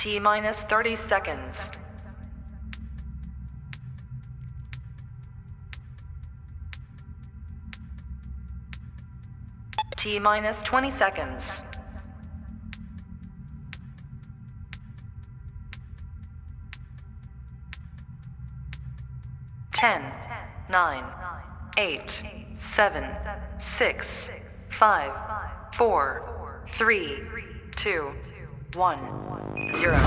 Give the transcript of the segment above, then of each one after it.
T minus 30 seconds. T minus 20 seconds. Ten, 9, 8, 7, 6, 5, 4, 3, 2, 1, 0.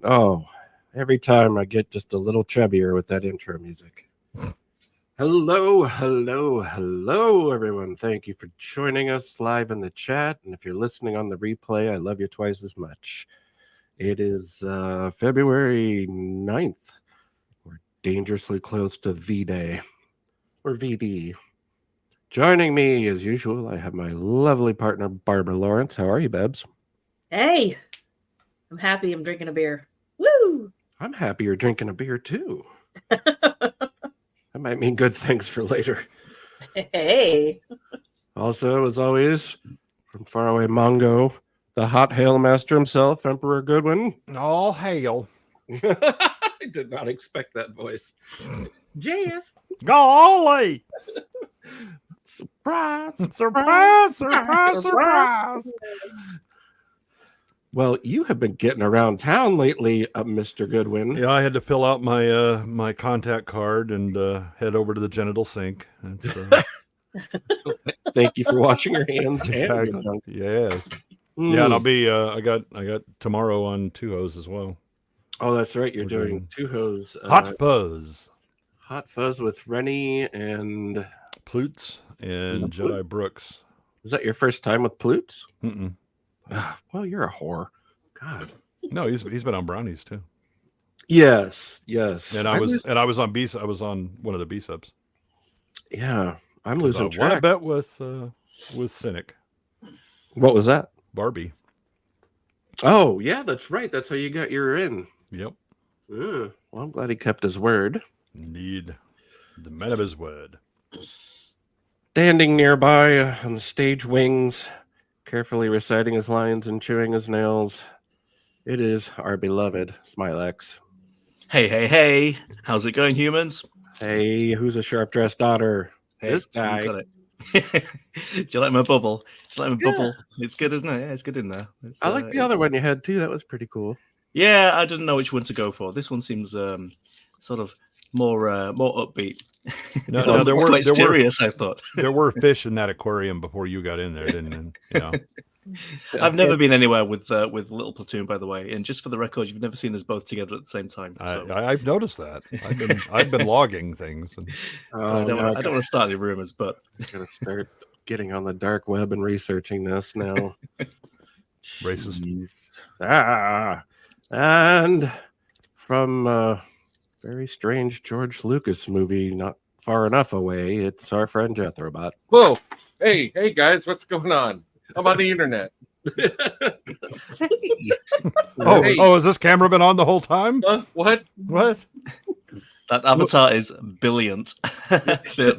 Oh, every time I get just a little chubbier with that intro music. Hello, everyone. Thank you for joining us live in the chat. And if you're listening on the replay, I love you twice as much. It is February 9th. We're dangerously close to V-Day, or VD. Joining me, as usual, I have my lovely partner, Barbara Lawrence. How are you, Babs? Hey, I'm happy I'm drinking a beer. Woo! I'm happy you're drinking a beer, too. That might mean good things for later. Hey. Also, as always, from faraway Mongo, the hot hail master himself, Emperor Goodwin. All hail. I did not expect that voice. Jeff. Golly. Surprise. Surprise. Well, you have been getting around town lately, Mr. Goodwin. Yeah, I had to fill out my my contact card and head over to the genital sink. Thank you for washing your hands. Exactly. And your Yes. Yeah, and I'll be I got tomorrow on Two-Hose as well. Oh, that's right. You're doing Two-Hose. Hot Fuzz. Hot Fuzz with Rennie and Plutz and Jedi Brooks. Is that your first time with Plutz? Mm-mm. Well, you're a whore. God. No, he's been on Brownies too. Yes. And I was on B. I was on one of the B subs. Yeah, I'm losing track. I won a bet with Cynic. What was that? Barbie. Oh yeah, that's right. That's how you got your in. Yep. Well, I'm glad he kept his word. Indeed, the man of his word. Standing nearby on the stage wings, carefully reciting his lines and chewing his nails, it is our beloved Smylexx. Hey. How's it going, humans? Hey, who's a sharp-dressed daughter? Hey, this guy. Got it. Do you like my bubble? Bubble? It's good, isn't it? Yeah, it's good in there. I like the other one you had, too. That was pretty cool. Yeah, I didn't know which one to go for. This one seems sort of more upbeat. No, there were serious. I thought there were fish in that aquarium before you got in there, didn't you? Know. I've never been anywhere with Little Platoon, by the way. And just for the record, you've never seen us both together at the same time. So. I've noticed that. I've been logging things. And... I don't want to start any rumors, but I'm gonna start getting on the dark web and researching this now. Racist. And from a very strange George Lucas movie not far enough away, it's our friend Jethrobot. Whoa! Hey guys, what's going on? I'm on the internet. Has this camera been on the whole time? What? That avatar is brilliant.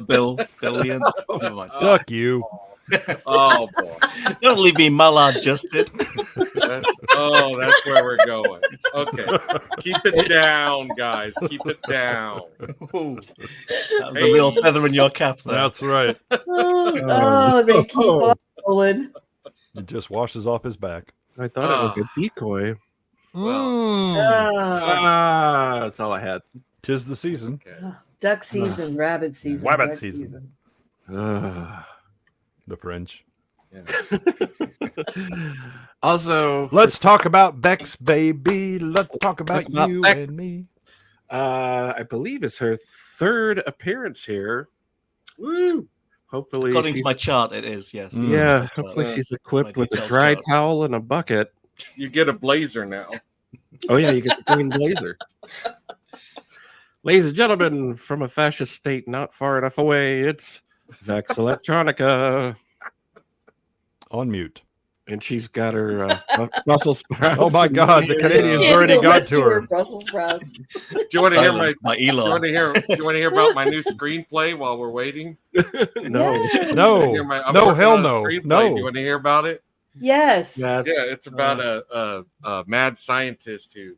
Billion. Oh, duck you. Oh boy! Don't leave me maladjusted. That's where we're going. Okay, keep it down, guys. Keep it down. Ooh, that was a real feather in your cap there. That's right. They keep on rolling. It just washes off his back. I thought it was a decoy. That's all I had. 'Tis the season. Okay. Duck season, rabbit season. Rabbit season. The French. Yeah. Also, let's talk about Vex, baby. Let's talk about you Vex. And me. I believe it's her third appearance here. Woo! Hopefully, according to my chart, it is, yes. Yeah, hopefully she's equipped with a dry towel and a bucket. You get a blazer now. Oh yeah, you get the green blazer. Ladies and gentlemen, from a fascist state not far enough away, it's Vex Electronica. On mute. And she's got her Brussels sprouts. Oh my God, the Canadians already got to her. Brussels sprouts. Do you want to hear my my Do you Elon? want to hear about my new screenplay while we're waiting? No. No, I'm no, working hell on a no, screenplay. no. Do you want to hear about it? Yes. Yes. Yeah, it's about a mad scientist who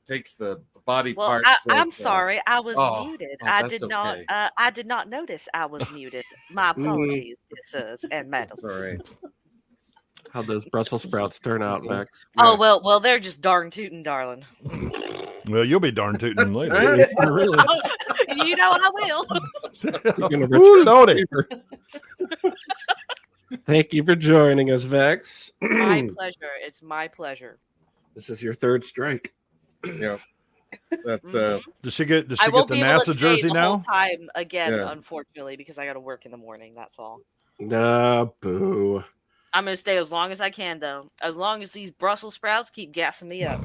takes the body Well, parts. I'm of, sorry, I was muted. oh, I that's did not. okay. I did not notice I was muted. My apologies, good sirs and madams. That's all right. How'd those Brussels sprouts turn out, Vex? Oh well, they're just darn tootin', darling. Well, you'll be darn tootin' later. Really? You know I will. You're gonna Ooh, return Lordy. the favor. Thank you for joining us, Vex. My pleasure. It's my pleasure. This is your third strike. Yeah, that's Does she get I won't the be able to NASA stay jersey the whole now? time again, Yeah. unfortunately, because I got to work in the morning. That's all. Boo. I'm gonna stay as long as I can, though. As long as these Brussels sprouts keep gassing me up.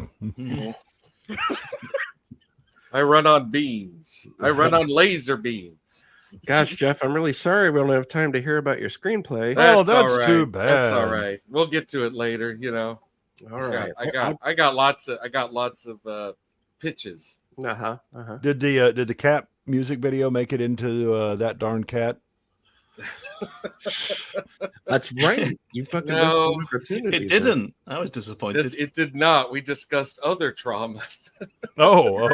I run on beans. I run on laser beams. Gosh, Jeff, I'm really sorry we don't have time to hear about your screenplay. Oh, That's all that's right. too That's all bad. right. We'll get to it later. You know. All right. I got lots of pitches. Uh-huh. Did the cat music video make it into that darn cat? That's right. You fucking No, missed an opportunity. It didn't. I was disappointed. It did not. We discussed other traumas. Oh.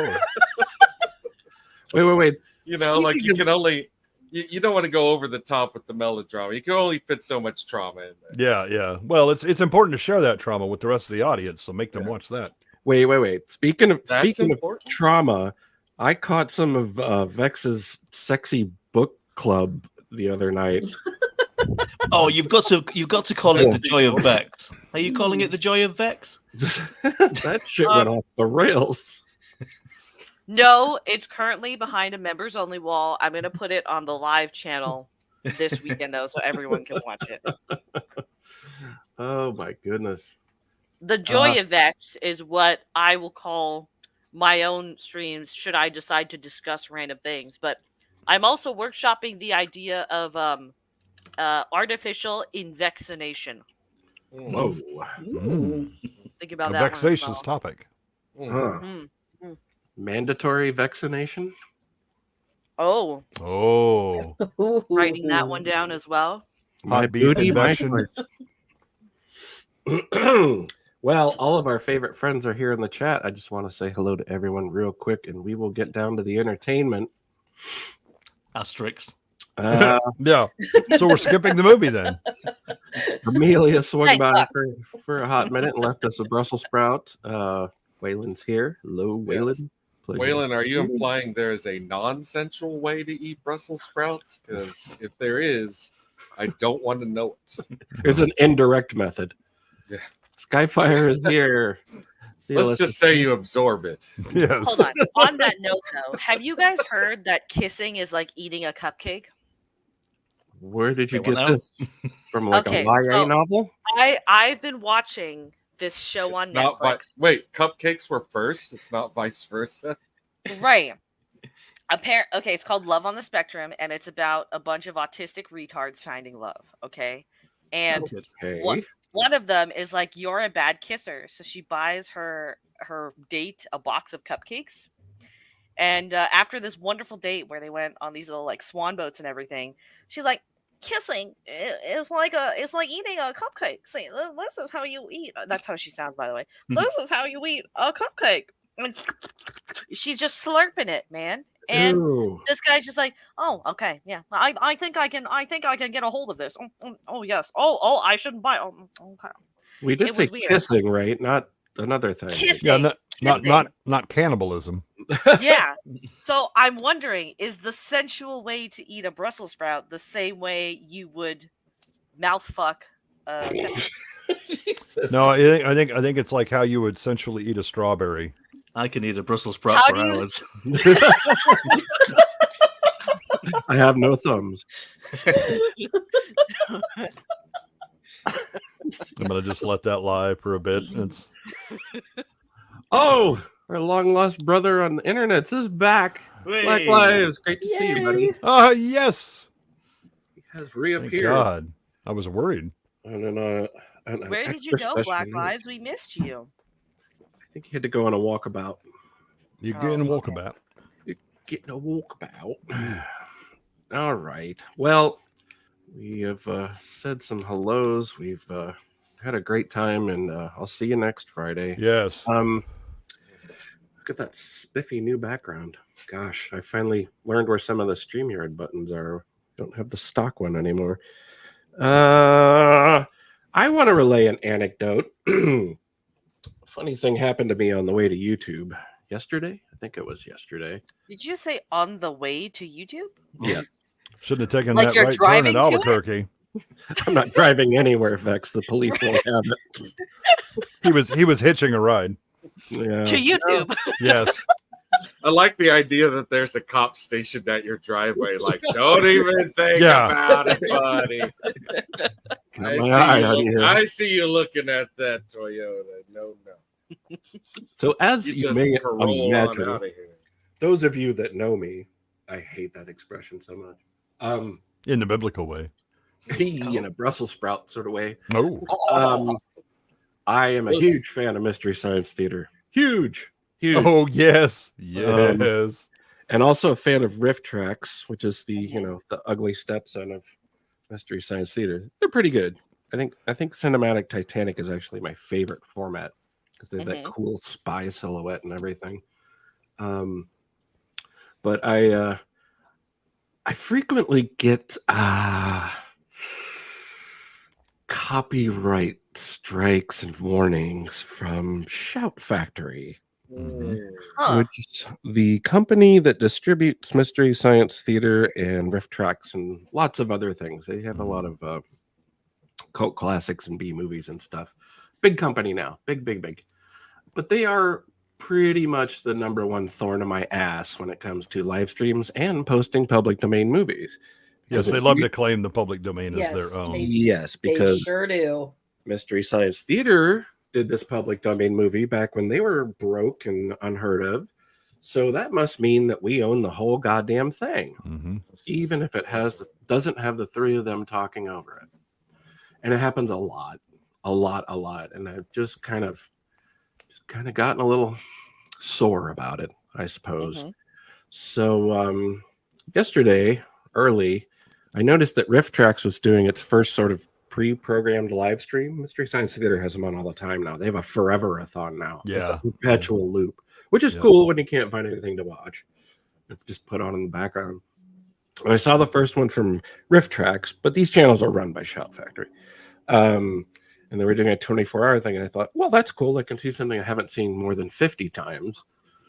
Wait. You know, like Speaking you can only you don't want to go over the top with the melodrama. You can only fit so much trauma in there. Yeah. Well, it's important to share that trauma with the rest of the audience, so make them watch that. Wait. Speaking of important. trauma, I caught some of Vex's sexy book club the other night. Oh, you've got to call it the Joy of Vex. Are you calling it the Joy of Vex? That shit went off the rails. No, it's currently behind a members only wall. I'm gonna put it on the live channel this weekend though, so everyone can watch it. Oh my goodness. The joy of Vex is what I will call my own streams should I decide to discuss random things. But I'm also workshopping the idea of artificial invexination. Whoa. Think about A that. vexatious topic. Huh. Mandatory vaccination? Oh, writing that one down as well. My Hot beef booty, my injection. choice. Well, all of our favorite friends are here in the chat. I just want to say hello to everyone real quick, and we will get down to the entertainment. Asterix. Uh, Yeah. So we're skipping the movie then. Amelia swung Hey, by for a hot minute and left us a Brussels sprout. Waylon's here. Hello, Waylon. Yes. Pleasure to Waylon, are see you implying there is a non-sensual way to eat Brussels sprouts? Because if there is, I don't want to know it. There's an indirect method. Yeah. Skyfire is here. See you, Let's just say you absorb it. Yes. Hold on. On that note, though, have you guys heard that kissing is like eating a cupcake? Where did you Okay, get well, this? From like Okay, a YA so- novel? I've been watching this show on It's not Netflix. wait, cupcakes were first. It's not vice versa. Right. Okay, it's called Love on the Spectrum, and it's about a bunch of autistic retards finding love. Okay, and Okay. one of them is like, "You're a bad kisser," so she buys her date a box of cupcakes. And after this wonderful date where they went on these little like swan boats and everything, she's like, "Kissing is like eating a cupcake. See, this is how you eat." That's how she sounds, by the way. This is how you eat a cupcake. And she's just slurping it, man. And Ooh. this guy's just like, "Oh, okay, yeah. I think I can get a hold of this. Oh yes. Oh, I shouldn't buy. Oh, okay. We did It say was weird. kissing, right? Not another thing. Kissing. Yeah, not cannibalism. Yeah. So I'm wondering, is the sensual way to eat a Brussels sprout the same way you would mouth fuck? No, I think it's like how you would sensually eat a strawberry. I can eat a Brussels sprout How for do you- hours. I have no thumbs. I'm gonna just let that lie for a bit. It's Oh, our long lost brother on the internet is back. Black Hey. Lives. Great to see you, buddy. yes. He has Thank reappeared. God. I was worried. On an Where did extra you go, special Black night. Lives? We missed you. I think he had to go on a walkabout. You Oh, getting okay. walkabout? Getting a walkabout. All right. Well, we have said some hellos. We've had a great time, and I'll see you next Friday. Yes. Look at that spiffy new background. Gosh, I finally learned where some of the StreamYard buttons are. Don't have the stock one anymore. I want to relay an anecdote. Funny thing happened to me on the way to YouTube yesterday. I think it was yesterday. Did you say on the way to YouTube? Yes. Shouldn't have taken Like that you're right turn driving at to it? Albuquerque. I'm not driving anywhere, Vex. The police won't have it. He was hitching a ride. Yeah. To YouTube. Yes. I like the idea that there's a cop stationed at your driveway. Like, don't even think Yeah. about it, buddy. Got my eye on you. I see you looking at that Toyota. No. So as You you just may parole on imagine, out of here. those of you that know me, I hate that expression so much. In the biblical way. In a Brussels sprout sort of way. Oh. I am a huge fan of Mystery Science Theater. Huge. Oh yes. Yes. And also a fan of Riff Tracks, which is the the ugly stepson of Mystery Science Theater. They're pretty good. I think Cinematic Titanic is actually my favorite format because they have that cool spy silhouette and everything. But I frequently get copyright strikes and warnings from Shout Factory. Huh. Which is the company that distributes Mystery Science Theater and Riff Tracks and lots of other things. They have a lot of cult classics and B movies and stuff. Big company now. Big. But they are pretty much the number one thorn in my ass when it comes to live streams and posting public domain movies. Yes, they love to claim the public domain as Yes, their own. Yes, They because sure do. Mystery Science Theater did this public domain movie back when they were broke and unheard of. So that must mean that we own the whole goddamn thing, even if it doesn't have the three of them talking over it. And it happens a lot. And I've just kind of gotten a little sore about it, I suppose. So yesterday, early, I noticed that Riff Tracks was doing its first sort of pre-programmed live stream. Mystery Science Theater has them on all the time now. They have a forever-a-thon now. Just a perpetual loop, which is cool when you can't find anything to watch. Just put on in the background. And I saw the first one from Riff Tracks, but these channels are run by Shout Factory. And they were doing a 24-hour thing, and I thought, well, that's cool. I can see something I haven't seen more than 50 times.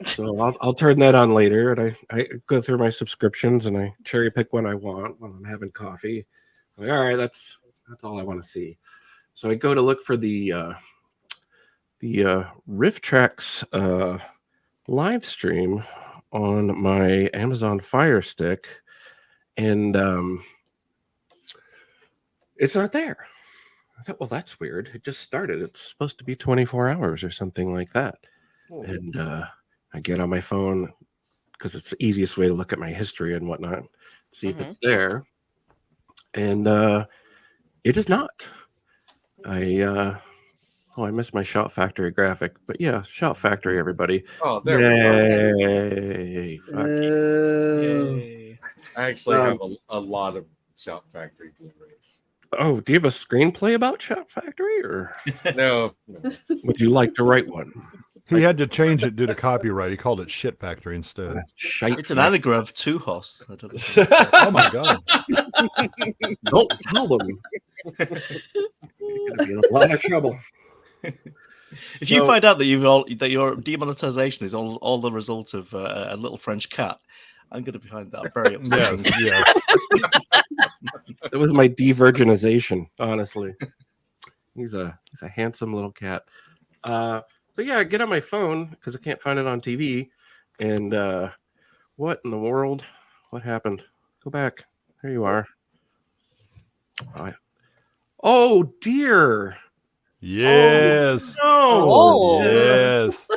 So I'll turn that on later, and I go through my subscriptions, and I cherry pick what I want when I'm having coffee. I'm like, all right, that's all I want to see. So I go to look for the Riff Tracks live stream on my Amazon Fire Stick, and it's not there. I thought, well, that's weird. It just started. It's supposed to be 24 hours or something like that. And I get on my phone because it's the easiest way to look at my history and whatnot, see if it's there. And it is not. I missed my Shout Factory graphic, but yeah, Shout Factory, everybody. Oh, there we Yay. go. Yay. I actually have a lot of Shout Factory Blu-rays. Oh, do you have a screenplay about Shout Factory, or No. would you like to write one? He had to change it due to copyright. He called it Shit Factory instead. Shite It's an Factory. anagram of two hosts. I don't know. Oh my God. Don't tell them. You're gonna be in a lot of trouble. If you find out that that your demonetization is all the result of a little French cat, I'm going to be behind that. I'm very upset. Yes. It was my de-virginization, honestly. He's a handsome little cat. So yeah, I get on my phone because I can't find it on TV. And what in the world? What happened? Go back. There you are. Oh dear. Yes. Oh. Yes.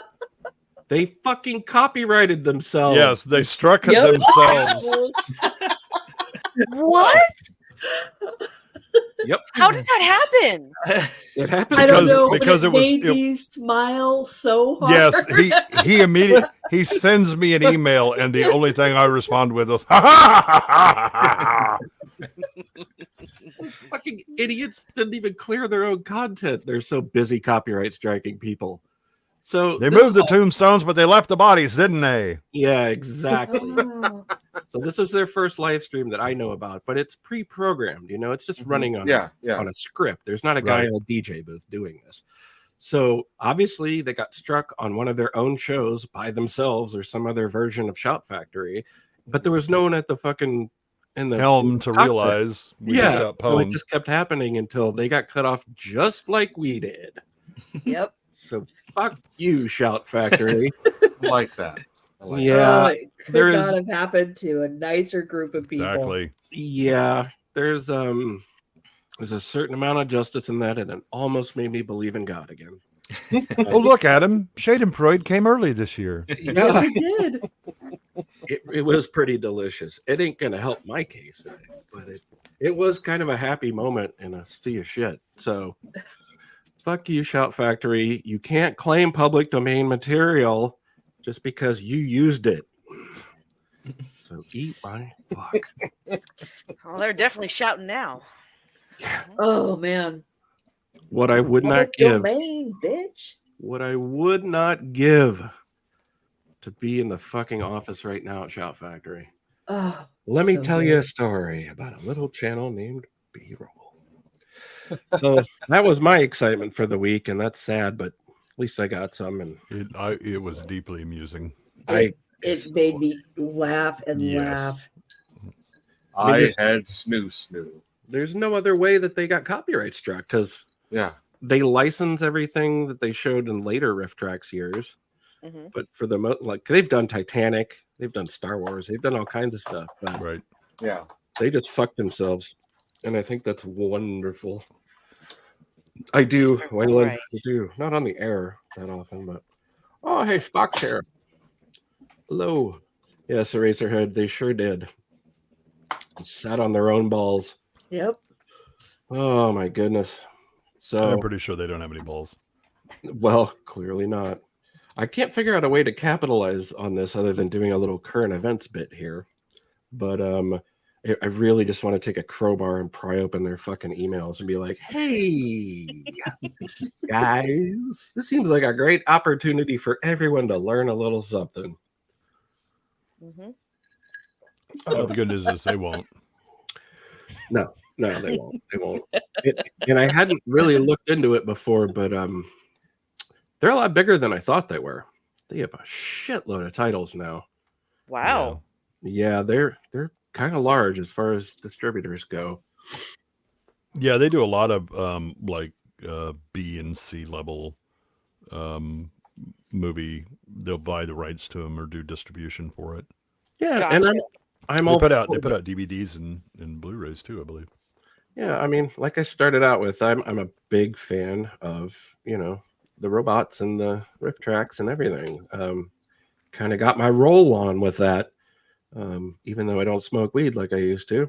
They fucking copyrighted themselves. Yes, they struck it Yep. themselves. What? Yep. How does that happen? It happens. I don't Because- know, because but it was- made me smile so hard. Yes, he immediately he sends me an email, and the only thing I respond with is, ha ha ha ha ha. Those fucking idiots didn't even clear their own content. They're so busy copyright striking people. So They this moved is the all- tombstones, but they left the bodies, didn't they? Yeah, exactly. Oh. So this is their first live stream that I know about, but it's pre-programmed. It's just running on Yeah. on a script. There's not a guy Right. in a DJ booth doing this. So obviously they got struck on one of their own shows by themselves or some other version of Shout Factory, but there was no one at the fucking in the Helm to cockpit. realize we just got so it pwned. just kept happening until they got cut off just like we did. Yep. So fuck you, Shout Factory. I like that. I like Yeah, It could there not is- have happened to a nicer group of people. Exactly. yeah. There's a certain amount of justice in that, and it almost made me believe in God again. Oh, look at him. Schadenfreude came early this year. Yes, it did. It was pretty delicious. It ain't gonna help my case, but it was kind of a happy moment in a sea of shit. So fuck you, Shout Factory. You can't claim public domain material just because you used it. So eat my fuck. Well, they're definitely shouting now. Oh man. What I would not Public give, domain, bitch. what I would not give to be in the fucking office right now at Shout Factory. Oh, Let me so tell you a good. story about a little channel named B-roll. So that was my excitement for the week, and that's sad, but at least I got some, and It was deeply amusing. It made me laugh and Yes. laugh. I there's- had snoo. there's no other way that they got copyright struck because Yeah. they license everything that they showed in later Riff Tracks years. hmm But for the like they've done Titanic, they've done Star Wars, they've done all kinds of stuff, but Right. Yeah. they just fucked themselves, and I think that's wonderful. I do, Sure, Waylon. right. I do. Not on the air that often, but oh, hey, Spock's here. Hello. Yes, Eraserhead. They sure did. Sat on their own balls. Yep. Oh my goodness. So I'm pretty sure they don't have any balls. well, clearly not. I can't figure out a way to capitalize on this other than doing a little current events bit here. But I really just want to take a crowbar and pry open their fucking emails and be like, hey, guys, this seems like a great opportunity for everyone to learn a little something. hmm Oh, the good news is they won't. No, they won't. They won't. And I hadn't really looked into it before, but they're a lot bigger than I thought they were. They have a shitload of titles now. Wow. Yeah, they're kind of large as far as distributors go. Yeah, they do a lot of B and C level movie. They'll buy the rights to them or do distribution for it. Yeah, and Gotcha. I'm They all put out for that. DVDs and Blu-rays too, I believe. Yeah, I mean, like I started out with, I'm a big fan of the robots and the riff tracks and everything. Kind of got my roll on with that. Even though I don't smoke weed like I used to,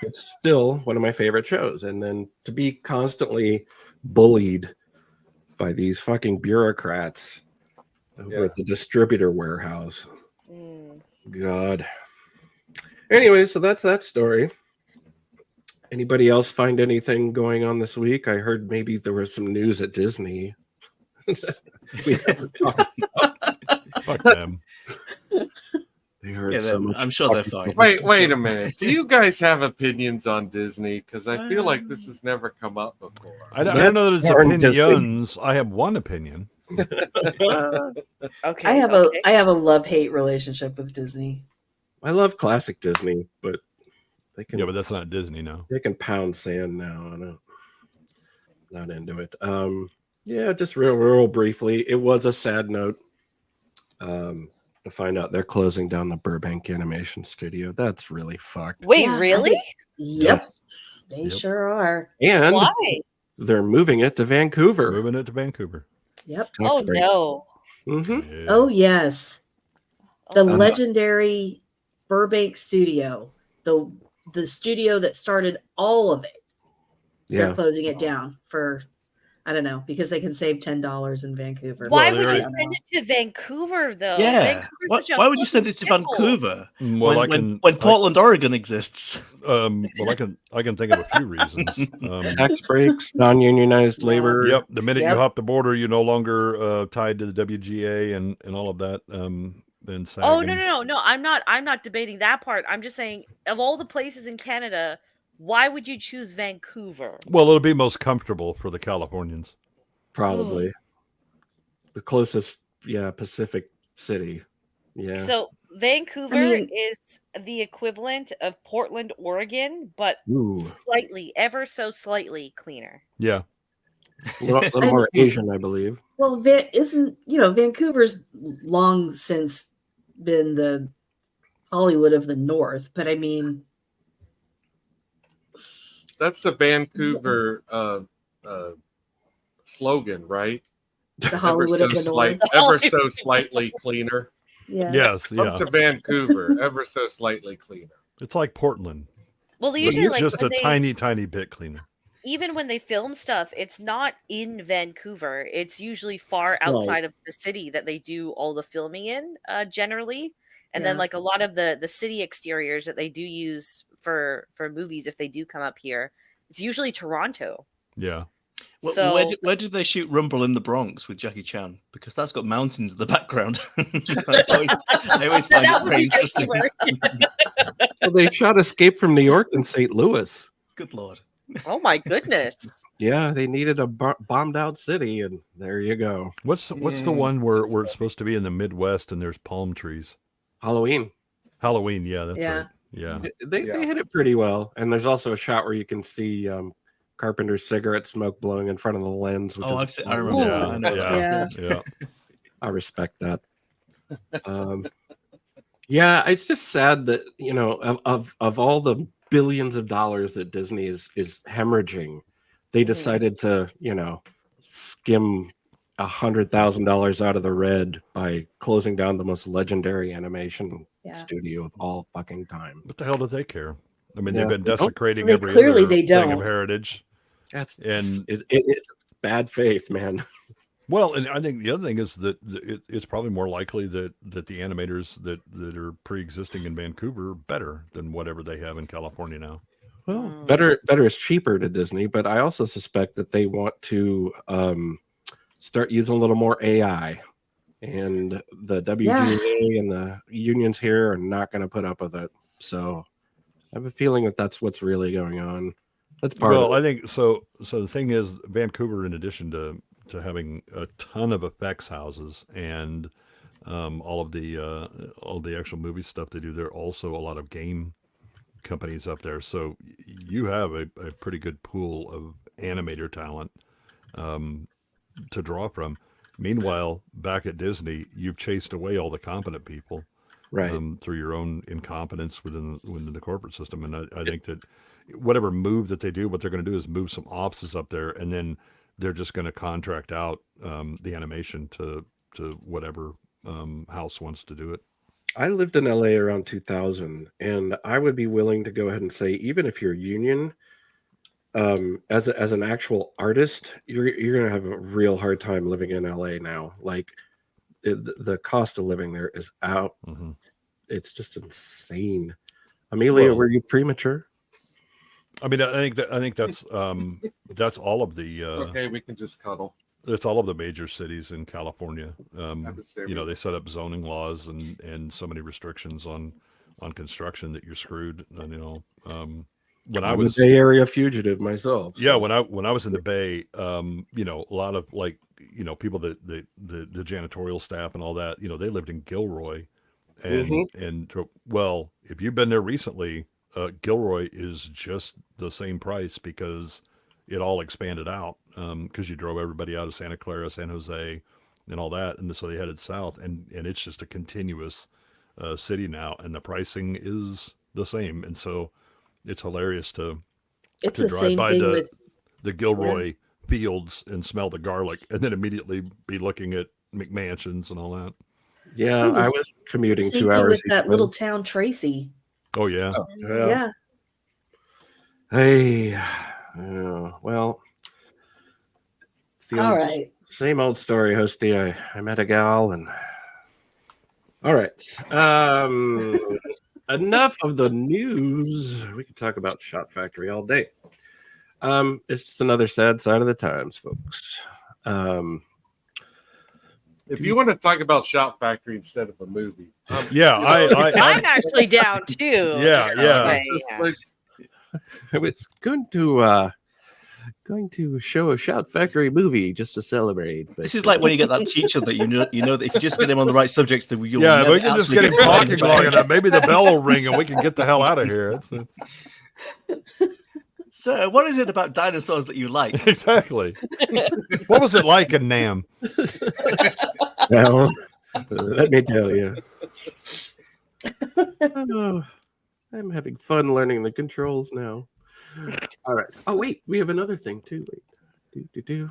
it's still one of my favorite shows. And then to be constantly bullied by these fucking bureaucrats over at the distributor warehouse. Mm. God. Anyway, so that's that story. Anybody else find anything going on this week? I heard maybe there was some news at Disney. We haven't talked about. Fuck them. They heard Yeah, so much. I'm sure they're fucking- fine. Wait a minute. Do you guys have opinions on Disney? Because I feel like this has never come up before. I don't know that it's Warren just- opinions. I have one opinion. Okay. I have okay. a love-hate relationship with Disney. I love classic Disney, but they can Yeah, but that's not Disney now. they can pound sand now. I'm not into it. Yeah, just real briefly. It was a sad note. To find out they're closing down the Burbank Animation Studio. That's really fucked. Wait, Yeah, I really? Yep. Yes. They Yep. sure are. And Why? they're moving it to Vancouver. Moving it to Vancouver. Yep. Oh no. Mm-hmm. Yeah. Oh yes. The Oh, legendary Burbank studio, the studio that started all of it. They're Yeah. closing it down for, I don't know, because they can save $10 in Vancouver. Why Well, would they you already- send it to Vancouver though? Yeah. Vancouver's Why, such a why would you send it to fucking pickle. Vancouver Well, when Portland, Oregon exists? Well, I can think of a few reasons. Tax breaks, non-unionized Yeah. labor. Yep. The minute you Yep. hop the border, you're no longer tied to the WGA and all of that. And SAG Oh and- no! I'm not debating that part. I'm just saying, of all the places in Canada, why would you choose Vancouver? Well, it'll be most comfortable for the Californians. Probably. The closest, Pacific city. Yeah. So Vancouver mean- is the equivalent of Portland, Oregon, but Ooh. slightly, ever so slightly cleaner. Yeah. A little more Asian, I believe. Well, Vancouver's long since been the Hollywood of the North, but I mean, That's the Vancouver slogan, right? the Hollywood of the North. Ever so slightly cleaner. Yeah. Yes. Come Yeah. to Vancouver, ever so slightly cleaner. It's like Portland. Well, But usually, it's like just when a they, tiny, tiny bit cleaner. even when they film stuff, it's not in Vancouver. It's usually far outside of the city that they do all the filming in, generally. And then Yeah. like a lot of the city exteriors that they do use for movies, if they do come up here, it's usually Toronto. Yeah. Well, where did they shoot Rumble in the Bronx with Jackie Chan? Because that's got mountains in the background. I always find That it would very be interesting. Well, they shot Escape from New York in St. Louis. Good lord. Oh my goodness. Yeah, they needed a bombed out city, and there you go. What's the one where it's supposed to be in the Midwest and there's palm trees? Halloween. Halloween. Yeah. That's Yeah. right. Yeah. They hit it pretty well. And there's also a shot where you can see Carpenter's cigarette smoke blowing in front of the lens. Which Oh, is I've seen, I awesome. remember. Yeah. that. I know that. Yeah. Yeah. Yeah. I respect that. Yeah, it's just sad that of all the billions of dollars that Disney is hemorrhaging, they decided to skim $100,000 out of the red by closing down the most legendary animation Yeah. studio of all fucking time. What the hell do they care? I mean, Yeah. they've been desecrating They every clearly other they thing don't. of heritage. That's And- it's bad faith, man. Well, and I think the other thing is that it's probably more likely that the animators that are pre-existing in Vancouver are better than whatever they have in California now. Well, better is cheaper to Disney, but I also suspect that they want to start using a little more AI, and the WGA and the unions here are not going to put up with it. So I have a feeling that that's what's really going on. That's part Well, of it. I think so. So the thing is, Vancouver, in addition to having a ton of effects houses and all of the actual movie stuff they do, there are also a lot of game companies up there. So you have a pretty good pool of animator talent to draw from. Meanwhile, back at Disney, you've chased away all the competent people, Right. through your own incompetence within the corporate system. And I think that whatever move that they do, what they're going to do is move some offices up there, and then they're just going to contract out the animation to whatever house wants to do it. I lived in LA around 2000, and I would be willing to go ahead and say, even if you're union, as an actual artist, you're going to have a real hard time living in LA now. Like the cost of living there is out. Mhm. It's just insane. Amelia, Well- were you premature? I mean, I think that's that's all of the It's okay, we can just cuddle. it's all of the major cities in California. I would say They set up zoning laws and so many restrictions on construction that you're screwed. And, when I I'm was a Bay Area fugitive myself. yeah, so- when I was in the Bay, a lot of people that the janitorial staff and all that, they lived in Gilroy, and well, if you've been there recently, Gilroy is just the same price because it all expanded out because you drove everybody out of Santa Clara, San Jose, and all that, and so they headed south, and it's just a continuous city now, and the pricing is the same, and so it's hilarious to It's to the drive same by thing the- with the Gilroy fields and smell the garlic, and then immediately be looking at McMansions and all that. Yeah, This is I was commuting Same 2 thing hours with each that way. little town Tracy. Oh yeah. Oh, Yeah. Hey, well, it's the All old, right. same old story, Hosty. I met a gal, and all right. Enough of the news. We could talk about Shot Factory all day. It's just another sad sign of the times, folks. If you want to talk about Shot Factory instead of a movie, Yeah, I'm actually down too. Yeah, just yeah. anyway, just yeah. like I was going to show a Shot Factory movie just to celebrate. But This is like when you get that teacher that you know that if you just get him on the right subjects, then you'll yeah, never we can just actually get him talking talking about long it. enough. Maybe the bell will ring and we can get the hell out of here. So, what is it about dinosaurs that you like? Exactly. What was it like in Nam? well, let me tell you. Oh, I'm having fun learning the controls now. All right. Oh, wait. We have another thing, too. Wait.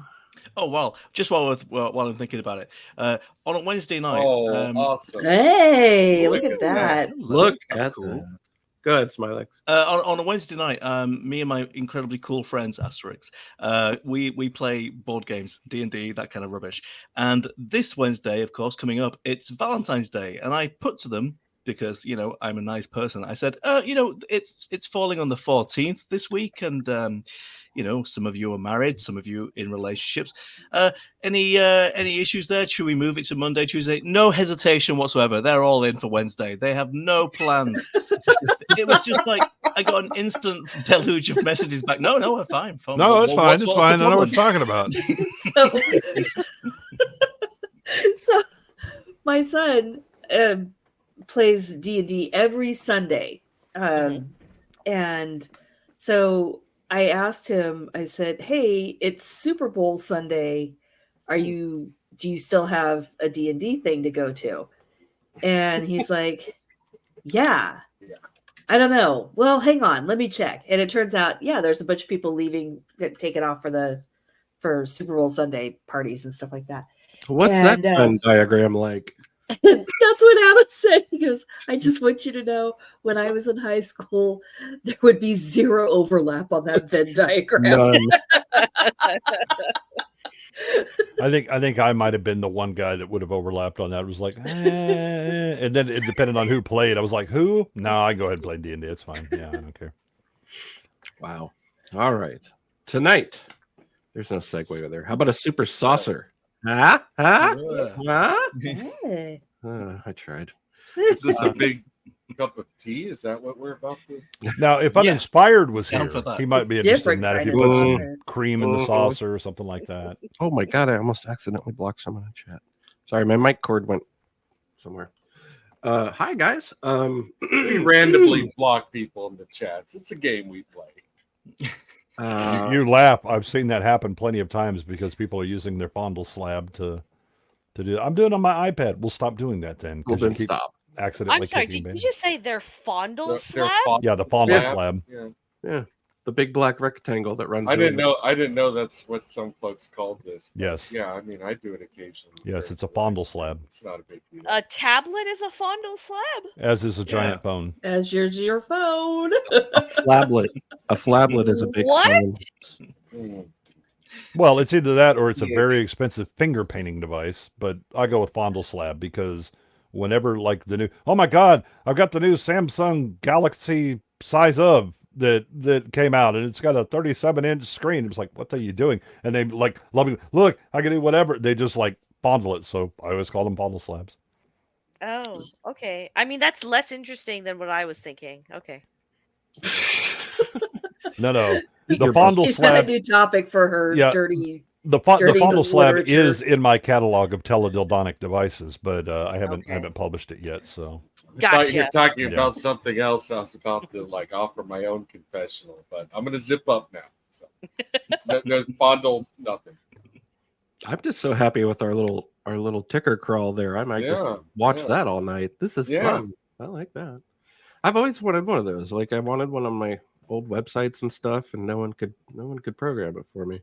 Oh well, just while I'm thinking about it, on a Wednesday night. awesome. Hey, Look look at at that. Look That's at cool. that. Go ahead, Smylexx. On a Wednesday night, me and my incredibly cool friends, Asterix, we play board games, D&D, that kind of rubbish. And this Wednesday, of course, coming up, it's Valentine's Day. And I put to them, because, I'm a nice person, I said, it's falling on the 14th this week. And, some of you are married, some of you in relationships. Any issues there? Should we move it to Monday, Tuesday? No hesitation whatsoever. They're all in for Wednesday. They have no plans. It was just like I got an instant deluge of messages back. No, we're fine. No, it's fine. It's what's fine. the I know what problem? you're talking about. So my son plays D&D every Sunday. And so I asked him, I said, hey, it's Super Bowl Sunday. Do you still have a D&D thing to go to? And he's like, yeah. I don't know. Well, hang on, let me check. And it turns out, there's a bunch of people leaving, taking off for Super Bowl Sunday parties and stuff like that. What's that Venn diagram like? That's what Adam said. He goes, I just want you to know, when I was in high school, there would be zero overlap on that Venn diagram. None. I think I might have been the one guy that would have overlapped on that. It was like, and then it depended on who played. I was like, who? No, I go ahead and play D&D. It's fine. Yeah, I don't care. Wow. All right. Tonight, there's no segue there. How about a super saucer? Huh? Hey. I tried. Is this a big cup of tea? Is that what we're about to? Now, if Yes. Uninspired was Down here, for that. he might be interested in Different that if kind you of put some saucer. cream in the saucer or something like that. Oh my God, I almost accidentally blocked someone in chat. Sorry, my mic cord went somewhere. Hi, guys. We randomly block people in the chats. It's a game we play. You laugh. I've seen that happen plenty of times because people are using their fondle slab to do. I'm doing it on my iPad. We'll stop doing that then. Well, 'cause you then keep stop. accidentally I'm sorry, kicking did you baby. just say they're fondle slab? Yeah, the fondle slab. slab. Yeah. Yeah, the big black rectangle that runs. I didn't know that's what some folks called this. But Yes. yeah, I mean, I do it occasionally. Yes, it's a fondle slab. It's not a big deal. A tablet is a fondle slab? As is a giant phone. As your phone. A flablet. A flablet is a big What? phone. Mm. Well, it's either that or it's a Yeah. very expensive finger painting device. But I go with fondle slab because whenever like the new, oh my God, I've got the new Samsung Galaxy size of that came out and it's got a 37-inch screen. It's like, what are you doing? And they like loving, look, I can do whatever. They just like fondle it. So I always call them fondle slabs. Oh, okay. I mean, that's less interesting than what I was thinking. Okay. No. The Your fondle She's got a slab, new topic for her Yeah. dirty. the dirty fondle slab literature. is in my catalog of teledildonic devices, but I haven't Okay. published it yet. So I thought you were Gotcha. talking Yeah. about something else. I was about to like offer my own confessional, but I'm going to zip up now. So. No fondle, nothing. I'm just so happy with our little ticker crawl there. I might just watch yeah. that all night. This is Yeah. fun. I like that. I've always wanted one of those. Like I wanted one on my old websites and stuff, and no one could program it for me.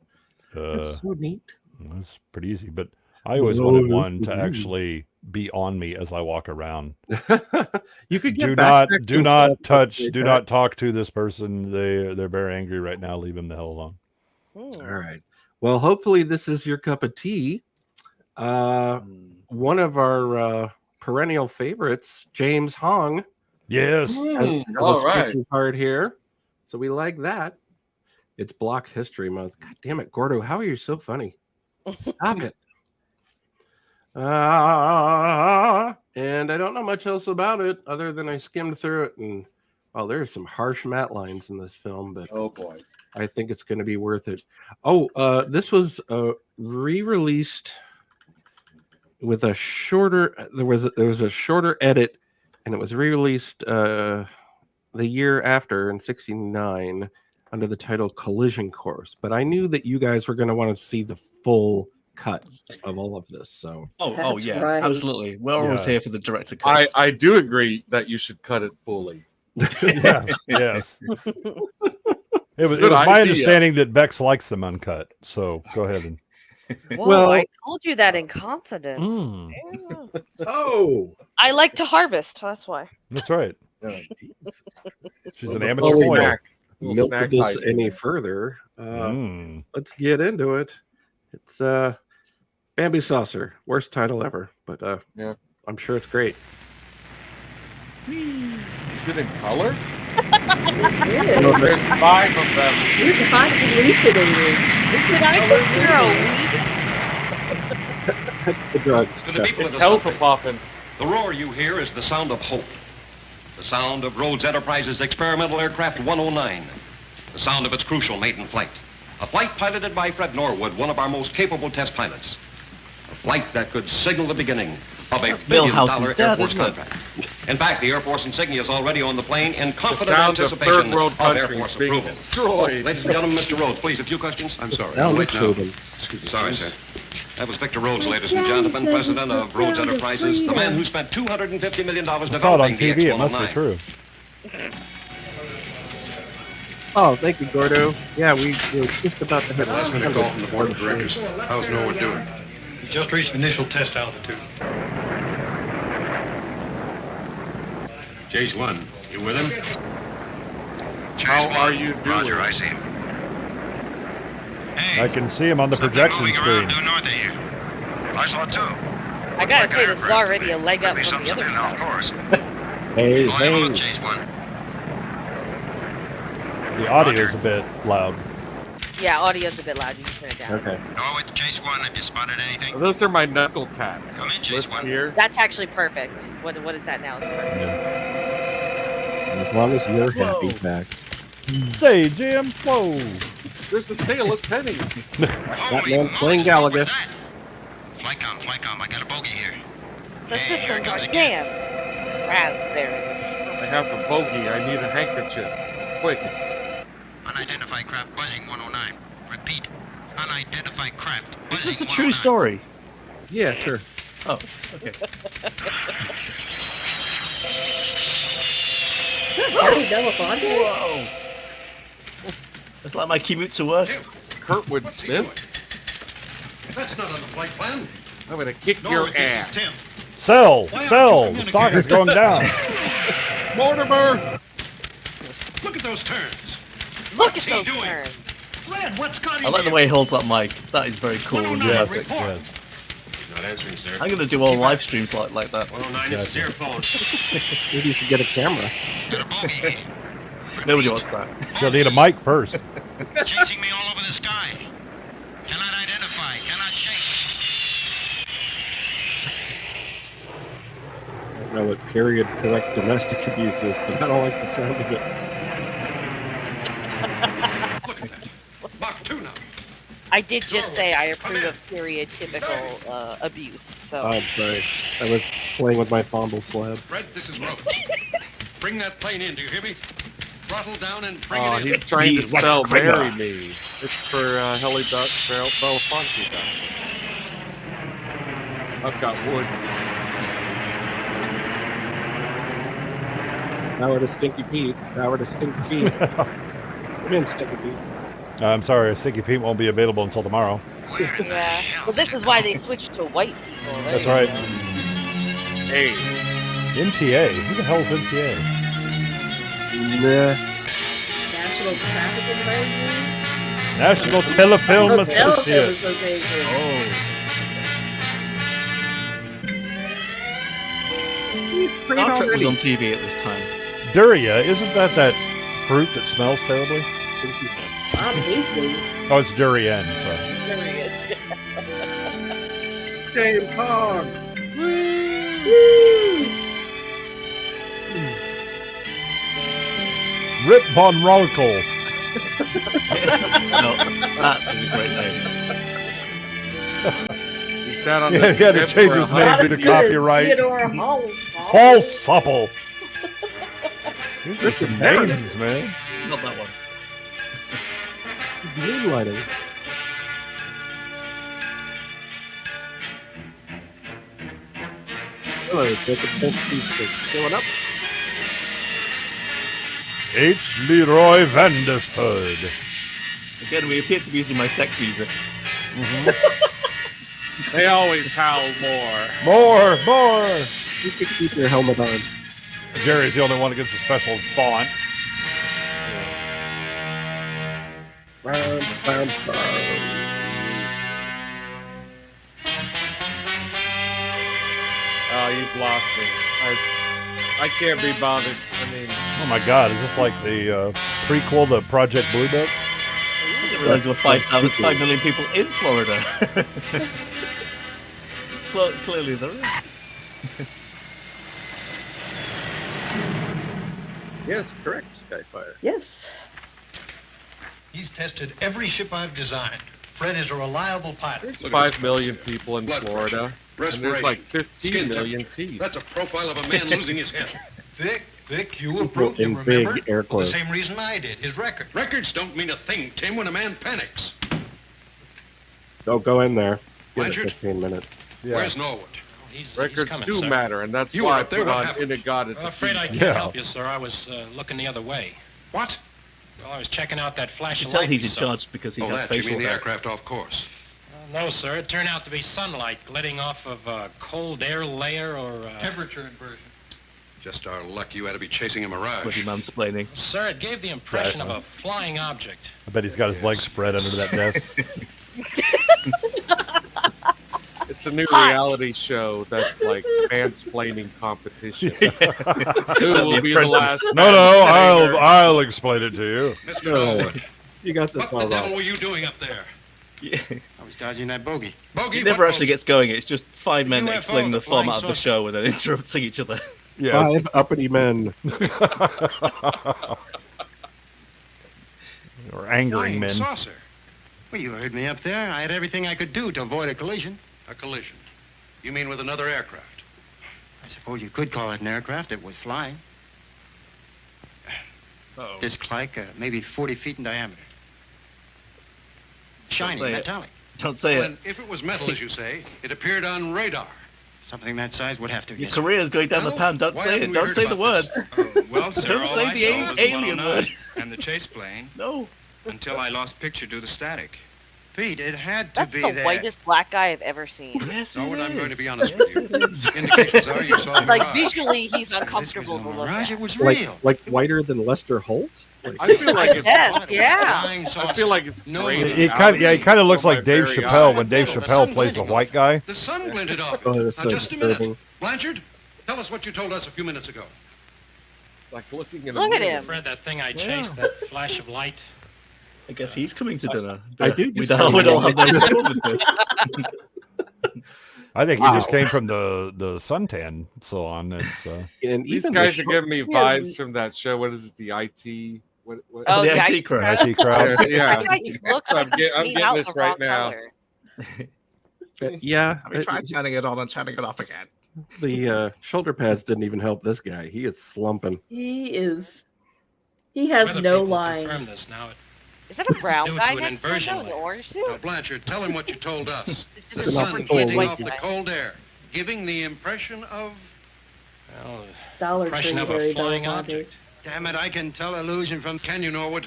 That's so neat. That's pretty easy, but I always wanted one to actually be on me as I walk around. You could get do not touch, do not talk to this person. They're very angry right now. Leave them the hell alone. All right. Well, hopefully this is your cup of tea. One of our perennial favorites, James Hong. Yes. Has a speaking part here. So we like that. It's Block History Month. God damn it, Gordo. How are you so funny? Stop it. And I don't know much else about it other than I skimmed through it. And there's some harsh matte lines in this film, but oh boy, I think it's going to be worth it. This was re-released with a shorter. There was a shorter edit, and it was re-released the year after in '69 under the title Collision Course. But I knew that you guys were going to want to see the full cut of all of this. So yeah, right. Absolutely. We're always here for the director cut. I do agree that you should cut it fully. Yes. It was my understanding that Vex likes them uncut. So go ahead and. Whoa, I told you that in confidence. Yeah. I like to harvest. That's why. That's right. She's an amateur player. Milk this any further. Let's get into it. It's Bambi Saucer, worst title ever, but I'm sure it's great. Is it in color? It is. There's 5 of them. You're not hallucinating. Did I just hear a weed? That's the drugs. It's Helsa popping. The roar you hear is the sound of hope. The sound of Rhodes Enterprises' experimental aircraft 109. The sound of its crucial maiden flight. A flight piloted by Fred Norwood, one of our most capable test pilots. A flight that could signal the beginning of a $1 billion Air Force contract. In fact, the Air Force insignia is already on the plane in confident anticipation of Air Force approval. Destroyed. Ladies and gentlemen, Mr. Rhodes, please, a few questions. I'm sorry. Wait now. Sorry, sir. That was Victor Rhodes, ladies and gentlemen, president of Rhodes Enterprises, the man who spent $250 million developing I saw it on the TV. X-109. It must be true. Oh, thank you, Gordo. Yeah, we were just about to hit. Last minute call from the board of directors. How's Norwood doing? He just reached initial test altitude. Chase 1, you with him? How are you doing? Roger, I see him. Hey, I can see him on the projection screen. Due north of you. I saw it too. I gotta say, this is already a leg up from the other side. Of course. Hey, Go have a look, Chase 1. The audio is a bit loud. Yeah, audio's a bit loud. You can turn it down. Okay. Norwood, Chase 1, have you spotted anything? Those are my knuckle tats. Come in, Chase 1. Here. That's actually perfect. What it's at now is perfect. As long as you're happy, Facts. Say, Jim. Whoa. There's a sale of pennies. That man's playing Galaga. Flycom, I got a bogey here. The systems are damn raspberries. I have a bogey. I need a handkerchief. Quick. Unidentified craft buzzing 109. Repeat. Unidentified craft buzzing Is this a 109. true story? Yeah, sure. Oh, okay. Harry Belafonte? Whoa. It's like my commute to work. Kurtwood Smith. That's not on the flight plan. I'm gonna kick your ass. Sell. The stock is going down. Mortimer. Look at those turns. Look What's at those he doing? turns. Red, what's got him I like the way he holds that mic. That is very cool. 109 Yes, report. yes. Not answering, sir. I'm going to do all live streams like that. 109 is his earphone. Maybe you should get a camera. Got a bogey. Nobody wants that. You'll need a mic first. Chasing me all over the sky. Cannot identify. Cannot chase. I don't know what period correct domestic abuse is, but I don't like the sound of it. Look at that. Mach 2 now. I did just say I approve of period typical abuse. So Oh, I'm sorry. I was playing with my fondle slab. Fred, this is Rhodes. Bring that plane in, do you hear me? Throttle down and bring Oh, it in. he's trying to He's Lex spell Kringle. marry me. It's for Heli Belafonte guy. I've got wood. Tower to Stinky Pete. Tower to Stinky Pete. Come in, Sticky Pete. I'm sorry, Sticky Pete won't be available until tomorrow. Yeah. Well, this is why they switched to white people. There That's you right. go. Hey, NTA? Who the hell is NTA? Nah. National Traffic Advisory. National Telefilm Telefilm Associates. Association. Oh, It's great Star Trek was already. on TV at this time. Duryea, isn't that fruit that smells terribly? Bob Hastings. Oh, it's durian, sorry. James Hogg. Rip Von Ronkle. No, that is a great name. he sat on Yeah, the he had to ship change for his name due to copyright. Theodore Paul Supple. These are some names, man. Not that one. Moonlighting. Hello, Jacob. Thanks for showing up. H. Leroy Vanderford. Again, we appear to be using my sex music. They always howl more. More. You could keep your helmet on. Jerry's the only one that gets a special font. Bam, bam, bam. Oh, you've lost me. I can't be bothered. I mean, Oh my God, is this like the prequel to Project Blue Book? I didn't realize there were 5 million people in Florida. Clearly there is. Yes, correct, Skyfire. Yes. He's tested every ship I've designed. Fred is a reliable pilot. there's 5 million people in Florida, and there's like 15 million teeth. That's a profile of a man losing his head. Vic, you People approved him, in big remember? air For quotes. the same reason I did, his record. Records don't mean a thing, Tim, when a man panics. Don't go in there. Give it Blanchard? 15 minutes. Where's Norwood? He's Records coming, do sir. matter, and that's You why were I up there, put what on happened? Inagata. I'm afraid I can't Yeah. help you, sir. I was looking the other way. What? Well, I was checking out that flash You of tell light. he's we in saw. charge because he Oh, has that, you facial mean the hair. aircraft off course. No, sir. It turned out to be sunlight gliding off of a cold air layer or... Temperature inversion. Just our luck you had to be chasing a mirage. Bloody mansplaining. Sir, it gave the impression of Right. a flying object. I bet he's got his legs spread under that desk. It's a new reality show that's like mansplaining competition. Who will be the last? No, I'll explain it to you. Mr. No. Norwood, You got this what all the devil wrong. were you doing up there? Yeah. I was dodging that bogey. Bogey, It never what actually gets going. It's just 5 men UFO, explaining the the flying format of the saucer. show and then interrupting each other. Yes. 5 uppity men. Or angering Flying men. saucer. Well, you heard me up there. I had everything I could do to avoid a collision. A collision. You mean with another aircraft? I suppose you could call it an aircraft. It was flying. Uh-oh. Disc like maybe 40 feet in diameter. Shiny, say it. metallic. Don't say Well, it. then, if it was metal, as you say, it appeared on radar. Something that size would have to. Your yes. career's going down the Well, pan. Don't why say haven't it. we Don't heard say the about words. Well, sir, Don't all say I the saw was alien 109 word. and the chase plane No. until I lost picture due to static. Pete, it had to That's be the that. whitest black guy I've ever seen. Yes, Norwood, it I'm going to is. be honest Yes, with you. it is. Indications are you saw the Like mirage. visually, he's This was uncomfortable no to look mirage, at. it was real. Like whiter than Lester Holt? Like, I feel like it's. Yes, yeah. Flying I saucer. feel like it's No, raining He kind of, yeah, he kind of looks before like my Dave very Chappelle eyes. when Dave The Chappelle sun plays the glinting white guy. The sun glinted off. oh, that's so Now, just a minute. disturbing. Blanchard, tell us what you told us a few minutes ago. It's like looking in a Look at mirror. him. Fred, that thing I Yeah. chased, that flash of light. I guess he's coming to dinner. I do We just don't, kinda we don't want- have no control with this. I think he just Wow. came from the suntan salon. It's And These even guys the are short- giving me Yes. vibes from that show. What is it? The IT? What? Oh, the yeah, IT crowd. IT crowd. Yeah. That guy just looks I'm like get- I'm he's getting out this the right wrong now. color. Yeah, turning it on and turning it off again. the shoulder pads didn't even help this guy. He is slumping. He is. He has Weather no people confirm lines. this now. Is that a brown Do it guy to an next to him inversion though, in the layer. orange Now, suit? Blanchard, tell him what you told us. It's The just a not sun super told. glinting white off the guy. cold air, giving the impression of... Dollar Tree, Impression of a Harry flying Belafonte. object. Damn it, I can tell illusion from. Can you, Norwood?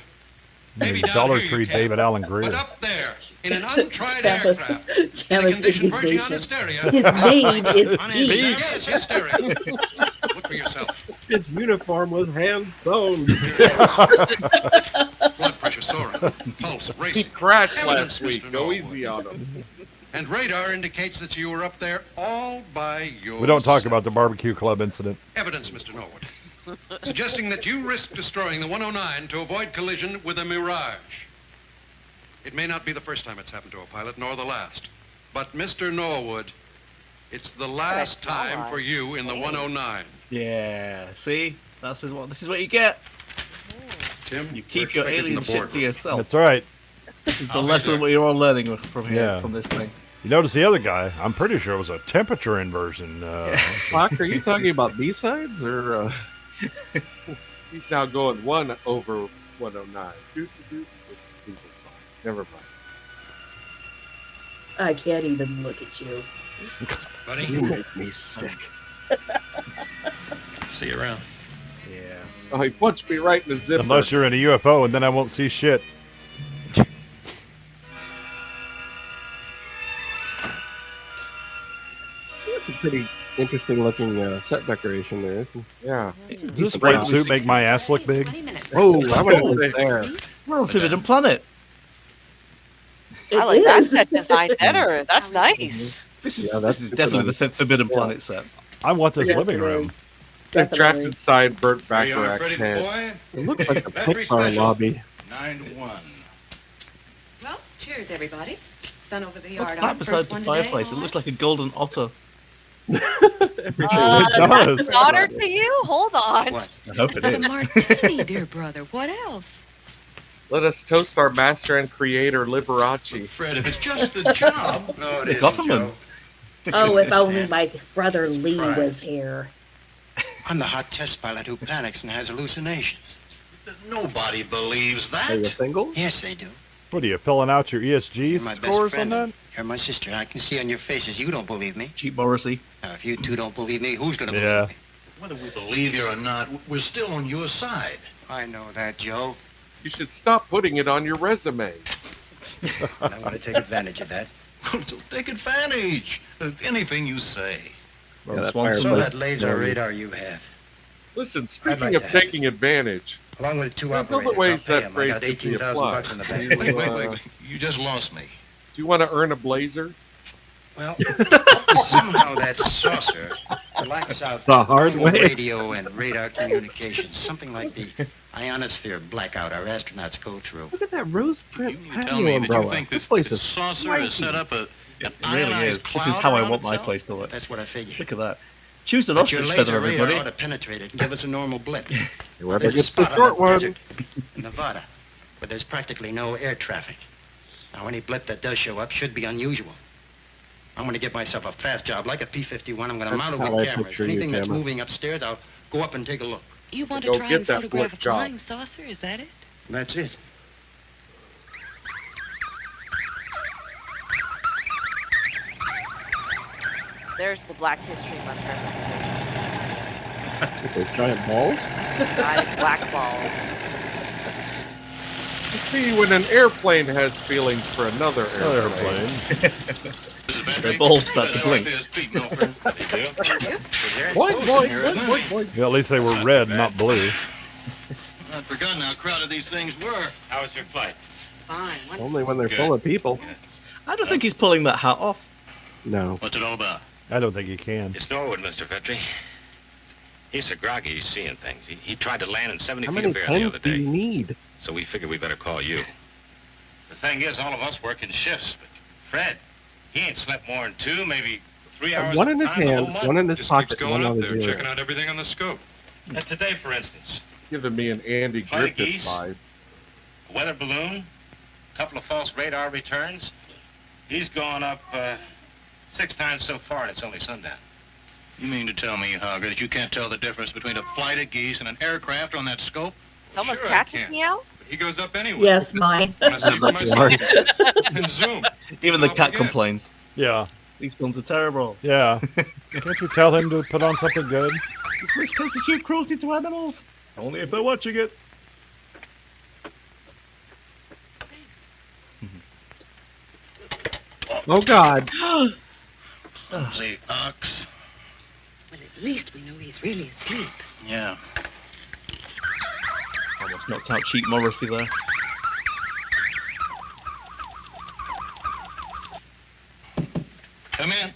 Maybe down Dollar here you Tree can, David Allen but Greer. up there, in an untried Chama's- aircraft, in a Chama's condition verging on indignation. hysteria. His name is On Pete. Yes, hysteria. Look for yourself. His uniform was hand sewn. Blood pressure soaring, pulse He racing. crashed Evidence, last week. Mr. Go Norwood. easy on him. And radar indicates that you were up there all by yourself. We don't talk about the barbecue club incident. Evidence, Mr. Norwood, suggesting that you risked destroying the 109 to avoid collision with a Mirage. It may not be the first time it's happened to a pilot, nor the last. But, Mr. Norwood, it's the last time for you in the 109. Yeah, see? This is what you get. Tim, You keep your alien shit to yourself. That's right. This is the I'll be lesson there. what you're all learning from here, Yeah. from this thing. You notice the other guy? I'm pretty sure it was a temperature inversion. Clock, are you talking about B-sides or? He's now going 1 over 109. It's people's side. Never mind. I can't even look at you. buddy. You make me sick. See you around. Yeah. Oh, he punched me right in the zipper. Unless you're in a UFO, and then I won't see shit. That's a pretty interesting looking set decoration there, isn't it? Yeah. Does this white suit make my ass look big? Oh, I want to live there. We're on Forbidden Planet. I like that set design better. That's nice. This is, Yeah, that's this is super definitely nice. the Forbidden Planet set. I want this Yes, living it room. is. They're trapped Definitely. inside Burt Are you Bacharach's ready, head. boy? It looks like the Battery Pixar special. lobby. 9-1. Well, cheers, everybody. Sun over the yard. What's on that beside first the one today, fireplace? It all looks like a golden otter. Everything That's does. an honor to you. Hold on. What? I hope it right. is. A martini, dear brother. What else? Let us toast our master and creator, Liberace. Fred, if it's just a job. No, it The isn't, government. Joe. Oh, if only my brother Lee Right. was here. I'm the hot test pilot who panics and has hallucinations. Nobody believes Are you that. single? Yes, they do. What are you filling out your ESG You're my best scores on friend. that? You're my sister. I can see on your faces you don't believe me. Cheap Morrissey. Now, if you two don't believe me, who's going to Yeah. believe me? Whether we believe you or not, we're still on your side. I know that, Joe. You should stop putting it on your resume. And I'm going to take advantage of that. So take advantage of anything you say. Well, Yeah, that that's one So fireplace that is laser very- radar you have, Listen, speaking like of that. taking advantage, along with 2 there's operators, other ways I'll pay that 'em. I phrase got could be 18,000 applied. bucks in the bank. Wait, wait. You just lost me. Do you want to earn a blazer? Well, somehow that saucer blacks out The hard all way. radio and radar communications, something like the ionosphere blackout our astronauts go through. Look at that rose print You mean to tell patio me that you umbrella. think This place is saucer is swanky. set up an It really ionized is. This is cloud how I around want my itself? place to look. That's what I figured. Look at that. Choose an But your ostrich feather, laser radar everybody. ought to penetrate it and give us a normal blip. Whoever There's a gets the spot short on the one. desert, Nevada, where there's practically no air traffic. Now, any blip that does show up should be unusual. I'm going to get myself a fast job, like a P-51. I'm going to That's mount it how with I cameras. picture you, Anything that's Tamara. moving upstairs, I'll go up and take a look. You want Go to try get and that photograph blip a job. flying saucer? Is that it? That's it. There's the Black History Month representation. With those giant balls. Giant black balls. You see, when an airplane has feelings for another Another airplane, airplane. Their balls start to blink. Yeah, at least they were red, not blue. I'd forgotten how crowded these things were. How was your flight? Fine. Only when they're full of people. I don't think he's pulling that hat off. No. What's it all about? I don't think he can. It's Norwood, Mr. Petrie. He's so groggy, he's seeing things. He tried to land in 70 How feet many of air the pens other do day, you need? so we figured we better call you. The thing is, all of us work in shifts, but Fred, he ain't slept more than 2, maybe 3 hours. One at in a his time the whole hand, month. one in his Just pocket, keeps one going on up his there, ear. checking out everything on the scope. And today, for instance, it's giving me an Andy Flying Griffith geese? vibe. a weather balloon, a couple of false radar returns. He's gone up 6 times so far, and it's only sundown. You mean to tell me, Hogger, that you can't tell the difference between a flight of geese and an aircraft on that scope? Someone's Sure I catches can. me out? But he goes up anyway. Yes, mine. When I see for That's myself, and zoom. Even the Off cat again. complains. Yeah, These films are terrible. yeah. Can't you tell him to put on something good? This constitute cruelty to animals. Only if they're watching it. Oh God. The ox. Well, at least we know he's really asleep. Yeah. Almost knocked out cheap Morrissey there. Come in.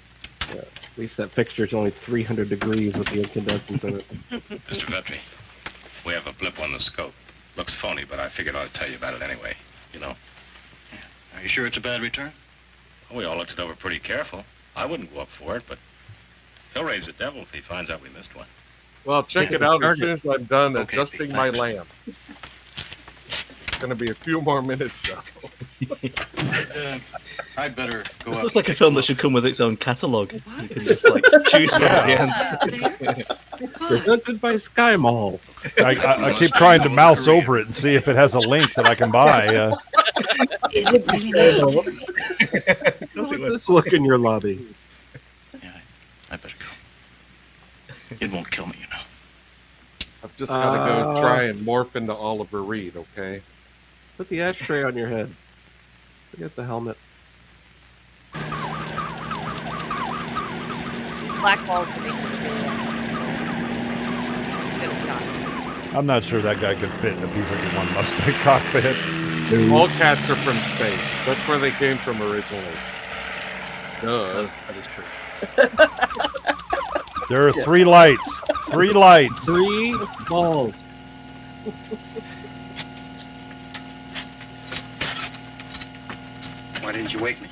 At least that fixture's only 300 degrees with the incandescents in it. Mr. Vetri, we have a blip on the scope. Looks phony, but I figured I'd tell you about it anyway. You know? Are you sure it's a bad return? Well, we all looked it over pretty careful. I wouldn't go up for it, but he'll raise the devil if he finds out we missed one. Well, check it out as soon as I'm done Okay, adjusting Pete, my thanks. lamp. It's going to be a few more minutes, though. I'd better go This up. looks like a film that should come with its own catalogue. You can just like choose from at the end. Presented by Sky Mall. I keep trying to mouse over it and see if it has a link that I can buy. Let's look in your lobby. Yeah, I better go. It won't kill me, you know. I've just got to go try and morph into Oliver Reed, okay? Put the ashtray on your head. Forget the helmet. He's blackballed for making I'm not sure that guy could fit in a B-51 Mustang cockpit. All cats are from space. That's where they came from originally. Duh. That is true. There are 3 lights. 3 lights. 3 balls. Why didn't you wake me?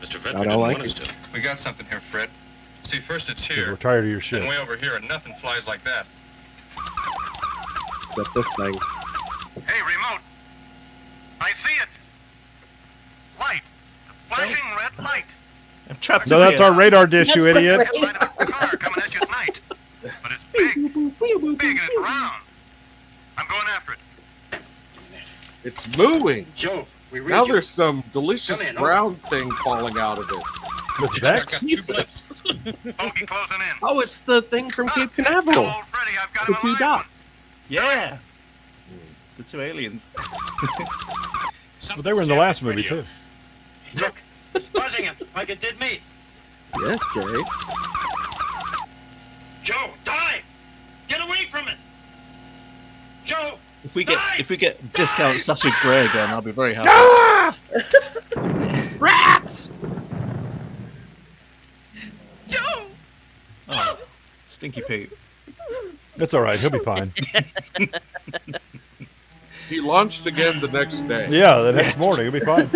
Mr. I Vetri don't didn't like want us it. to. We got something here, Fred. See, first it's 'Cause here, we're tired of your and shit. way over here, and nothing flies like that. Except this thing. Hey, remote. I see it. Light. Flashing red light. I'm trapped No, in that's here. our radar dish, you idiot. Light of a car coming at you at night. But it's big. Big and it's round. I'm going after it. It's mooing. Joe, we read Now you. there's some delicious Come in, brown thing falling out of it. What's that? Jesus. Bogey closing in. Oh, it's the thing from Cape Canaveral. Old Freddy, I've got The him 2 alive. dots. Yeah. The 2 aliens. Well, they were in the last movie, too. Look, it's buzzing him like it did me. Yes, Jerry. Joe, dive! Get away from it! Joe! If we get discount Sasha Grey again, I'll be very happy. Ah! Rats! Joe! Oh, Stinky Pete. It's all right. He'll be fine. He launched again the next day. Yeah, the next morning. He'll be fine.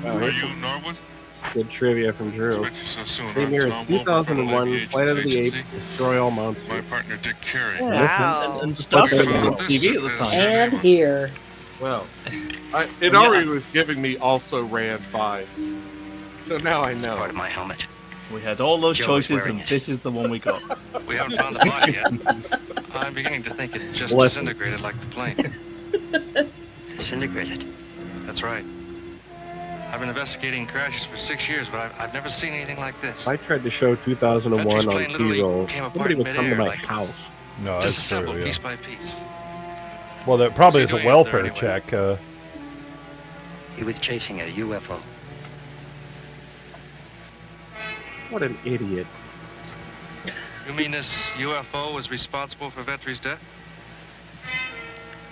Oh, Are here's you some Norwood? good trivia from Drew. Met you so soon. Premier is I'm Tom Wolf from 2001, the Planet of the Agency. Apes, Destroy All My Monsters. partner Dick Carey. Wow. And Star Trek was on This TV at the is- time. And here. Well, it already was giving me also ran vibes. So now I know. Part of my helmet. We had all those Joe is choices, wearing and it. this is the one we got. We haven't found the body yet. I'm beginning to think it just Listen. disintegrated like the plane. Disintegrated. That's right. I've been investigating crashes for 6 years, but I've never seen anything like this. If I tried to show 2001 Vetri's on plane literally P-roll, came apart somebody would come to midair, my like- house. No, that's true, Disassembled yeah. piece by piece. Well, that probably is What's a he doing up there welfare anyway? check. He was chasing a U.F.O. What an idiot. You mean this U.F.O. was responsible for Vetri's death?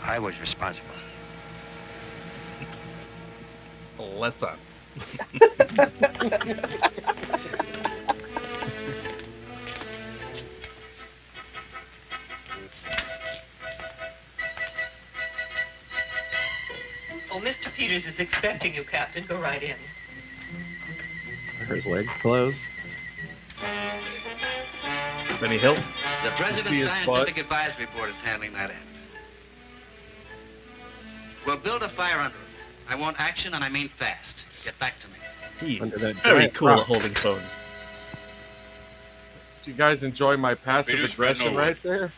I was responsible. Listen. Oh, Mr. Peters is expecting you, Captain. Go right in. Are his legs closed? Benny Hill. The see President's his Scientific Advisory Board is handling that end. We'll build a fire under it. I want action, and I mean fast. Get back to me. He Under that very giant cool rock. at holding phones. Do you guys enjoy my passive Peters, aggression Norwood. right there?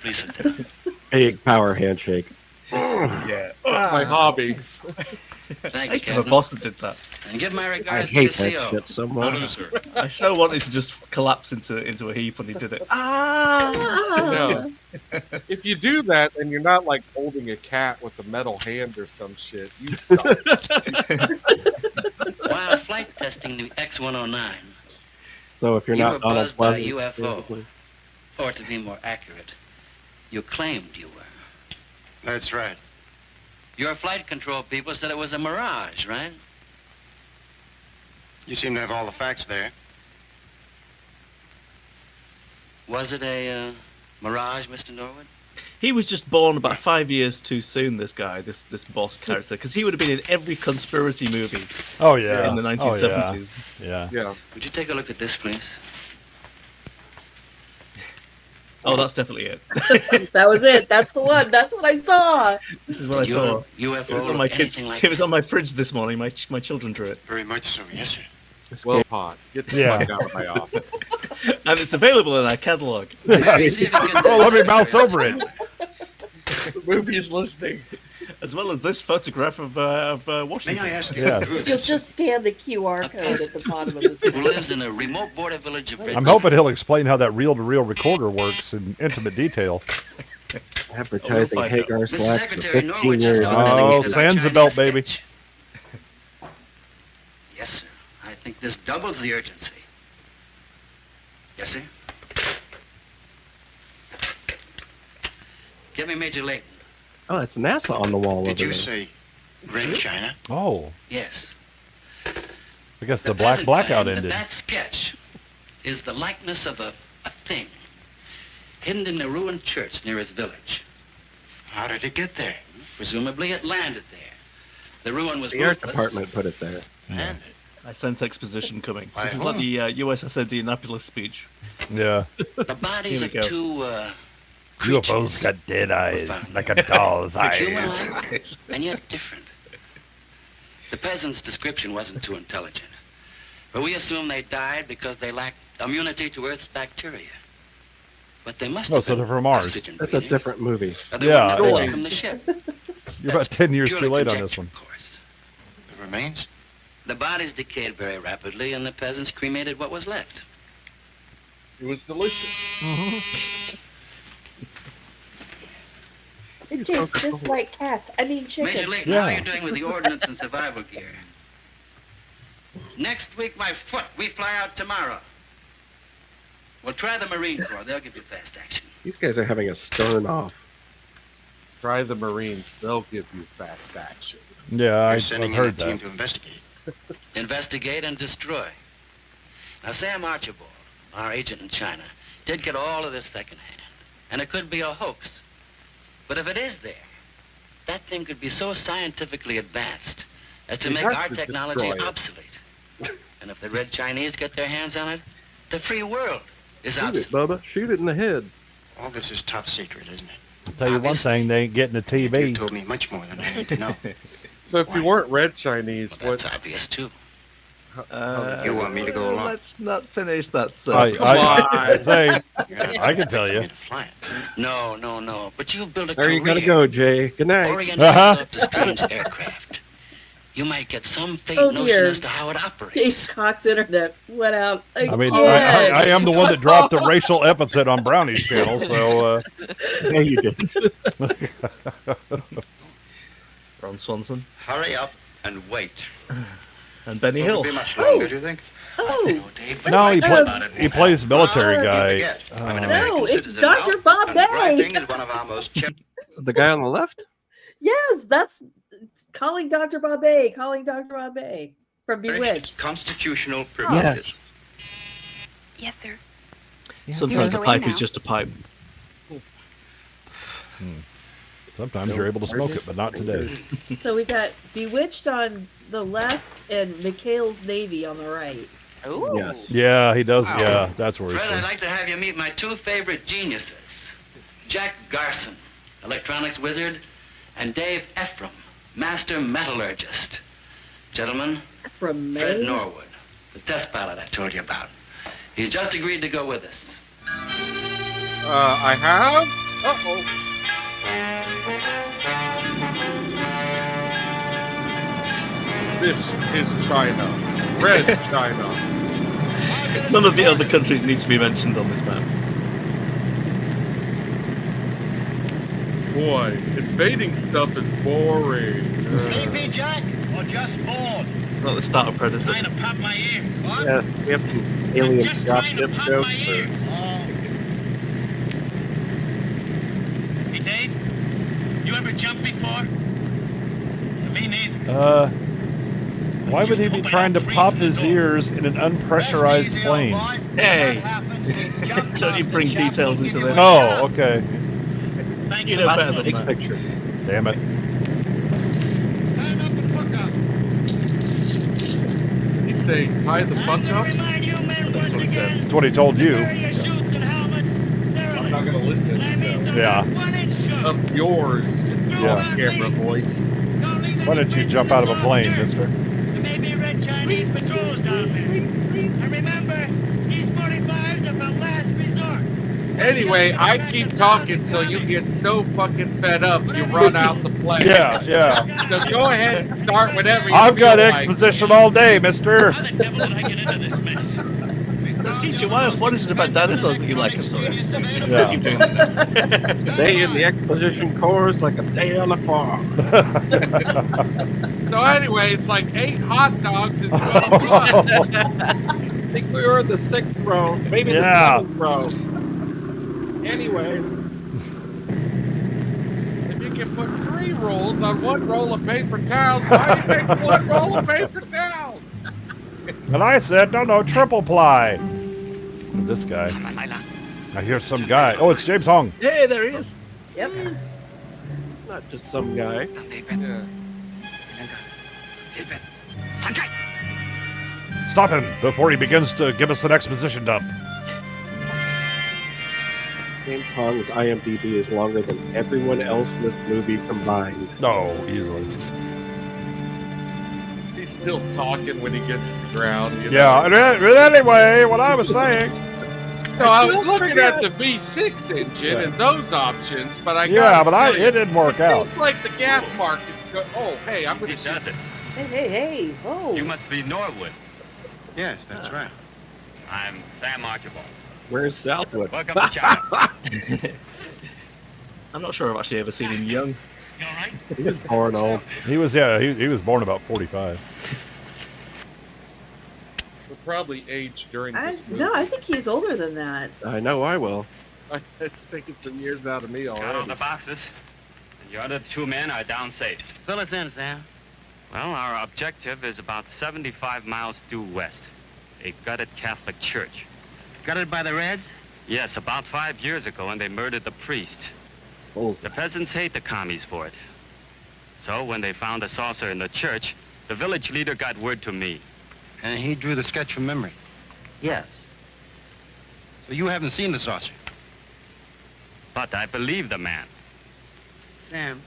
Please sit down. Big power handshake. Yeah. That's my hobby. Thank I you, used to have a Captain. boss that did that. And give my I regards hate to the that CO. shit so Will much. do, sir. I so wanted to just collapse into a heap when he did it. Ah! No. If you do that and you're not like holding a cat with a metal hand or some shit, you suck. While flight testing the X-109, So if you're you not were Donald buzzed by a Pleasance, UFO. basically. Or to be more accurate, you claimed you were. That's right. Your flight control people said it was a mirage, right? You seem to have all the facts there. Was it a mirage, Mr. Norwood? He was just born about 5 years too soon, this guy, this boss character, because he would have been in every conspiracy movie Oh yeah. in the Oh, 1970s. yeah. Yeah. Would you take a look at this, please? Oh, that's definitely it. That was it. That's the one. That's what I saw. This is what I saw. UFO It was on my kids. anything like It was on my fridge this morning. My children drew it, Very much so, yes, sir. Well, Pod, get the Yeah. fuck out of my office. and it's available in our catalog. Oh, let me mouse over it. The movie's listening. As well as this photograph of Washington. May I ask you? Yeah. You'll just scan the QR code at the bottom of the Who screen. lives in a remote border village of I'm hoping he'll explain how that reel-to-reel recorder works in intimate detail. Advertising find Hagar Mr. slacks for Secretary, 15 Norwood just years. wanted to Oh, get to the sans a Chinese belt, baby. sketch. Yes, sir. I think this doubles the urgency. Yes, sir. Give me Major Layton. Oh, that's NASA on the wall Did over you there. say Red China? Oh, Yes. I guess the peasant blackout claimed ended. That sketch is the likeness of a thing hidden in a ruined church near his village. How did it get there? Presumably it landed there. The ruin was The art roofless, department put it there. and I sense exposition coming. Why, This is like the USS Indianapolis speech. Yeah. the bodies Here of we go. two UFOs got dead eyes, like a doll's like eyes. human and yet different. The peasant's description wasn't too intelligent, but we assume they died because they lacked immunity to Earth's bacteria. But they must Oh, have so been they're from Mars. oxygen That's a breathers, different movie. or they Yeah, wouldn't have yeah. died from the ship. You're about 10 years too Purely late on this conjecture, one. of course. The remains? The bodies decayed very rapidly, and the peasants cremated what was left. It was delicious. It tastes just like cats. I mean Major chicken. Layton, how are you doing with the ordnance and survival gear? Next week by foot. We fly out tomorrow. We'll try the Marine Corps. They'll give you fast action. These guys are having a stern off. Try the Marines. They'll give you fast action. Yeah, You're I've sending in heard a team that. to investigate. Investigate and destroy. Now, Sam Archibald, our agent in China, did get all of this secondhand. And it could be a hoax. But if it is there, that thing could be so scientifically advanced as to We make have our to technology destroy it. obsolete. And if the Red Chinese get their hands on it, the free world is Shoot obsolete. it, Bubba. Shoot it in the head. All this is top secret, isn't it? I'll tell you one thing, they ain't getting a You TV. told me much more than I need to know. So if you weren't red Chinese, Well, what? that's obvious, too. You want me to go along? Let's not finish that I, sentence. I say, You're gonna I can tell get you. me to fly it. No, no, no. But you've built a There you gotta career go, Jay. Good night. orienting Uh-huh. yourself to strange aircraft. You might get some faint Oh, notion dear. as to how it operates. Case Cox internet went out again. I mean, I am the one that dropped the racial epithet on Brownie's channel, so Yeah, you did. Ron Swanson Hurry up and wait. and Benny Won't Hill. be much longer, do you think? Oh, no, he, Let's, he plays military You guy. forget. I'm an Uh, American No, it's citizen Dr. now, Bob and Bay. writing is one of our most cherished. The guy on the left? yes, that's calling Dr. Bombay. Calling Dr. Bombay from Bewitched. constitutional privileges. Yes. Yes, sir. Sometimes a You're pipe away is now. just a pipe. Sometimes you're able to smoke it, but not today. So we got Bewitched on the left and McHale's Navy on the right. Ooh. Yes. Yeah, he does. Yeah, that's where he's Fred, I'd from. like to have you meet my two favorite geniuses, Jack Garson, electronics wizard, and Dave Ephraim, master metallurgist. Gentlemen, From Fred May. Norwood, the test pilot I told you about. He's just agreed to go with us. I have. Uh-oh. This is China. Red China. None of the other countries need to be mentioned on this map. boy, invading stuff is boring. Sleepy, Jack, or just bored? It's not the start of Predator. Trying to pop my ears. What? Yeah, we have some aliens dropship jokes. Hey, Dave, you ever jumped before? Me neither. Why would he be trying to pop his ears in an unpressurized plane? Hey! So you bring details into this. Oh, okay. You know better than Big that. picture. Damn it. You say tie the fuck up? That's what he said. That's what he told you. I'm not gonna listen. So. Yeah. Up yours, Yeah. off camera voice. Why don't you jump out of a plane, mister? Maybe red Chinese patrols down there. And remember, these 45s are for last resort. Anyway, I keep talking till you get so fucking fed up you run out the plane. Yeah, yeah. So go ahead and start whenever you I've got feel like. exposition all day, mister. How the devil did I get into this mess? Teacher, what is it about dinosaurs that you like? I'm sorry. Yeah. Keep doing that. Day in the exposition course like a day on a farm. So anyway, it's like 8 hot dogs and 12 bucks. I think we were in the 6th row, maybe Yeah. the 7th row. Anyways, If you can put 3 rolls on 1 roll of paper towels, why do you make 1 roll of paper towels? And I said, no, triple ply. This guy. I hear some guy. Oh, it's James Hong. Hey, there he is. Yep. it's not just some guy. Yeah. Stop him before he begins to give us an exposition dump. James Hong's IMDb is longer than everyone else in this movie combined. No, easily. He's still talking when he gets to the ground. You know? Yeah, and anyway, what I was saying. So I was looking at the V6 engine and those options, but I Yeah, gotta but tell you, it didn't work it out. seems like the gas market's go. Oh, hey, I'm gonna shoot it. Hey. Oh. You must be Norwood. Yes, that's right. I'm Sam Archibald. Where's Southwood? Welcome to China. I'm not sure I've actually ever seen him young. You all right? He was born old. He was born about 45. We'll probably age during this movie. No, I think he's older than that. I know I will. It's taking some years out of me Got all already. the boxes. And your other 2 men are down safe. Fill us in, Sam. Well, our objective is about 75 miles due west. A gutted Catholic church. Gutted by the Reds? Yes, about 5 years ago, and they murdered the priest. Bullseye. The peasants hate the commies for it. So when they found a saucer in the church, the village leader got word to me. And he drew the sketch from memory. Yes. So you haven't seen the saucer? But I believe the man. Sam,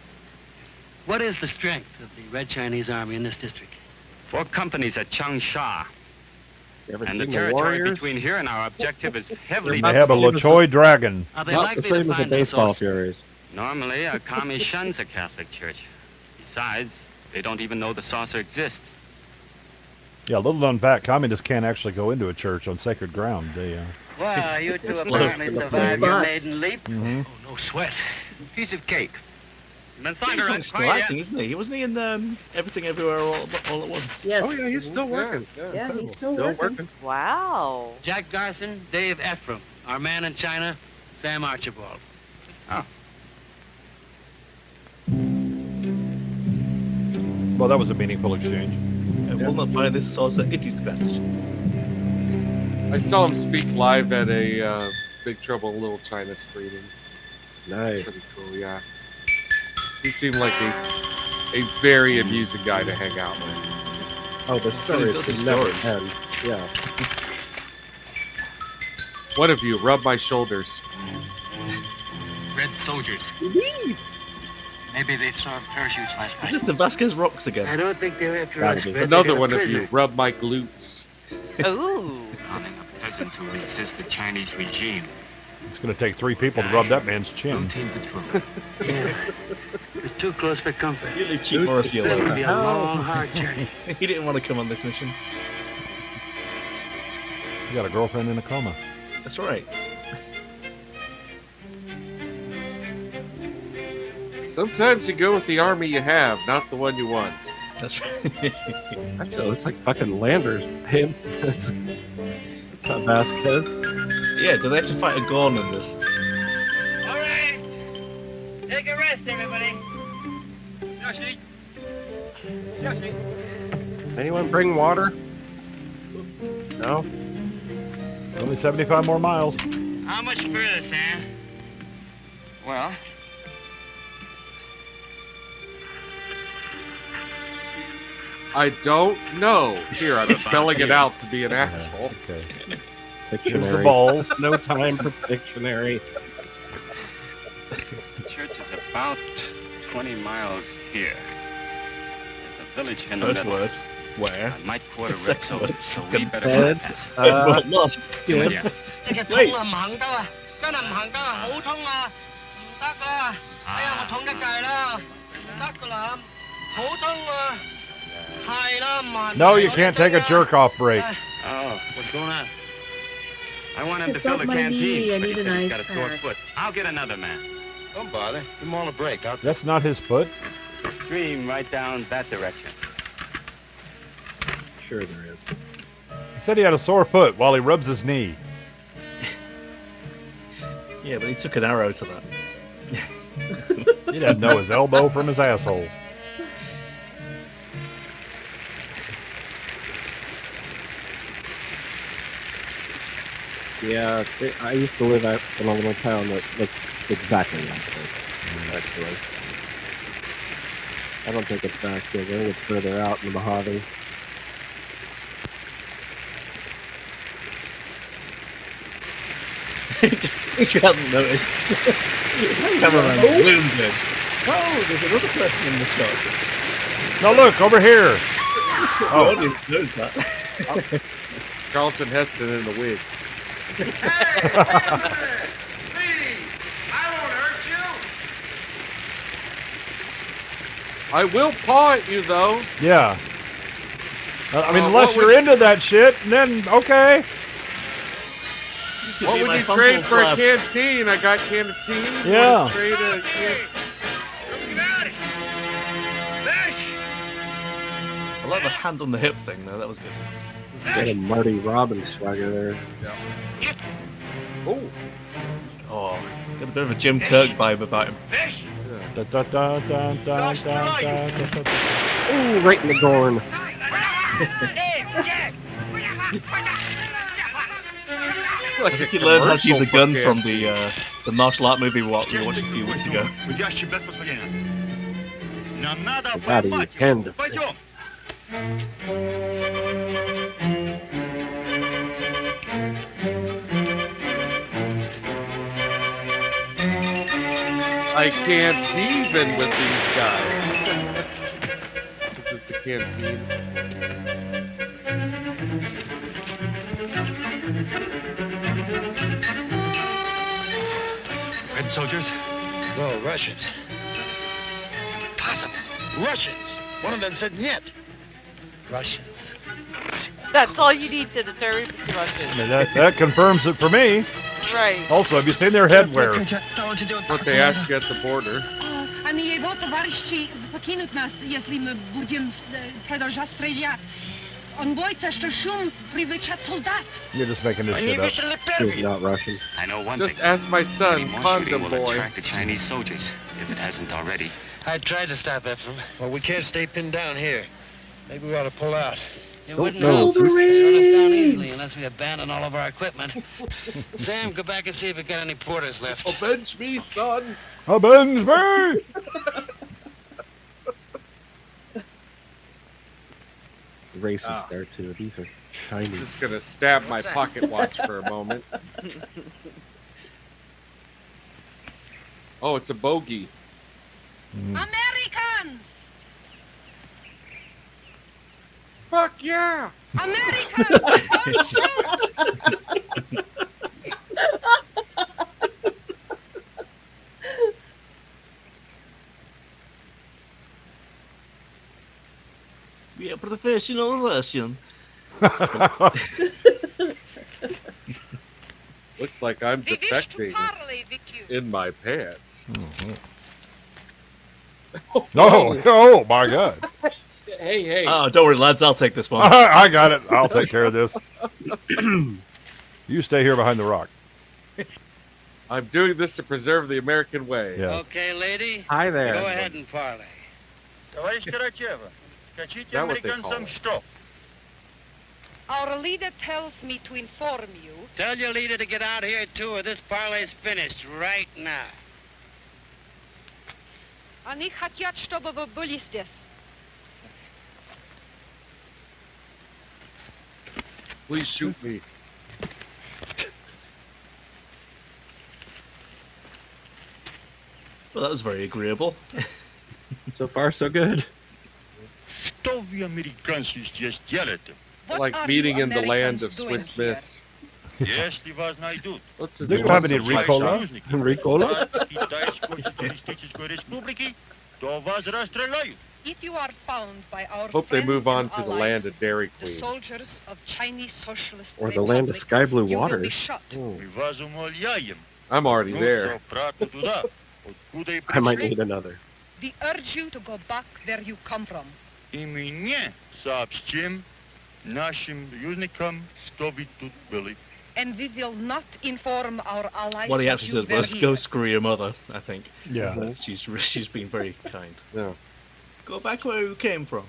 what is the strength of the Red Chinese Army in this district? 4 companies at Changsha. You ever And seen the the territory Warriors? between here and our objective is heavily... They have a LaChoy dragon. Are they Not likely the same to as the find the baseball saucer? Furies. Normally, a commie shuns a Catholic church. Besides, they don't even know the saucer exists. Yeah, little known fact, communists can't actually go into a church on sacred ground. They, Well, you two It's apparently close to the survived your bust. maiden leap. Mhm. Oh, no sweat. Piece of cake. James He's still acting, isn't he? Wasn't he in Everything Everywhere all at once? Yes. Oh yeah, he's still working. Yeah, he's still Still working. working. Wow. Jack Garson, Dave Ephraim. Our man in China, Sam Archibald. well, that was a meaningful exchange. I will not buy this saucer. It is the best. I saw him speak live at a Big Trouble in Little China screening. Nice. Pretty cool, yeah. He seemed like a very amusing guy to hang out with. Oh, the stories got could some never stories. end. Yeah. One of you, rub my shoulders. Red soldiers. Indeed. Maybe they saw parachutes last Is night. this the Vasquez Rocks again? I don't think they're after Gotta us. be. Fred. Another They got one a of you, prisoner. rub my glutes. Ooh. Arming of peasants who resist the Chinese regime. It's going to take 3 people to rub that man's chin. Routine patrols. Yeah. It's too close for comfort. You leave Cheap Morrissey It's going to alone. be a long, hard journey. He didn't want to come on this mission. He's got a girlfriend in a coma. That's right. Sometimes you go with the army you have, not the one you want. That's right. Actually, it looks like fucking Landers. Him. It's not Vasquez. Yeah, do they have to fight a Gorn in this? All right. Take a rest, everybody. Josie. Josie. Anyone bring water? No? Only 75 more miles. How much further, Sam? Well, I don't know. Here, I'm spelling it out to be an asshole. Okay. Pictionary. Here's the balls. No time for Pictionary. The church is about 20 miles here. There's a village in the First middle. word. Where? I might quarter red, Second so, word. so we better Said, bypass it. Lost. give. Yeah. 即係 喂 通啊，唔行得啊，真係唔行得啊，好通啊，唔得啊，哎呀，我捅一界啦，唔得噶啦，好通啊，係啦，慢。 No, you can't take a jerk off break. Oh, what's going on? I want him I to fill felt the my canteen. knee. I but he need an said he's ice got a sore pack. foot. I'll get another man. Don't bother. Give him all a break. I'll That's not his foot. stream right down that direction. Sure there is. He said he had a sore foot while he rubs his knee. Yeah, but he took an arrow to that. He didn't know his elbow from his asshole. Yeah, I used to live out in a little town that looked exactly like this, actually. I don't think it's Vasquez. I think it's further out in the Mojave. Just you hadn't noticed. Cameraman zooms in. Oh, there's another person in the shot. No, look, over here. The Oh. audience knows that. It's Charlton Heston in the wig. Please, I won't hurt you. I will paw at you, though. Yeah. I mean, What unless you're would- into that shit, then okay. What be would my you fun trade full for a club. canteen? I got canteen. Yeah. Would you trade a can- I like the hand on the hip thing, though. That was good. Got a Marty Robbins swagger there. Oh. Oh, got a bit of a Jim Kirk vibe about him. Da, da, da, da, da, da, da, da, da. Ooh, right in the gorn. Like I think a he learned how to use a commercial gun for from canteen. the martial art movie we watched a few weeks ago. How do you hand this? I can't even with these guys. This is a canteen. Red soldiers? No, Russians. Impossible. Russians. One of them said "niet." Russians. That's all you need to determine if it's I Russian. mean, that confirms it for me. Right. Also, have you seen their headwear? That's what they ask you at the border. Они его товарищи покинут нас, если мы будем продолжать стрелять. Он боится, что шум привлечет солдат. You're just making this shit up. He's not Russian. I know one Just thing. ask my son, Any more Condom shooting will Boy. attract the Chinese soldiers, if it hasn't already. I tried to stop Epsom. Well, we can't stay pinned down here. Maybe we ought to pull out. It Don't wouldn't know. help. They run us down easily Wolverines! unless we abandon all of our equipment. Sam, go back and see if we got any porters left. Avenge me, son. Avenge me! Racist there too. These are I'm Chinese. just gonna stab my pocket watch for a moment. Oh, it's a bogey. Americans! Fuck yeah! Americans! We are professional Russian. Looks like I'm defecting in my pants. No, oh my God. Hey. Oh, don't worry, lads. I'll take this one. I got it. I'll take care of this. You stay here behind the rock. I'm doing this to preserve the American way. Yes. Okay, lady. Hi there. Go ahead and parlay. Is that what they call it? Our leader tells me to inform you. Tell your leader to get out here, too, or this parlay's finished right now. Они хотят, чтобы вы были здесь. Please shoot me. Well, that was very agreeable. So far, so good. Like meeting in the land of Swiss Miss. What's Do you have any Ricola? Ricola? If you are found by our Hope they move on to the allies, land of Dairy the Queen. soldiers of Chinese Socialist Or the land of sky blue you will be waters. shot. I'm already there. I might need another. We urge you to go back where you come from. And we will not inform our allies. What he that actually you said were was, here. "Go screw your mother." I think. Yeah. She's been very kind. Yeah. Go back where you came from.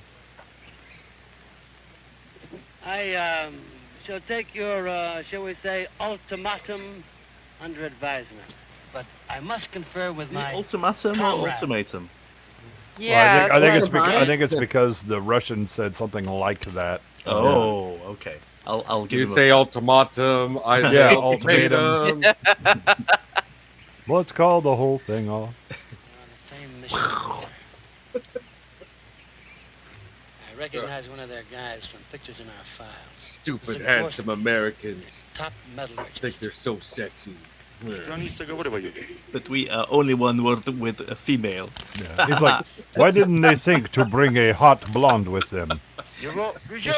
I shall take your, shall we say, ultimatum under advisement. But I must confer with my Ultimatum or comrade. ultimatum? Yeah. Well, I that's think it's because the Russian said something like that. Oh, okay. I'll give You him say ultimatum, I say ultimatum. Let's call the whole thing off. I recognize one of their guys from pictures in our files. Stupid, handsome Americans. Top metallurgist. Think they're so sexy. But we are only one word with a female. Yeah. He's like, why didn't they think to bring a hot blonde with them? You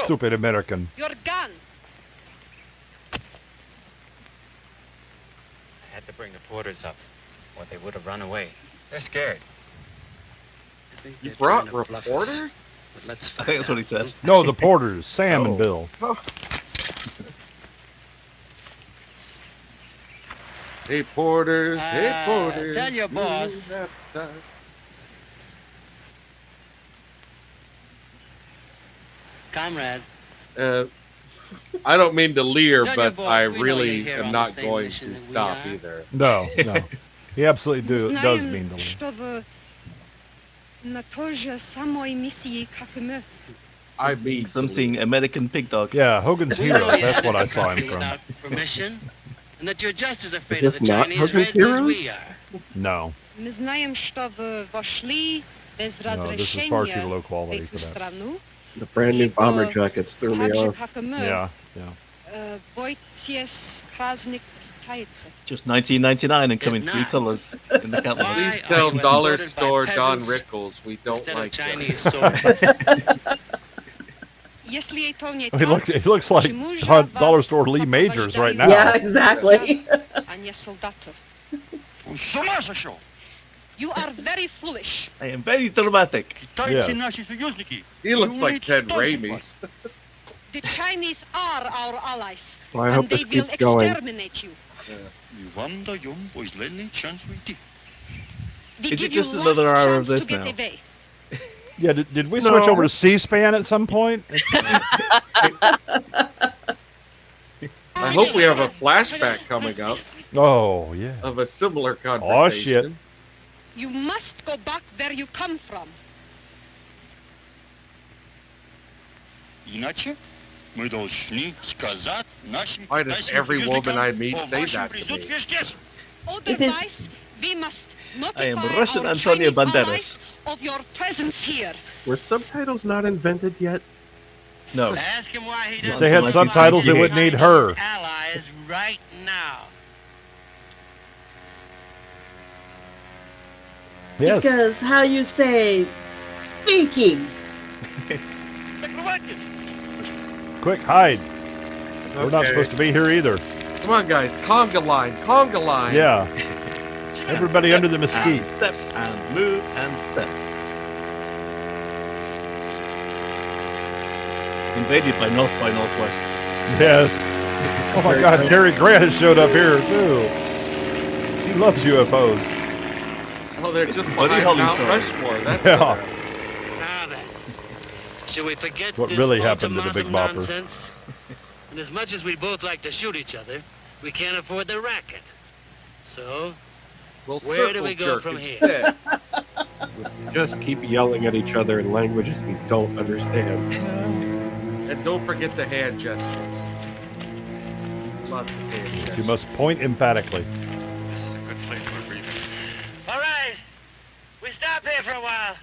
stupid American. Your gun. I had to bring the porters up, or they would have run away. They're scared. You brought reporters? I think that's what he said. No, the porters, Sam and Bill. Hey porters, hey porters. Tell your boss. Comrade. I don't mean to leer, Tell your but boss I we know really you're here am on not the same going mission to as we stop are. either. No. He absolutely does Знаем, mean to leave. что вы на той же самой миссии, как и мы. I mean Something American pig dog. Yeah, Hogan's We know Heroes. you That's had what I this saw him country from. without permission, and that you're just as afraid this of the not Chinese Hogan's Reds as Heroes? we are. No. Мы знаем, что вы вошли без No, this is far too разрешения low в quality эту for that. страну. The brand new bomber jackets threw me Так же, off. как и мы, Yeah. бойтесь праздник Китайца. Just 19.99 and come in three colors in the catalog. Please tell Dollar Store Don Rickles we don't like Chinese that. Если это не He looks like Dollar Store Lee Majors right now. Yeah, exactly. а не солдатов. You are very foolish. I am very dramatic. Yeah. He looks like Ted Raimi. The Chinese are our allies. Well, I hope and this they will keeps going. exterminate you. We Is give it just you another one hour chance of this to get now? away. Yeah, did we switch over to C-SPAN at some point? I hope we have a flashback coming up Oh, yeah. of a similar Oh, conversation. shit. You must go back where you come from. Why does every woman I meet say that to me? Otherwise, we must I am notify Russian our Antonio Chinese Banderas. allies of your presence here. Were subtitles not invented yet? No. Ask him why he If doesn't they had want subtitles, they to wouldn't need fight her. allies right now. Yes. Because how you say speaking. Quick, hide. We're not Okay. supposed to be here either. Come on, guys. Conga line. Conga line. Yeah. Everybody under the mesquite. Step and move and step. Invaded by Northwest. Yes. Oh my God, Cary Grant has showed up here too. He loves UFOs. Oh, they're just Buddy behind Holly Mount story. Rushmore. That's Yeah. what Now then, should we forget What this really happened to the Big ultimatum Bopper? nonsense? And as much as we both like to shoot each other, we can't afford the racket. So, we'll where do we circle go jerk from instead. Just keep yelling at each other in languages we don't understand. And don't forget the hand gestures. Lots of hand gestures. You must point emphatically. This is a good place for breathing. all right, we stop here for a while.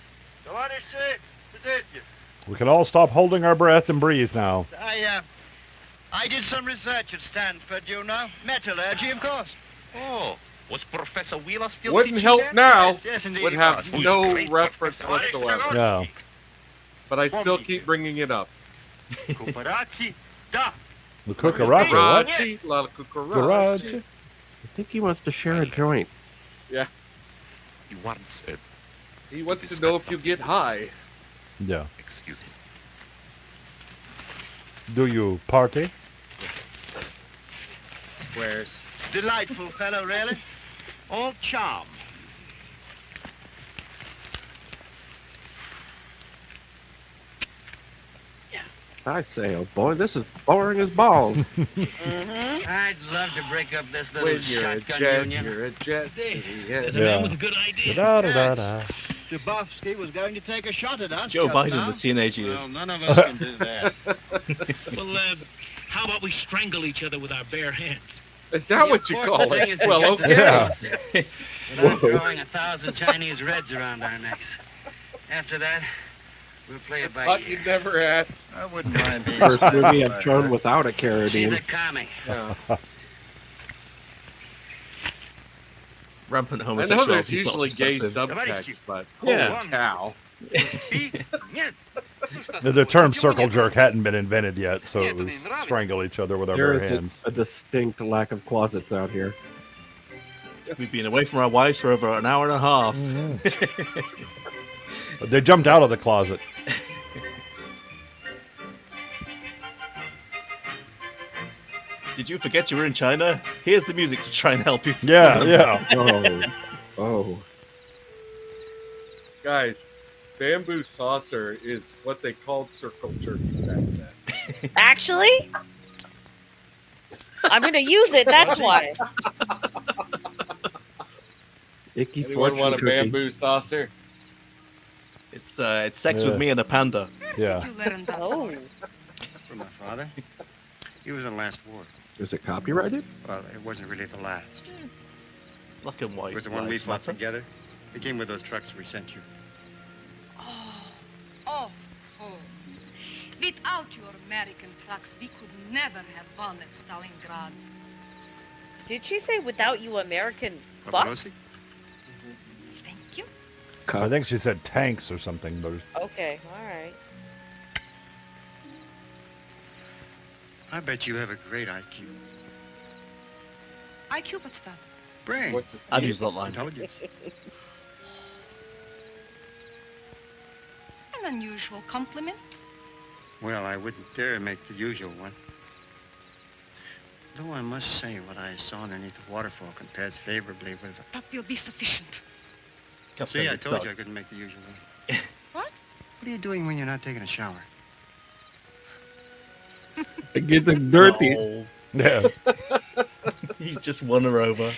We can all stop holding our breath and breathe now. I did some research at Stanford, you know. Metallurgy, of course. Oh, was Professor Wheeler still Wouldn't teaching help there? now. Yes, indeed. Would he have was. no Great reference Professor whatsoever. Yeah. But I still keep bringing it up. Cucarachi, da. The cucaracha, what? Karachi, la cucarachi. Garage. I think he wants to share a joint. Yeah. He once said, He wants to know if you get high. Yeah. excuse me. Do you party? Squares. Delightful fellow, really. All charm. I say, oh boy, this is boring as balls. I'd love to break up this little When you're a shotgun jet, union. you're a jet. to the There's end. a man with a good idea. Da-da-da-da. Dubovsky was going to take a shot at us. Joe just Biden, now. the teenage years. Well, none of us can do that. Well, how about we strangle each other with our bare hands? Is that what you call The thing it? is, Well, we got okay. the Without drawing 1,000 Chinese reds around our necks. After that, we'll play it by Thought ear. you'd never ask. I wouldn't mind being First movie I've shown without a She's carotene. a comic. Yeah. Rampant I homosexuality. know there's is not usually gay substantive. subtext, but Yeah. holy cow. The term circle jerk hadn't been invented yet, so it was strangle each other with our There bare is hands. a distinct lack of closets out here. We've been away from our wives for over an hour and a half. They jumped out of the closet. Did you forget you were in China? Here's the music to try and help you. Yeah, yeah. Oh. Guys, bamboo saucer is what they called circle jerky back then. Actually, I'm gonna use it. That's why. Icky Anyone fortune want a cookie. bamboo saucer? It's sex with me and a panda. Yeah. Oh. From my father. He was in the last war. Is it copyrighted? Well, it wasn't really the last. Black and white. It was the one we lives fought matter. together. It came with those trucks we sent you. Oh, without your American trucks, we could never have won at Stalingrad. Did she say without you American fucks? Thank you. I think she said tanks or something, but Okay, all right. I bet you have a great IQ. IQ, what's that? Brain. What to I'd use that line. Intelligence. An unusual compliment. Well, I wouldn't dare make the usual one. Though I must say what I saw underneath the waterfall compares favorably with... That will be sufficient. See, I told you I couldn't make the usual one. What? What are you doing when you're not taking a shower? Getting dirty. Oh, yeah. he's just won her over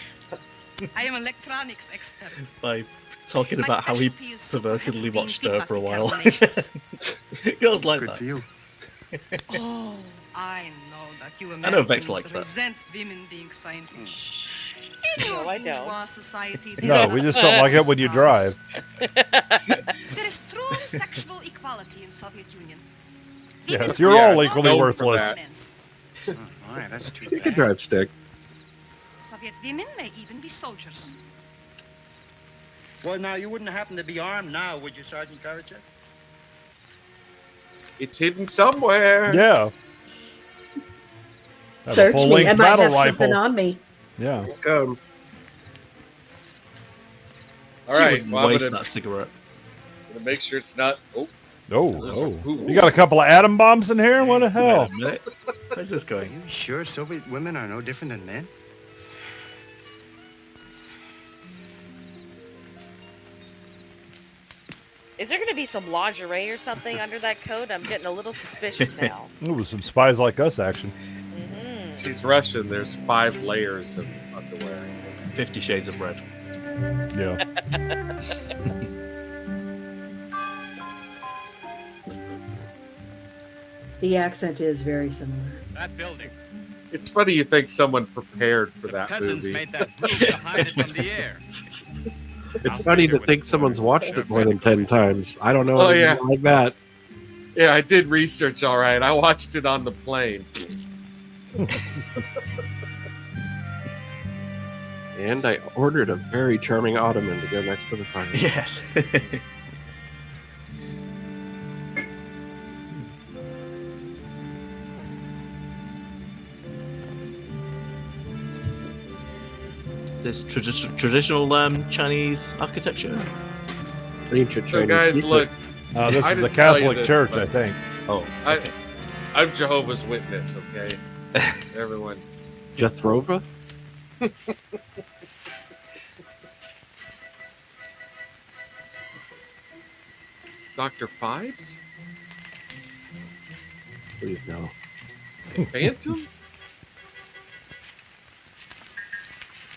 I am electronics expert. by talking My about how he specialty is super pervertedly happy watched being her for a while. pigment Girls like Good that. for you. Oh, I know that you know Americans Vex likes that. resent women being scientists. No, I don't. Society, No, we just don't like it when you drive. There is true sexual equality in Soviet Union. Yes, you're all it's equally known for worthless. that. Oh, my, that's too You can bad. drive stick. Soviet women may even be soldiers. Well, now, you wouldn't happen to be armed now, would you, Sergeant Karachev? It's hidden somewhere. Yeah. Have a Search me. full-length I might battle have something rifle. on me. Yeah. Here it comes. All She right. wouldn't Well, I'm waste gonna that cigarette. make sure it's not. Oh, Oh. You got a couple of atom bombs in here? What the hell? Where's this going? Are you sure Soviet women are no different than men? Is there going to be some lingerie or something under that coat? I'm getting a little suspicious now. Ooh, some Spies Like Us action. She's Russian. There's 5 layers of underwear. 50 Shades of Red. Yeah. The accent is very similar. That building. It's funny you think someone prepared for that Peasants movie. made that roof to hide it from the air. It's funny to think someone's watched it more than 10 times. I don't know. Oh, yeah. Like that. Yeah, I did research. All right, I watched it on the plane. And I ordered a very charming ottoman to go next to the fire. Yes. This traditional Chinese architecture. Ancient So, Chinese guys, secret. look. This I is the didn't tell you Catholic this, Church, but I think. Oh, okay. I'm Jehovah's Witness. Okay, everyone. Jethrobot? Dr. Fives? Please no. Phantom?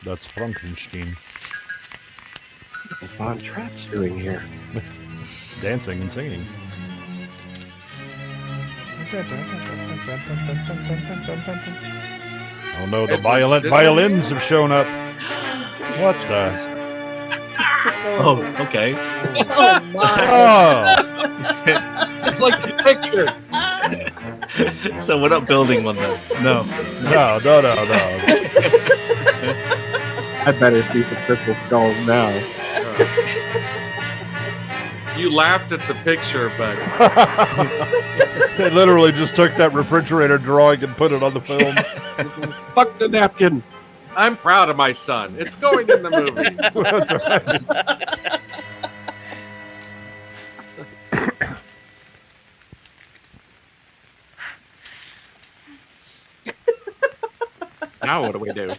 That's Frankenstein. What's the Von Trapp's doing here? Dancing and singing. Oh no, the violins have shown up. What the? Oh, okay. Oh my! Oh, Just like the picture. So we're not building one then? No. no. I better see some crystal skulls now. You laughed at the picture, but They literally just took that refrigerator drawing and put it on the film. Fuck the napkin. I'm proud of my son. It's going in the movie. That's right. Now what do we do?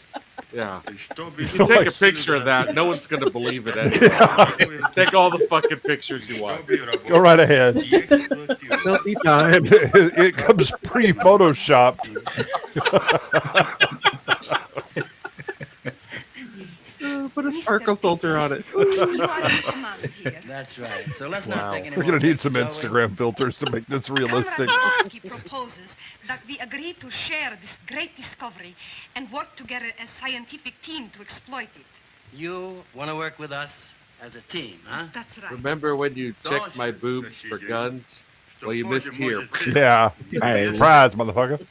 Yeah. If you take a picture of that, no one's going to believe it anyway. Take all the fucking pictures you want. Go right ahead. Selfie time. It comes pre-photoshopped. Put a sparkle filter on it. That's right. So let's not take any We're more going to need some pictures, shall we? Instagram filters to make this realistic. He proposes that we agree to share this great discovery and work together as a scientific team to exploit it. You want to work with us as a team, huh? That's right. Remember when you checked my boobs for guns? Well, you missed here. Yeah. Surprise, motherfucker.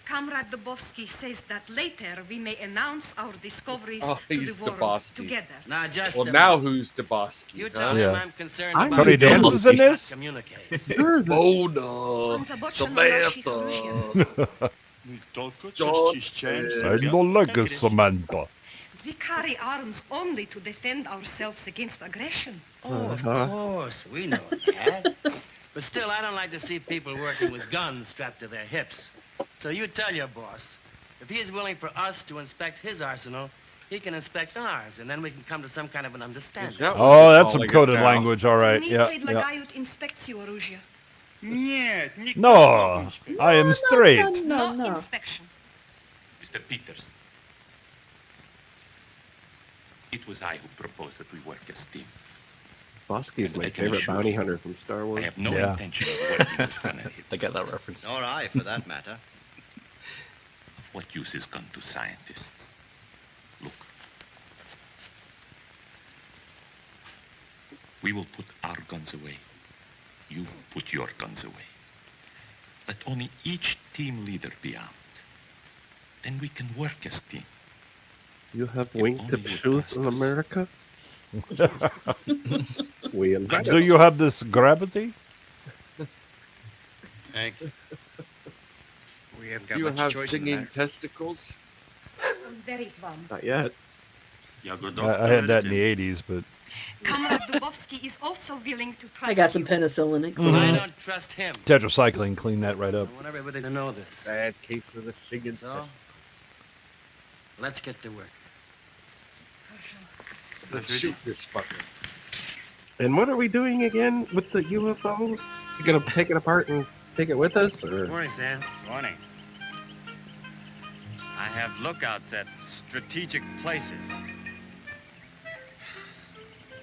Comrade Dubovsky says that later we may announce our discoveries Oh, to he's the world Dubovsky. together. Now, just Well, a now minute. who's Dubovsky? You Huh? tell him I'm concerned I'm about Tony dances in this? communicate. Mona, Samantha, John, I don't like a Samantha. We carry arms only to defend ourselves against aggression. Oh, of course, we know that. But still, I don't like to see people working with guns strapped to their hips. So you tell your boss, if he's willing for us to inspect his arsenal, he can inspect ours, and then we can come to some kind of an understanding. Is that what Oh, you're that's some calling it coded now? language, all right. Need Yeah. предлагают инспекцию оружия. No, I am straight. No No. inspection. Mr. Peters, it was I who proposed that we work as a team. Bosky's my I can favorite assure bounty you, hunter from Star Wars. I have no Yeah. intention of working with gun and hip. I get that reference. Nor I, for that matter. Of what use is gun to scientists? Look. We will put our guns away. You put your guns away. Let only each team leader be armed. Then we can work as a team. You have only wingtip you shoes trust in us. America? We invite Do you have this gravity? Hank, we haven't got Do you much have choice in singing that. testicles? Very warm. Not yet. I had that in the 80s, but Comrade Dubovsky is also willing to trust I got some you. penicillin. It Mhm. I don't trust him. Tetracycline, clean that right up. I want everybody to know this. Bad case of the singing So? testicles. Let's get to work. Let's shoot this fucker. And what are we doing again with the UFO? You gonna take it apart and take it with us, or? Morning, Sam. Morning. I have lookouts at strategic places.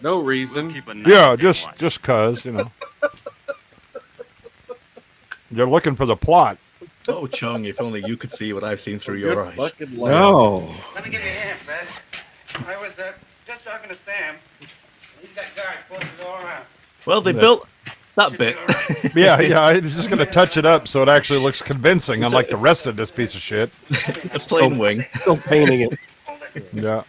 No reason. Keep a nice Yeah, big just watch. just cause, you know. They're looking for the plot. Oh, Chung, if only you could see what I've seen through your eyes. No. Let me give you a hand, Fred. I was just talking to Sam. He's got guards posted all around. Well, they built that bit. Yeah, I was just gonna touch it up so it actually looks convincing, unlike the rest of this piece of shit. The plane wing. Still painting it. Yeah.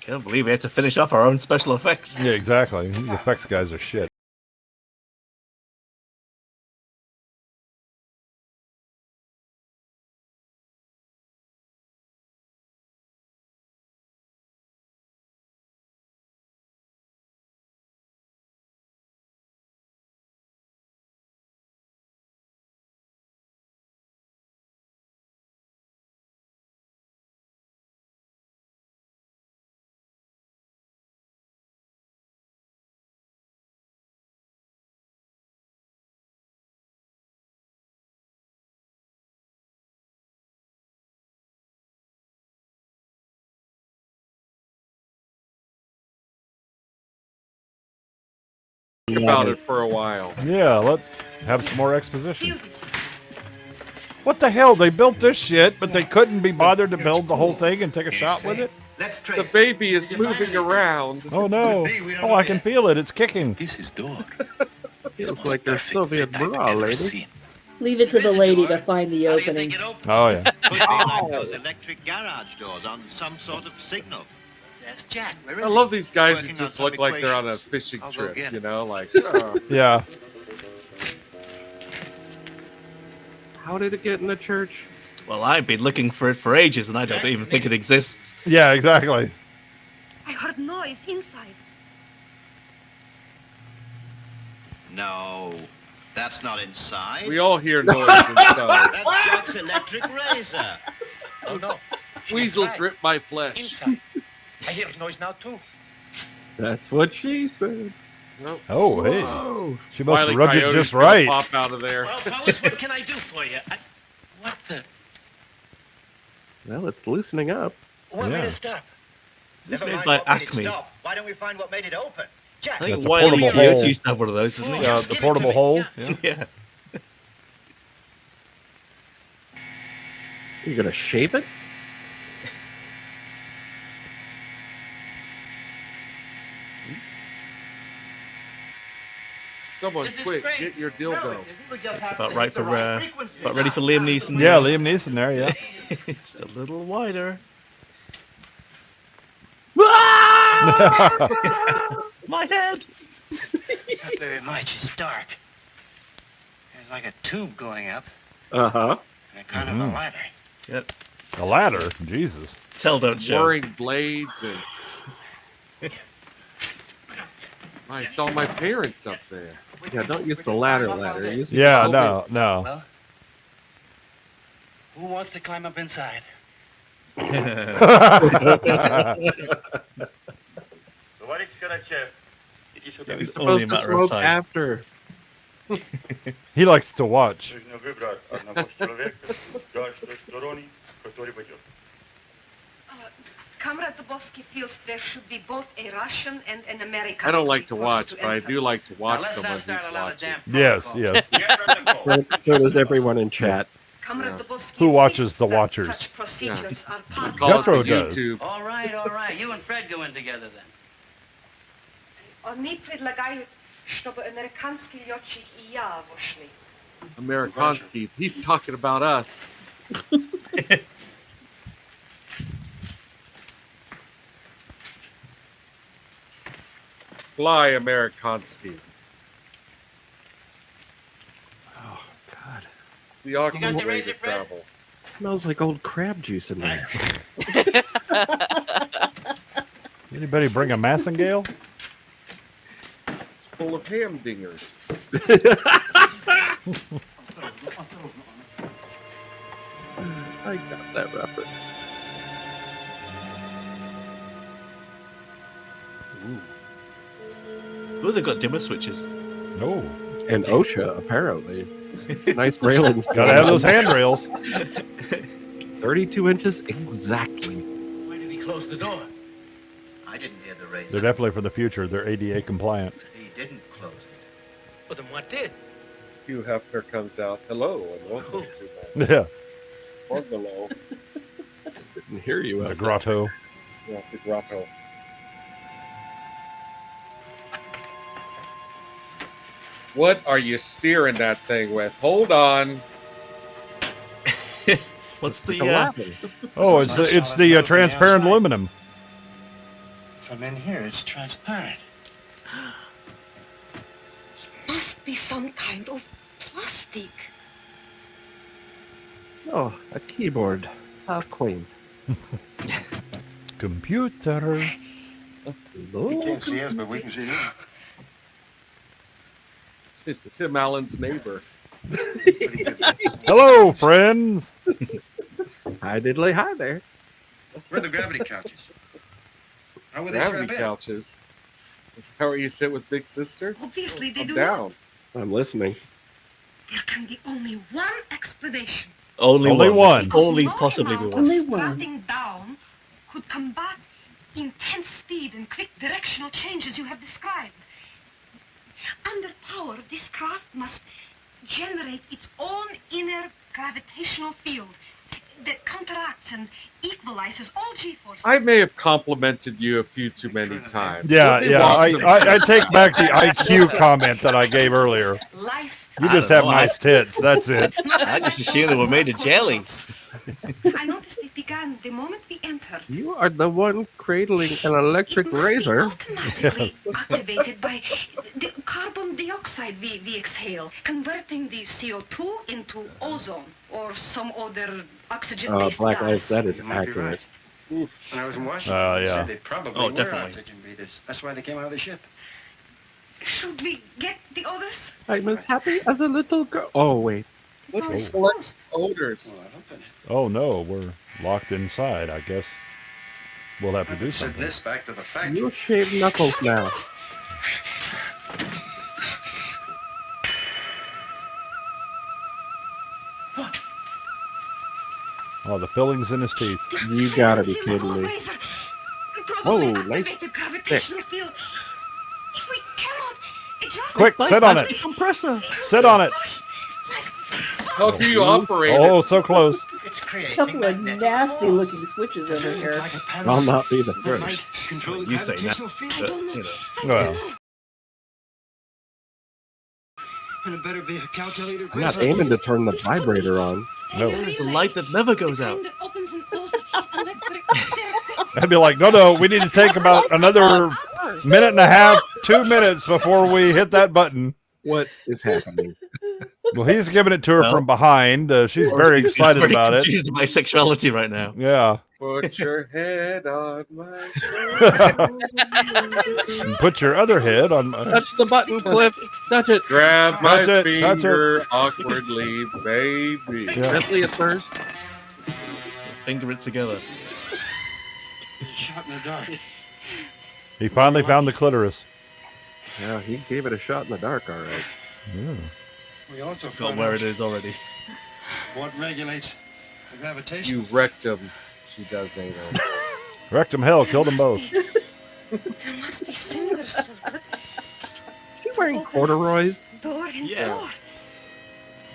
Can't believe we had to finish off our own special effects. Yeah, exactly. These effects guys are shit. Think about it for a while. Yeah, let's have some more exposition. What the hell? They built this shit, but they couldn't be bothered to build the whole thing and take a shot with it? The baby is moving around. Oh no. Oh, I can feel it. It's kicking. This is door. Feels like there's Soviet bra, lady. Leave it to the lady to find the opening. Oh yeah. Could be like those electric garage doors on some sort of signal. That's Jack. Where is I he? love these guys who Working just on look some like they're on a equations. fishing I'll go trip, get you it. know, like. Yeah. How did it get in the church? Well, I've been looking for it for ages, and I don't even think it exists. Yeah, exactly. I heard noise inside. No, that's not inside. We all hear noise inside. That's Jack's electric razor. Oh, no. Weasels rip my flesh. Inside. I hear noise now, too. That's what she said. Nope. Oh, hey. Whoa. She must Wile E. have rubbed it Coyote's just gonna right. Pop out of there. Well, fellas, what can I do for you? What the? Well, it's loosening up. What made Yeah. it stop? This Never made mind by what made it Acme. stop. Why don't we find what made it open? Jack. I think That's a Wile E. portable Coyote hole. used to have one of those, didn't he? Yeah, the portable hole. Yeah. Yeah. You're gonna shave it? Someone quick, get your dildo. That's about right for about ready for Liam Neeson. Yeah, Liam Neeson there, yeah. Just a little wider. My head. Not very much. It's dark. There's like a tube going up Uh-huh. and a kind of a ladder. Yep. A ladder? Jesus. Tell don't show. Whirring blades and. I saw my parents up there. Yeah, don't use the ladder. Use the Yeah, elevator. no. Well, who wants to climb up inside? You're It's only a supposed to matter of smoke time. after. He likes to watch. Comrade Dubovsky feels there should be both a Russian and an American. I don't like to forced watch, to but I enter. do like to watch let's someone not start who's a lot of watching. damn Yes, protocol. yes. So does everyone in chat. Comrade Yeah. Dubovsky Who watches insists the that watchers? Such procedures are part Call it Jethro the does. YouTube. All right. You and Fred go in together then. Oni предлагают, чтобы американские летчики и я вошли. Amerikansky. He's talking about us. Fly, Amerikansky. Oh, God. The awkward got the way to razor, Fred? travel. Smells like old crab juice in there. Anybody bring a massingale? It's full of ham dingers. I got that reference. Oh, they've got dimmer switches. No. And OSHA, apparently. Nice railings. Gotta have those handrails. 32 inches exactly. Why did he close the door? I didn't hear the razor. They're definitely for the future. They're ADA compliant. He didn't close it. Well, then what did? Hugh Hefner comes out. Hello and welcome to Yeah. bungalow. Didn't hear you. The grotto. Yeah, the grotto. What are you steering that thing with? Hold on. What's the Oh, it's the transparent aluminum. From in here, it's transparent. Must be some kind of plastic. Oh, a keyboard. How quaint. Computer. You can't see us, but we can see you. It's Tim Allen's neighbor. Hello, friends. Hi, diddly. Hi there. Where are the gravity couches? How were they Gravity strapped in? couches. Is that where you sit with Big Sister? Obviously, they I'm do down. I'm listening. There can be only one explanation. Only one. one. Because Only no possibly amount one. of strapping down could combat intense speed and quick directional changes you have described. Under power, this craft must generate its own inner gravitational field that counteracts and equalizes all G-forces. I may have complimented you a few too many times. Yeah, Let me yeah. walk some- I take back the IQ comment that I gave earlier. Life. You just have nice tits. That's it. I just assumed they were made of jelly. I noticed it began the moment we entered. You are the one cradling an electric razor. Automatically activated by the carbon dioxide we exhale, converting the CO2 into ozone or some other oxygen-based Black gas. Ice, that is You might be accurate. When I was in Washington, they yeah. said they probably Oh, were definitely. oxygen breathers. That's why they came out of the ship. Should we get the others? I'm as happy as a little girl. Oh, wait. Look Oh, at it's the closed. odors. Well, I opened it. Oh no, we're locked inside. I guess we'll have to do Send something. this back to the factory. You shave knuckles now. Oh, the fillings in his teeth. You gotta be kidding me. Razor. Whoa, Probably nice activated thick. gravitational field. If we cannot adjust Quick, sit on it. Compressor. Sit on it. How do you operate Oh, it? so close. It's creating Couple of magnetic nasty-looking switches over here. like a panel I'll not be the that might first. control the You say that. gravitational field. But, you know. Well, And it better be a calculator. I'm not aiming to turn the vibrator on. no. There's the light that never goes out. kind that opens and closes electric circuits. I'd be like, no, we need to take about another minute and a half, 2 minutes before we hit that button. What is happening? Well, he's giving it to her Well- from behind. She's very excited Very about it. confused by sexuality right now. Yeah. Put your head on my shoulder. And put your other head on my... Touch the button, Cliff. Touch it. Grab my Touch it, touch it. finger awkwardly, baby. Yeah. Gently at first. Finger it together. Shot in the dark. He finally found the clitoris. Yeah, he gave it a shot in the dark, all right. Yeah. We also Got found where out it is already. what regulates the gravitation. You wrecked him. She does anal. Wrecked him hell, killed them both. There must be similar circuit. Is she wearing corduroys? Door and Yeah. door.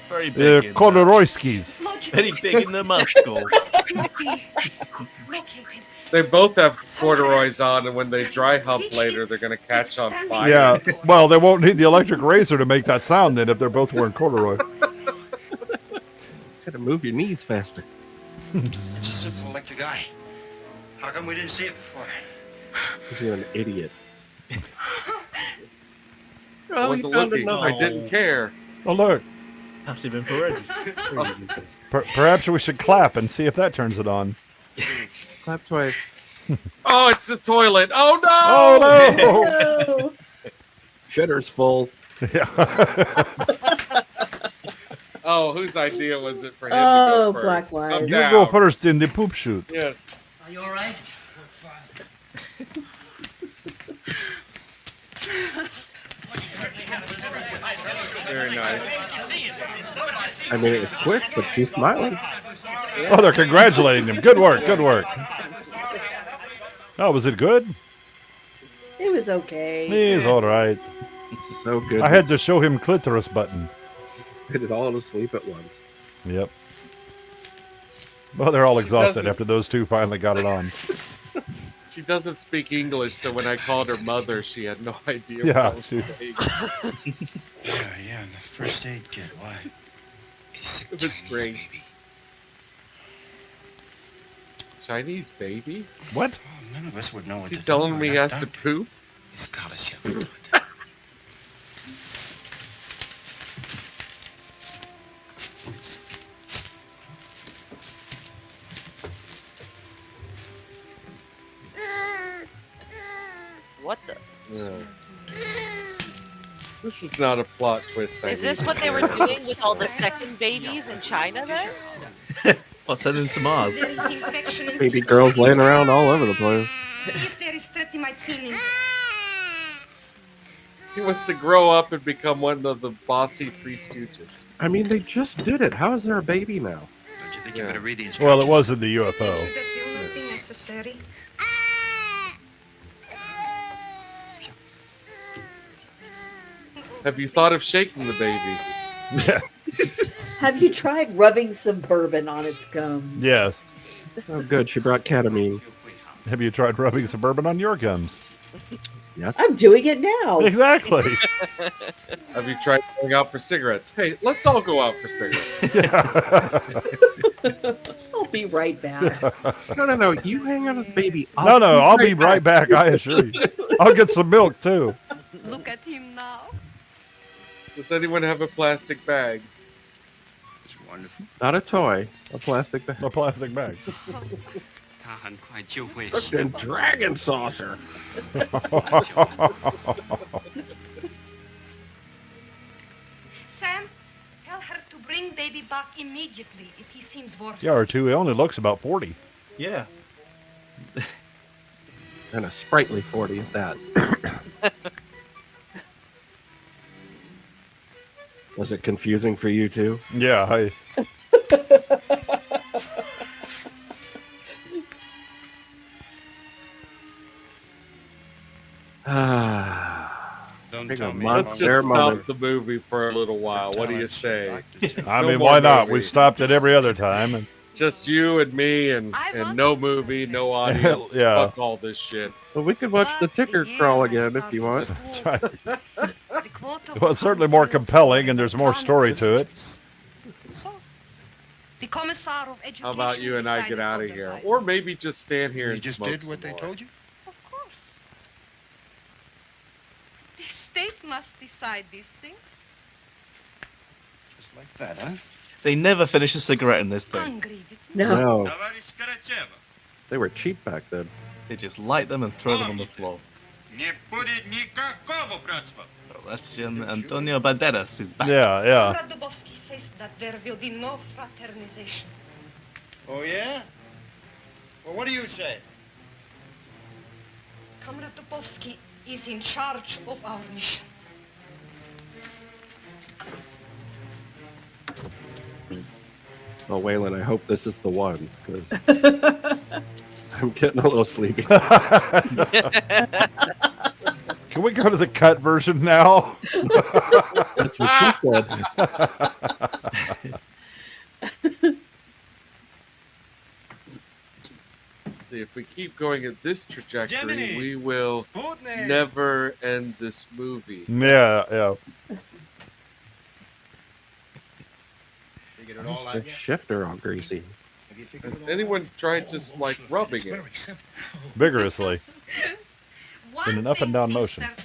Very big. in, Corduroyskis. very big in the muscle. Might be located. They both have corduroys on, and when they dry hump later, they're going to catch on fire. Yeah, well, they won't need the electric razor to make that sound then if they're both wearing corduroy. Gotta move your knees faster. It's a simple electric eye. How come we didn't see it before? Because you're an idiot. I Oh, wasn't you found looking. another. I didn't care. Oh, look. Passive infrared. Is crazy. Perhaps we should clap and see if that turns it on. Clap twice. Oh, it's the toilet. Oh no! Oh no! Shitter's full. Yeah. Oh, whose idea was it for him Oh, to go Black first? Lives. Come You down. go first in the poop chute. Yes. Are you all right? Very nice. I mean, it was quick, but she's smiling. Oh, they're congratulating him. Good work. Good work. Oh, was it good? It was okay. He's all right. So good. I had to show him clitoris button. It is all asleep at once. Yep. Well, they're all She exhausted doesn't- after those two finally got it on. She doesn't speak English, so when I called her mother, she had no idea Yeah, what I was she- saying. Yeah, the first aid kit. Why? It was great. Chinese baby? What? Oh, none of us would know Is what he to do telling with me he that has to doctor. poop? Scholarship. What the? This is not a plot twist. Is this what they were doing with all the second babies in China then? What, send them to Mars? There is infection in Baby the girls stomach. laying around all over the place. If there is streptomycin in He wants to grow up and become one of the bossy Three Stooges. I mean, they just did it. How is there a baby now? Don't you think you better read the Well, it wasn't the UFO. that will not be necessary. Have you thought of shaking the baby? Have you tried rubbing some bourbon on its gums? Yes. Oh, good. She brought ketamine. Have you tried rubbing suburban on your gums? Yes. I'm doing it now. Exactly. Have you tried going out for cigarettes? Hey, let's all go out for cigarettes. I'll be right back. No. You hang on to the baby. I'll be right back. I assure you. I'll get some milk too. Look at him now. Does anyone have a plastic bag? It's wonderful. Not a toy. A plastic bag. A plastic bag. Fucking dragon saucer. Sam, tell her to bring baby back immediately if he seems worse. Yeah, or two. He only looks about 40. Yeah. And a sprightly 40 at that. Was it confusing for you too? Yeah. Don't Take tell a me. month Let's there, just mother. stop the movie for a little while. What do you say? I No mean, more why not? movie. We've stopped it every other time. And Just you and me and no movie, no audience. Yeah. Fuck all this shit. Well, we could watch the ticker crawl again if you want. That's right. Well, it's certainly more compelling, and there's more story to it. The Commissar of Education How about you and I get out of here? Or maybe just stand here You and just smoke did some what they more. told you? Of course. The state must decide these things. Just like that, huh? They never finish a cigarette in this thing. Hungry. No. They were cheap back then. They just light them and throw them on the floor. Russian Antonio Banderas is back. Yeah. Comrade Dubovsky says that there will be no fraternization. Oh, yeah? Well, what do you say? Comrade Dubovsky is in charge of our mission. Well, Waylon, I hope this is the one, because I'm getting a little sleepy. Can we go to the cut version now? That's what she said. See, if we keep going at this trajectory, Gemini. we will Sputnik. never end this movie. Yeah. Why is the shifter all greasy? Has anyone tried just like rubbing it? Vigorously. One In an up and thing down seems motion. certain.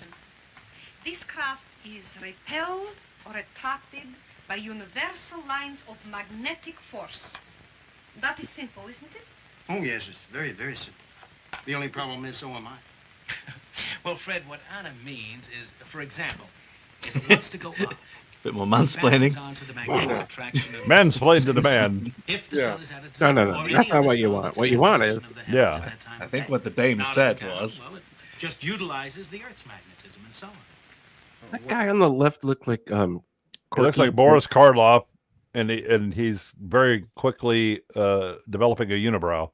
This craft is repelled or attracted by universal lines of magnetic force. That is simple, isn't it? Oh, yes, it's very, very simple. The only problem is, so am I. Well, Fred, what Anna means is, for example, if it wants to go up, Bit more mansplaining. Mansplain to the man. Yeah. No. That's not what you want. What you want is. Yeah. I think what the dame said was. well, it just utilizes the Earth's magnetism and so on. That guy on the left looked like He looks like Boris Karloff, and he's very quickly developing a unibrow.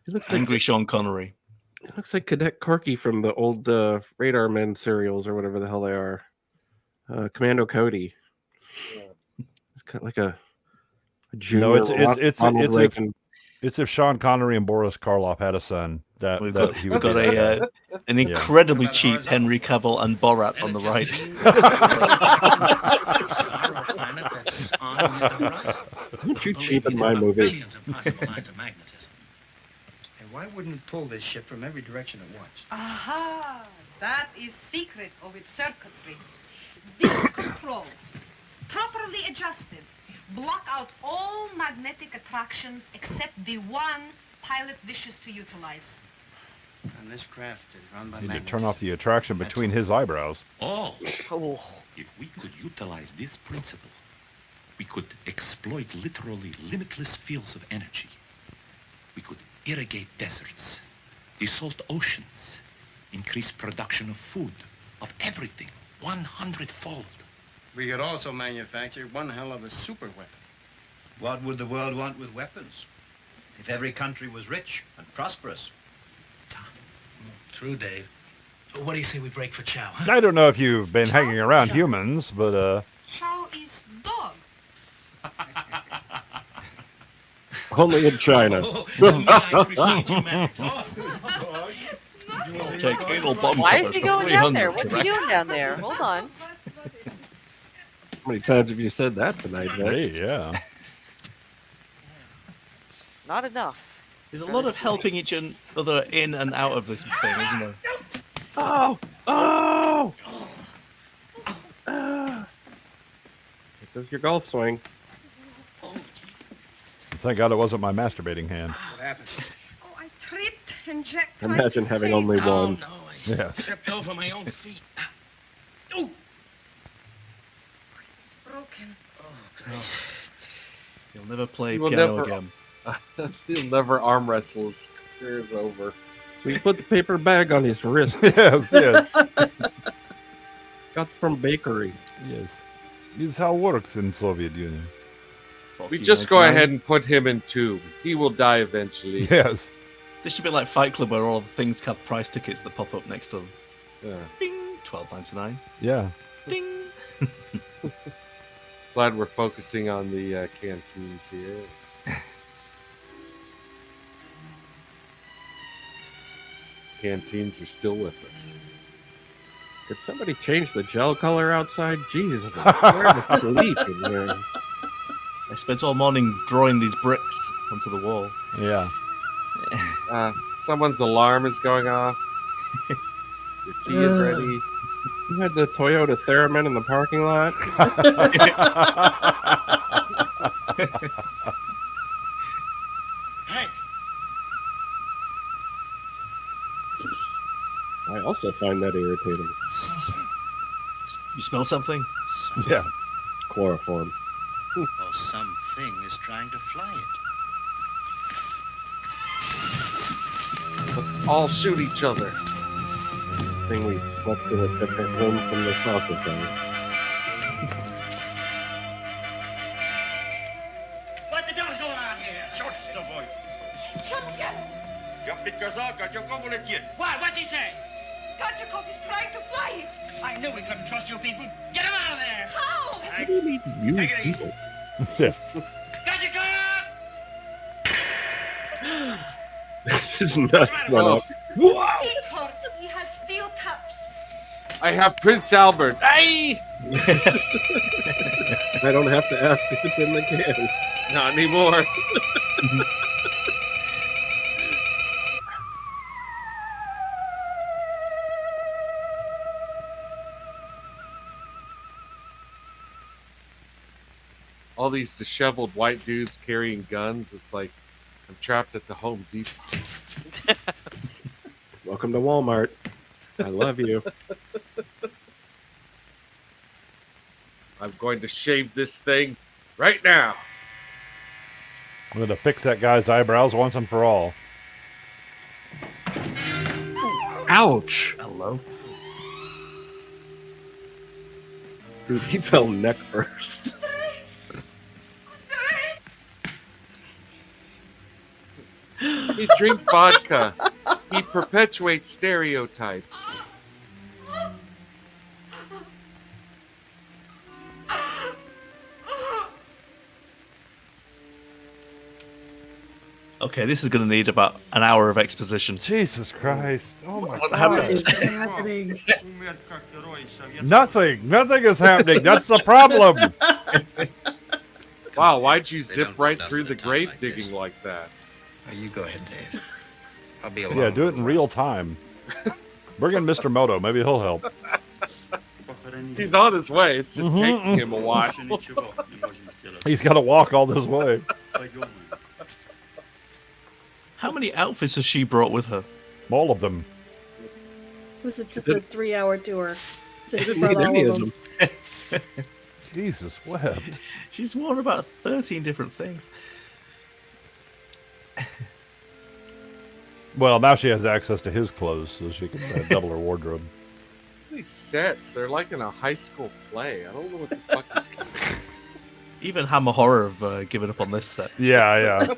He looks Angry Sean Connery. He looks like Cadet Corky from the old Radar Men serials or whatever the hell they are. Commando Cody. It's kind of like a junior. It's if Sean Connery and Boris Karloff had a son. We've got an incredibly cheap Henry Cavill and Borat on the right. Don't you cheapen my movie? And why wouldn't it pull this ship from every direction at once? Aha! That is secret of its circuitry. These controls, properly adjusted, block out all magnetic attractions except the one pilot wishes to utilize. And this craft is run by Need to magnetism. turn off the attraction between his eyebrows. Oh, if we could utilize this principle, we could exploit literally limitless fields of energy. We could irrigate deserts, desalt oceans, increase production of food, of everything, 100-fold. We could also manufacture one hell of a super weapon. What would the world want with weapons? If every country was rich and prosperous. True, Dave. What do you say we break for chow? Huh? I don't know if you've been hanging around humans, but Chow is dog. Only in China. Why is he going down there? What's he doing down there? Hold on. How many times have you said that tonight, Vex? Hey, yeah. Not enough. There's a lot of helping each other in and out of this thing, isn't there? Oh! Here goes your golf swing. thank God it wasn't my masturbating hand. What happened? Oh, I tripped and Jack. Imagine having only one. No, Yeah. tripped over my own feet. Oh, It's broken. You'll never play He will piano never- again. He'll never arm wrestle. His career's over. We put the paper bag on his wrist. Yes. Got from bakery. Yes. This is how it works in Soviet Union. We just go ahead and put him in tube. He will die eventually. Yes. This should be like Fight Club, where all the things have price tickets that pop up next to them. Yeah. Bing, 12.99. Yeah. Ding. Glad we're focusing on the canteens here. Canteens are still with us. Did somebody change the gel color outside? Jesus, I swear to sleep in here. I spent all morning drawing these bricks onto the wall. Yeah. Someone's alarm is going off. Your tea is ready. You had the Toyota Theremin in the parking lot. Hank. I also find that irritating. You smell something? Yeah. Chloroform. Or something is trying to fly it. Let's all shoot each other. I think we slept in a different room from the saucer thing. What the devil's going on here? Why? What'd he say? Kajakov is trying to fly it. I knew we couldn't trust you people. Get him out of there! How? What do you mean, you people? His nuts went up. It hurt. He has steel cups. I have Prince Albert. Hey! I don't have to ask if it's in the can. Not anymore. All these disheveled white dudes carrying guns. It's like I'm trapped at the Home Depot. Welcome to Walmart. I love you. I'm going to shave this thing right now. I'm going to fix that guy's eyebrows once and for all. Ouch. Hello. Dude, he fell neck first. He drink vodka. He perpetuates stereotype. Okay, this is going to need about an hour of exposition. Jesus Christ. Oh my What God. happened? What is happening? Nothing. Nothing is happening. That's the problem. Wow, why'd you zip right through the grave digging like that? You go ahead, Dave. I'll be along. Yeah, do it in real time. Bring in Mr. Moto. Maybe he'll help. He's on his way. It's just taking him a while. He's got to walk all this way. How many outfits has she brought with her? All of them. Was it just a 3-hour tour? So Didn't you brought need all any of of them. Jesus webbed. She's worn about 13 different things. Well, now she has access to his clothes, so she can double her wardrobe. These sets, they're like in a high school play. I don't know what the fuck is going on. Even Hammer Horror have given up on this set. Yeah, yeah.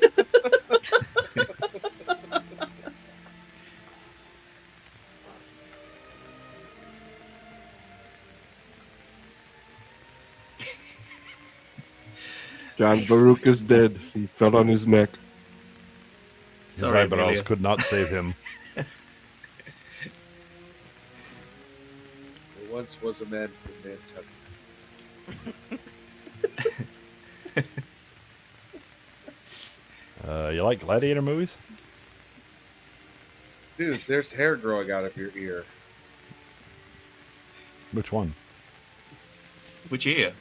John Baruch is dead. He fell on his neck. His Sorry, eyebrows Amelia. could not save him. There once was a man from Nantucket. You like gladiator movies? Dude, there's hair growing out of your ear. Which one? Which ear?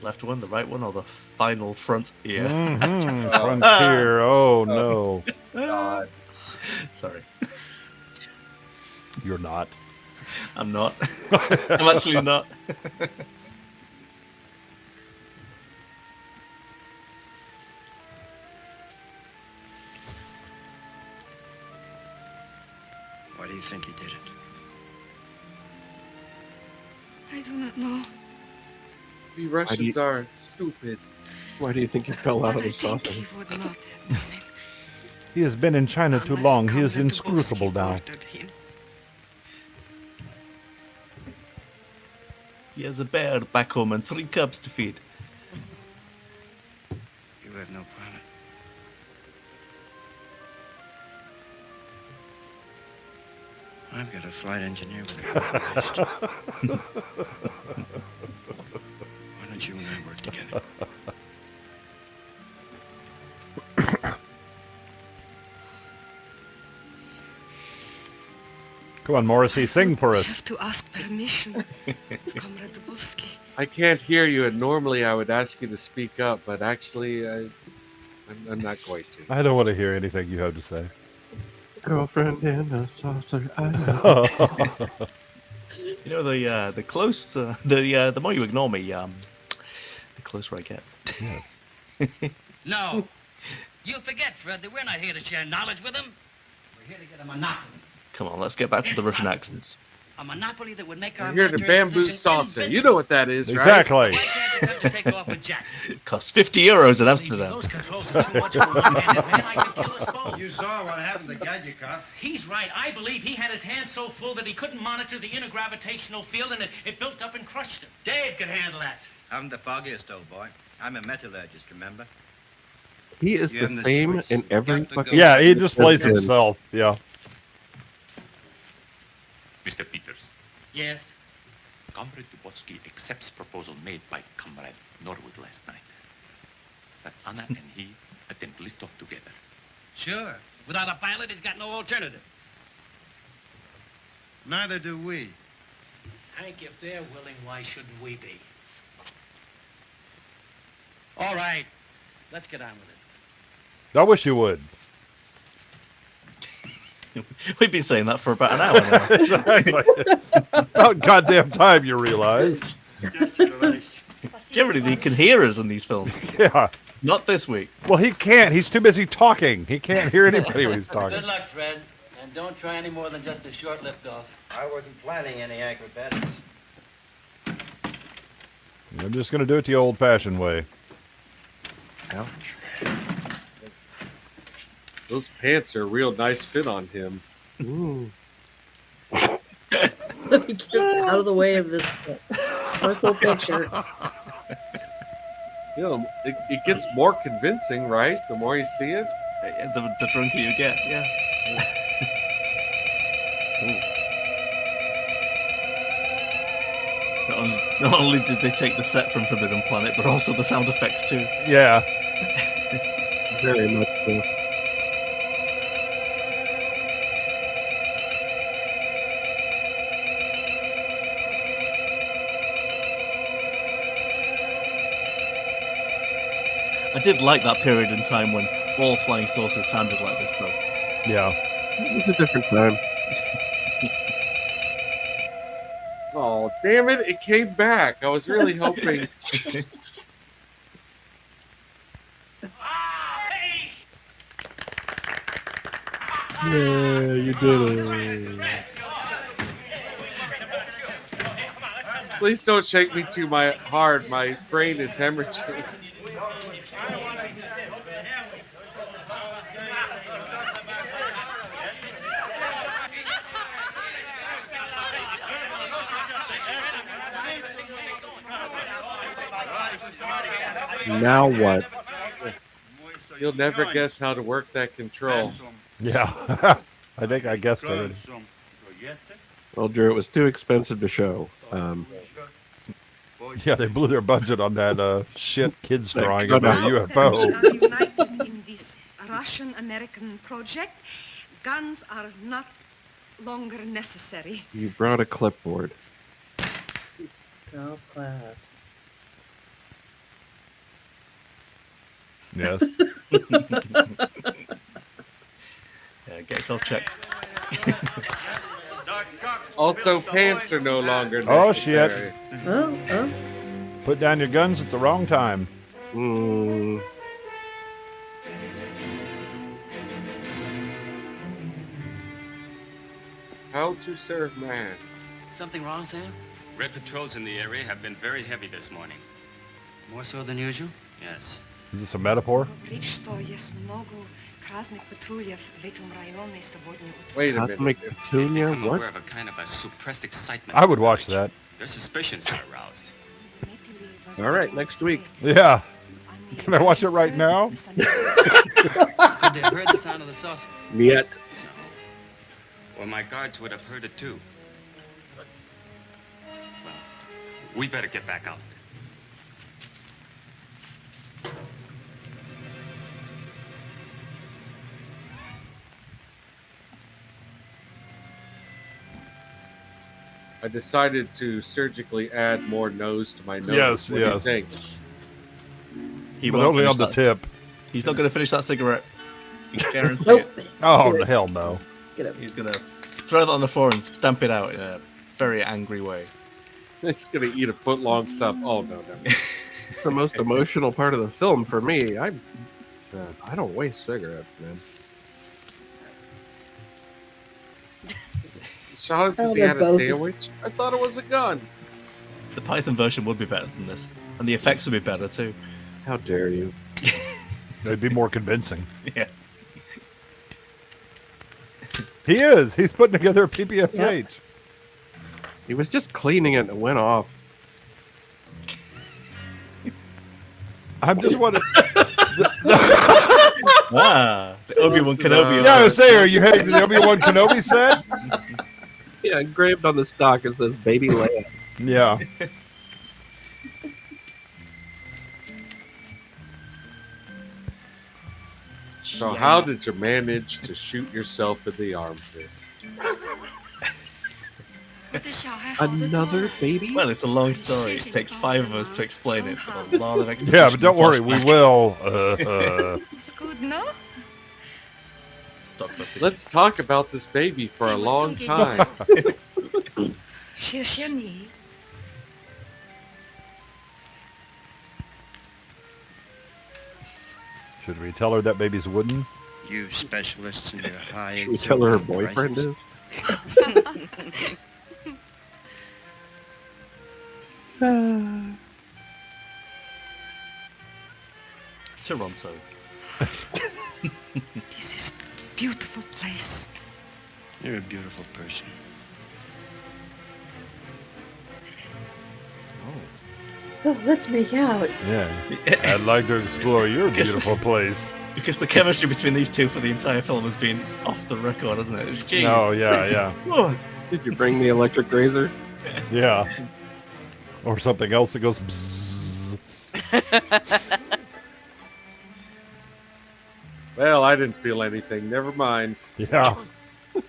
Left one, the right one, or the final front ear? Mhm. Frontier. Oh, no. God. Sorry. You're not. I'm not. I'm actually not. Why do you think he did it? I do not know. We Russians are stupid. Why do you think he fell out of the saucer? He would not have done it. He has been in China too long. He is inscrutable now. Ordered him. He has a bear back home and 3 cubs to feed. You have no pilot. I've got a flight engineer with me. Why don't you and I work together? Come on, Morrissey, sing for us. I have to ask permission to Comrade Dubovsky. I can't hear you, and normally I would ask you to speak up, but actually, I'm not going to. I don't want to hear anything you have to say. Girlfriend in a saucer. I know. You know, the close, the more you ignore me, the closer I get. Yes. No. You forget, Fred, that we're not here to share knowledge with them. We're here to get a monopoly. Come on, let's get back to the Russian accents. A monopoly that would make our I'm here to military bamboo position saucer. You invincible. know what that is, right? Exactly. Why can't they come to take off with Jack? It costs €50 in Amsterdam. Those controls are too much for a one-handed man. I could kill us both. You saw what happened to Gadget. He's right. I believe he had his hands so full that he couldn't monitor the inner gravitational field, and it built up and crushed him. Dave could handle that. I'm the foggiest, old boy. I'm a metallurgist, remember? He is You the haven't same choice. in every Got to fucking. go. Yeah, he just plays Yes. himself. Yeah. Mr. Peters, Yes. Comrade Dubovsky accepts proposal made by Comrade Norwood last night. That Anna and he attempt liftoff together. Sure. Without a pilot, he's got no alternative. Neither do we. Hank, if they're willing, why shouldn't we be? All right. Let's get on with it. I wish you would. We've been saying that for about an hour now. Exactly. About goddamn time you realize. Generally, they can hear us in these films. Yeah. Not this week. Well, he can't. He's too busy talking. He can't hear anybody when he's talking. Good luck, Fred. And don't try any more than just a short lift-off. I wasn't planning any acrobatics. I'm just going to do it the old-fashioned way. Ouch. Those pants are a real nice fit on him. Ooh. Let me get out of the way of this purple picture. You know, it gets more convincing, right? The more you see it. The drunker you get, yeah. Not only did they take the set from Forbidden Planet, but also the sound effects too. Yeah. Very much so. I did like that period in time when all flying saucers sounded like this, though. Yeah. It was a different time. Oh, damn it. It came back. I was really hoping. Yeah, you did it. Please don't shake me too hard. My brain is hemorrhaging. Now what? You'll never guess how to work that control. Yeah. I think I guessed already. Well, Drew, it was too expensive to show. Yeah, they blew their budget on that shit kids drawing That about a UFO. Are united in this Russian-American project. Guns are not longer necessary. You brought a clipboard. Golf clap. Yes. Yeah, get yourself checked. Also, pants are no longer Oh, necessary. shit. Oh. Put down your guns at the wrong time. How to serve man. Something wrong, Sam? Red patrols in the area have been very heavy this morning. More so than usual? Yes. Is this a metaphor? Wait a Cosmic minute. Petunia? I'm What? aware of a kind of a suppressed excitement. I would watch that. Their suspicions are aroused. All right, next week. Yeah. Can I watch it right now? Could they have heard the sound of the saucer? Yet. Well, my guards would have heard it too. Well, we better get back out. I decided to surgically add more nose to my nose. Yes, What do you yes. think? He But won't only finish on the that. tip. He's not going to finish that cigarette. You can guarantee Nope. it. Oh, hell no. He's going to throw that on the floor and stamp it out in a very angry way. It's gonna eat a foot-long sub. Oh no. It's the most emotional part of the film for me. I don't waste cigarettes, man. Shot him because he they're had a both- sandwich? I thought it was a gun. The Python version would be better than this. And the effects would be better too. How dare you? It'd be more convincing. Yeah. He is. He's putting together a PPSH. He was just cleaning it and it went off. I'm just wondering. The Obi-Wan Kenobi. Yeah, I was saying, are you heading to the Obi-Wan Kenobi set? Yeah, engraved on the stock it says Baby Leia. Yeah. So how did you manage to shoot yourself in the armpit? Another baby? Well, it's a long story. It takes 5 of us to explain it. But a lot of Yeah, but don't worry, we flashback. will. Good, no? stock footage. Let's talk about this baby for a long time. Should we tell her that baby's wooden? You specialists in your high. Should we tell her her boyfriend is? Toronto. This is a beautiful place. You're a beautiful person. Oh, let's make out. Yeah. I'd like to explore your beautiful place. Because the chemistry between these two for the entire film has been off the record, hasn't it? Jeez. Oh, yeah. Oh, did you bring the electric razor? Yeah. Or something else that goes bzzz. Well, I didn't feel anything. Never mind. Yeah. I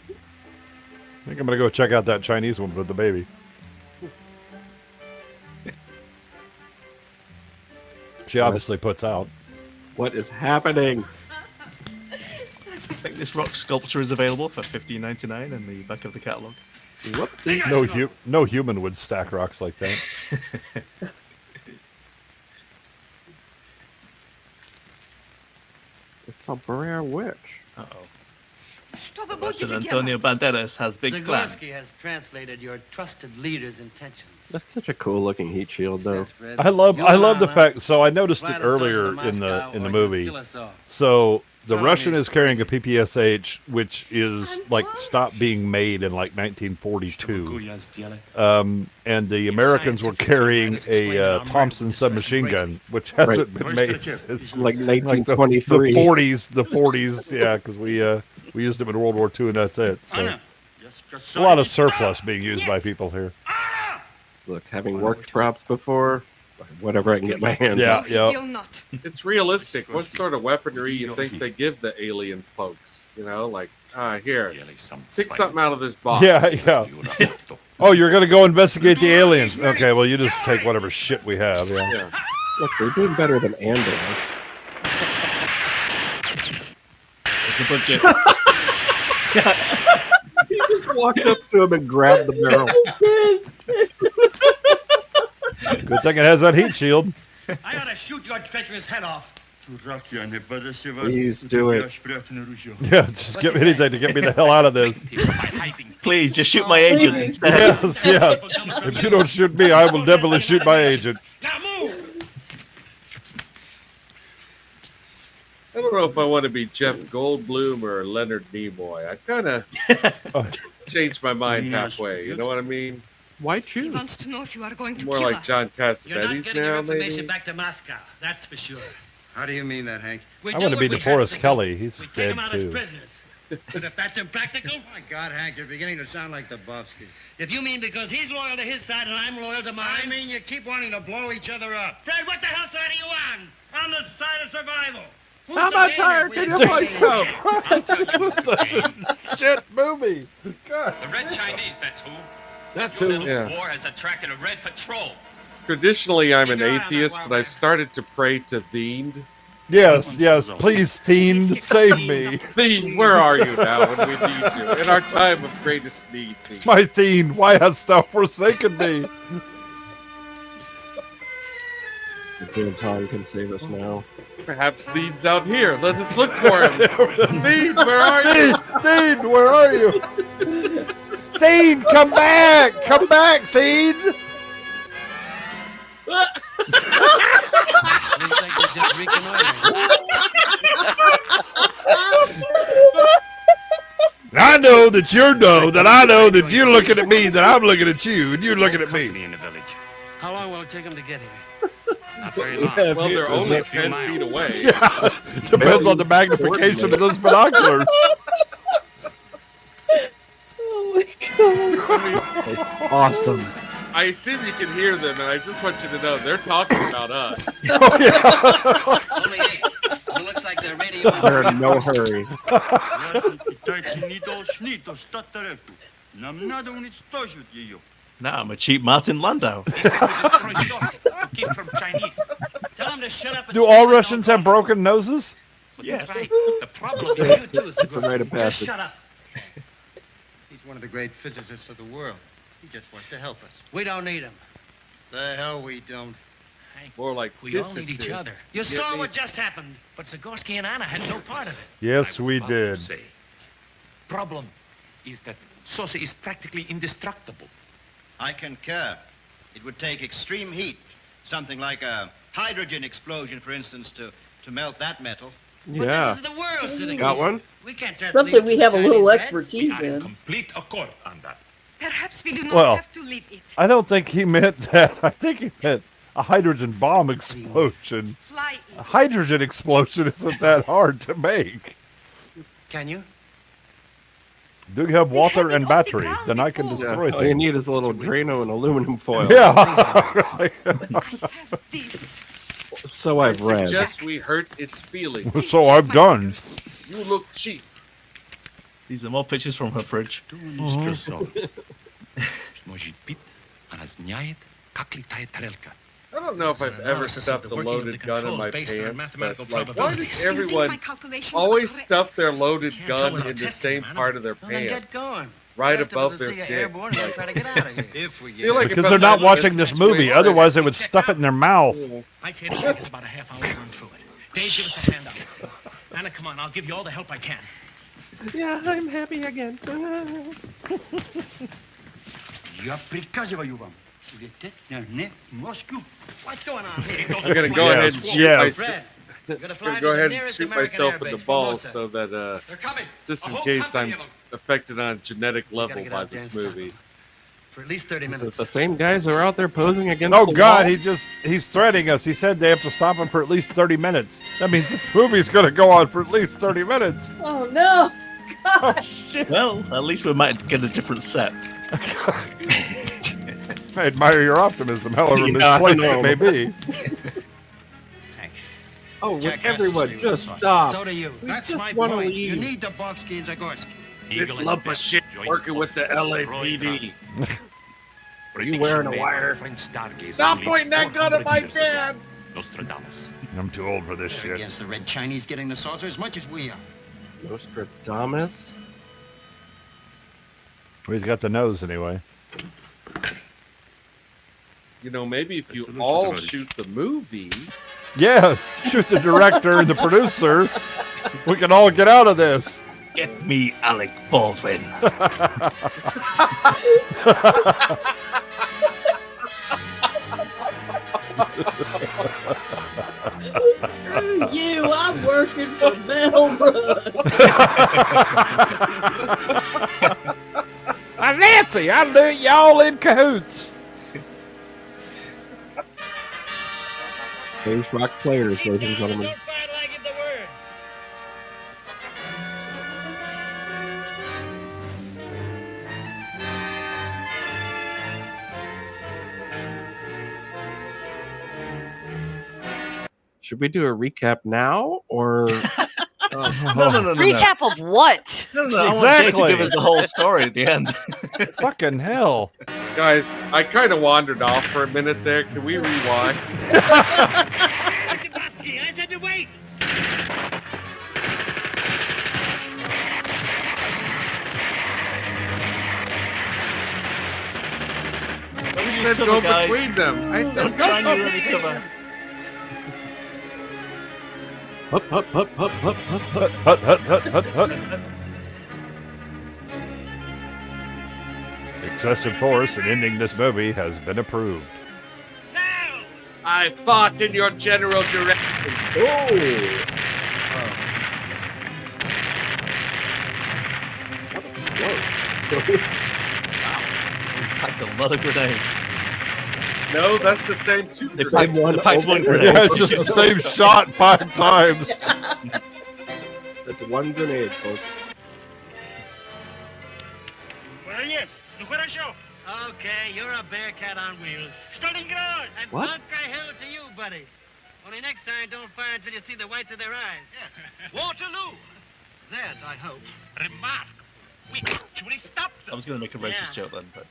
think I'm going to go check out that Chinese one with the baby. She obviously puts out. What is happening? I think this rock sculpture is available for $15.99 in the back of the catalogue. Whoopsie. No human would stack rocks like that. It's a rare witch. Uh-oh. Russian Antonio Banderas has big plans. Zagorski has translated your trusted leader's intentions. That's such a cool looking heat shield, though. I love the fact. So I noticed it earlier in the movie. So the Russian is carrying a PPSH, which is like stopped being made in like 1942, and the Americans were carrying a Thompson submachine gun, which hasn't been made since like 1923. The 40s, yeah, because we used them in World War II, and that's it. So a lot of surplus being used by people here. Look, having worked props before, whatever I can get my hands on. Yeah. It's realistic. What sort of weaponry you think they give the alien folks? You know, like, here, pick something out of this box. Yeah. Oh, you're going to go investigate the aliens. Okay, well, you just take whatever shit we have. Yeah. Look, they're doing better than Andor. He just walked up to him and grabbed the barrel. Good thing it has that heat shield. I ought to shoot your treacherous head off. Please do it. Yeah, just give me anything to get me the hell out of this. Please, just shoot my agent instead. Yes. If you don't shoot me, I will definitely shoot my agent. I don't know if I want to be Jeff Goldblum or Leonard Nimoy. I kind of changed my mind halfway. You know what I mean? Why He choose? wants to know if you are going to More kill like us. John You're not Cassavetes getting now, your information maybe? back to Moscow, that's for sure. How do you mean that, Hank? We I do want to what be we DeForest have to do. Kelly. He's We take dead them out as too. prisoners. But if that's impractical, Oh, my God, Hank, you're beginning to sound like the Bobsky. if you mean because he's loyal to his side and I'm loyal to mine. I mean, you keep wanting to blow each other up. Fred, what the hell side are you on? On the side of survival. Who's How the much man higher that can wins? your voice go? Such a shit movie. God. The Red Chinese, that's who. That's Your who. little Yeah. war has attracted a Red Patrol. Traditionally, I'm an atheist, but I've started to pray to Theend. Yes, please, Theend, save me. Theend, where are you now when we need you? In our time of greatest need, Theend. My Theend, why hast thou forsaken me? James Hong can save us now. Perhaps Theend's out here. Let us look for him. Theend, where are you? Theend, where are you? Theend, come back! Come back, Theend! Looks like they're just reconnoitering. I know that you know that I know that you're looking at me, that I'm looking at you, and you're looking at me. In the village. How long will it take them to get here? Not very long. Yeah, Well, they're only 10 miles. feet away. Yeah, depends on the magnification of those binoculars. Oh my god. That's awesome. I assume you can hear them, and I just want you to know they're talking about us. Oh, yeah. Only 8. It looks like they're radio. They're in no hurry. Now I'm a cheap Martin Landau. Destroy stores. Keep from Chinese. Tell them to shut up and Do all Russians have broken noses? Yes. Right. The problem is you too. It's a rite of Just passage. shut up. He's one of the great physicists of the world. He just wants to help us. We don't need him. The hell we don't. More like We all need each physicists. other. You Get saw me? what just happened, but Zagorski and Anna had no part of it. Yes, we did. Problem is that Sosa is practically indestructible. I concur. It would take extreme heat, something like a hydrogen explosion, for instance, to melt that metal. Yeah. This is the world sitting Got here. one? We can't just Something leave we to have a the little Chinese expertise in. Complete accord on that. Perhaps we do not Well, have to leave it. I don't think he meant that. I think he meant a hydrogen bomb explosion. Fly A hydrogen explosion isn't that hard to make. Can you? Do you have water and battery? Then I can Yeah, destroy all you things. need is a little Drano and aluminum foil. Yeah. So I I've read. suggest we hurt its feelings. So I've done. You look cheap. These are more pictures from her fridge. I don't know if I've ever stuffed a loaded gun in my pants, but like, why does everyone always stuff their loaded gun in the same part of their Well, then get pants? going. Right Rest of above us their will see you dick. airborne and Like- try to get out of here. If we Feel like if Because I they're was not in watching this this movie. situation- Otherwise, they would stuff it in their mouth. I'd say it takes about a half hour to run through it. Dave, give us a hand out. Anna, come on, I'll give you all the help I can. Yeah, I'm happy again. Я приказываю вам лететь на Москву. What's going on here? I'm gonna go ahead and shoot Yes. myself. You're gonna I'm fly gonna to go the ahead and nearest shoot American myself in the airbase, balls Formosa. so that They're coming. just A in whole case company I'm of them. affected on a genetic gotta level get by out there this and stop movie. For at least 30 Is minutes. it the same guys who are out there posing against Oh the God, wall? he's threatening us. He said they have to stop him for at least 30 minutes. That means this movie's gonna go on for at least 30 minutes. Oh no! Oh shit. Well, at least we might get a different set. I admire your optimism, however Yeah, I misplaced know. it may be. Oh, would Jackass everyone is just fun. stop? So do you. We That's just my wanna point. leave. You need Dabotsky and Zagorski. This lump of shit working with the LAPD. Are you wearing a wire? Stop pointing that gun at my dad! I'm too old for this They're shit. against the Red Chinese getting the saucer as much as we are. Nostradamus? Well, he's got the nose anyway. You know, maybe if you all shoot the movie, Yes, shoot the director and the producer. We can all get out of this. Get me Alec Baldwin. Screw you! I'm working for Mel Brooks. Nancy, I knew y'all in cahoots. Those rock players, ladies and gentlemen. Should we do a recap now, or No. Recap of what? No. I want Jay to give us the whole story at the end. Fucking hell. guys, I kind of wandered off for a minute there. Can we rewind? I said to wait. I said go between them. I said Don't go try and between really them. cover. Hup, hup, hup, hup, hup, hup, hup. Hut, hut, hut, hut, hut. Excessive force in ending this movie has been approved. I fought in your general direction. That was close. Packed a lot of grenades. No, that's the same two. They grenades. packed one grenade. Yeah, it's just the same shot 5 times. That's one grenade, folks. Well, yes. Okay, you're a bear cat on wheels. Stalingrad! And What? bunker hill to you, buddy. Only next time, don't fire until you see the whites of their eyes. Waterloo! Theirs, I hope. Remarkable. We actually stopped them. I was going to make a racist joke then, but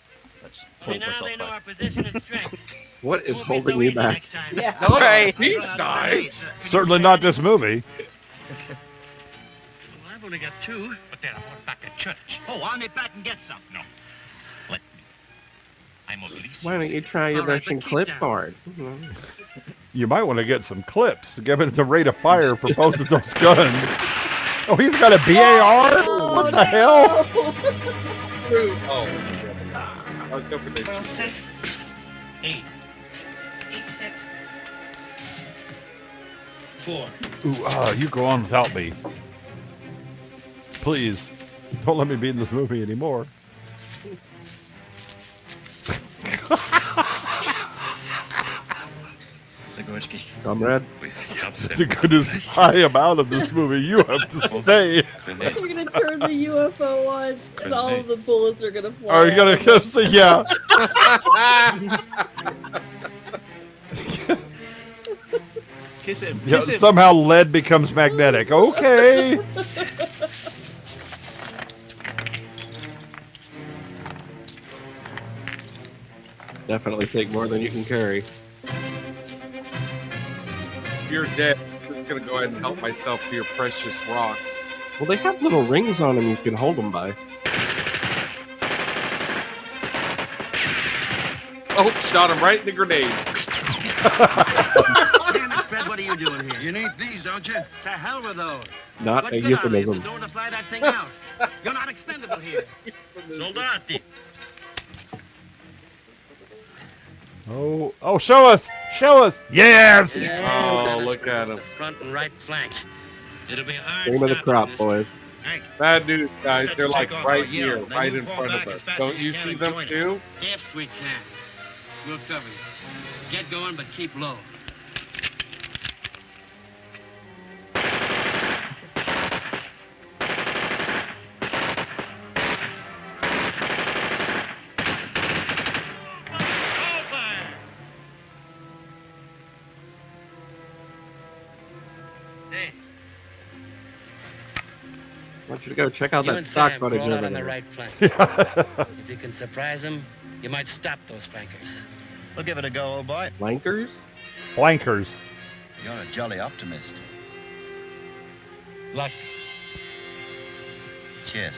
I just pulled Now myself they know our back. position and strength. What is holding me back? Yeah. No, Right. B-sides. Certainly not this movie. Well, I've only got 2. But then I want back at church. Oh, I'll nip back and get some. No. Let me. I'm a police. Why don't you try your All right, Russian but keep clipboard? You might want to get some clips. Given the rate of fire for both of those guns. Oh, he's got a BAR? What the hell? Oh, I was hoping they'd Well, 6, 8, 4. Ooh, you go on without me. Please, don't let me be in this movie anymore. Zagorski. Comrade. The goodness I am out of this movie. You have to stay. We're gonna turn the UFO on, and all of the bullets are gonna fly. Are you gonna say yeah? Kiss him. Yeah, Kiss him. somehow lead becomes magnetic. Okay. Definitely take more than you can carry. If you're dead, I'm just gonna go ahead and help myself to your precious rocks. Well, they have little rings on them you can hold them by. Oh, shot him right in the grenades. Damn it, Fred, what are you doing here? You need these, don't you? To hell with those. Not What a good are they if euphemism. you don't apply that thing out? You're not expendable here. Soldati. Oh, show us. Show us. Yes. Oh, look at him. Front and right flank. It'll be hard. Cream of the crop, boys. Bad news, guys. They're like Take off right our yell, here, then right you in fall front of back as us. fast Don't as you can see and them join us. too? If we can. We'll cover you. Get going, but keep low. Hey, I want you to go check out You that and stock Sam footage crawl out over on the there. right flank. If you can surprise them, you might stop those flankers. We'll give it a go, old boy. Flankers? Flankers. You're a jolly optimist. Luck. Cheers.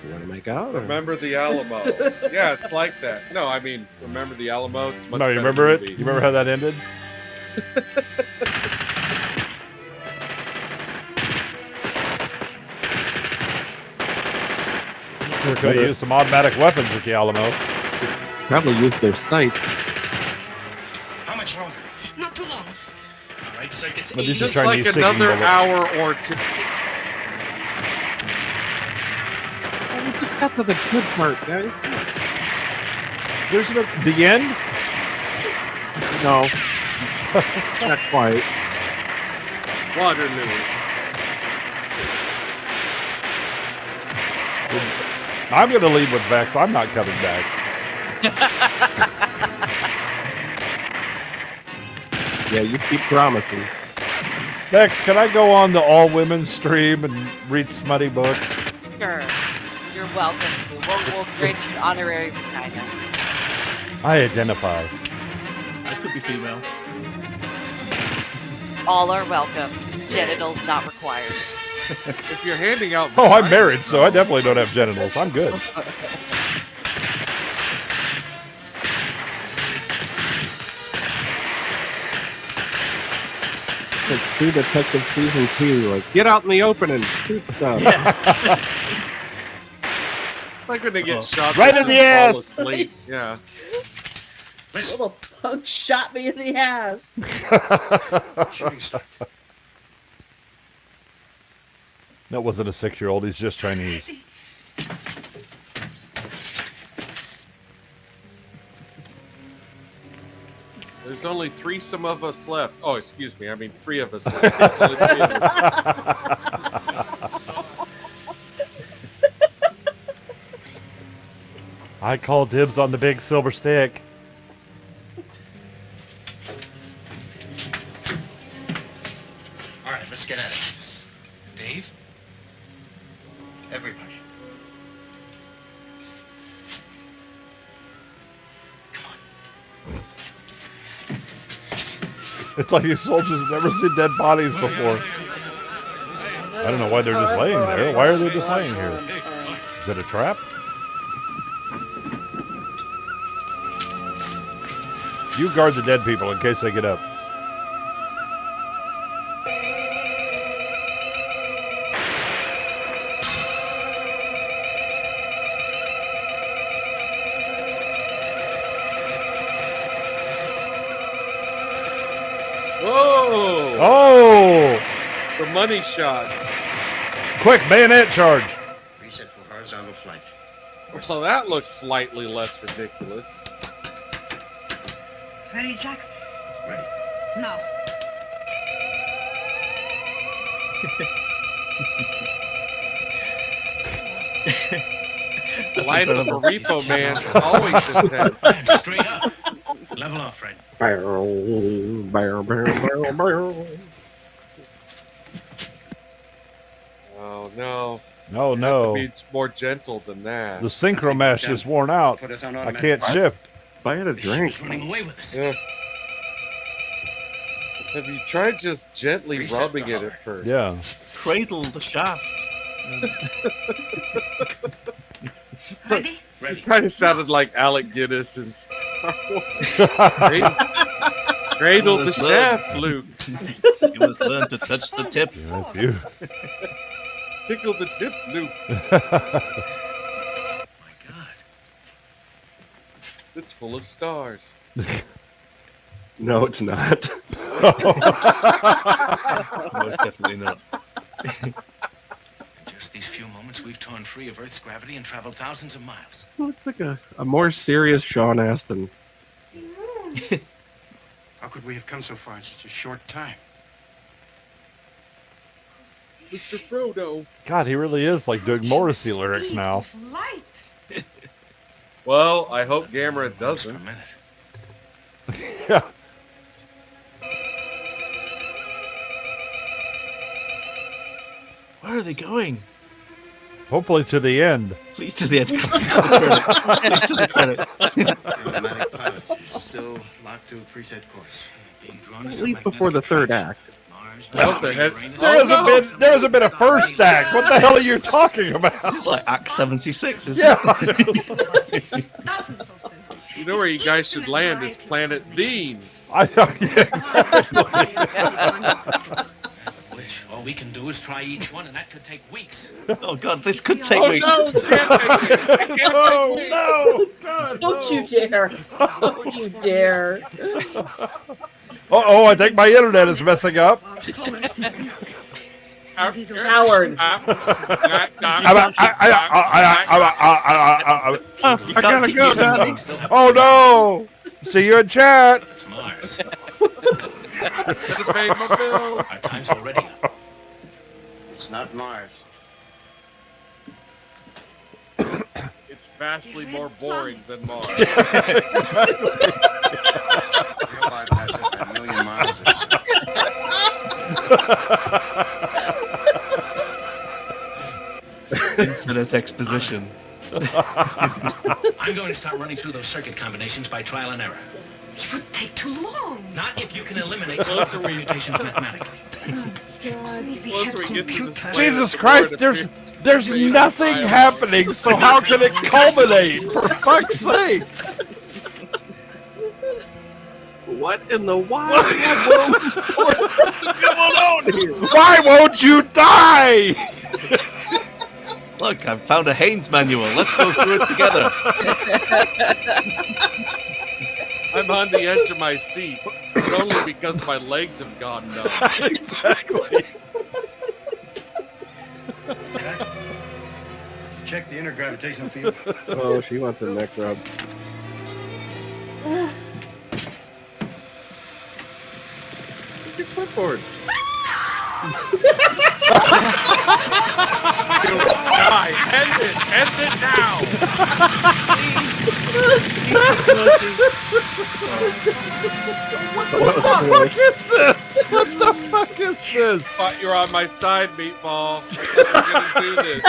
You want to make out? Or? Remember the Alamo. Yeah, it's like that. No, I mean, remember the Alamo? It's much No, you better remember it? movie. You remember how that ended? We're going to use some automatic weapons at the Alamo. Probably use their sights. How much longer? Not too long. All right, circuits. But these are Just Chinese like sinking another bullets. hour or two. Oh, we just got to the good part, guys. Come on. There's no, the end? No. Not quite. Waterloo. I'm going to lead with Vex. I'm not coming back. Yeah, you keep promising. Vex, can I go on the all-women stream and read smutty books? Sure. You're welcome to. We'll grant you an honorary vagina. I identify. I could be female. All are welcome. Genitals not required. If you're handing out... Oh, I'm married, so I definitely don't have genitals. I'm good. It's like True Detective Season 2. Like, get out in the open and shoot stuff. It's like when they get shot. Right they in the just fall ass. asleep. Yeah. Little punk shot me in the ass. That wasn't a 6-year-old. He's just Chinese. There's only threesome of us left. Oh, excuse me. I mean, 3 of us left. There's only 3 of us. I call dibs on the big silver stick. All right, let's get at it. Dave? Everybody. Come on. It's like you soldiers have never seen dead bodies before. I don't know why they're just laying there. Why are they just laying here? Is it a trap? You guard the dead people in case they get up. Whoa! Oh! The money shot. Quick, bayonet charge. Reset for horizontal flight. Well, that looks slightly less ridiculous. Ready, Jack? Ready. Now. The life of a repo man is always intense. Straight up. Level off, Fred. Barrel, barrel, barrel, barrel. Oh, no. Oh, You no. have to be more gentle than that. The synchro mesh is worn out. I can't shift. Buy it a drink. Running away with us. Yeah. Have you tried just gently rubbing it at first? Yeah. Cradle the shaft. Ready? You kind of sounded like Alec Guinness in Star Wars. Cradle the shaft, Luke. You must learn to touch the tip. That's you. Tickle the tip, Luke. My God. It's full of stars. No, it's not. Most definitely not. In just these few moments, we've torn free of Earth's gravity and traveled thousands of miles. Looks like a more serious Sean Astin. How could we have come so far in such a short time? Mr. Frodo. God, he really is like doing Morrissey lyrics now. Light. Well, I hope Gamera doesn't. Yeah. Where are they going? Hopefully to the end. Please to the end. Please to the credit. Automatic pilot. Still locked to preset course. Being drawn At least before the third act. Well, there hasn't been a first act. What the hell are you talking about? It's like Act 76, isn't it? You know where you guys should land is Planet Themed. Which all we can do is try each one, and that could take weeks. Oh God, this could take weeks. No, no, God, don't you dare! Don't you dare! Uh-oh, I think my internet is messing up. Howard. I gotta go, Daddy. Oh no! See you in chat. It's Mars. Could have paid my bills. Our time's already up. It's not Mars. It's vastly more boring than Mars. A million miles. Infinite exposition. I'm going to start running through those circuit combinations by trial and error. It would take too long. Not if you can eliminate closer permutations mathematically. Closer we get to this planet, Jesus the Christ, more it there's appears nothing happening, so how can it culminate? For fuck's sake! What in the wild world is going on here? Why won't you die? Look, I've found a Haynes manual. Let's go through it together. I'm on the edge of my seat, but only because my legs have gone numb. Exactly. Check the intergravitational field. Oh, she wants a neck rub. Where's your clipboard? Die. End it now. What the fuck is this? What the fuck is this? Thought you were on my side, Meatball. I thought we were gonna do this.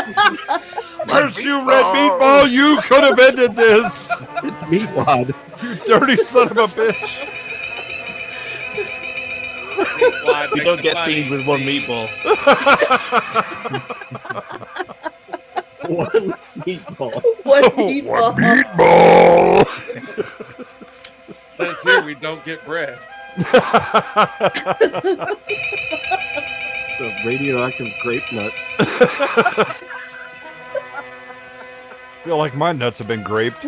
Curse you, Red Meatball! You could have ended this! It's Meatwad. You dirty son of a bitch! on. We don't get Come on, themed with easy. one meatball. One meatball. One meatball. Meatball! Says here we don't get bread. It's a radioactive grape nut. Feel like my nuts have been graped.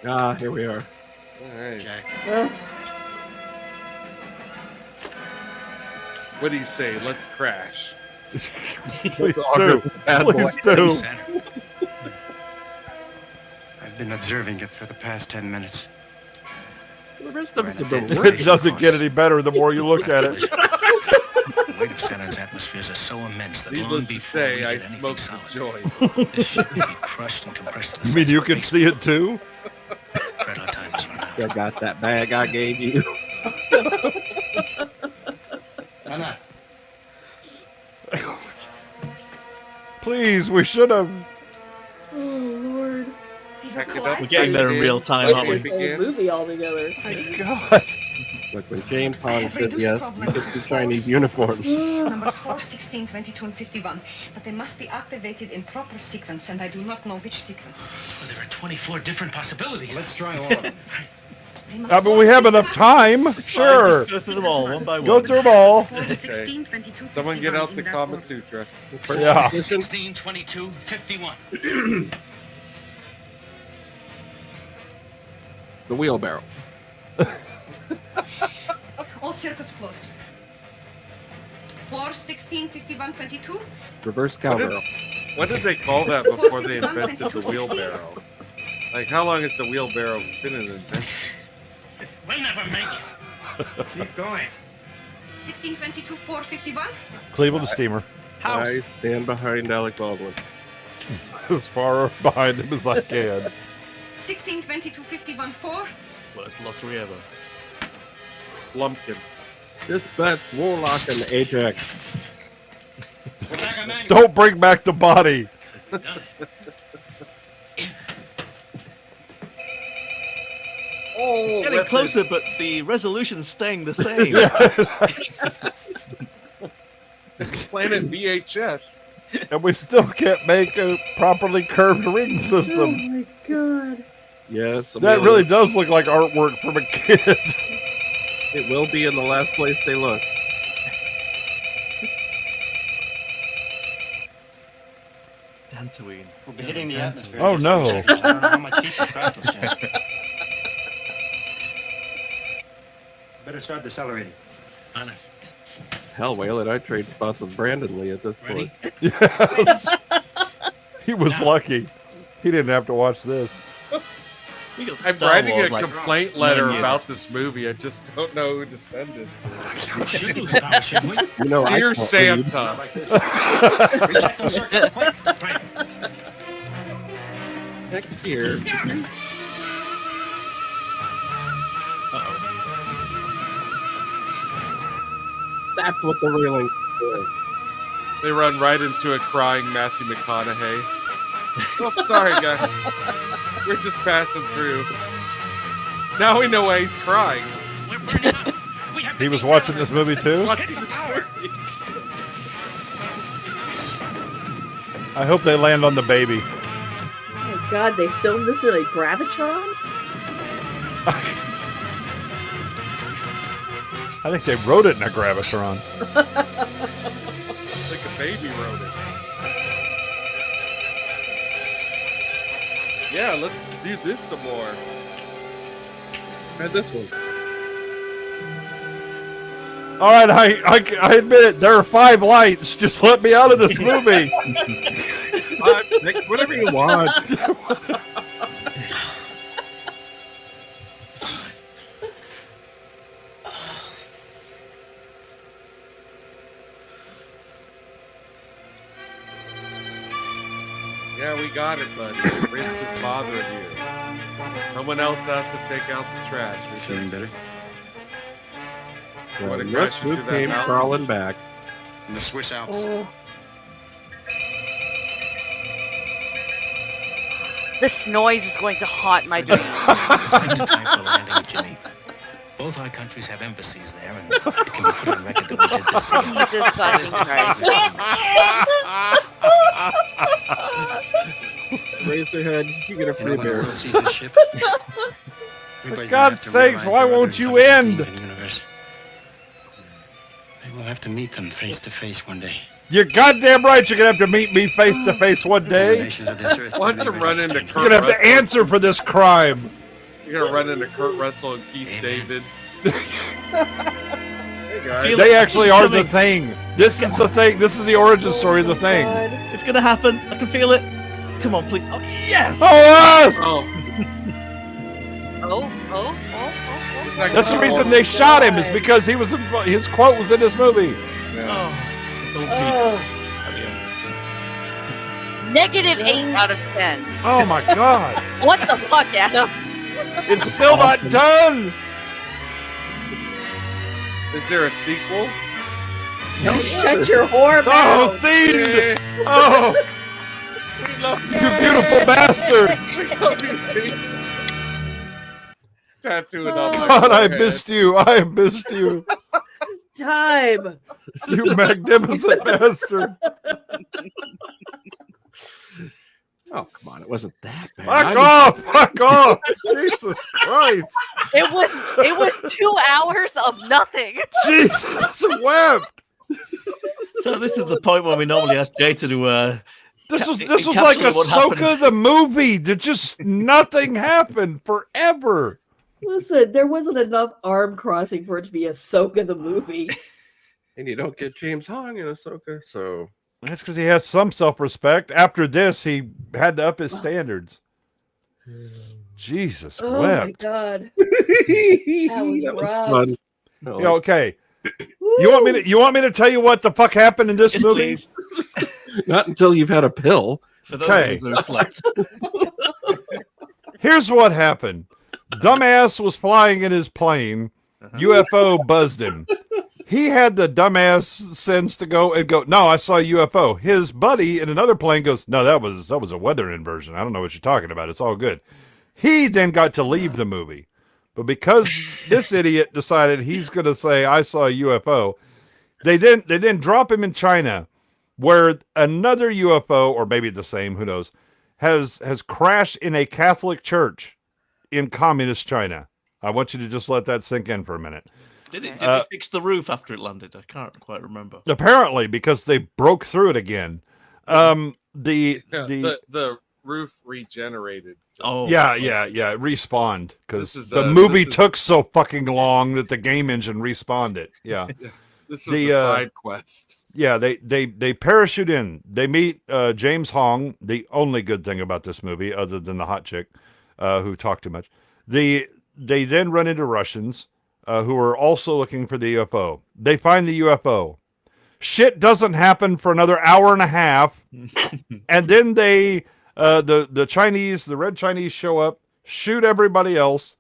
Yeah. Here we are. All right. Well, What do you say? Let's crash. Please do. Please do. I've been observing it for the past 10 minutes. The rest of us have been It working. doesn't get any better the more you look at it. The weight of Saturn's atmospheres are so immense that long Needless to before say, we I get anything smoked the solid, joint. this ship will be crushed and compressed to the You mean size you of can a see it too? Fred, our time is run out. I got that bag I gave you. Anna, Please, we should have. oh Lord. Pack it up. We're getting there in real time, aren't we? This whole movie altogether. God. Look, when James Hong says yes, he gets the Chinese uniforms. Numbers 4, 16, 22, and 51. But they must be activated in proper sequence, and I do not know which sequence. Well, there are 24 different possibilities. let's try all of them. They must I mean, we have enough time. Sure. Just go through them all, one by one. Go through them all. 4, 16, 22, Someone get 51 out the in that Kama order. Sutra. First Yeah. position, 16, 22, 51. the wheelbarrow. All circuits closed. 4, 16, 51, 22. Reverse cowgirl. What did they call that before they invented the wheelbarrow? Like, how long has the wheelbarrow been an invention? We'll never make it. Keep going. 16, 22, 4, 51. Cleveland the steamer. I stand behind Alec Baldwin. As far behind him as I can. 16, 22, 51, 4. Worst lottery ever. Lumpkin. Dispatch Warlock and Ajax. Don't bring back the body. Oh, Getting closer, but the resolution's staying the same. Planet VHS. And we still can't make a properly curved ring Oh system. my god. Yes. That really does look like artwork from a kid. It will be in the last place they look. Dantooine. We'll be hitting the atmosphere. Oh, no. I don't know how much heat the craft will stand. Better start decelerating. On it. Hell, why let I trade spots with Brandon Lee at this point? Yes. He was lucky. He didn't have to watch this. We got I'm Star writing Wars, a like, complaint letter 9 years. about this movie. I just don't know who to send it to. We should lose power, shouldn't we? You know, I Dear can't read. Santa. Recheck those circuits, quick. Right. Next year. Uh-oh. That's what the railing. They run right into a crying Matthew McConaughey. Oh, sorry, guys. We're just passing through. Now we know why he's crying. We're burning up. We have He to was be watching down. this movie too. Watching this movie. I hope they land on the baby. Oh my god, they filmed this in a gravitron? I think they wrote it in a gravitron. Like a baby wrote it. Yeah, let's do this some more. Try this one. All right, I admit it. There are 5 lights. Just let me out of this movie. 5, 6, whatever you want. Yeah, we got it, buddy. The wrist is bothering you. Someone else has to take out the trash. Feeling better? You want to Look crash who into that came mountain? crawling back. In the Swiss Alps. Oh. This noise is going to haunt my dreams. Time to time for landing at Geneva. Both our countries have embassies there, and it can be put on record that we did this together. Jesus fucking Christ. Raise their head. You get a free beer. For God's sakes, why won't you end? We'll have to meet them face to face one day. You're goddamn right you're going to have to meet me face to face one day. Why don't you run into Kurt You're going to have to Russell? answer for this crime. You're going to run into Kurt Russell and Keith David. Hey guys. They actually are the thing. This is the thing. This is the origin story of the thing. It's gonna happen. I can feel it. Come on, please. Oh, yes! Oh, yes! That's the reason they shot him, is because he was his quote was in this movie. -8 out of 10. Oh my God! What the fuck, Adam? It's still not done. Is there a sequel? No, shut your whore Oh, mouth. Themed! Oh, you beautiful bastard! Tattooing on my God, I forehead. missed you. I missed you. Time. You magnificent bastard. Oh, come on. It wasn't that bad. Fuck off! Fuck off! Jesus Christ! It was 2 hours of nothing. Jesus wept. So this is the point where we normally ask Jay to do. This was like encapsulate what Ahsoka happened. the movie. That just nothing happened forever. Listen, there wasn't enough arm crossing for it to be Ahsoka the movie. And you don't get James Hong in Ahsoka, so... That's because he has some self-respect. After this, he had to up his standards. Jesus Oh wept. my God. That was That was rough. fun. Yeah, okay. You want me to tell you what the fuck happened in this Yes, movie? please. Not until you've had a pill. For those Okay. of us who have slept. Here's what happened. Dumbass was flying in his plane. UFO buzzed him. He had the dumbass sense to go, no, I saw a UFO. His buddy in another plane goes, no, that was a weather inversion. I don't know what you're talking about. It's all good. He then got to leave the movie. But because this idiot decided he's going to say, I saw a UFO, they didn't drop him in China, where another UFO, or maybe the same, who knows, has crashed in a Catholic church in communist China. I want you to just let that sink in for a minute. Did they fix the roof after it landed? I can't quite remember. Apparently, because they broke through it again. The roof regenerated. Oh, Yeah, it respawned because This is, the movie took so fucking long that the game engine respawned it. Yeah, This was a side quest. Yeah, they parachute in. They meet James Hong. The only good thing about this movie, other than the hot chick who talked too much, they then run into Russians who are also looking for the UFO. They find the UFO. Shit doesn't happen for another hour and a half, and then the Chinese, the Red Chinese, show up, shoot everybody else.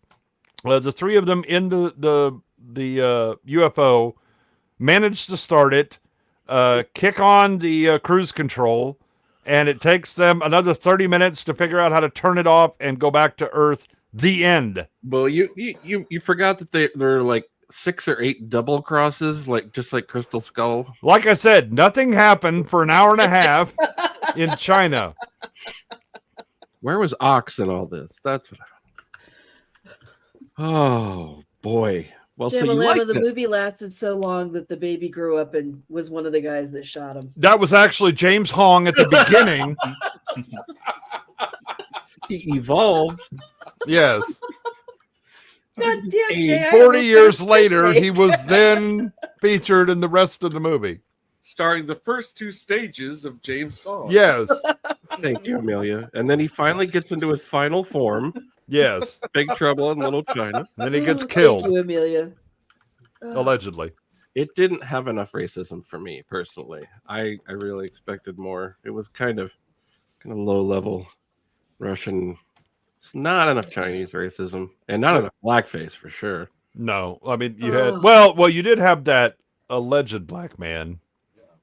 The three of them in the UFO manage to start it, kick on the cruise control, and it takes them another 30 minutes to figure out how to turn it off and go back to Earth. The end. Well, you forgot that there are like 6 or 8 double crosses, just like Crystal Skull. Like I said, nothing happened for an hour and a half in China. Where was Ox in all this? That's what Oh boy. Well, so you liked the it. movie lasted so long that the baby grew up and was one of the guys that shot him. That was actually James Hong at the beginning. He evolved. Yes. God damn, Jay, I 40 almost years missed later, the he take. was then featured in the rest of the movie. Starring the first 2 stages of James Song. Yes. Thank you, Amelia. And then he finally gets into his final form. Yes. Big Trouble in Little China. Then he gets Thank killed. you, Amelia. Allegedly. It didn't have enough racism for me personally. I really expected more. It was kind of low level Russian. It's not enough Chinese racism and not enough blackface for sure. No, I mean you had well, you did have that alleged black man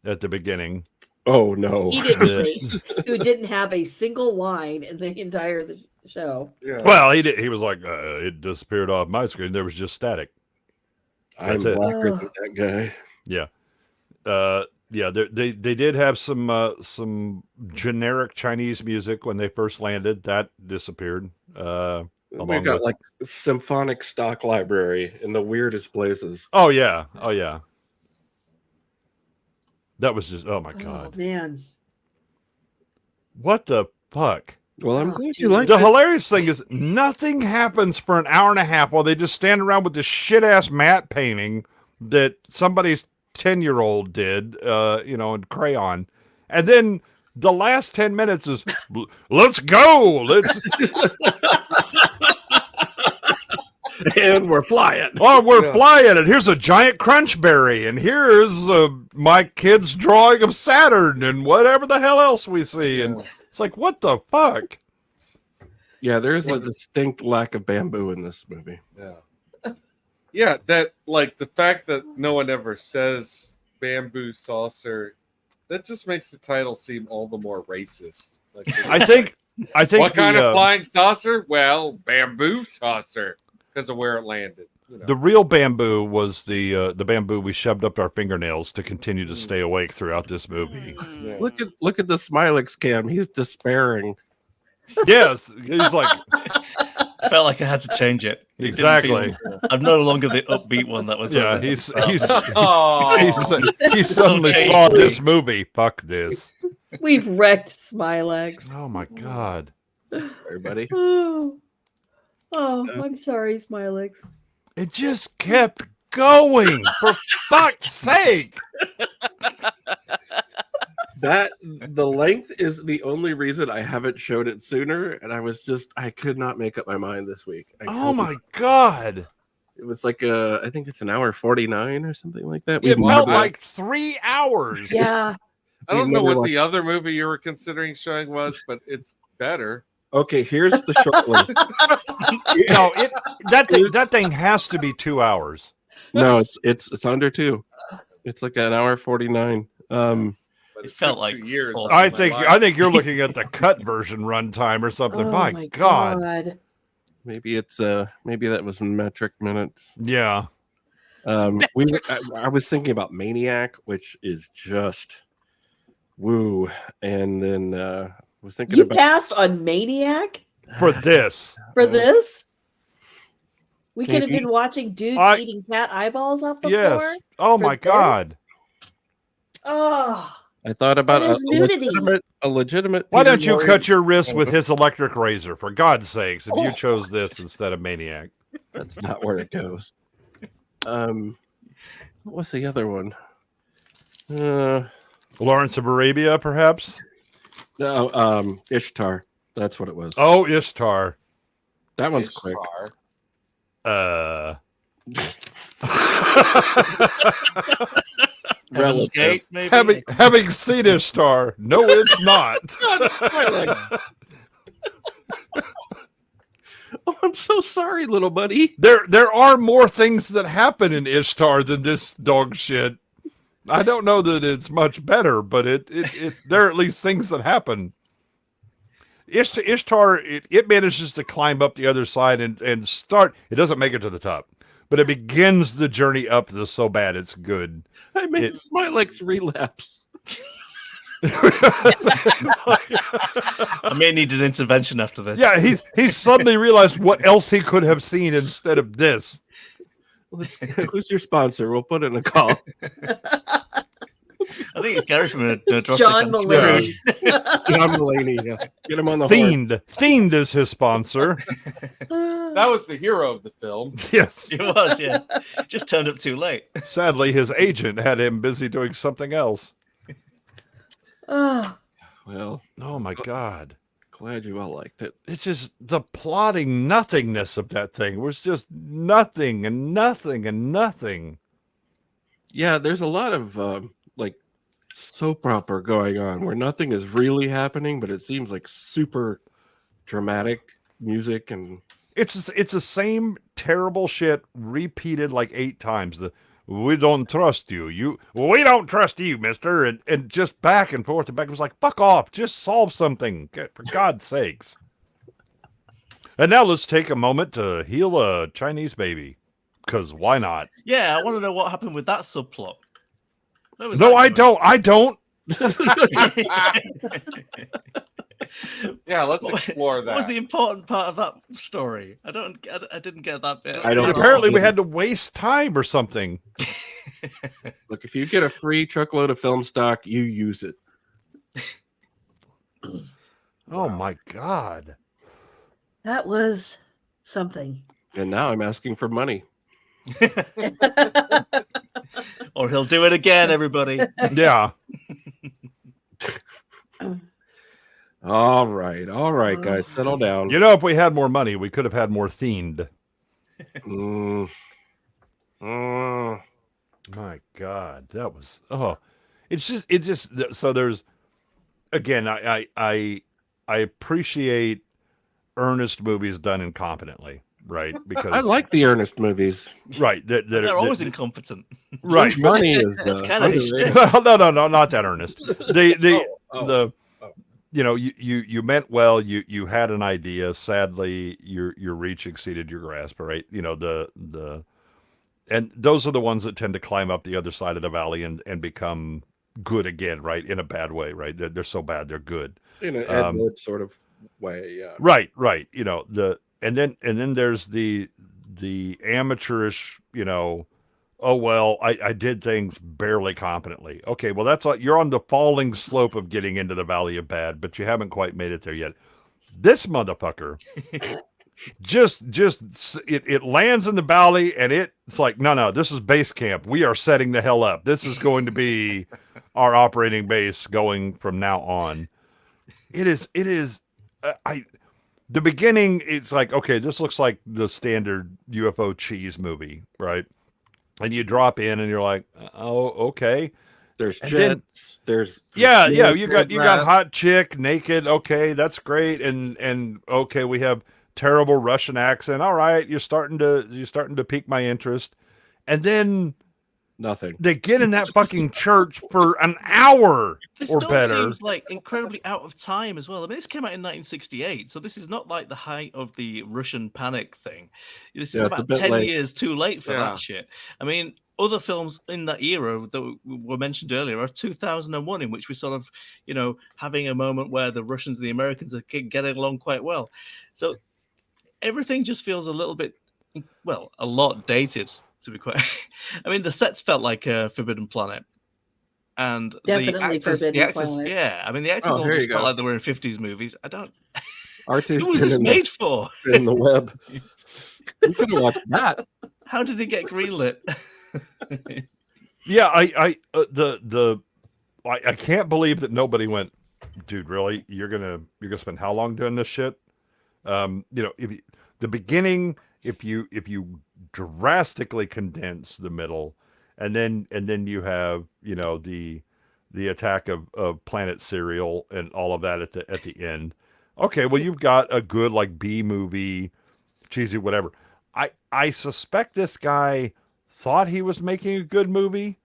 at the beginning. Oh no! He didn't say. Who didn't have a single line in the entire show. Yeah. Well, he was like, it disappeared off my screen. There was just static. I'm That's it. blacker than that guy. Yeah. Yeah, they did have some generic Chinese music when they first landed. That disappeared. We've got like symphonic stock library in the weirdest places. Oh yeah. That was just, oh my God. Oh, man. What the fuck? Well, I'm glad you like the it. hilarious thing is nothing happens for an hour and a half while they just stand around with this shit ass matte painting that somebody's 10-year-old did, in crayon. And then the last 10 minutes is, let's go. And we're flying. Oh, we're flying. And here's a giant crunch berry. And here's my kid's drawing of Saturn and whatever the hell else we see. And it's like, what the fuck? Yeah, there is a distinct lack of bamboo in this movie. Yeah. Yeah, that like the fact that no one ever says bamboo saucer, that just makes the title seem all the more racist. Like, I think what kind of flying saucer? Well, bamboo saucer because of where it landed. The real bamboo was the bamboo we shoved up our fingernails to continue to stay awake throughout this movie. Yeah. Look at the Smylexx cam. He's despairing. Yes, he's like. I felt like I had to change it. Exactly. I'm no longer the upbeat one that was. Yeah, on he there. suddenly saw this movie. Fuck this. We've wrecked Smylexx. Oh my God. Sorry, buddy. Oh, I'm sorry, Smylexx. It just kept going. For fuck's sake. That the length is the only reason I haven't showed it sooner, and I could not make up my mind this week. Oh my God. It was like I think it's an hour 49 or something like that. It felt like 3 hours. Yeah. I don't know what the other movie you were considering showing was, but it's better. Okay, here's the short list. No, that thing has to be 2 hours. No, it's under 2. It's like an hour 49. It felt like 2 years. I think you're looking at the cut version runtime or something. Oh my God. Maybe it's maybe that was in metric minutes. Yeah. I was thinking about Maniac, which is just woo, and then I was thinking You about passed on Maniac For this. for this. We could have Maybe. been watching dudes eating cat eyeballs off the floor. Oh for my this? God. Oh, I thought about there's nudity. a legitimate. Why Peter don't you Lorre- cut your wrist with his electric razor, for God's sakes, if you chose this instead of Maniac? That's not where it goes. What's the other one? Lawrence of Arabia, perhaps? No, Ishtar. That's what it was. Oh, Ishtar. That one's quick. Relative. Having seen Ishtar, no, it's not. Oh, I'm so sorry, little buddy. There are more things that happen in Ishtar than this dog shit. I don't know that it's much better, but it there are at least things that happen. Ishtar, it manages to climb up the other side and start. It doesn't make it to the top, but it begins the journey up so bad it's good. I made Smylexx relapse. I may need an intervention after this. Yeah, he's suddenly realized what else he could have seen instead of this. Who's your sponsor? We'll put in a call. I think it's Gary from John Mulaney. John Mulaney. Yeah. Get him on the Fiend. Fiend is his sponsor. That was the hero of the film. Yes. It was, yeah. Just turned up too late. Sadly, his agent had him busy doing something else. Oh. Well, oh my God. Glad you all liked it. It's just the plotting nothingness of that thing was just nothing and nothing and nothing. Yeah, there's a lot of like soap opera going on where nothing is really happening, but it seems like super dramatic music, and it's the same terrible shit repeated like 8 times. we don't trust you. We don't trust you, mister. And just back and forth. And back was like, fuck off. Just solve something. For God's sakes. And now let's take a moment to heal a Chinese baby. Because why not? Yeah, I want to know what happened with that subplot. No, I don't. I don't. Yeah, let's explore that. What was the important part of that story? I didn't get that bit. Apparently, we had to waste time or something. Look, if you get a free truckload of film stock, you use it. Oh my God. That was something. And now I'm asking for money. Or he'll do it again, everybody. Yeah. All right, guys, settle down. You know, if we had more money, we could have had more themed. My God, that was it just so there's again, I appreciate earnest movies done incompetently, right? Because I like the earnest movies. Right. They're always incompetent. Right. Money is That's kind of no, not that earnest. You know, you meant well. You had an idea. Sadly, your reach exceeded your grasp. Right? You know and those are the ones that tend to climb up the other side of the valley and become good again. Right? In a bad way. Right? They're so bad they're good. In an Ed Wood sort of way. Yeah. Right. You know and then there's the amateurish. You know. Oh, well, I did things barely competently. Okay, well, that's you're on the falling slope of getting into the valley of bad, but you haven't quite made it there yet. This motherfucker it lands in the valley and it's like, no, this is base camp. We are setting the hell up. This is going to be our operating base going from now on. It is the beginning, it's like, okay, this looks like the standard UFO cheese movie, right? And you drop in and you're like, oh, okay. There's jets. There's you got hot chick naked. Okay, that's great. And okay, we have terrible Russian accent. All right, you're starting to pique my interest. And then nothing. They get in that fucking church for an hour or better. Seems like incredibly out of time as well. I mean, this came out in 1968, so this is not like the height of the Russian panic thing. This is about 10 years too late for that shit. I mean, other films in that era that were mentioned earlier are 2001, in which we sort of, you know, having a moment where the Russians and the Americans are getting along quite well. So everything just feels a little bit, well, a lot dated. To be quite, I mean, the sets felt like a Forbidden Planet, and definitely Forbidden Planet. Yeah, I mean, the actors all just felt like they were in 50s movies. I don't. Artists who was this made for? In the web. You could have watched that. How did it get greenlit? Yeah, I can't believe that nobody went, dude. Really, you're gonna spend how long doing this shit? You know, the beginning, if you drastically condense the middle, and then you have, you know, the attack of Planet Cereal and all of that at the end. Okay, well, you've got a good like B movie, cheesy whatever. I suspect this guy thought he was making a good movie.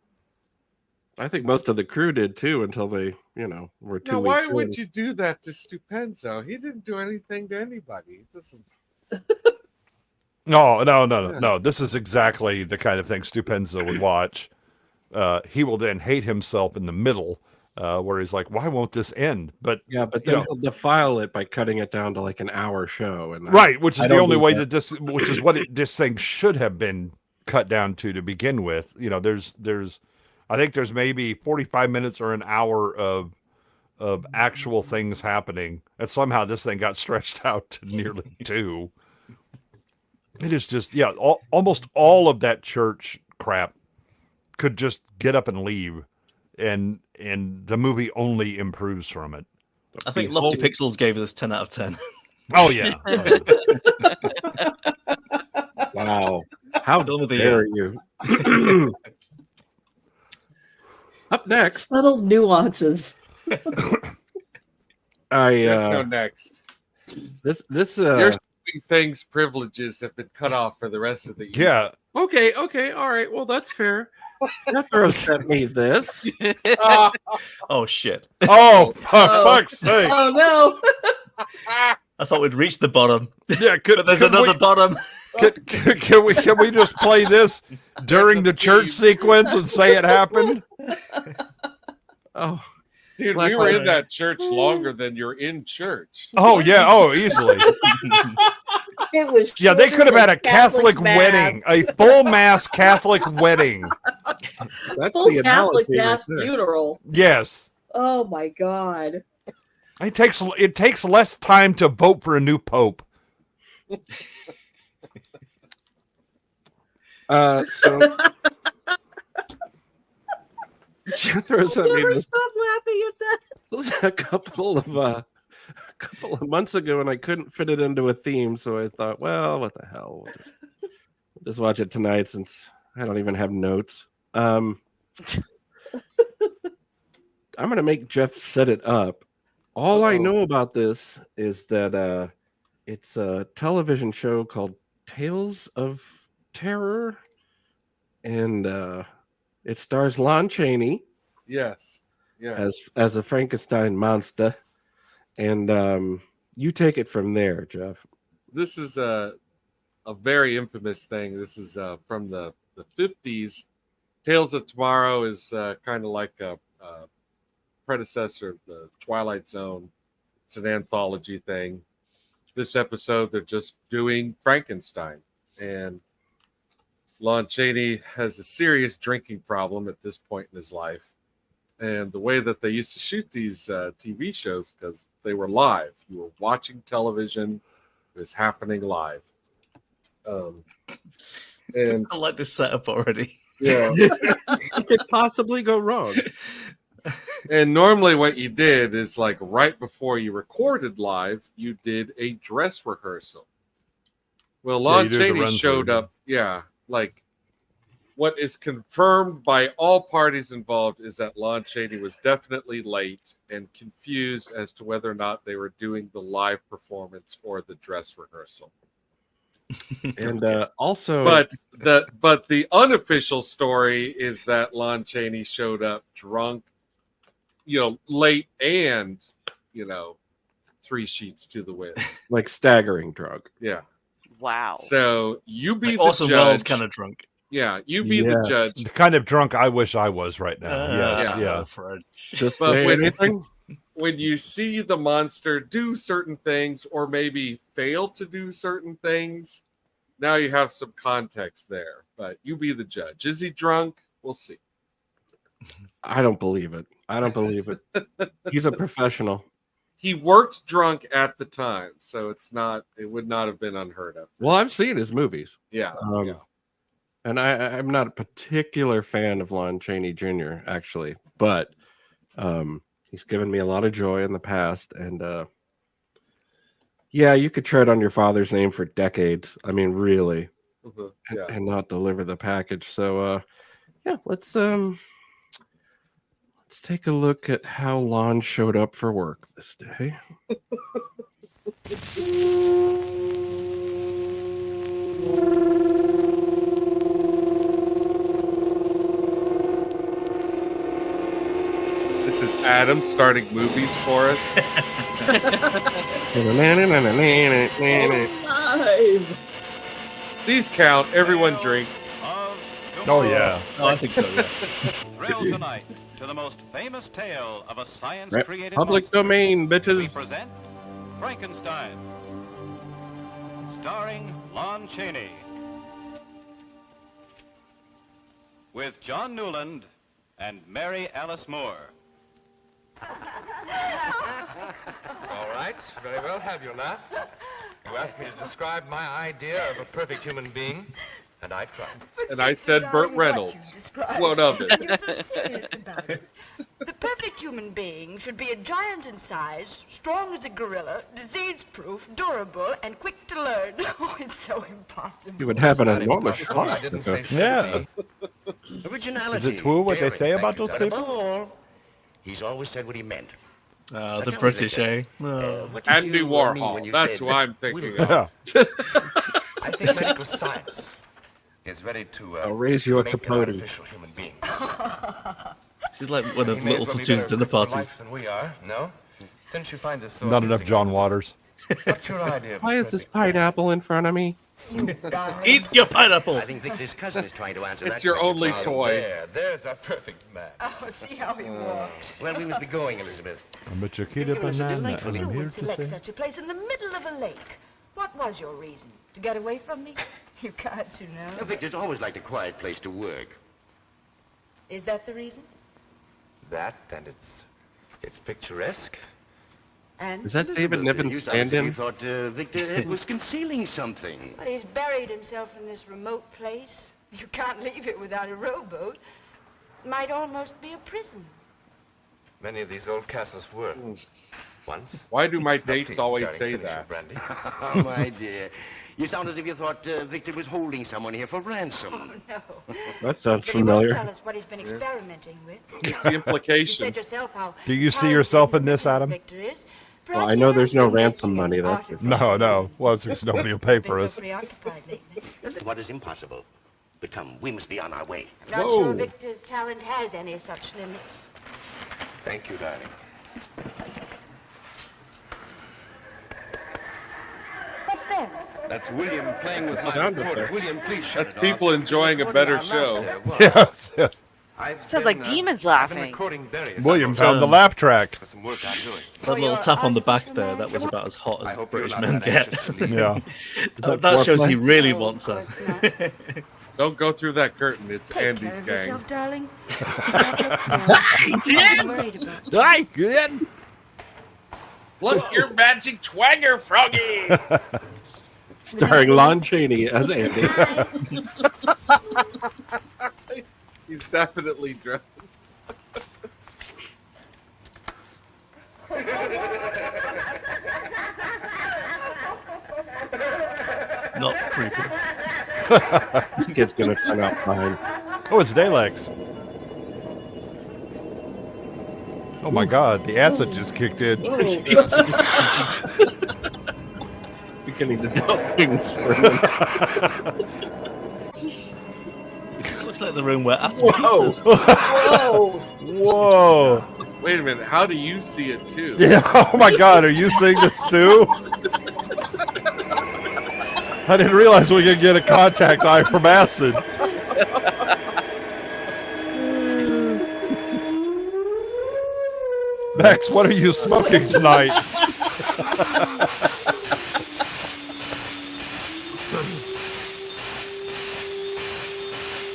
I think most of the crew did too, until they, you know, were 2 weeks why in. would you do that to Stupenzo? He didn't do anything to anybody. He doesn't. No. This is exactly the kind of thing Stupenzo would watch. He will then hate himself in the middle, where he's like, "Why won't this end?" But then he'll defile it by cutting it down to like an hour show, and right, which is the only way that this, which is what this thing should have been cut down to begin with. You know, I think there's maybe 45 minutes or an hour of actual things happening, and somehow this thing got stretched out to nearly 2. It is just, almost all of that church crap could just get up and leave, and the movie only improves from it. I think Lofty Pixels gave us 10 out of 10. Oh, yeah. Wow. How dare you? Up next. Subtle nuances. Let's go next. This You're things privileges have been cut off for the rest of the evening. Yeah. Okay, all right. Well, that's fair. Jethro sent me this. Oh shit! Oh, for fuck's sake! Oh no! I thought we'd reached the bottom. Yeah, but there's another bottom. Can we just play this during the church sequence and say it happened? Oh, dude, we were in that church longer than you're in church. Oh yeah, oh easily. It was Yeah, they could have had a Catholic wedding, a full mass Catholic wedding. That's full the Catholic analogy right mass there. funeral. Yes. Oh my god. It takes less time to vote for a new pope. So Jethro sent me Never this stop laughing at that. a couple of months ago, and I couldn't fit it into a theme, so I thought, well, what the hell? We'll just watch it tonight since I don't even have notes. I'm gonna make Jeff set it up. All I know about this is that it's a television show called Tales of Terror, and it stars Lon Chaney. Yes. As a Frankenstein monster, and you take it from there, Jeff. This is a very infamous thing. This is from the 50s. Tales of Tomorrow is kind of like a predecessor of the Twilight Zone. It's an anthology thing. This episode, they're just doing Frankenstein, and Lon Chaney has a serious drinking problem at this point in his life. And the way that they used to shoot these TV shows, because they were live, you were watching television, it was happening live. And I like this setup already. Yeah, what could possibly go wrong? And normally, what you did is like right before you recorded live, you did a dress rehearsal. Well, Lon Chaney showed up. Yeah, like. What is confirmed by all parties involved is that Lon Chaney was definitely late and confused as to whether or not they were doing the live performance or the dress rehearsal. And also, but the unofficial story is that Lon Chaney showed up drunk, late and 3 sheets to the wind, like staggering drunk. Yeah. Wow. So you be the Orson judge. Welles kind of drunk. Yeah, you be the judge. The kind of drunk I wish I was right now. Yeah. Just say anything. When you see the monster do certain things or maybe fail to do certain things, now you have some context there. But you be the judge. Is he drunk? We'll see. I don't believe it. He's a professional. He worked drunk at the time, so it would not have been unheard of. Well, I've seen his movies. Yeah. And I'm not a particular fan of Lon Chaney Jr., actually, but he's given me a lot of joy in the past. And yeah, you could tread on your father's name for decades. I mean, really, and not deliver the package. So yeah, let's take a look at how Lon showed up for work this day. This is Adam starting movies for us. These count. Everyone drink. Oh yeah. Oh, I think so. Yeah. Thrill tonight to the most famous tale of a science-created Public monster. domain, We bitches. present Frankenstein, starring Lon Chaney, with John Newland and Mary Alice Moore. All right, very well, have your laugh. You asked me to describe my idea of a perfect human being, and I tried. And I said Burt Reynolds. What of it? You're so serious about it. The perfect human being should be a giant in size, strong as a gorilla, disease-proof, durable, and quick to learn. Oh, it's so impossible. You would have an enormous swastika. Yeah. Originality. Is it true what they say about those Above people? all, he's always said what he meant. The British, eh? Oh. Andy Warhol. That's who I'm thinking of. I think medical science is ready to I'll raise you a make an Capote. artificial human being. This is like one of He may as Little well be Platoon's better dinner equipped for parties. life than we are, no? Since you find this so Not enough John Waters. what's your idea of Why is this pineapple in front of me? Eat your pineapple! I think Victor's cousin is trying to answer that It's your question. only toy. There's a perfect match. Oh, see how he walks. Well, we must be going, Elizabeth. I'm a Chiquita banana, and I'm here to Select say. such a place in the middle of a lake. What was your reason? To get away from me? You can't, you know. No, Victor's always liked a quiet place to work. Is that the reason? That, and it's picturesque. And Is that David Niven's You stand-in? thought Victor was concealing something. Well, he's buried himself in this remote place. You can't leave it without a rowboat. Might almost be a prison. Many of these old castles were. Once. Why do my dates please, always darling, say finish your that? brandy. Oh, my dear. You sound as if you thought Victor was holding someone here for ransom. Oh, no. That sounds But he won't familiar. tell us what he's been experimenting with. It's the implication. You said yourself how Do you see yourself in this, Adam? Victor is. Well, I know there's no ransom money. That's for sure. No. Well, there's nobody will pay for Been us. so preoccupied lately. Listen, what is impossible? But come, we must be on our way. Not Whoa. sure Victor's talent has any such limits. Thank you, darling. What's that? That's William playing with my sound recorder. effect. William, please shut That's it people off. enjoying a better show. Yes, yes. Sounds like demons laughing. William found the lap track. Some work I'm doing. That little tap on the back there, that was about as hot as hope you're British not men that get. anxious to leave. Yeah. That shows foreplay? he really wants her. Don't go through that curtain. It's Take Andy's care gang. of yourself, darling. Nice, good. Look, your magic twanger, Froggy! Starring Lon Chaney as Andy. He's definitely drunk. Not creepy. This kid's gonna turn out fine. Oh, it's Daylex. Oh my God, the acid just kicked in. Beginning to doubt things for him. Looks like the room where Atom Whoa! keeps us. Whoa! Whoa! Wait a minute. How do you see it too? Yeah. Oh my God, are you seeing this too? I didn't realize we could get a contact eye from acid. Max, what are you smoking tonight?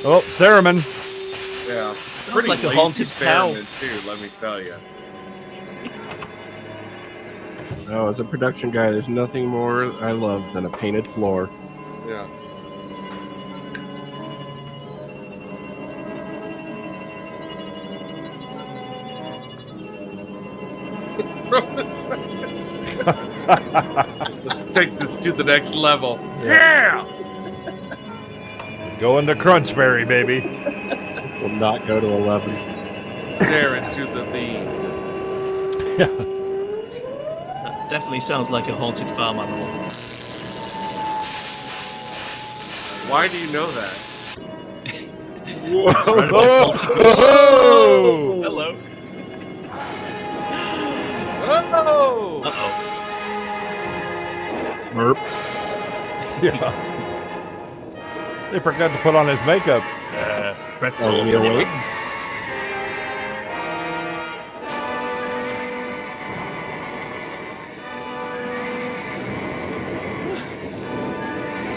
Oh, theremin. Yeah, it's pretty like a lazy haunted cow. theremin too. Let me tell you. No, as a production guy, there's nothing more I love than a painted floor. Yeah. Throw the seconds. Let's take this to the next level. Yeah. Going to Crunchberry, baby. This will not go to 11. Stare into the theme. That definitely sounds like a haunted farm animal. Why do you know that? Whoa! Oh! Hello. Oh! Uh-oh. Burp. Yeah. They forgot to put on his makeup. Pretzel. Oh, you awake?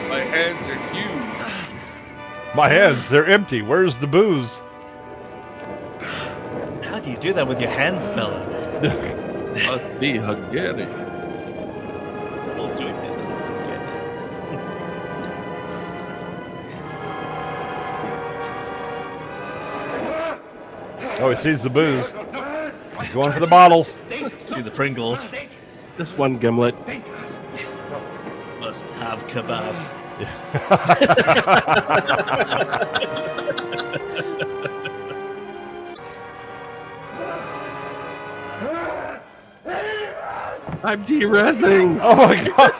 My hands are huge. My hands, they're empty. Where's the booze? How do you do that with your hands, Bella? Must be Hungarian. All jointed. Oh, he sees the booze. He's going for the bottles. See the Pringles. Just one gimlet. Must have kebab. I'm de-resing. Oh my god.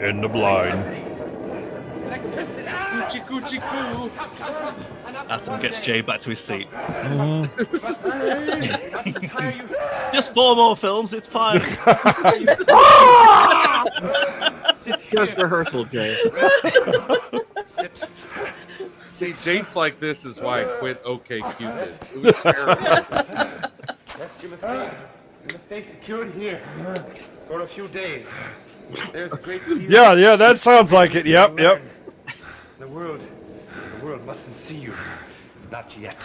In the blind. Coochie coochie coo. Atom gets Jay back to his seat. Just 4 more films, it's fine. Just rehearsal, Jay. See, dates like this is why I quit OK Cupid. It was terrible. Yes, you must stay secured here for a few days. There's a great deal. Yeah, that sounds like it. Yep. The world mustn't see you. Not yet.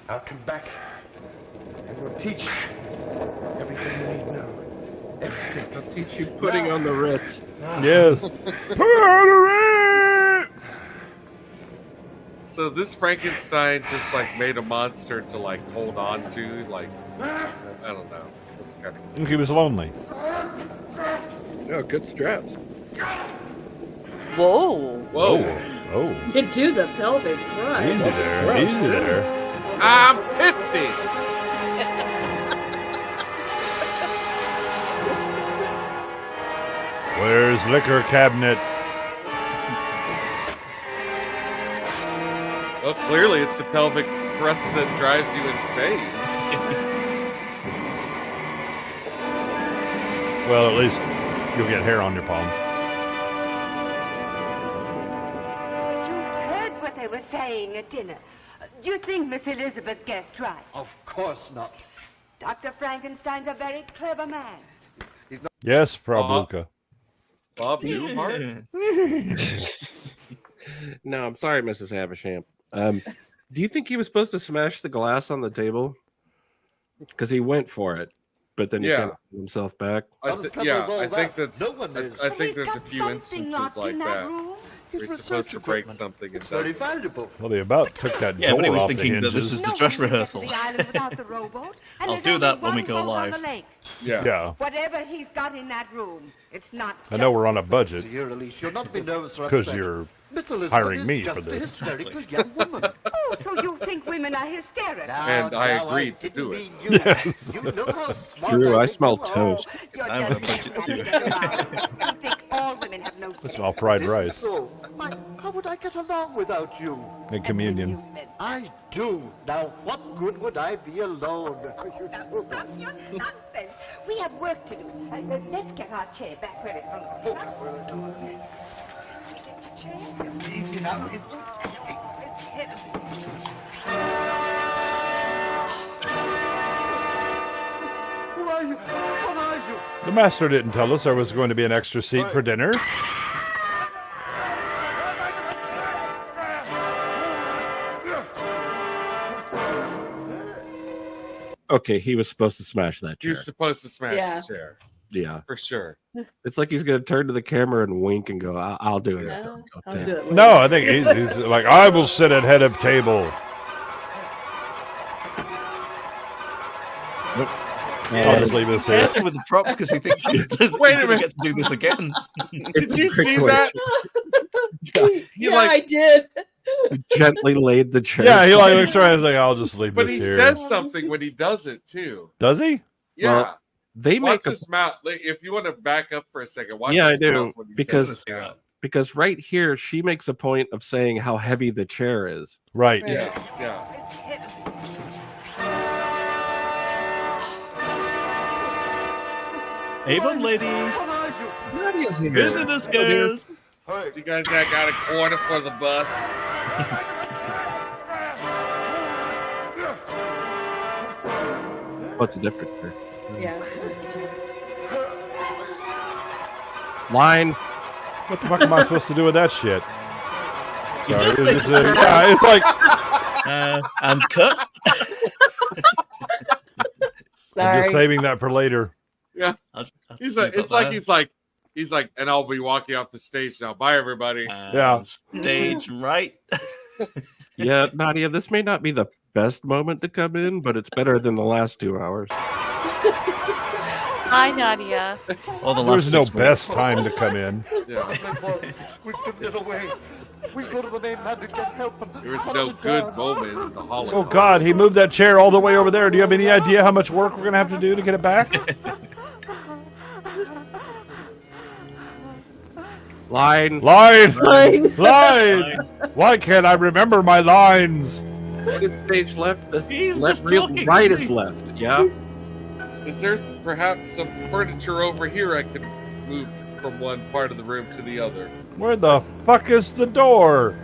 I'll come back and we'll teach everything you need to know. Everything. I'll teach you putting on the Ritz. Yes. So this Frankenstein just like made a monster to like hold on to, like I don't know. It's kind of cool. He was lonely. Oh, good straps. Whoa. Oh. You do the pelvic thrust. Easy there. I'm 50. Where's liquor cabinet? Well, clearly it's the pelvic thrust that drives you insane. Well, at least you'll get hair on your palms. Heard what they were saying at dinner. Do you think Miss Elizabeth guessed right? Of course not. Dr. Frankenstein's a very clever man. Yes, Prabhuka. Bob Newhart? No, I'm sorry, Mrs. Havisham. Do you think he was supposed to smash the glass on the table? Because he went for it, but then he kind of pulled himself back. I think there's a few instances like that. We're supposed to break something. It's very valuable. Well, they about took that door but he was off the thinking that this hinges. is the dress rehearsal. I'll do that when we go live. Yeah. Whatever he's got in that room, it's not. I know we're on a budget You'll not be nervous or because upset. you're Miss Elizabeth hiring is me just for a this. hysterical young woman. Oh, so you think women are hysterical? And I agreed to do it. Yes. You know how smart Drew, I think smell you are. toast. You're I have a just budget too. You think all women have no I smell fried rice So, how would I get along without you? and communion. I do. Now, what good would I be alone? Stop your nonsense. We have work to do. Let's get our chair back where it belongs. Easy now. Who are you? What are you? The master didn't tell us there was going to be an extra seat for dinner. Okay, he was supposed to smash that chair. You're supposed to smash the chair. Yeah. For sure. It's like he's going to turn to the camera and wink and go, I'll do it. Yeah, I'll Okay. do it. No, I think he's like, I will sit at head of table. Nope. I'll just leave this here. Careful with the props because he thinks he's Wait a going to minute. get to do this again. Did you see that? Yeah, I did. He gently laid the chair. Yeah, he like looks around and like, I'll just leave But this he here. says something when he does it too. Does he? Yeah. Well, they Watch make a, his mouth. Like, if you want to back up for a second, watch yeah, I his do mouth when he because says this. because right here she makes a point of saying how heavy the chair is. Right. Yeah. Avon lady. Nadia's here. Goodness, girls. You guys that got a quarter for the bus? What's the difference here? Yeah. It's Line. What the fuck am I supposed to do with that shit? You Sorry, just it was, take- yeah, it's like And cut. I'm just saving that for later. Yeah. He's like, he's like, and I'll be walking off the stage now. Bye, everybody. Yeah. Stage right. Yeah, Nadia, this may not be the best moment to come in, but it's better than the last 2 hours. Hi, Nadia. Or the There's last no 6 months. best time to come in. Yeah. We've given it away. We go to the mainland to get help. There was no good moment in the Holocaust. Oh God, he moved that chair all the way over there. Do you have any idea how much work we're gonna have to do to get it back? Line. Why can't I remember my lines? What is stage left? The He's left, just real, talking right to is me. left. Yeah. Is there perhaps some furniture over here I could move from one part of the room to the other? Where the fuck is the door?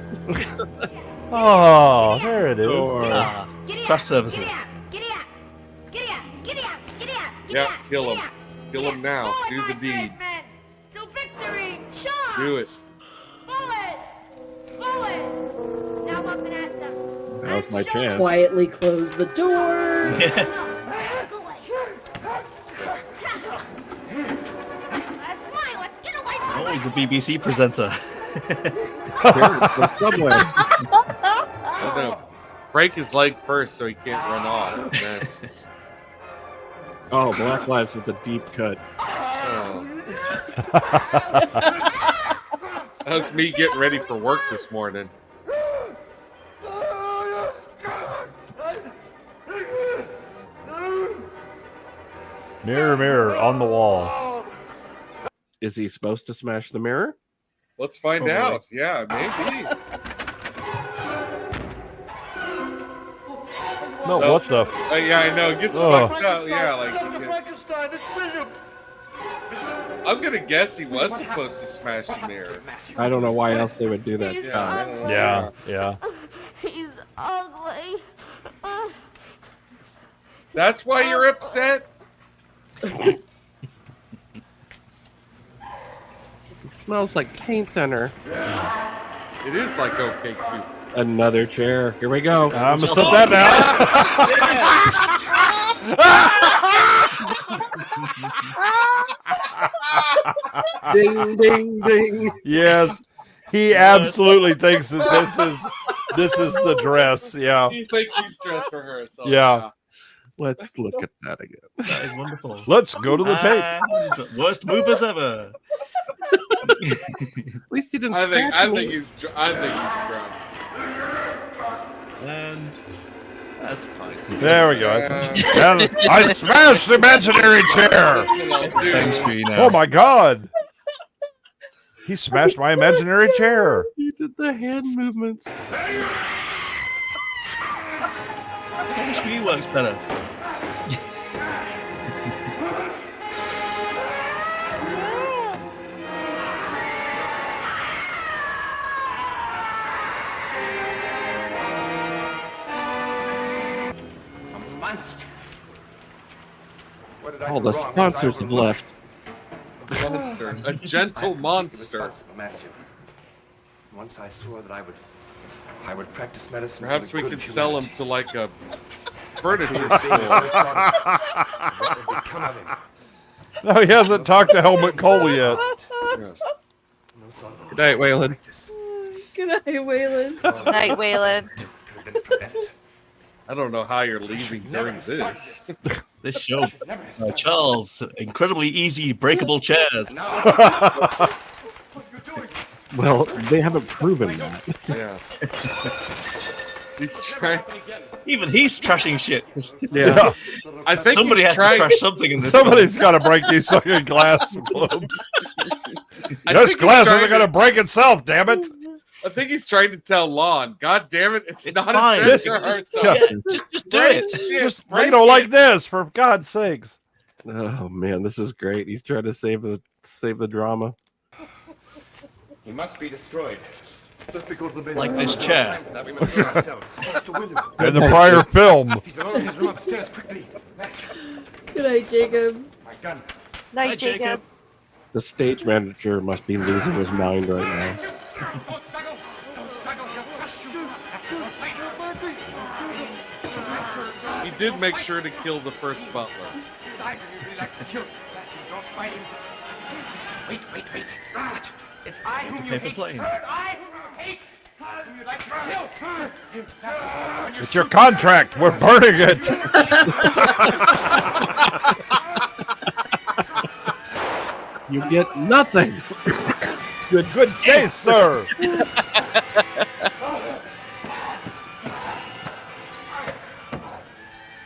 Oh, there it is. Ah, craft services. Yeah, kill him. Kill him now. Do the deed. To victory! Charge! Do it. Forward! Forward! Now up and at them. Now's my chance. Quietly close the door. Always the BBC presenter. Somewhere. Oh, no. Break his leg first so he can't run off. Man. Oh, Black Lives with a deep cut. Oh. That was me getting ready for work this morning. Mirror, mirror on the wall. Is he supposed to smash the mirror? Let's find out. Yeah, maybe. No, what the? Yeah, I know. It gets fucked up. Yeah, like. I'm gonna guess he was supposed to smash the mirror. I don't know why else they would do that. Yeah. He's ugly. That's why you're upset? It smells like paint thinner. It is like OK Cupid. Another chair. Here we go. I'm gonna set that down. Ding, ding, ding. Yes, he absolutely thinks that this is the dress. Yeah. He thinks he's dressed for her. So Yeah. Let's look at that again. That is wonderful. Let's go to the tape. Worst movers ever. At least he didn't. I think me. he's drunk. And that's fine. There we go. And I smashed the imaginary chair. Oh my God. He smashed my imaginary chair. He did the hand movements. Feng Shui works better. All the sponsors have left. Monster. A gentle monster. Matthew. Once I swore that I would practice medicine. Perhaps we could sell him to like a furniture store. No, he hasn't talked to Helmut Kohl yet. Good night, Waylon. Good night, Waylon. Night, Waylon. I don't know how you're leaving during this. This show, Charles, incredibly easy breakable chairs. Well, they haven't proven that. Yeah. He's trying. Even he's trashing shit. Yeah. I think somebody has he's trying. to trash something in this. Somebody's got to break these fucking glass globes. This glass isn't going to break itself, damn it. I think he's trying to tell Lon, God damn it, it's not fine. a dress rehearsal. Yeah, just do Break it. shit, Just, break like it. this, for God's sakes. Oh man, this is great. He's trying to save the drama. He must be destroyed. Just because the Like this chair. Now we must get ourselves. In the prior film. He's alone in his room upstairs, quickly. Good night, Jacob. My gun. Night, Jacob. The stage manager must be losing his mind right now. He did make sure to kill the first butler. Wait. It's I whom you Paper hate. plane. I whom you hate. Whom you'd like to kill. It's your contract. We're burning it. You get nothing. Good case, sir.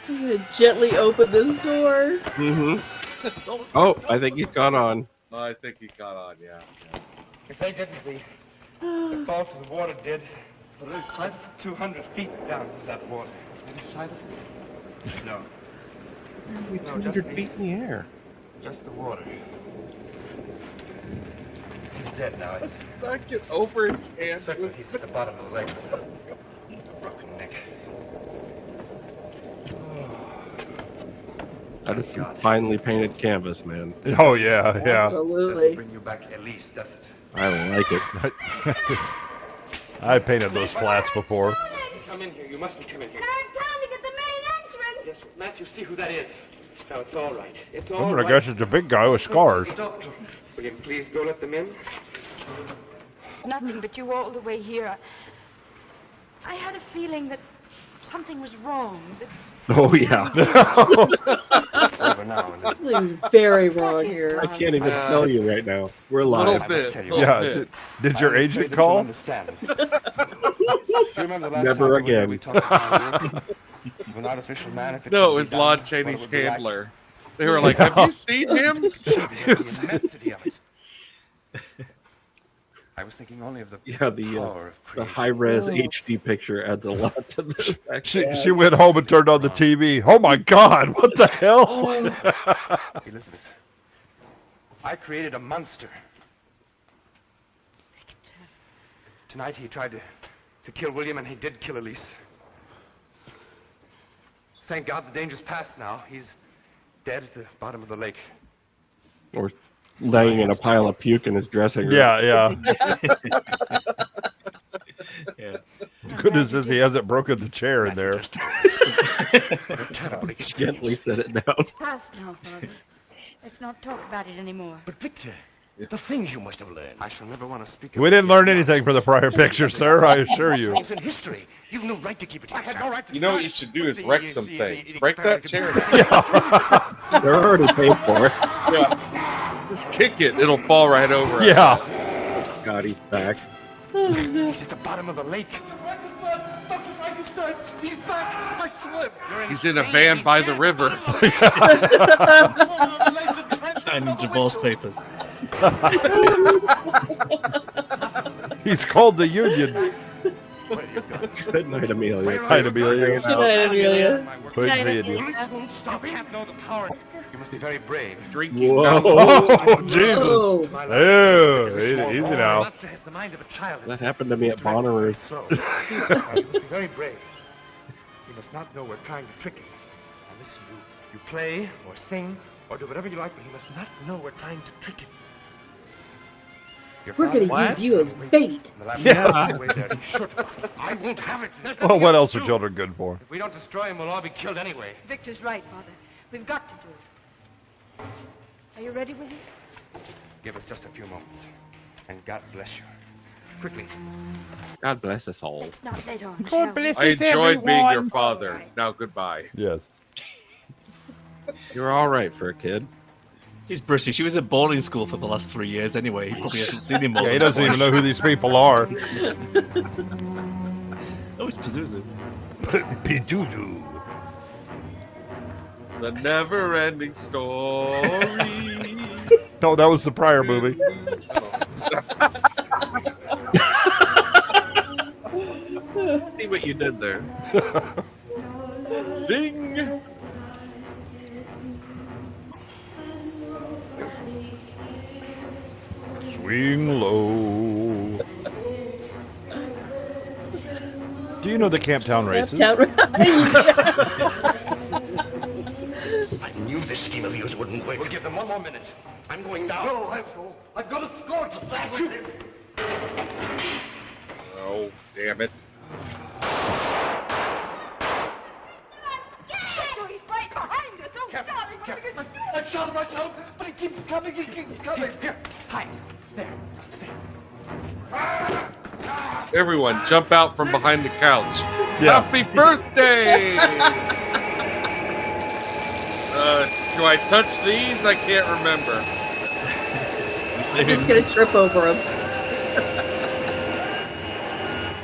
I'm gonna gently open this door. Oh, I think he caught on. Oh, I think he caught on, yeah. If they didn't, the fall to the water did. But it's less 200 feet down to that water. Any sight of it? No. We're 200 feet in the air. Just the water. He's dead now. It's Not get over his hand. certain he's at the bottom of the lake. Broken neck. That is some finely painted canvas, man. Oh yeah. Doesn't bring you back at least, does it? I like it. I painted those flats before. Come in here. You mustn't come in here. I'm trying to get the main entrance. Yes, Matthew, see who that is. No, it's all right. It's all I right. guess it's a big guy with scars. Doctor, will you please go let them in? Nothing but you all the way here. I had a feeling that something was wrong. That Oh yeah. It's over now. Something's very wrong here. I can't even tell you right now. We're live. Yeah. Did your agent call? Understand. Do you remember the last Never time we were here, again. we talked about the work of an artificial man? If it No, could it be was done, Lon what it Chaney's would be like? handler. They were like, have you seen him? The immensity of it. I was thinking only of the Yeah, power the of creation. high-res HD picture adds a lot to this. She went home and turned on the TV. Oh my God! What the hell? Elizabeth, I created a monster. Tonight he tried to kill William, and he did kill Elise. Thank God the danger's past now. He's dead at the bottom of the lake. Or laying in a pile of puke in his dressing room. Yeah. Yeah. Goodness says he hasn't broken the chair in there. Gently set it down. it's past now, Father. Let's not talk about it anymore. But Victor, the things you must have learned. I shall never want to speak of We didn't learn anything from the prior picture, sir. I assure you. It's in history. You've no right to keep it to yourself. I had no right to You know what you should do is wreck some things. Break that chair. They're already paid for. Yeah. Just kick it. It'll fall right over. Yeah. God, he's back. He's at the bottom of the lake. He's back. I swear. He's in a van by the river. Signing divorce papers. He's called the union. Good night, Amelia. Night, Amelia. Good night, Amelia. Good seeing you. Stop. We have no the power. You must be very brave. Drinking. Whoa. Oh, Jesus. Whoa. Oh, easy now. Monster has the mind of a child. That happened to me at Bonnaroo. So, you must be very brave. You must not know we're trying to trick him. Now listen, you play or sing or do whatever you like, but he must not know we're trying to trick him. Your We're father- gonna use you as bait. The last Yeah. time away there, he should. I won't have it. There's Well, nothing what else else are to do. children good for? If we don't destroy him, we'll all be killed anyway. Victor's right, Father. We've got to do it. Are you ready, William? Give us just a few moments. And God bless you. Quickly. God bless us all. Let's not let on, shall we? I enjoyed being your father. Now goodbye. Yes. You're all right for a kid. He's British. He was at boarding school for the last 3 years anyway. He probably hasn't seen him more Yeah, he than doesn't even twice. know who these people are. Oh, it's Pazuzu. Pidudu. The never-ending story. No, that was the prior movie. See what you did there. Zing. Swing low. Do you know the Camptown races? Town- I knew this scheme of yours wouldn't work. We'll give them one more minute. I'm going down. No, I've got a score to settle with him. Oh, damn it. He's right behind us. Oh, God, I shot him, but he keeps coming, Here, hide. There. Everyone, jump out from behind the couch. Yeah. Happy birthday! Do I touch these? I can't remember. I'm just gonna trip over him.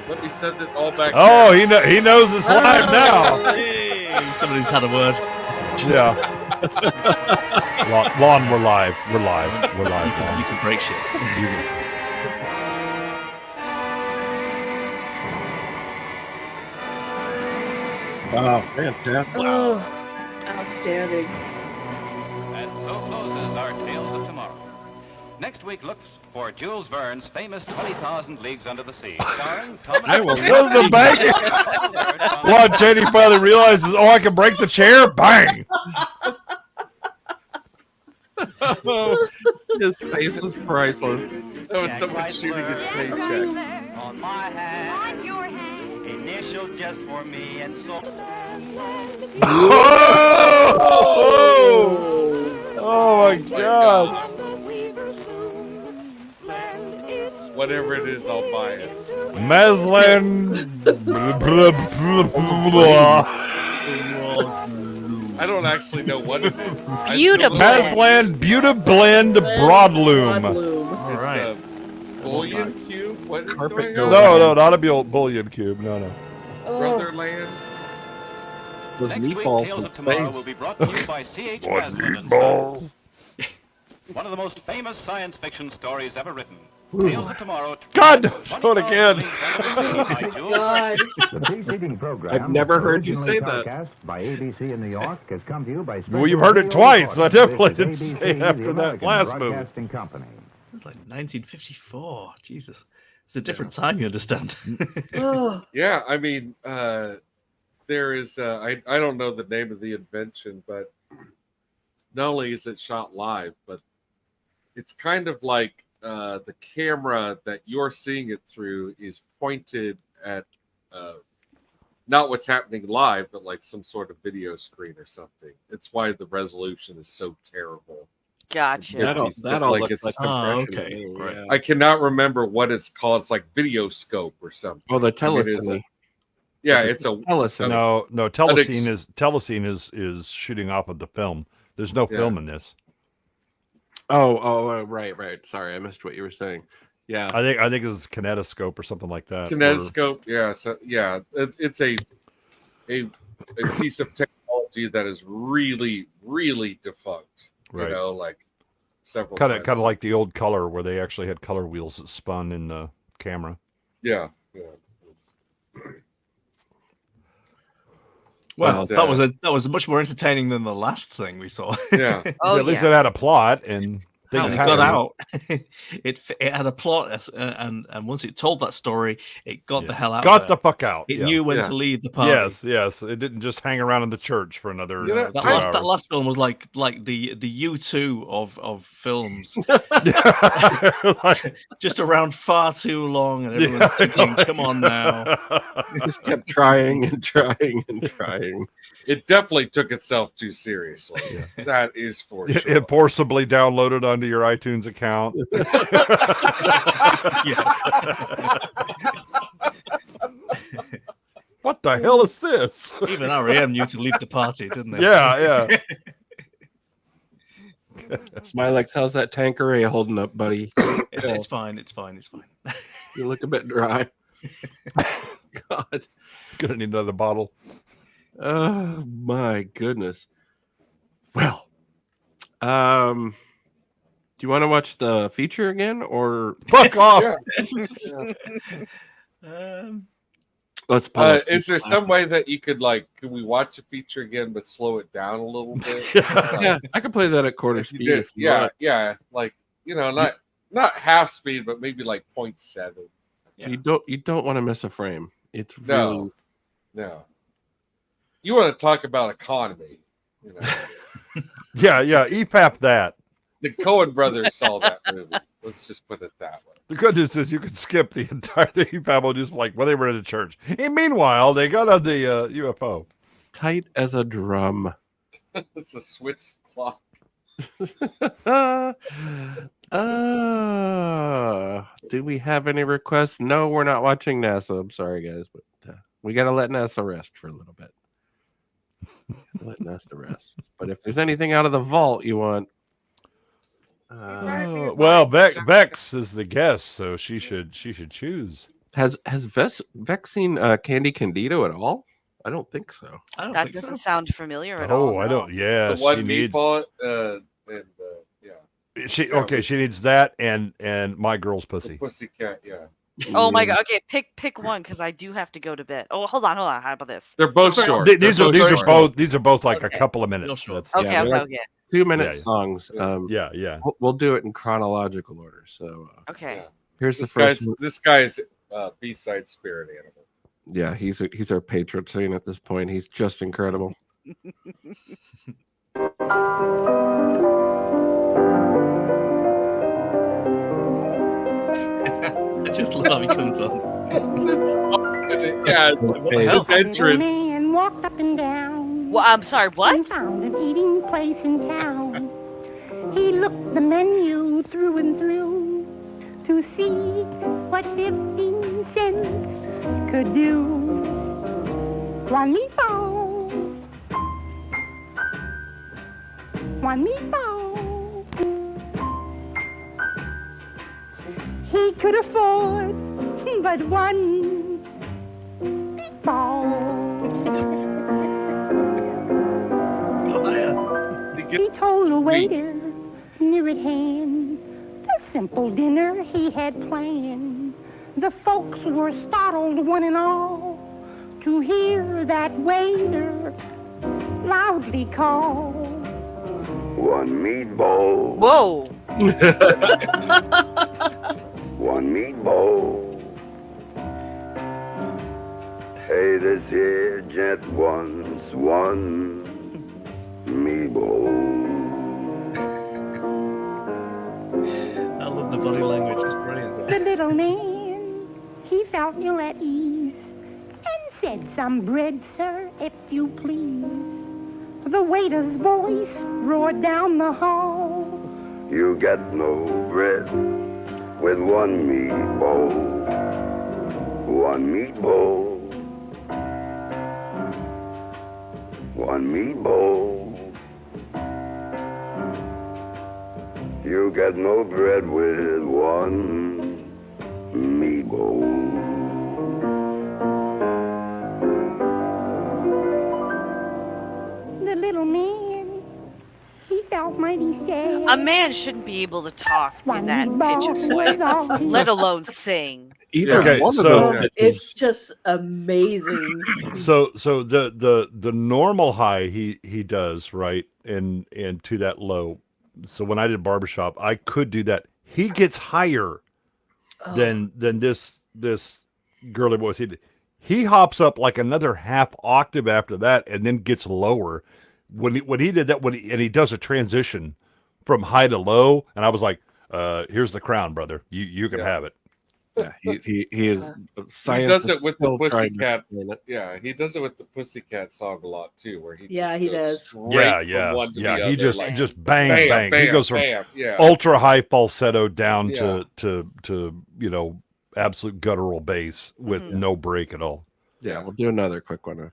Let me send it all back. Oh, he knows it's live now. Hey, somebody's had a word. Yeah. Lon, we're live. We're live. We're live. You can break shit. Wow, fantastic. Oh, outstanding. And so closes our Tales of Tomorrow. Next week looks for Jules Verne's famous 20,000 Leagues Under the Sea, starring Thomas. I will close the bank. Lon Chaney finally realizes, I can break the chair. Bang. His face was priceless. That was someone shooting his paycheck. On my hand. On your hand. Initial just for me and so. Oh my God. Whatever it is, I'll buy it. Meslan. I don't actually know what it is. Meslan Buta Blend Broadloom. All right. Bullion cube? What is going on? No, not a bullion cube. No. Brotherland? Those Next week, meatballs Tales from of Tomorrow space. will be brought to you by C.H. What Breslin and meatball? Sons. One of the most famous science fiction stories ever written. Ooh. Tales of Tomorrow. God, show it again. I've never heard you say that. By ABC in New York has come to you by Well, you've heard it twice. I definitely didn't say after that last movie. Company. It's like 1954. Jesus. It's a different time, you understand. Yeah, I mean, there is, I don't know the name of the invention, but not only is it shot live, but it's kind of like the camera that you're seeing it through is pointed at not what's happening live, but like some sort of video screen or something. It's why the resolution is so terrible. Gotcha. That all looks like compression. okay. Right. I cannot remember what it's called. It's like video scope or something. Oh, the I mean, telecine. it's a telecine. No, telecine is shooting off of the film. There's no film in this. Oh, right. Sorry, I missed what you were saying. Yeah, I think it's kinetoscope or something like that. Kinetoscope, yeah. So yeah, it's a piece of technology that is really, really defunct. Right. You know, like several Kind times. of like the old color where they actually had color wheels that spun in the camera. Yeah. Well, that was much more entertaining than the last thing we saw. Yeah. At least it had a plot and things it happened. got out. it had a plot, and once it told that story, it got the hell out. Got of the there. fuck out. It knew when to leave the party. Yes. It didn't just hang around in the church for another. That last film was like the U2 of films, just around far too long, and everyone's thinking, "Come on now." Just kept trying and trying and trying. It definitely took itself too seriously. That is for sure. It forcibly downloaded onto your iTunes account. What the hell is this? Even REM knew to leave the party, didn't they? Yeah. Smylexx, how's that Tanqueray holding up, buddy? It's fine. It's fine. You look a bit dry. God, gonna need another bottle. Oh my goodness. Well, do you want to watch the feature again or fuck off? Let's pause. Is there some way that you could can we watch the feature again but slow it down a little bit? Yeah, I could play that at quarter speed. If you want. Like not half speed, but maybe like 0.7. Yeah. You don't want to miss a frame. It's really no. You want to talk about economy, you know? Yeah. EPAP that. The Coen brothers saw that movie. Let's just put it that way. The good news is you can skip the entire thing. EPAP will just when they were in the church. And meanwhile, they got on the U.F.O. Tight as a drum. It's a Swiss clock. Do we have any requests? No, we're not watching NASA. I'm sorry, guys, but we got to let NASA rest for a little bit. Let NASA rest. But if there's anything out of the vault you want, Oh, well, Vex is the guest, so she should choose. Has Vex seen Candy Candido at all? I don't think so. That doesn't sound familiar at Oh, all. I don't. Yeah, The one she needs. meatball, yeah. She needs that and my girl's pussy. Pussycat, yeah. Oh my god. Okay, pick one because I do have to go to bed. Oh, hold on. How about this? They're both short. These are both like a couple of minutes. That's, Okay, they're like okay. 2-minute songs. Yeah. We'll do it in chronological order. So okay. Here's This the first. This guy's B-side spirit animal. Yeah, he's our patron saint at this point. He's just incredible. I just love how he comes on. Yeah, his entrance. Man walked up and down. Well, I'm sorry, what? And found an eating place in town. He looked the menu through and through to see what 15 cents could do. One meatball. One meatball. He could afford but one meatball. He told the waiter near at hand the simple dinner he had planned. The folks were startled, one and all, to hear that waiter loudly call, one meatball. Whoa. One meatball. Hey, this here gent wants one meatball. I love the body language. It's brilliant. The little man, he felt ill at ease and said, some bread, sir, if you please. The waiter's voice roared down the hall. You get no bread with one meatball. One meatball. One meatball. You get no bread with one meatball. The little man, he felt mighty sad. A man shouldn't be able to talk in that pitch of voice, let alone sing. It's just amazing. So the normal high he does, right, and to that low. So when I did barbershop, I could do that. He gets higher than this girly voice. He hops up like another half octave after that, and then gets lower. When he did that, and he does a transition from high to low, and I was like, "Here's the crown, brother. You can have it." Yeah, he is. He does it with the Pussycat. Yeah, he does it with the Pussycat song a lot too, where he he does. He just bang. He goes from ultra high falsetto down to absolute guttural bass with no break at all. Yeah, we'll do another quick one.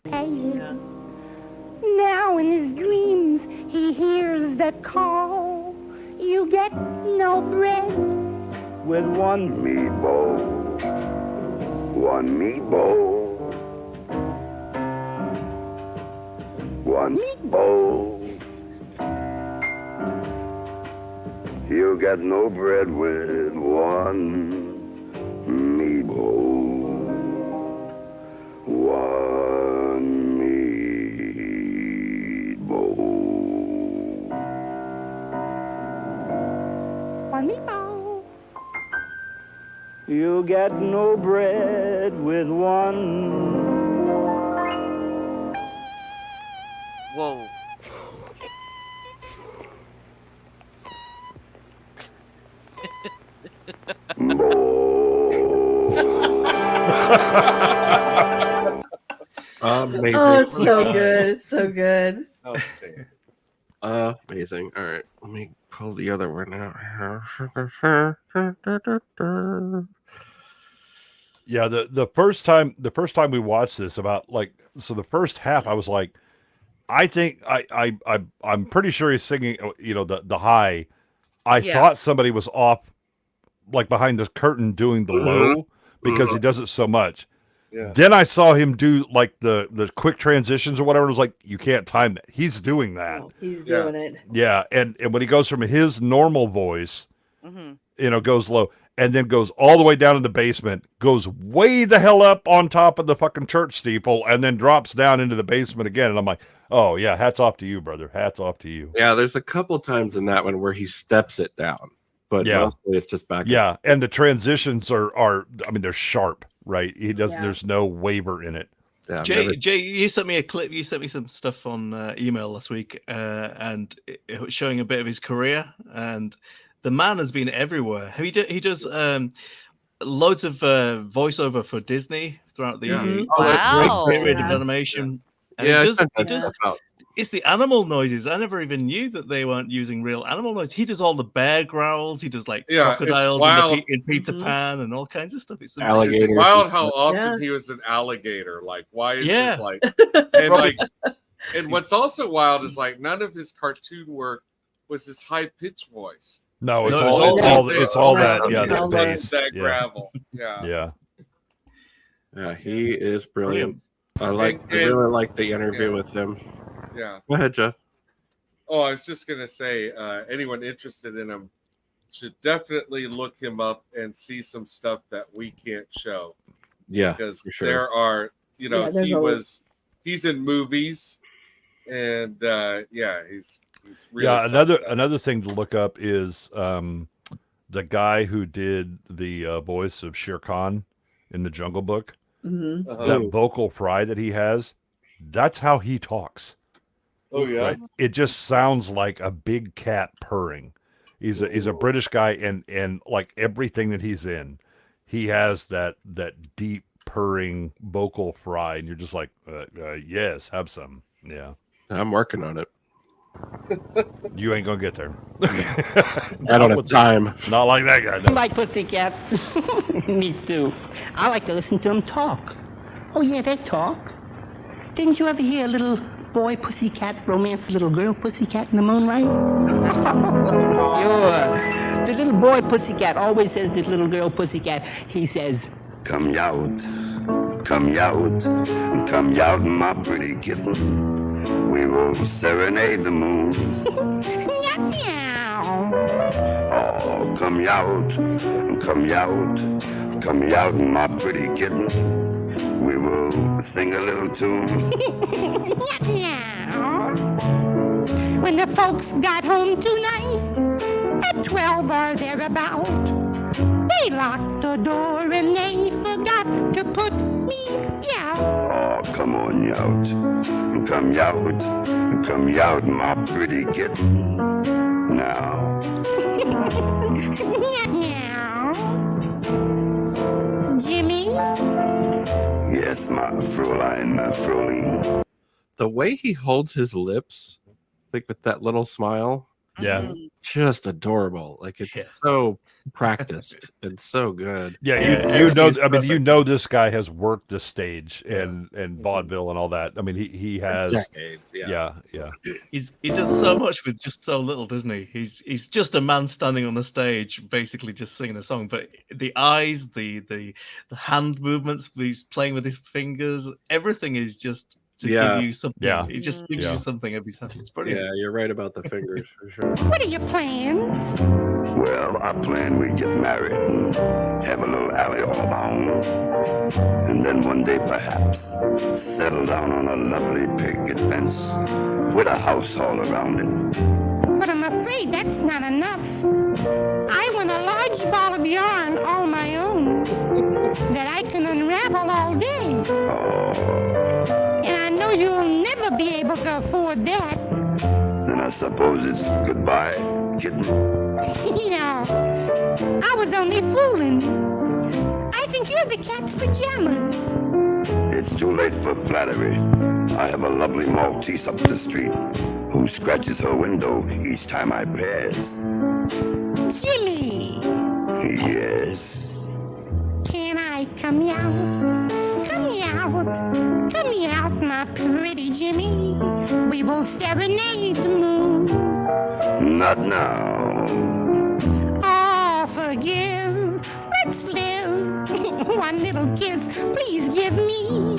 Now in his dreams he hears that call. You get no bread with one meatball. One meatball. One meatball. You get no bread with one meatball. One meatball. One meatball. You get no bread with one. Whoa. Amazing. Oh, it's so good. It's so good. Amazing. All right, let me pull the other one out. Yeah, the first time we watched this, about the first half, I was like, I think I'm pretty sure he's singing, the high. I Yeah. thought somebody was off, like behind the curtain doing the low because he does it so much. Yeah. Then I saw him do like the quick transitions or whatever. It was like, you can't time that. He's doing that. Oh, he's doing it. Yeah. And when he goes from his normal voice, goes low and then goes all the way down in the basement, goes way the hell up on top of the fucking church steeple and then drops down into the basement again. And I'm like, oh yeah, hats off to you, brother. Hats off to you. Yeah, there's a couple times in that one where he steps it down, but mostly it's just back. Yeah, and the transitions are I mean, they're sharp, right? He doesn't. There's no waver in it. Yeah, Jay, you sent me a clip. You sent me some stuff on email last week, and it was showing a bit of his career. And the man has been everywhere. He does loads of voiceover for Disney throughout the period of animation. And Yeah, he I does, sent he that does- stuff out. It's the animal noises. I never even knew that they weren't using real animal noise. He does all the bear growls. He does like Yeah, it's crocodiles wild. in Peter Pan and all kinds of stuff. It's It's wild how often he was an alligator. Like, why is this like and like and what's also wild is like none of his cartoon work was his high pitched voice. No, it's It was all that that bass. that Yeah. gravel. Yeah. Yeah, he is brilliant. I really like the interview with him. Yeah. Go ahead, Jeff. Oh, I was just gonna say, anyone interested in him should definitely look him up and see some stuff that we can't show. Yeah, because for sure. there are, he's in movies, and he's really another thing to look up is the guy who did the voice of Shere Khan in the Jungle Book. That vocal fry that he has, that's how he talks. Oh yeah, right? It just sounds like a big cat purring. He's a British guy, and like everything that he's in, he has that deep purring vocal fry, and you're just like, yes, have some. Yeah, I'm working on it. You ain't gonna get there. I don't have time. Not like that guy. You No. like pussycats? Me too. I like to listen to them talk. Oh, yeah, they talk. Didn't you ever hear a little boy pussycat romance a little girl pussycat in the moonlight? Sure. The little boy pussycat always says to the little girl pussycat, he says, Come yout, come yout, come yout, my pretty kitten. We will serenade the moon. Oh, come yout, come yout, come yout, my pretty kitten. We will sing a little tune. When the folks got home tonight, at 12 or thereabout, they locked the door and they forgot to put me out. Oh, come on, yout, come yout, come yout, my pretty kitten. Now. Jimmy? Yes, my Fräulein, my Fräulein. The way he holds his lips, like with that little smile, just adorable. Like it's so practiced and so good. Yeah, you know. I mean, you know, this guy has worked the stage and vaudeville and all that. I mean, he has decades. Yeah. He does so much with just so little, doesn't he? He's just a man standing on the stage, basically just singing a song. But the eyes, the hand movements, he's playing with his fingers. Everything is just to give you something. Yeah. It just gives you something every time. It's brilliant. Yeah, you're right about the fingers for sure. What are your plans? Well, I plan we get married and have a little alley all our own. And then one day, perhaps, settle down on a lovely picket fence with a house all around it. But I'm afraid that's not enough. I want a large ball of yarn all my own that I can unravel all day. And I know you'll never be able to afford that. Then I suppose it's goodbye, kitten. No, I was only fooling. I think you're the cat's pajamas. It's too late for flattery. I have a lovely Maltese up the street who scratches her window each time I pass. Jimmy! Yes. Can I come out? Come out. Come out, my pretty Jimmy. We will serenade the moon. Not now. one little kiss, please give me,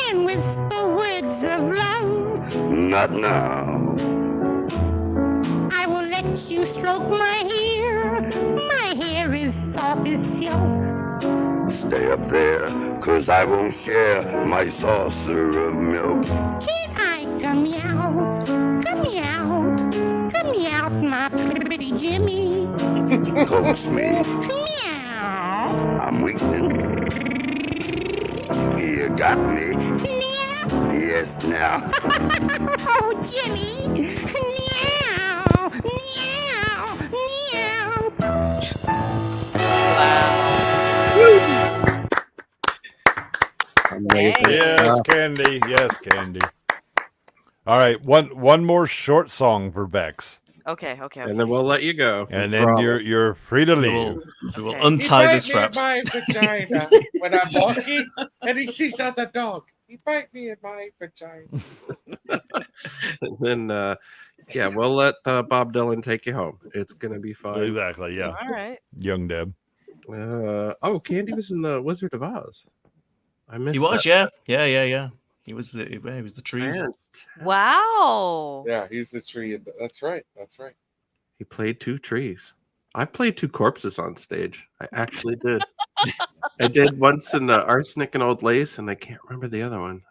and whisper words of love. Not now. I will let you stroke my hair. My hair is soft as silk. Stay up there, 'cause I won't share my saucer of milk. Can't I come out? Come out. Come out, my pretty Jimmy. Coax me. Meow. I'm weakening. You got me. Yes, now. Oh, Jimmy. Meow. Meow. Amazing. Yes, Wow. Candy. Yes, Candy. All right, one more short song for Vex, Okay. And then we'll let you go. and We then promise. you're free to We leave. will Okay. untie the He bite me in straps. my vagina when I'm walking, and he sees other dog. He bite me in my vagina. And then, yeah, we'll let Bob Dylan take you home. It's gonna be fine. Exactly. Yeah. All right. Young Deb. Oh, Candy was in the Wizard of Oz. I missed He was, that. yeah. He was the trees. Wow. Yeah, he's the tree. That's right. That's right. He played 2 trees. I played 2 corpses on stage. I actually did. I did once in Arsenic and Old Lace, and I can't remember the other one.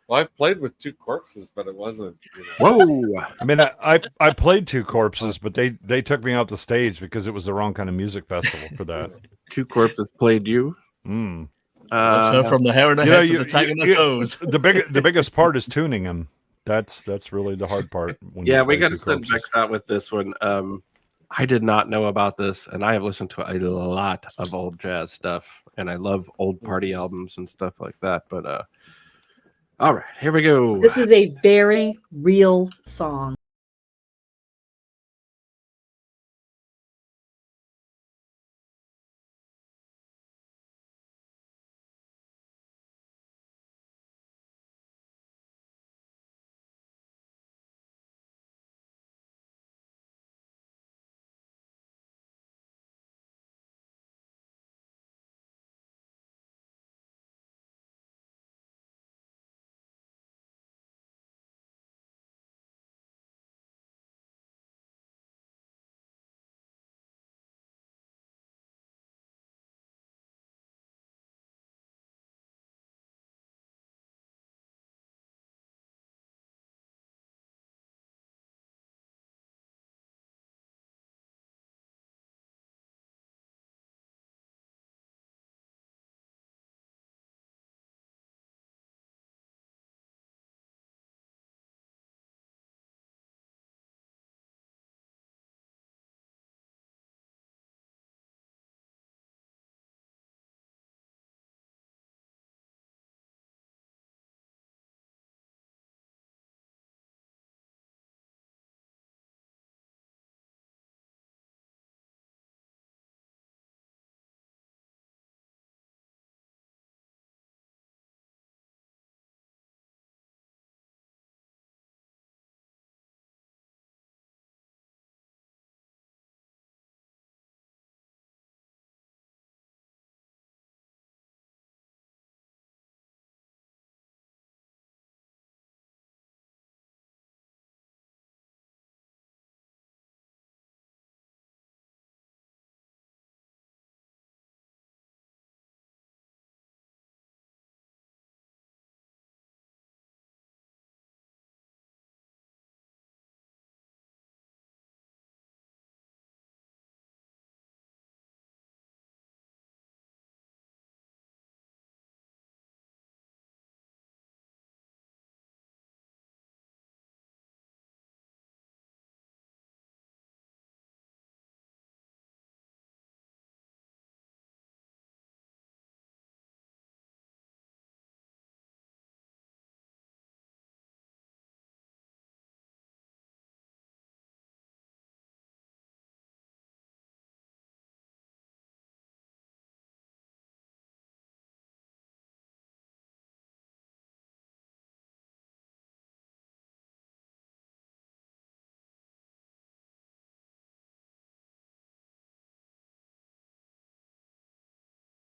Well, I've played with 2 corpses, but it wasn't. Whoa! I mean, I played 2 corpses, but they took me off the stage because it was the wrong kind of music festival for that. 2 corpses played you. Mm. From the hair and the You know, head to the tag and the toes. The biggest part is tuning them. That's really the hard part. When Yeah, you we play got 2 to send corpses. Vex out with this one. I did not know about this, and I have listened to a lot of old jazz stuff, and I love old party albums and stuff like that. But all right, here we go. This is a very real song.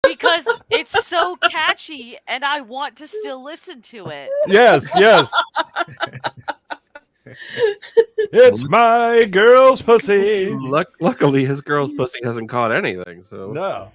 because it's so catchy and I want to still listen to it. Yes, yes. It's my girl's pussy. Luckily, his girl's pussy hasn't caught anything. So no.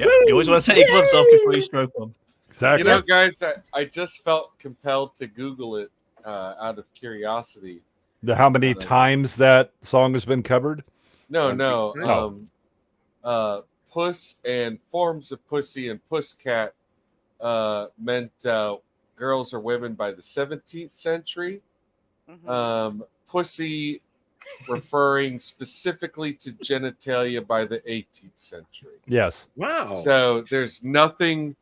Yep. You always want to take your gloves off before you stroke them. Exactly. You know, guys, I just felt compelled to Google it out of curiosity. How many times that song has been covered? No. Puss and forms of pussy and pusscat meant girls or women by the 17th century. Pussy referring specifically to genitalia by the 18th century. Yes. Wow. So there's nothing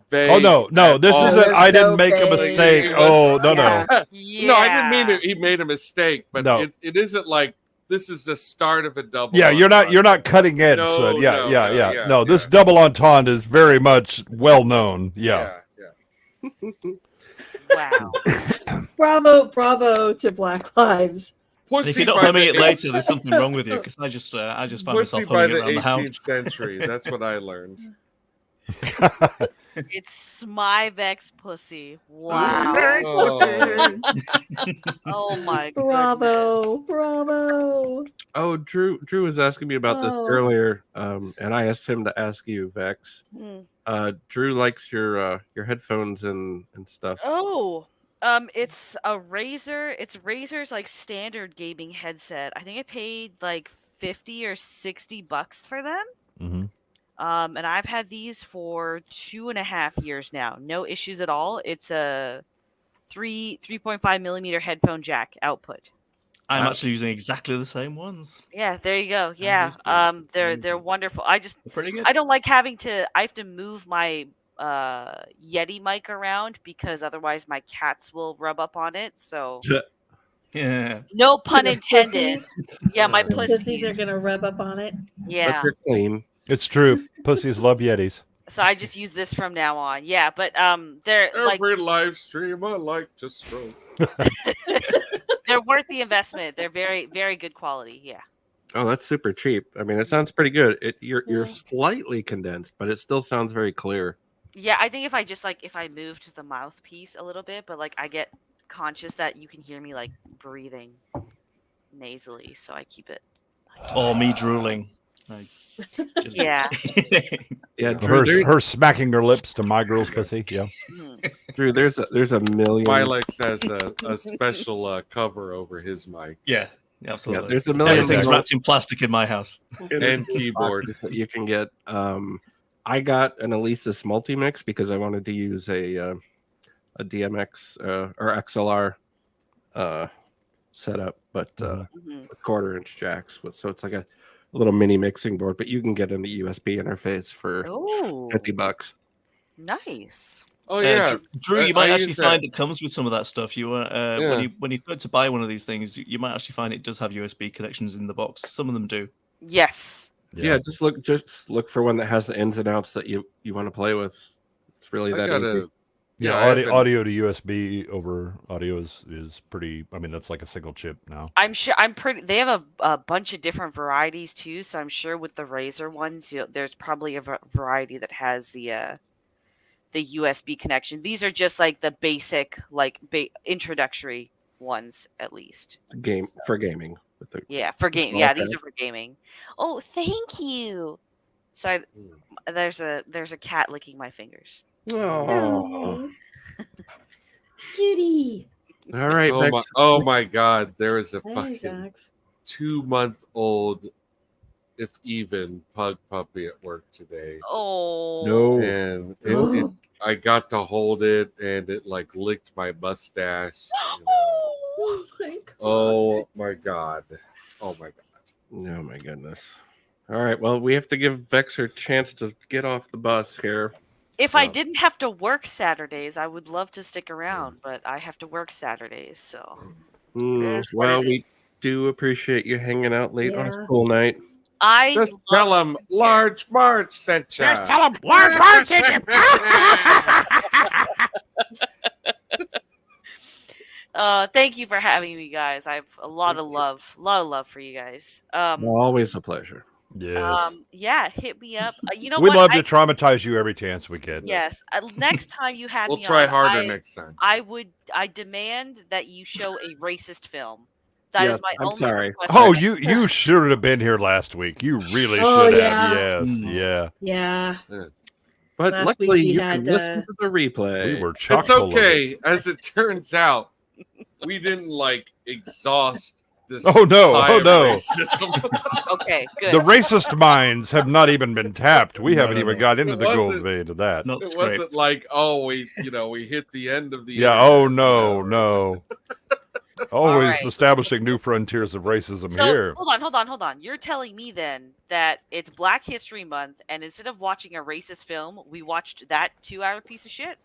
vague. Oh no, this isn't. I didn't make a mistake. Oh no. No, I didn't mean it. He made a mistake, but No. it isn't like this is the start of a double. Yeah, you're not cutting edge. No, son. no, Yeah. no, This double entendre is very much well known. Yeah. Wow. Bravo to Black Lives. If you're not humming it later, there's something wrong with you. Because I just find myself Pussy by humming the it around the house. 18th century. That's what I learned. It's Smylexx pussy. Wow. Oh my god. Bravo. Oh, Drew was asking me about this earlier, and I asked him to ask you, Vex. Drew likes your headphones and stuff. Oh, it's a Razer. It's Razer's like standard gaming headset. I think I paid like $50 or $60 for them. Mm-hmm. And I've had these for 2.5 years now. No issues at all. It's a 3.5 millimeter headphone jack output. I'm actually using exactly the same ones. Yeah, there you go. Yeah, they're wonderful. Pretty good. I don't like having to. I have to move my Yeti mic around because otherwise my cats will rub up on it. So yeah, no pun Your intended. pussies? Yeah, my Your pussies are gonna rub up on it. Yeah. But they're clean. It's true. Pussies love Yetis. So I just use this from now on. Yeah, but they're like Every live stream I like to stroke. they're worth the investment. They're very, very good quality. Yeah. Oh, that's super cheap. I mean, it sounds pretty good. You're slightly condensed, but it still sounds very clear. Yeah, I think if I moved the mouthpiece a little bit, but like I get conscious that you can hear me like breathing nasally, so I keep it. Or me drooling. Yeah. Yeah, Drew, her smacking her lips to my girl's pussy. Yeah. Drew, there's a million. Smylexx has a special cover over his mic. Yeah, absolutely. Yeah, there's a million Everything's things wrapped in plastic in my house. And keyboards that you can get. I got an Alesis multi-mix because I wanted to use a DMX or XLR setup, but with 1/4-inch jacks. So it's like a little mini mixing board, but you can get a USB interface for $50. Nice. Oh yeah, Drew, you might actually use find that. it comes with some of that stuff. You when you go to buy one of these things, you might actually find it does have USB connections in the box. Some of them do. Yes. Yeah, just look for one that has the ins and outs that you want to play with. It's really that easy. Yeah, audio to USB over audio is pretty. I mean, that's like a single chip now. I'm sure. They have a bunch of different varieties too. So I'm sure with the Razer ones, there's probably a variety that has the USB connection. These are just like the basic, like introductory ones, at least. For gaming. For game. Yeah, these are for gaming. Oh, thank you. Sorry, there's a cat licking my fingers. Oh. Kitty. All right. Oh my God! There is a Hey, fucking Zax. 2-month-old, if even, pug puppy at work today. Oh no! And I got to hold it, and it like licked my mustache. Oh my God! Oh my God! Oh my goodness! All right. Well, we have to give Vex her chance to get off the bus here. If I didn't have to work Saturdays, I would love to stick around, but I have to work Saturdays, so it is what Well, it is. we do appreciate you hanging out late on a Yeah. school night. I Just love tell them Large March sent you. Just tell them Large March sent you. thank you for having me, guys. I have a lot of love for you guys. Always a pleasure. Yes. Yeah, hit me up. You know We'd what? love to traumatize you every chance we get. Yes. Next time you have We'll me try on, harder next time. I demand that you show a racist film. That is Yes, my I'm only sorry. request. Oh, for next you should have been here last week. You really Oh, should yeah. have. Yes, yeah. Yeah. But Last luckily, week we you had, can listen to the replay. We were chock It's full of it. okay. As it turns out, we didn't exhaust this. Oh no! high Oh of no! racism. Okay, good. The racist minds have not even been tapped. We haven't even got into It the gold wasn't- vein of that. It wasn't like, oh, we hit the end of the. Yeah. internet, Oh no! No. Always right. establishing new frontiers of racism So here. hold on. You're telling me then that it's Black History Month, and instead of watching a racist film, we watched that 2-hour piece of shit?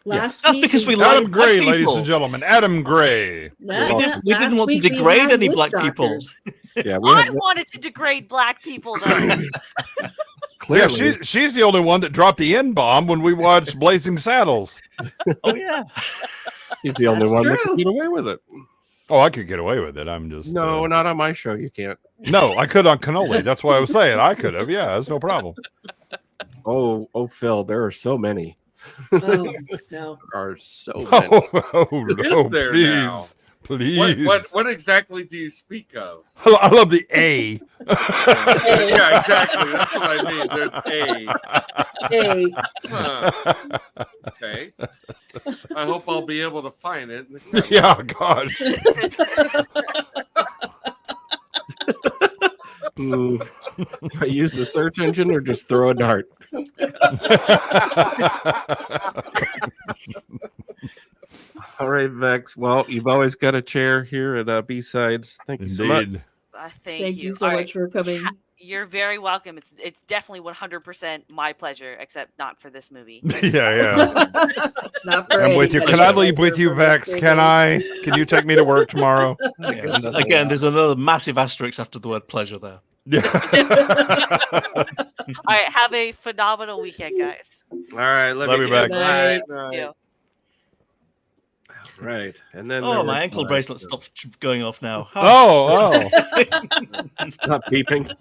Last That's week because we Adam like Gray, black ladies people. and gentlemen. Adam Gray. We didn't want to week we degrade had any witch black people. doctors. Yeah, we I have wanted to degrade black people, though. clearly. Yeah, she's the only one that dropped the N-bomb when we watched Blazing Saddles. Oh yeah. He's the only That's one that true. can get away with it. Oh, I could get away with it. I'm just No, not on my show. You can't. No, I could on Cannoli. That's why I was saying I could have. Yeah, that's no problem. Oh, Phil, there are so many. Oh, no. There are so many. Oh Is no! there Please, now? please. What exactly do you speak of? I love the A. Yeah, exactly. That's what I mean. There's A. Hey. Huh. Okay. I hope I'll be able to find it. In the catalog. Yeah, gosh. I use the search engine or just throw a dart. All right, Vex. Well, you've always got a chair here at B-Sides. Thank you so much. Indeed. Thank you so All much for coming. You're very welcome. It's definitely 100% my pleasure, except not for this movie. Yeah. Not for I'm with you. anybody. Can I leave with you, Vex? Can I? Can you take me to work tomorrow? Yeah, again, there's another massive asterisk after the word pleasure there. All right, have a phenomenal weekend, guys. All right, Love you back. Night. Thank you. Right, and then Oh, my ankle bracelet stopped going off now. Oh. Stop beeping.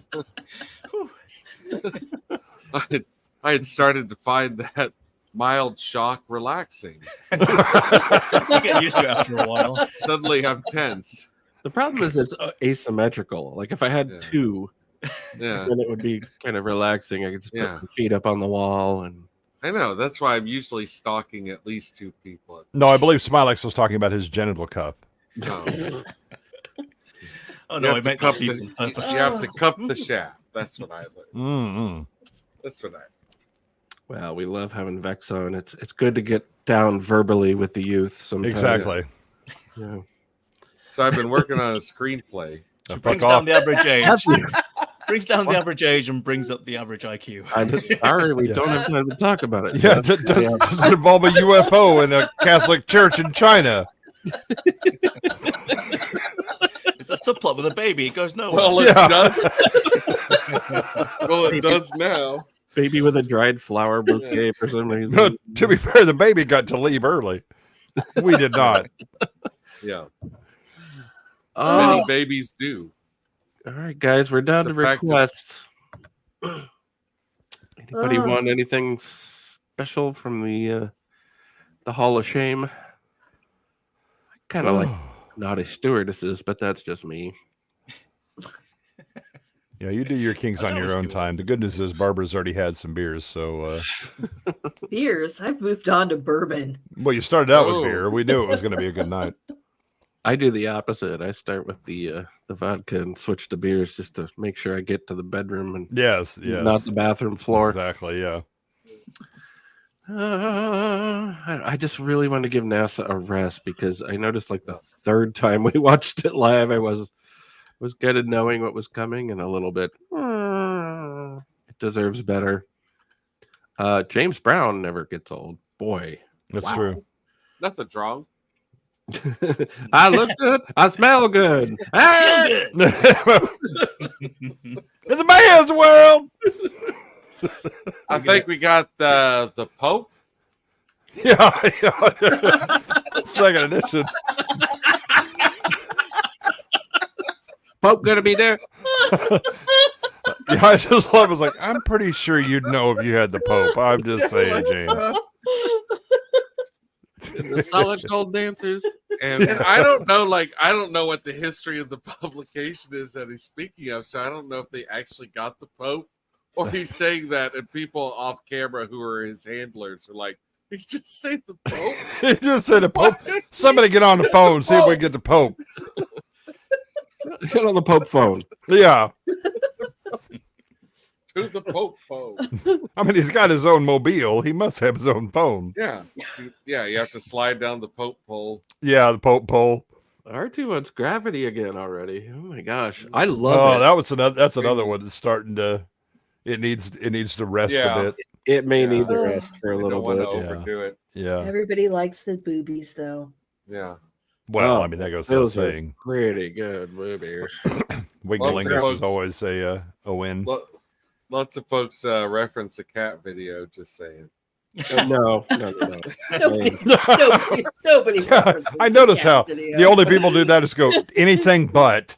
I had started to find that mild shock relaxing. You get used to it after a while. Suddenly I'm tense. The problem is it's asymmetrical. Like if I had two, Yeah. then it would be kind of relaxing. I could just put Yeah. my feet up on the wall and. I know. That's why I'm usually stalking at least two people. No, I believe Smylexx was talking about his genital cup. No. Oh You no, I have to meant cup you you have to cup the shaft. That's what I like. Mm-hmm. That's what I. Well, we love having Vex on. It's good to get down verbally with the youth sometimes. Exactly. Yeah. So I've been working on a screenplay. Brings down the average age. Brings down the average age and brings up the average IQ. I'm sorry we don't have time to talk about it. Yeah, does it involve a UFO in a Catholic church in China? It's a subplot with a baby. It goes nowhere. Well, it does. Well, it does now. Baby with a dried flower bouquet for some reason. No, to be fair, the baby got to leave early. We did not. Yeah. Oh. Many babies do. All right, guys, we're down It's to a practice. requests. Anybody Oh. want anything special from the Hall of Shame? I kind of like naughty stewardesses, but that's just me. Yeah, you do your kinks on your own time. The good news is Barbara's already had some beers, so Beers. I've moved on to bourbon. well, you started out Oh. with beer. We knew it was going to be a good night. I do the opposite. I start with the vodka and switch to beers just to make sure I get to the bedroom and Yes, not the bathroom floor. Exactly, yeah. I just really want to give NASA a rest because I noticed like the third time we watched it live, I was good at knowing what was coming and a little bit. It deserves better. James Brown never gets old. Boy, that's true. Nothing's wrong. I look good. I smell good. Hey! It's a man's world. I think we got the Pope. Yeah. Second edition. Pope gonna be there. Yeah, I just was like, I'm pretty sure you'd know if you had the Pope. I'm just saying, James. And the solid gold dancers. And I don't know what the history of the publication is that he's speaking of, so I don't know if they actually got the Pope or he's saying that, and people off camera who are his handlers are like, he just say the Pope. He just said the Pope. Somebody get on the phone, see if we can get the Pope. Get on the Pope phone. Yeah. To the Pope phone. I mean, he's got his own mobile. He must have his own phone. Yeah. Yeah, you have to slide down the Pope pole. Yeah, the Pope pole. R2 wants gravity again already. Oh my gosh. I love it. That's another one that's starting to it needs to rest a bit. It may need to rest for a little bit. Overdo it. Yeah. Everybody likes the boobies, though. Yeah. Well, I mean, that goes without those are saying. pretty good movies. Wiglingus is always a win. Lots of folks reference the cat video, just saying. No. Nobody I notice how the only people do that is go anything but.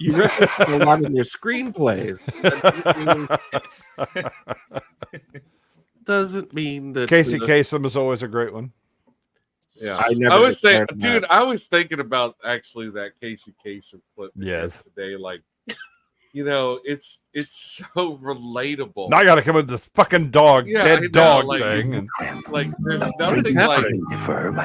You reference a lot in your screenplays. Doesn't mean that Casey Kasem is always a great one. Yeah, I was thinking about actually that Casey Kasem clip today. Like, it's so relatable. Now I got to come with this fucking dead dog thing. Like, there's nothing like.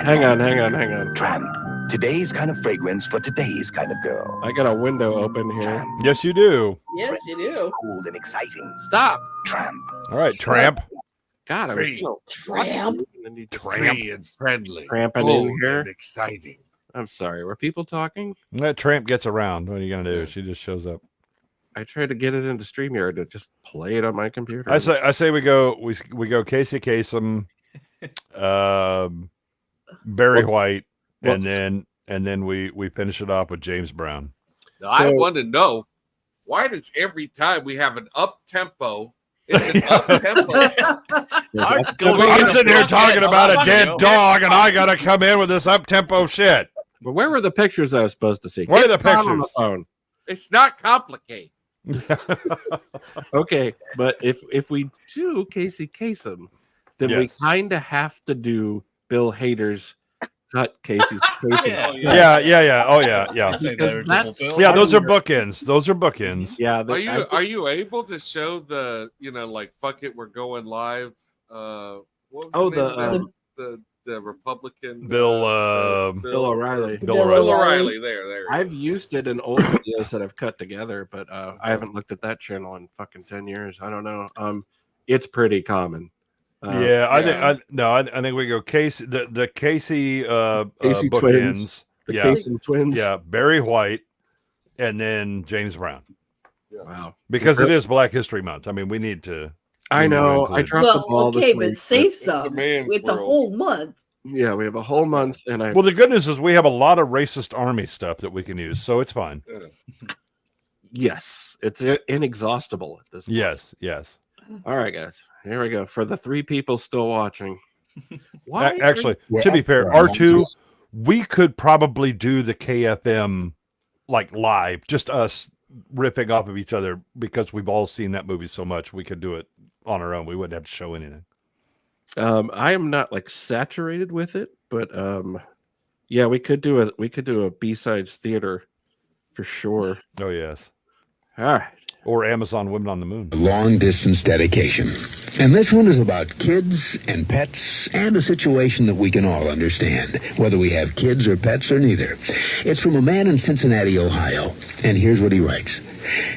Hang on. Tramp. Today's kind of fragrance for today's kind of girl. I got a window open here. Yes, you do. Yes, you do. Cool and exciting. Stop. Tramp. All right, Tramp. God, I was Tramp. Free and friendly. Tramping bold in here. and exciting. I'm sorry. Were people talking? That Tramp gets around. What are you gonna do? She just shows up. I tried to get it into StreamYard to just play it on my computer. I say we go Casey Kasem, Barry White, and then we finish it off with James Brown. Now, I want to know, why does every time we have an up tempo, it's an up tempo? I'm sitting here talking about a dead dog, and I gotta come in with this up tempo shit. But where were the pictures I was supposed to see? Where are the Get on pictures? the phone. It's not complicated. Okay, but if we do Casey Kasem, then we kind of have to do Bill Hader's cut Casey's Kasem. Yeah. Oh yeah. Because that's those are bookends. Yeah. Are you able to show the like fuck it, we're going live? What was the Republican Bill O'Reilly. Bill O'Reilly. There. I've used it in old videos that I've cut together, but I haven't looked at that channel in fucking 10 years. I don't know. It's pretty common. I think we go Casey, the Casey Casey bookends, twins, the Kasem twins. Yeah, Barry White, and then James Brown. Wow, because it is Black History Month. I mean, we need to. I know. I dropped the ball. Okay, this but week, save some. It's a whole month. Yeah, we have a whole month, and Well, the good news is we have a lot of racist army stuff that we can use, so it's fine. Yes, it's inexhaustible at this point. Yes. All right, guys, here we go. For the 3 people still watching, actually, to be fair, R2, we could probably do the KFM like live, just us ripping off of each other because we've all seen that movie so much. We could do it on our own. We wouldn't have to show anything. I am not like saturated with it, but yeah, we could do a B-sides theater for sure. Oh yes. All right. Or Amazon Women on the Moon. Long distance dedication. And this one is about kids and pets and a situation that we can all understand, whether we have kids or pets or neither. It's from a man in Cincinnati, Ohio. And here's what he writes.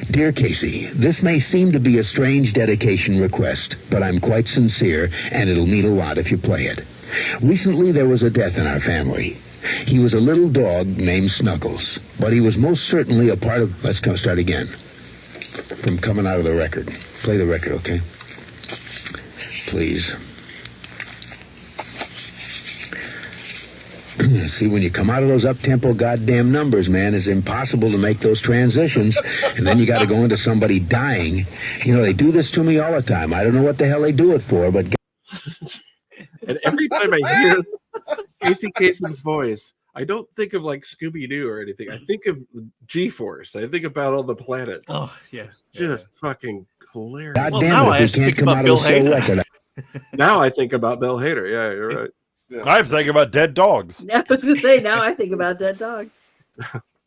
Dear Casey, this may seem to be a strange dedication request, but I'm quite sincere, and it'll mean a lot if you play it. Recently, there was a death in our family. He was a little dog named Snuggles, but he was most certainly a part of... Let's start again. From coming out of the record. Play the record, okay? please. See, when you come out of those up-tempo goddamn numbers, man, it's impossible to make those transitions. And then you got to go into somebody dying. You know, they do this to me all the time. I don't know what the hell they do it for, but... And every time I hear Casey Kasem's voice, I don't think of like Scooby-Doo or anything. I think of G-Force. I think about all the planets. Oh, yes. Just fucking hilarious. God damn it, if we can't come out of a slow record. Now I think about Bill Hader. Yeah, you're right. I'm thinking about dead dogs. I was going to say, now I think about dead dogs.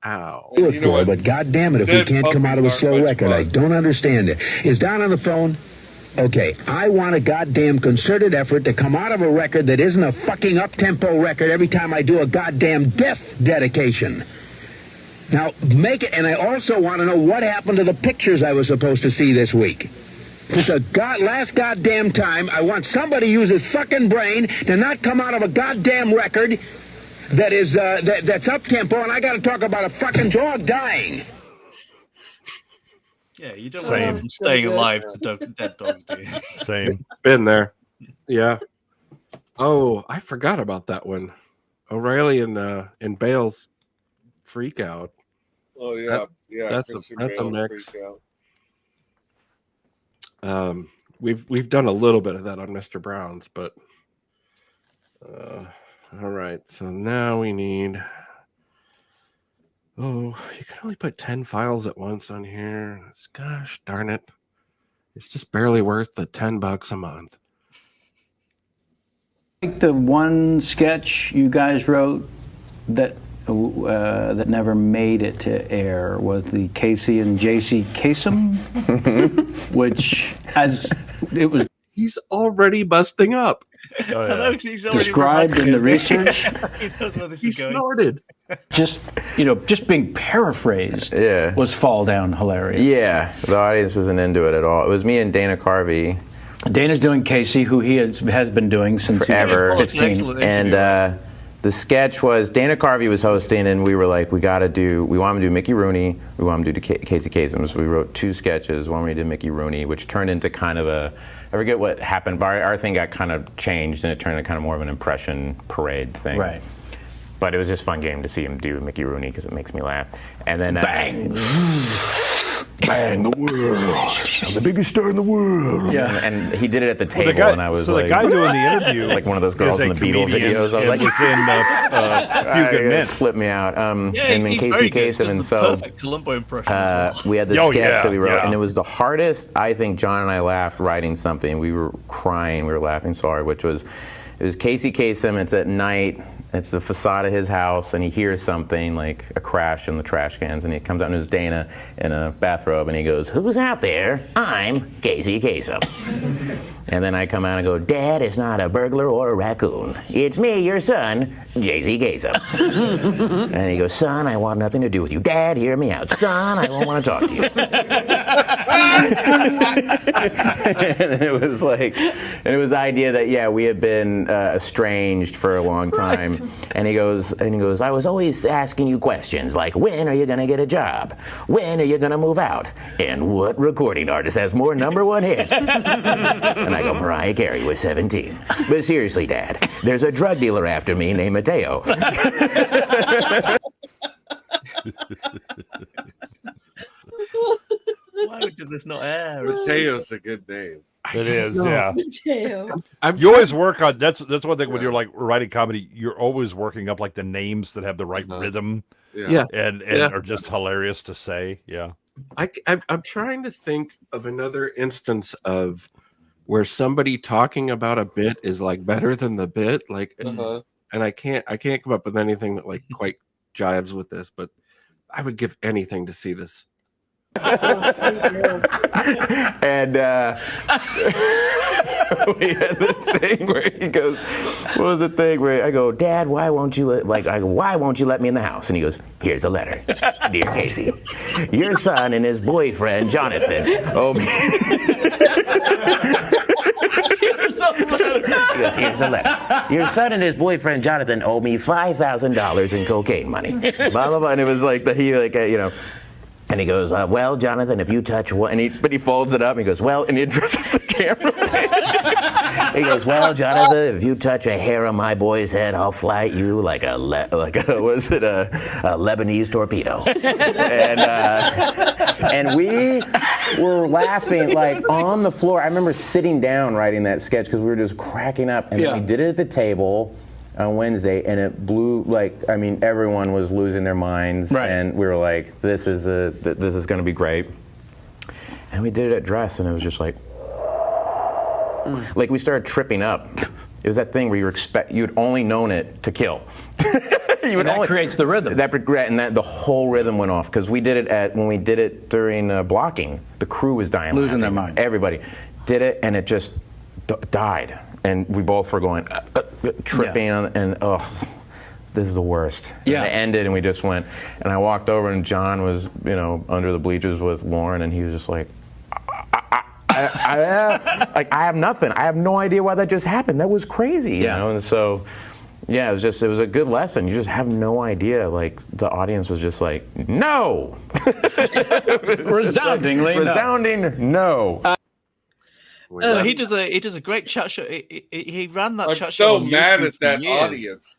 Ow. Do it for, but God damn it, if we can't come out of a slow record, I don't understand it. Is Don on the phone? Okay, I want a goddamn concerted effort to come out of a record that isn't a fucking up-tempo record every time I do a goddamn death dedication. Now, make it, and I also want to know what happened to the pictures I was supposed to see this week. It's the last goddamn time I want somebody to use his fucking brain to not come out of a goddamn record that is, that's up-tempo, and I gotta talk about a fucking dog dying. Yeah, you don't want them staying alive to dead dogs, do you? Same. Been there. Yeah. Oh, I forgot about that one. O'Reilly and Bale's freak out. Oh yeah, That's Christian a Bale's mix. freak out. We've done a little bit of that on Mr. Brown's, but all right. So now we need. Oh, you can only put 10 files at once on here. Gosh darn it. It's just barely worth the $10 a month. I think the one sketch you guys wrote that that never made it to air was the Casey and JC Kasem, which as it was. He's already busting up. Oh, yeah. Described in the research. He snorted. Just being paraphrased was fall down hilarious. Yeah, the audience wasn't into it at all. It was me and Dana Carvey. Dana's doing Casey, who he has been doing since forever. 15. And the sketch was Dana Carvey was hosting, and we were like, we want him to do Mickey Rooney, we want him to do Casey Kasem. So we wrote 2 sketches. One where he did Mickey Rooney, which turned into kind of I forget what happened, but our thing got kind of changed, and it turned into kind of more of an impression parade thing. Right. But it was just a fun game to see him do Mickey Rooney because it makes me laugh. And then bang, bang, the world. I'm the biggest star in the world. Yeah, and he did it at the table, and I was so like, the guy doing the interview, like one of those girls in the Beatle videos. I was like, was in Few Good Men. Flip me out. Yeah, and then he's Casey very good. Kasem, and Just so the perfect Columbo impression as well. we had this sketch that we wrote, and it was the hardest. I think John and I laughed writing something. We were crying. We were laughing so hard, it was Casey Kasem. It's at night. It's the facade of his house, and he hears something like a crash in the trash cans, and he comes out and there's Dana in a bathrobe, and he goes, "Who's out there? I'm Casey Kasem." And then I come out and go, "Dad, it's not a burglar or a raccoon. It's me, your son, Casey Kasem." And he goes, "Son, I want nothing to do with you. Dad, hear me out. Son, I don't want to talk to you." And it was the idea that we had been estranged for a long time. Right. And he goes, "I was always asking you questions like, when are you gonna get a job? When are you gonna move out? And what recording artist has more #1 hits?" And I go, "Mariah Carey was 17. But seriously, Dad, there's a drug dealer after me named Mateo." Why did this not air? Mateo's a good name. It is, yeah. Mateo. You always work on that's one thing when you're like writing comedy. You're always working up like the names that have the right rhythm, and are just hilarious to say. Yeah, I'm trying to think of another instance of where somebody talking about a bit is like better than the bit, like, and I can't come up with anything that like quite jives with this, but I would give anything to see this. And we had this thing where he goes, what was the thing where I go, "Dad, why won't you let me in the house?" And he goes, "Here's a letter. Dear Casey, your son and his boyfriend Jonathan owe me." Here's a letter. "Your son and his boyfriend Jonathan owe me $5,000 in cocaine money." Blah blah blah. And it was like And he goes, well, Jonathan, if you touch one, but he folds it up and he goes, well, and he addresses the camera. He goes, well, Jonathan, if you touch a hair on my boy's head, I'll fly at you like a Lebanese torpedo. And we were laughing like on the floor. I remember sitting down writing that sketch because we were just cracking up. And then we did it at the table on Wednesday, and it blew, everyone was losing their minds, and we were like, this is going to be great. And we did it at Dress, and it was just like we started tripping up. It was that thing where you'd only known it to kill. That creates the rhythm. The whole rhythm went off because when we did it during blocking, the crew was dying, losing their mind. Everybody did it, and it just died. And we both were going tripping, and this is the worst. Yeah. And it ended, and we just went. And I walked over, and John was, under the bleachers with Lauren, and he was just like, I have nothing. I have no idea why that just happened. That was crazy, you know. And so, it was a good lesson. You just have no idea. Like the audience was just like, no, resounding no. He does a great chat show. He ran that chat show. I'm so mad at that audience.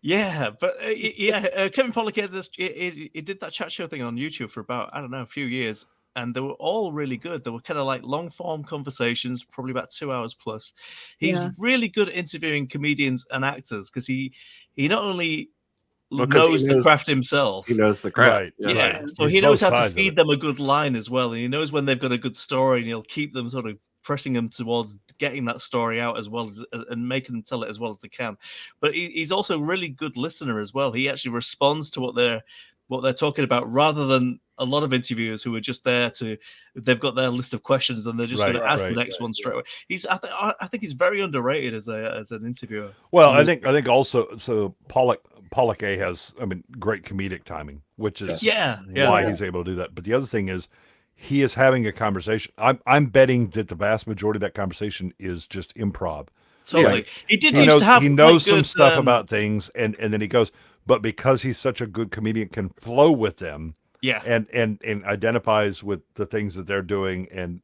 Yeah, but Kevin Pollak he did that chat show thing on YouTube for about a few years, and they were all really good. They were kind of like long form conversations, probably about 2 hours plus. He's really good at interviewing comedians and actors because he not only knows the craft himself. He knows the craft. Right. So he knows how to feed them a good line as well, and he knows when they've got a good story, and he'll keep them sort of pressing them towards getting that story out as well as and making them tell it as well as they can. But he's also a really good listener as well. He actually responds to what they're talking about rather than a lot of interviewers who are just there they've got their list of questions and they're just going to ask the next one straight away. I think he's very underrated as an interviewer. Well, I think also so Pollak has great comedic timing, which is why he's able to do that. But the other thing is he is having a conversation. I'm betting that the vast majority of that conversation is just improv. Totally. He knows some stuff about things, and then he goes, but because he's such a good comedian, can flow with them. Yeah. And identifies with the things that they're doing, and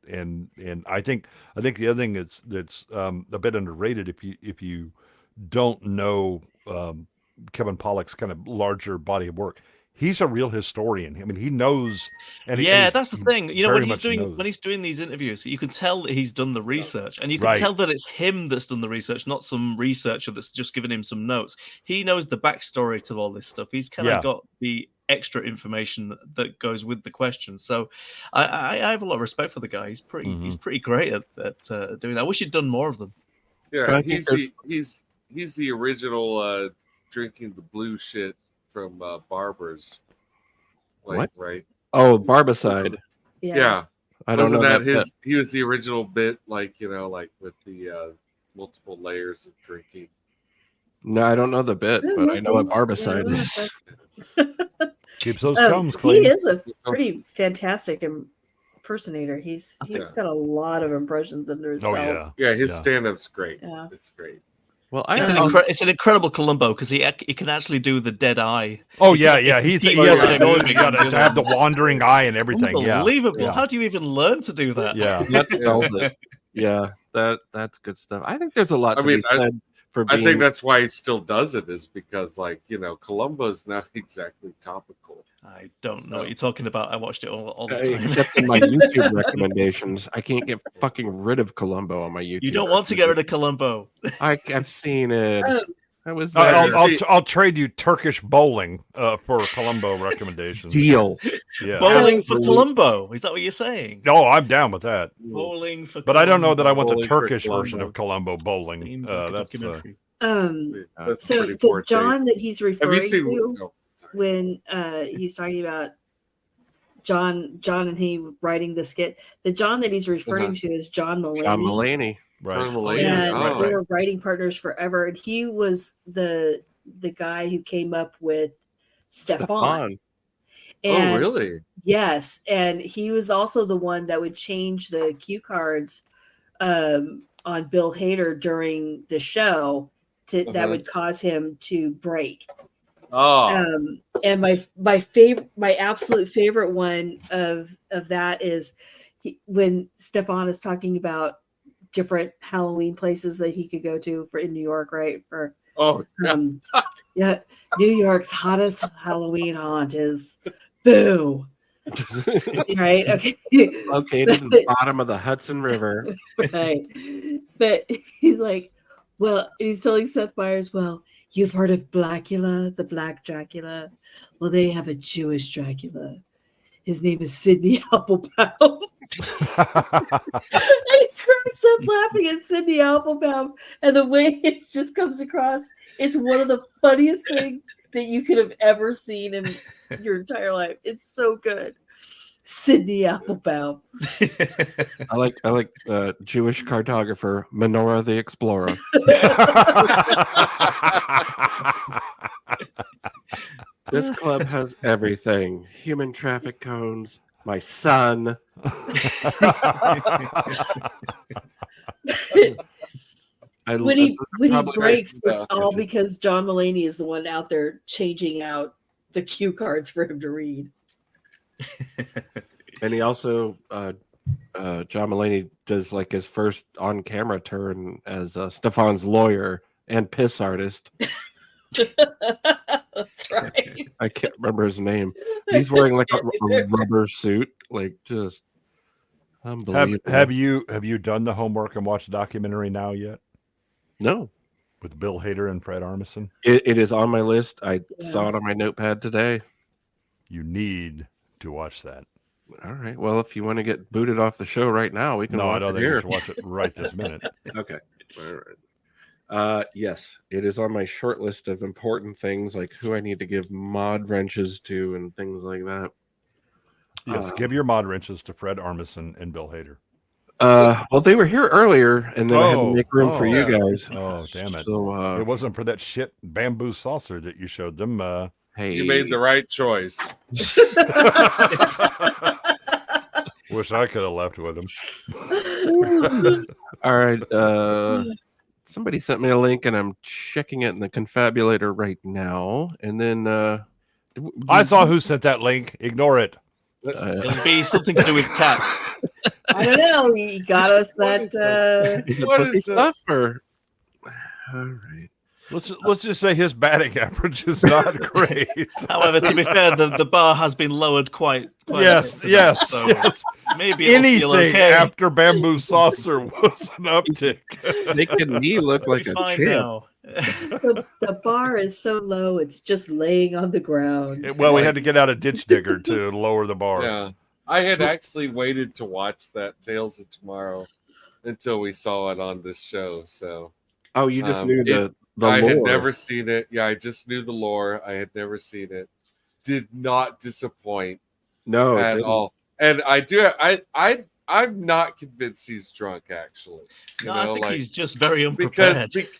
I think the other thing that's a bit underrated if you don't know Kevin Pollak's kind of larger body of work. He's a real historian. He knows. And that's the thing. When he's doing these interviews, you can tell that he's done the research, and you can tell that it's him that's done the research, not some researcher that's just given him some notes. He knows the backstory to all this stuff. He's kind of got the extra information that goes with the question. So I have a lot of respect for the guy. He's pretty great at doing that. I wish he'd done more of them. Yeah, he's the original drinking the blue shit from Barber's. What? Right? Oh, Barbicide. Yeah. I don't know that his. He was the original bit, like with the multiple layers of drinking. No, I don't know the bit, but I know what Barbicide is. Keeps those gums clean. He is a pretty fantastic impersonator. He's got a lot of impressions under his belt. Yeah, his stand-up's great. Yeah. It's great. Well, it's an incredible Columbo because he can actually do the dead eye. Oh yeah. He has the ability to have the wandering eye and everything. Unbelievable. Yeah. How do you even learn to do that? Yeah, that sells it. Yeah, that's good stuff. I think there's a lot to be said for being. I think that's why he still does it, is because Columbo's not exactly topical. I don't know what you're talking about. I watched it all the time. Except in my YouTube recommendations. I can't get fucking rid of Columbo on my YouTube. You don't want to get rid of Columbo. I've seen it. I was I'll trade you Turkish bowling for Columbo recommendations. Deal. Yeah. Bowling for Columbo. Is that what you're saying? No, I'm down with that. Bowling for But I don't know that I want the Bowling Turkish for version of Columbo bowling. That's so the John that he's referring to when he's talking about John and he writing the skit, the John that he's referring to is John Mulaney. John Mulaney. Right. And they were writing partners forever, and he was the guy who came up with Stefan. And, really? Yes, and he was also the one that would change the cue cards on Bill Hader during the show that would cause him to break. Oh. And my absolute favorite one of that is when Stefan is talking about different Halloween places that he could go to in New York, right? For yeah, New York's hottest Halloween haunt is Boo. Right? Okay. Located in the bottom of the Hudson River. Right. But he's like, well, he's telling Seth Meyers, well, you've heard of Blackula, the Black Dracula? Well, they have a Jewish Dracula. His name is Sidney Applebaum. And he cracks up laughing at Sidney Applebaum. And the way it just comes across, it's one of the funniest things that you could have ever seen in your entire life. It's so good. Sidney Applebaum. I like Jewish cartographer Menorah the Explorer. This club has everything: human traffic cones, my son. When he breaks, it's all because John Mulaney is the one out there changing out the cue cards for him to read. And he also, John Mulaney does like his first on-camera turn as Stefan's lawyer and piss artist. That's right. I can't remember his name. He's wearing like a rubber suit, like just unbelievable. Have you done the homework and watched the documentary now yet? No. With Bill Hader and Fred Armisen? It is on my list. I saw it on my notepad today. You need to watch that. All right. Well, if you want to get booted off the show right now, we can No, I watch don't it think here. you should watch it right this minute. Okay. All right. Yes, it is on my short list of important things, like who I need to give mod wrenches to and things like that. Yes, give your mod wrenches to Fred Armisen and Bill Hader. Well, they were here earlier, and then I had to make room for you guys. Oh, damn it! So it wasn't for that shit bamboo saucer that you showed them. Hey, You made the right choice. Wish I could have left with them. All right. Somebody sent me a link, and I'm checking it in the confabulator right now. And then I saw who sent that link. Ignore it. It'll be something to do with cats. I don't know. He got us that. Is it pussy stuff or? All right. Let's just say his batting average is not great. However, to be fair, the bar has been lowered quite yes, a bit, yes, so yes. Maybe anything okay. after bamboo saucer was an uptick. Making me look like a Fine champ. now. The bar is so low; it's just laying on the ground. Well, we had to get out a ditch digger to lower the bar. Yeah, I had actually waited to watch that Tales of Tomorrow until we saw it on this show. So, oh, you just knew the I had lore. never seen it. Yeah, I just knew the lore. I had never seen it. Did not disappoint. No, it at didn't. all. And I do. I'm not convinced he's drunk. Actually, No, I think he's just very unprepared. I think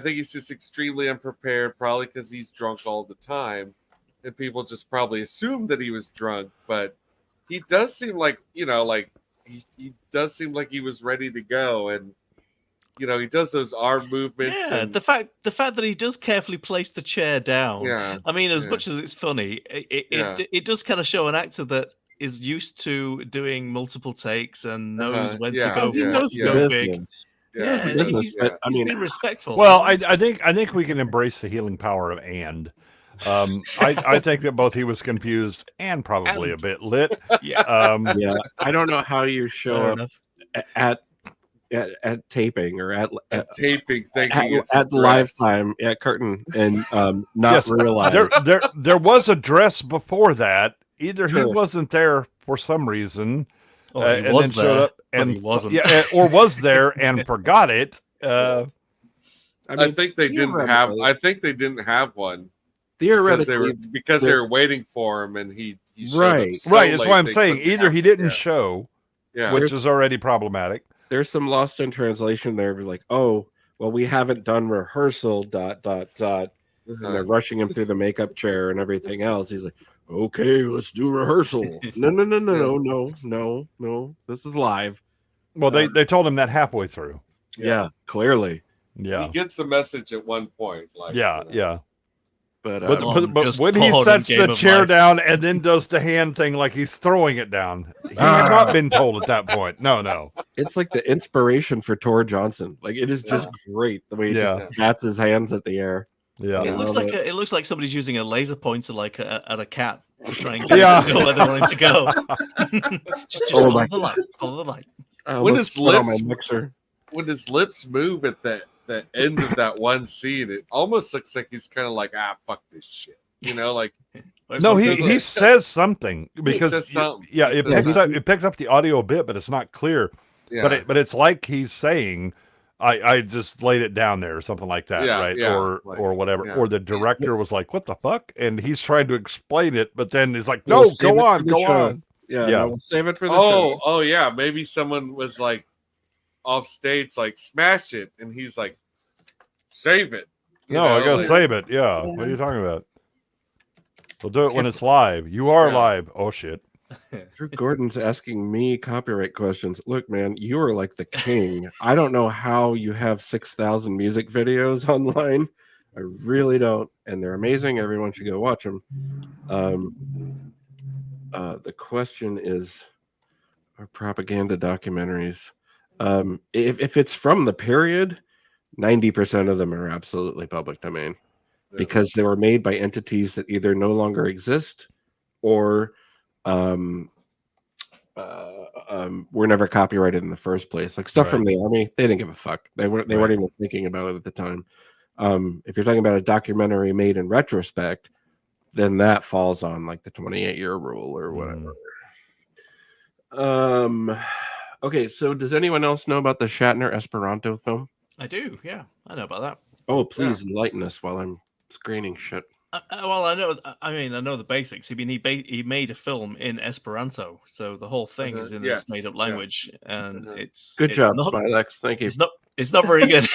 he's just extremely unprepared. Probably because he's drunk all the time, and people just probably assumed that he was drunk. But he does seem like he does seem like he was ready to go, and he does those arm movements. Yeah, and the fact that he does carefully place the chair down. Yeah, I mean, as yeah. much as it's funny, it does kind of show an actor that is used to doing multiple takes and knows when to go. He knows to go big. business. Yeah. He knows the business, but I He's mean, been respectful. Well, I think we can embrace the healing power of and. I think that both he was confused and probably a bit lit. Yeah. Yeah. I don't know how you show Fair up at taping or at taping, thinking it's at the live time at curtain and not realize there was a dress before that. Either he Sure. wasn't there for some reason, Or he and was then showed there, up but and he wasn't. or was there and forgot it. I think they didn't have. I think they didn't have one. Theoretically, because they were waiting for him, and he showed Right. up so Right, that's late why I'm they saying couldn't either have he it. didn't Yeah. show, Yeah. which is already problematic. there's some lost in translation there. Like, oh, well, we haven't done rehearsal. ... And they're rushing him through the makeup chair and everything else. He's like, okay, let's do rehearsal. No. This is live. Well, they told him that halfway through. Yeah, clearly. Yeah. He gets the message at one point. Like, Yeah. But but when he sets the chair down and then does the hand thing like he's throwing it down, he had not been told at that point. No. It's like the inspiration for Tor Johnson. Like it is just great the way he just bats his hands at the air. Yeah, it looks like somebody's using a laser pointer like at a cat to try and get it to go where they want it to go. just follow the light. Follow the light. When his lips move at the end of that one scene, it almost looks like he's kind of like, fuck this shit. You know, like no, he says something because it picks up the audio a bit, but it's not clear. Yeah. But it's like he's saying, I just laid it down there or something like that, right? Or whatever. Yeah. Or the director was like, what the fuck? And he's trying to explain it, but then he's like, no, go on. Yeah, no, we'll save it for the show. Oh yeah, maybe someone was like off stage, like smash it, and he's like, save it. I gotta save it. Yeah. What are you talking about? We'll do it when it's live. You are live. Oh shit. Drew Gordon's asking me copyright questions. Look, man, you are like the king. I don't know how you have 6,000 music videos online. I really don't, and they're amazing. Everyone should go watch them. The question is, are propaganda documentaries? If it's from the period, 90% of them are absolutely public domain because they were made by entities that either no longer exist or were never copyrighted in the first place. Like stuff from the army, they didn't give a fuck. They weren't even thinking about it at the time. If you're talking about a documentary made in retrospect, then that falls on like the 28-year rule or whatever. Okay, so does anyone else know about the Shatner Esperanto film? I do, yeah. I know about that. Oh, please enlighten us while I'm screening shit. Well, I know. I mean, I know the basics. I mean, he made a film in Esperanto, so the whole thing is in this made-up language, and it's good job, not, Smylexx. Thank you. It's not very good.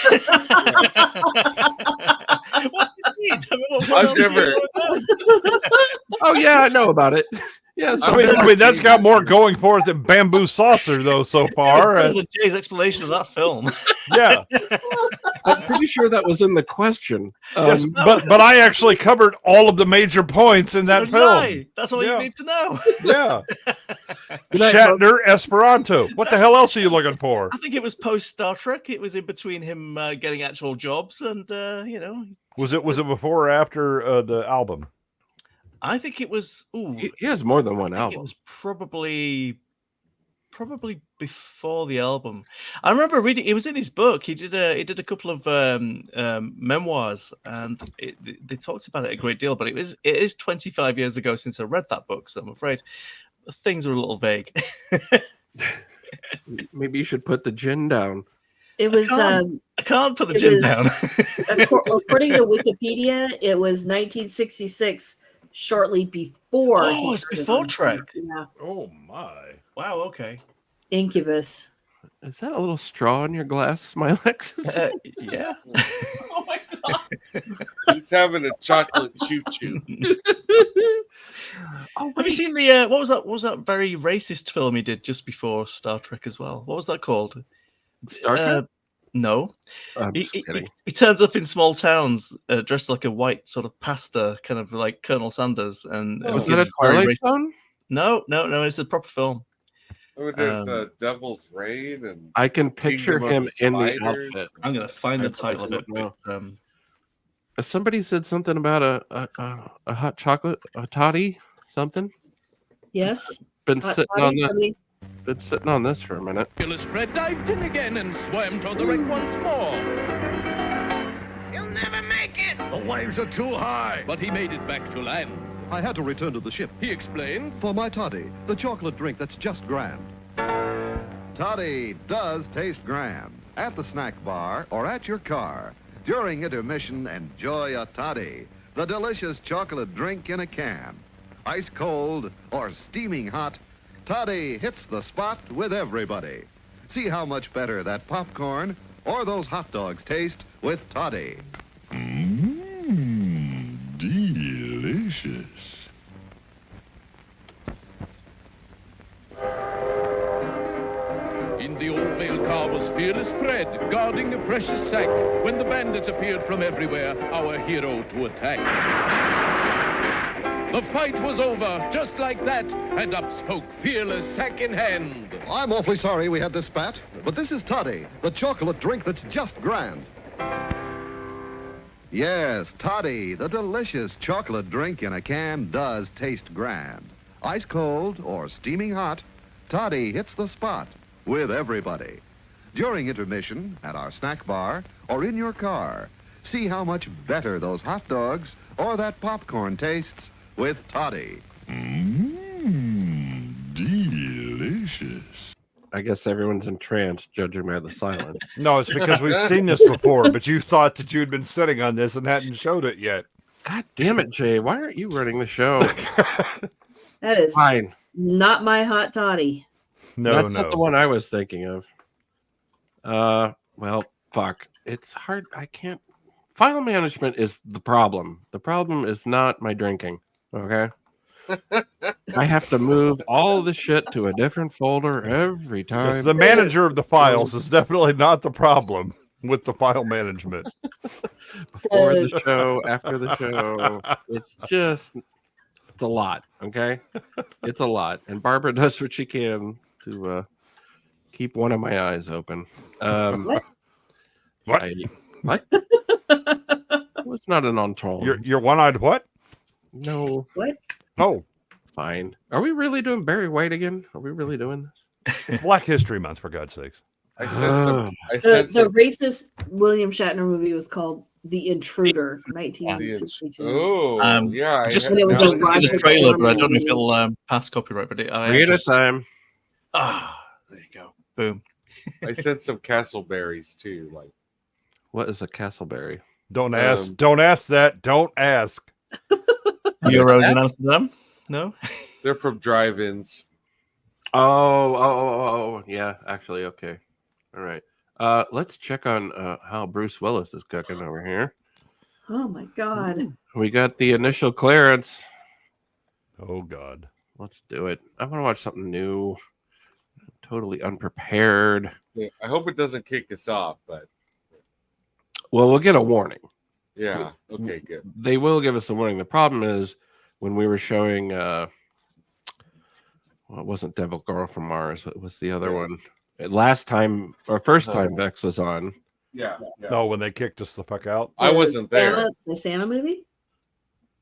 I've never. Oh yeah, I know about it. Yes, I mean that's got more going for it than Bamboo Saucer though so far. Jay's explanation of that film. Yeah, I'm pretty sure that was in the question. Yes, but I actually covered all of the major points in that film. That's all you need to know. Yeah. Shatner Esperanto. What the hell else are you looking for? I think it was post Star Trek. It was in between him getting actual jobs and Was it before or after the album? I think it was. He has more than one album. It was probably before the album. I remember reading. It was in his book. He did a couple of memoirs, and they talked about it a great deal. But it is 25 years ago since I read that book, so I'm afraid things are a little vague. Maybe you should put the gin down. It was. I can't put the gin down. According to Wikipedia, it was 1966. Shortly before. Oh, it's before Trek. Yeah. Oh my! Wow. Okay. Incubus. Is that a little straw in your glass, Smylexx? Yeah. Oh my god. He's having a chocolate choo-choo. Oh, have you seen the what was that very racist film he did just before Star Trek as well? What was that called? Star Trek? No. I'm just kidding. He turns up in small towns dressed like a white sort of pastor, kind of like Colonel Sanders. And was that a Twilight Zone? No. It's a proper film. Oh, there's Devil's Reign, and I can picture him in the outfit. I'm gonna find the title of it. But, somebody said something about a hot chocolate, a toddy, something. Yes. Been Hot sitting toddy, on this. somebody? Been sitting on this for a minute. Killer spread dived in again and swam toward the wreck once more. You'll never make it! The waves are too high, but he made it back to land. I had to return to the ship, he explained. For my toddy, the chocolate drink that's just grand. Toddy does taste grand. At the snack bar or at your car. During intermission, enjoy a toddy, the delicious chocolate drink in a can. Ice cold or steaming hot, toddy hits the spot with everybody. See how much better that popcorn or those hot dogs taste with toddy. Delicious. In the old mail car was fearless Fred, guarding a precious sack. When the bandits appeared from everywhere, our hero to attack. The fight was over, just like that, and up spoke fearless, sack in hand. I'm awfully sorry we had this spat, but this is Toddy, the chocolate drink that's just grand. Yes, Toddy, the delicious chocolate drink in a can, does taste grand. Ice cold or steaming hot, Toddy hits the spot with everybody. During intermission, at our snack bar, or in your car, see how much better those hot dogs or that popcorn tastes with Toddy. Delicious. I guess everyone's entranced, judging by the silence. No, it's because we've seen this before, but you thought that you'd been sitting on this and hadn't showed it yet. God damn it, Jay. Why aren't you running the show? That is fine. Not my hot toddy. No, That's not the one I was thinking of. Well, fuck. It's hard. I can't. File management is the problem. The problem is not my drinking. Okay. I have to move all the shit to a different folder every time. Yes, the manager of the files is definitely not the problem with the file management. Before the show, after the show, it's a lot. Okay, it's a lot, and Barbara does what she can to keep one of my eyes open. What? What? Well, it's not an entendre. You're one-eyed what? No. What? Oh. Fine. Are we really doing Barry White again? Are we really doing this? It's Black History Month, for God's sakes. I said some. The racist William Shatner movie was called The Intruder, 1962. Oh, yeah. Just when it was just a the Roger trailer, but I don't know if Corman it'll pass copyright. But Three at a time. There you go. Boom. I said some castleberries too. Like, what is a castleberry? Don't ask. Don't ask that. Don't ask. Euros in Amsterdam? No, they're from drive-ins. Oh, yeah. Actually, okay. All right. Let's check on how Bruce Willis is cooking over here. Oh my God. We got the initial clearance. Oh God. Let's do it. I want to watch something new. I'm totally unprepared. Yeah, I hope it doesn't kick us off, but well, we'll get a warning. Yeah. Okay, good. They will give us a warning. The problem is when we were showing well, it wasn't Devil Girl from Mars, it was the other one. Last time or first time Vex was on. Yeah. No, when they kicked us the fuck out. I wasn't there. The Santa movie?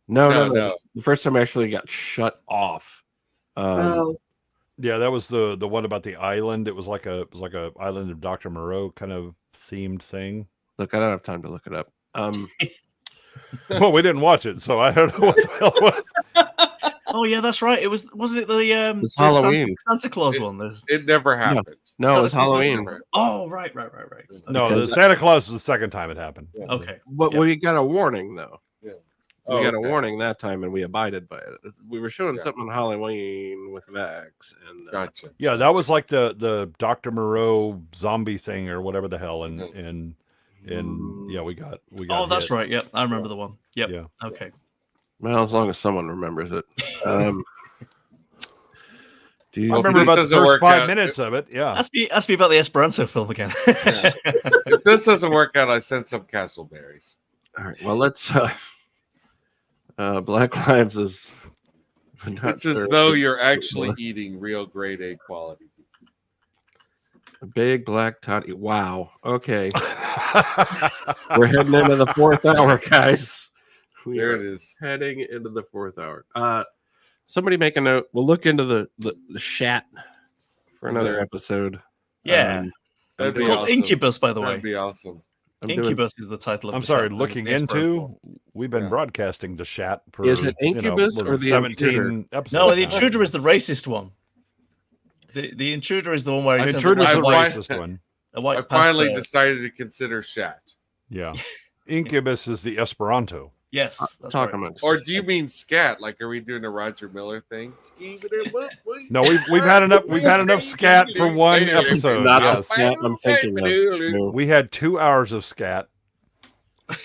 No. The first time I actually got shut off. Yeah, that was the one about the island. It was like a Island of Dr. Moreau kind of themed thing. Look, I don't have time to look it up. Well, we didn't watch it, so I don't know what the hell it was. Oh yeah, that's right. It wasn't it the it's Halloween Santa Claus one? It never happened. No, it was Halloween. Oh right. No, the Santa Claus is the second time it happened. Yeah. Okay, but we got a warning though. Yeah. We got a warning that time, and we abided by it. We were showing something on Halloween with Vex, and gotcha. Yeah, that was like the Dr. Moreau zombie thing or whatever the hell, and yeah, we got. Oh, that's right. Yep, I remember the one. Yep. Yeah. Okay. Well, as long as someone remembers it. Do you I remember about the first 5 minutes of it? Yeah. Ask me about the Esperanto film again. If this doesn't work out, I sent some castleberries. All right. Well, let's. Black Lives is. It's as though you're actually eating real grade A quality. A big black toddy. Wow. Okay. We're heading into the 4th hour, guys. There it is. Heading into the 4th hour. Somebody make a note. We'll look into the chat for another episode. Yeah. That'd It's be called awesome. Incubus, by the way. That'd be awesome. Incubus is the title of I'm the sorry, chat. looking into. We've been broadcasting the chat. For, Is it Incubus or the 17 Intruder? episodes? No, the Intruder is the racist one. The Intruder is the one where The Intruder is the racist one. I finally decided to consider Shat. Yeah. Incubus is the Esperanto. Yes. That's Talk right. amongst Or us. do you mean scat? Like, are we doing a Roger Miller thing? No, we've had enough scat for one episode. Not the Yes. scat I'm thinking of. No. We had 2 hours of scat.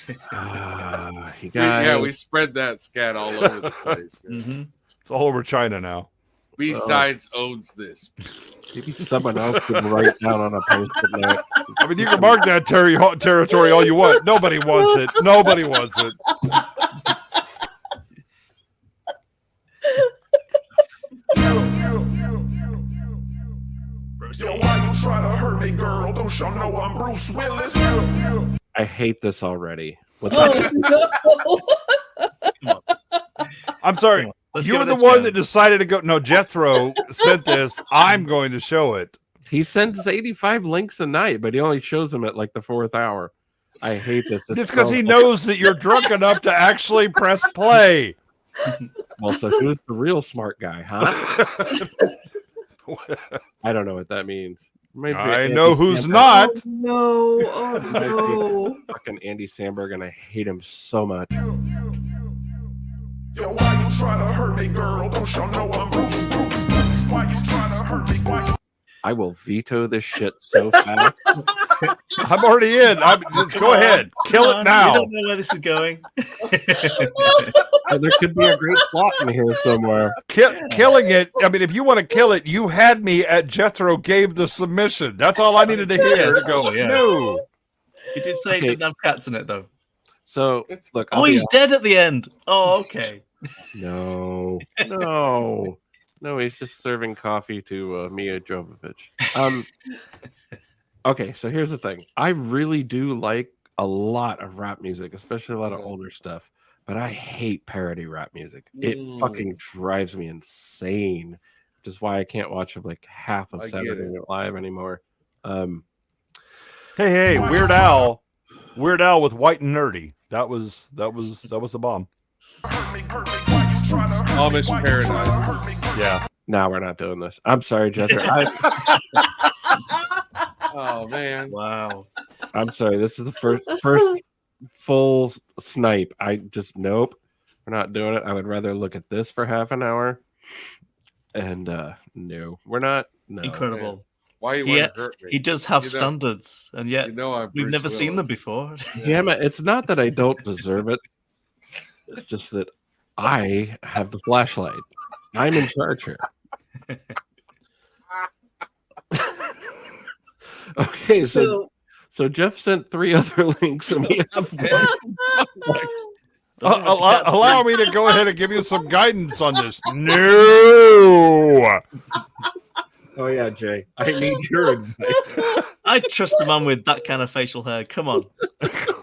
You guys. We spread that scat all over the place. Mm-hmm. It's all over China now. B-Sides owns this. Maybe someone else could write down on a post-it note. I mean, you can mark that territory all you want. Nobody wants it. Nobody wants it. Yo, why you try to hurt me, girl? Don't you know I'm Bruce Willis? I hate this already. I'm sorry. You were the one that decided to go. No, Jethro sent this. I'm going to show it. He sends 85 links a night, but he only shows them at like the 4th hour. I hate this. It's because he knows that you're drunk enough to actually press play. Well, so who's the real smart guy, huh? I don't know what that means. I know who's not. No, oh no. Fucking Andy Samberg, and I hate him so much. Yo, why you try to hurt me, girl? Don't you know I'm Bruce? Why you try to hurt me? Why you... I will veto this shit so fast. I'm already in. Just go ahead. Kill it now. I don't know where this is going. There could be a great plot in here somewhere. Killing it. I mean, if you want to kill it, you had me at Jethro gave the submission. That's all I needed to hear to go, no. He did say it didn't have cats in it, though. So, look. Oh, he's dead at the end. Oh, okay. No, he's just serving coffee to Mia Jovovich. Okay, so here's the thing. I really do like a lot of rap music, especially a lot of older stuff, but I hate parody rap music. It fucking drives me insane, which is why I can't watch like half of Saturday Night Live anymore. Hey, Weird Al with White and Nerdy. That was the bomb. Amish Paradise. Yeah. Now we're not doing this. I'm sorry, Jethro. Oh man! Wow. I'm sorry. This is the first full snipe. Nope. We're not doing it. I would rather look at this for half an hour. And no, we're not. No. Incredible. Man. Why you want to hurt me? He does have standards, and yet we've never seen them before. Damn it! It's not that I don't deserve it. It's just that I have the flashlight. I'm in charge here. Okay, so Jeff sent 3 other links, and we have one. Allow me to go ahead and give you some guidance on this. No. Oh yeah, Jay. I need your advice. I trust the man with that kind of facial hair. Come on.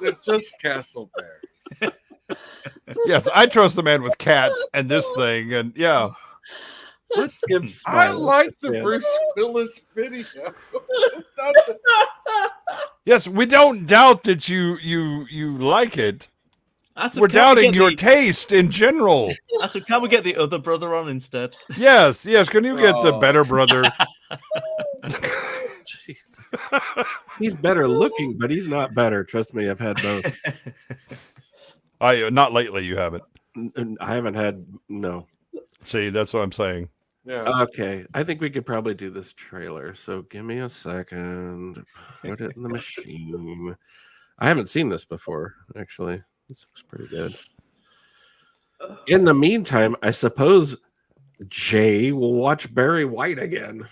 They're just castle bears. Yes, I trust the man with cats and this thing, and yeah. Let's give. I like the Bruce Willis video. Yes, we don't doubt that you like it. We're Can we doubting get your the- taste in general. Can we get the other brother on instead? Yes. Can you get the better brother? Jesus. He's better looking, but he's not better. Trust me, I've had both. Not lately. You haven't. I haven't had no. See, that's what I'm saying. Yeah. Okay, I think we could probably do this trailer. So give me a second. Put it in the machine. I haven't seen this before, actually. This looks pretty good. In the meantime, I suppose Jay will watch Barry White again.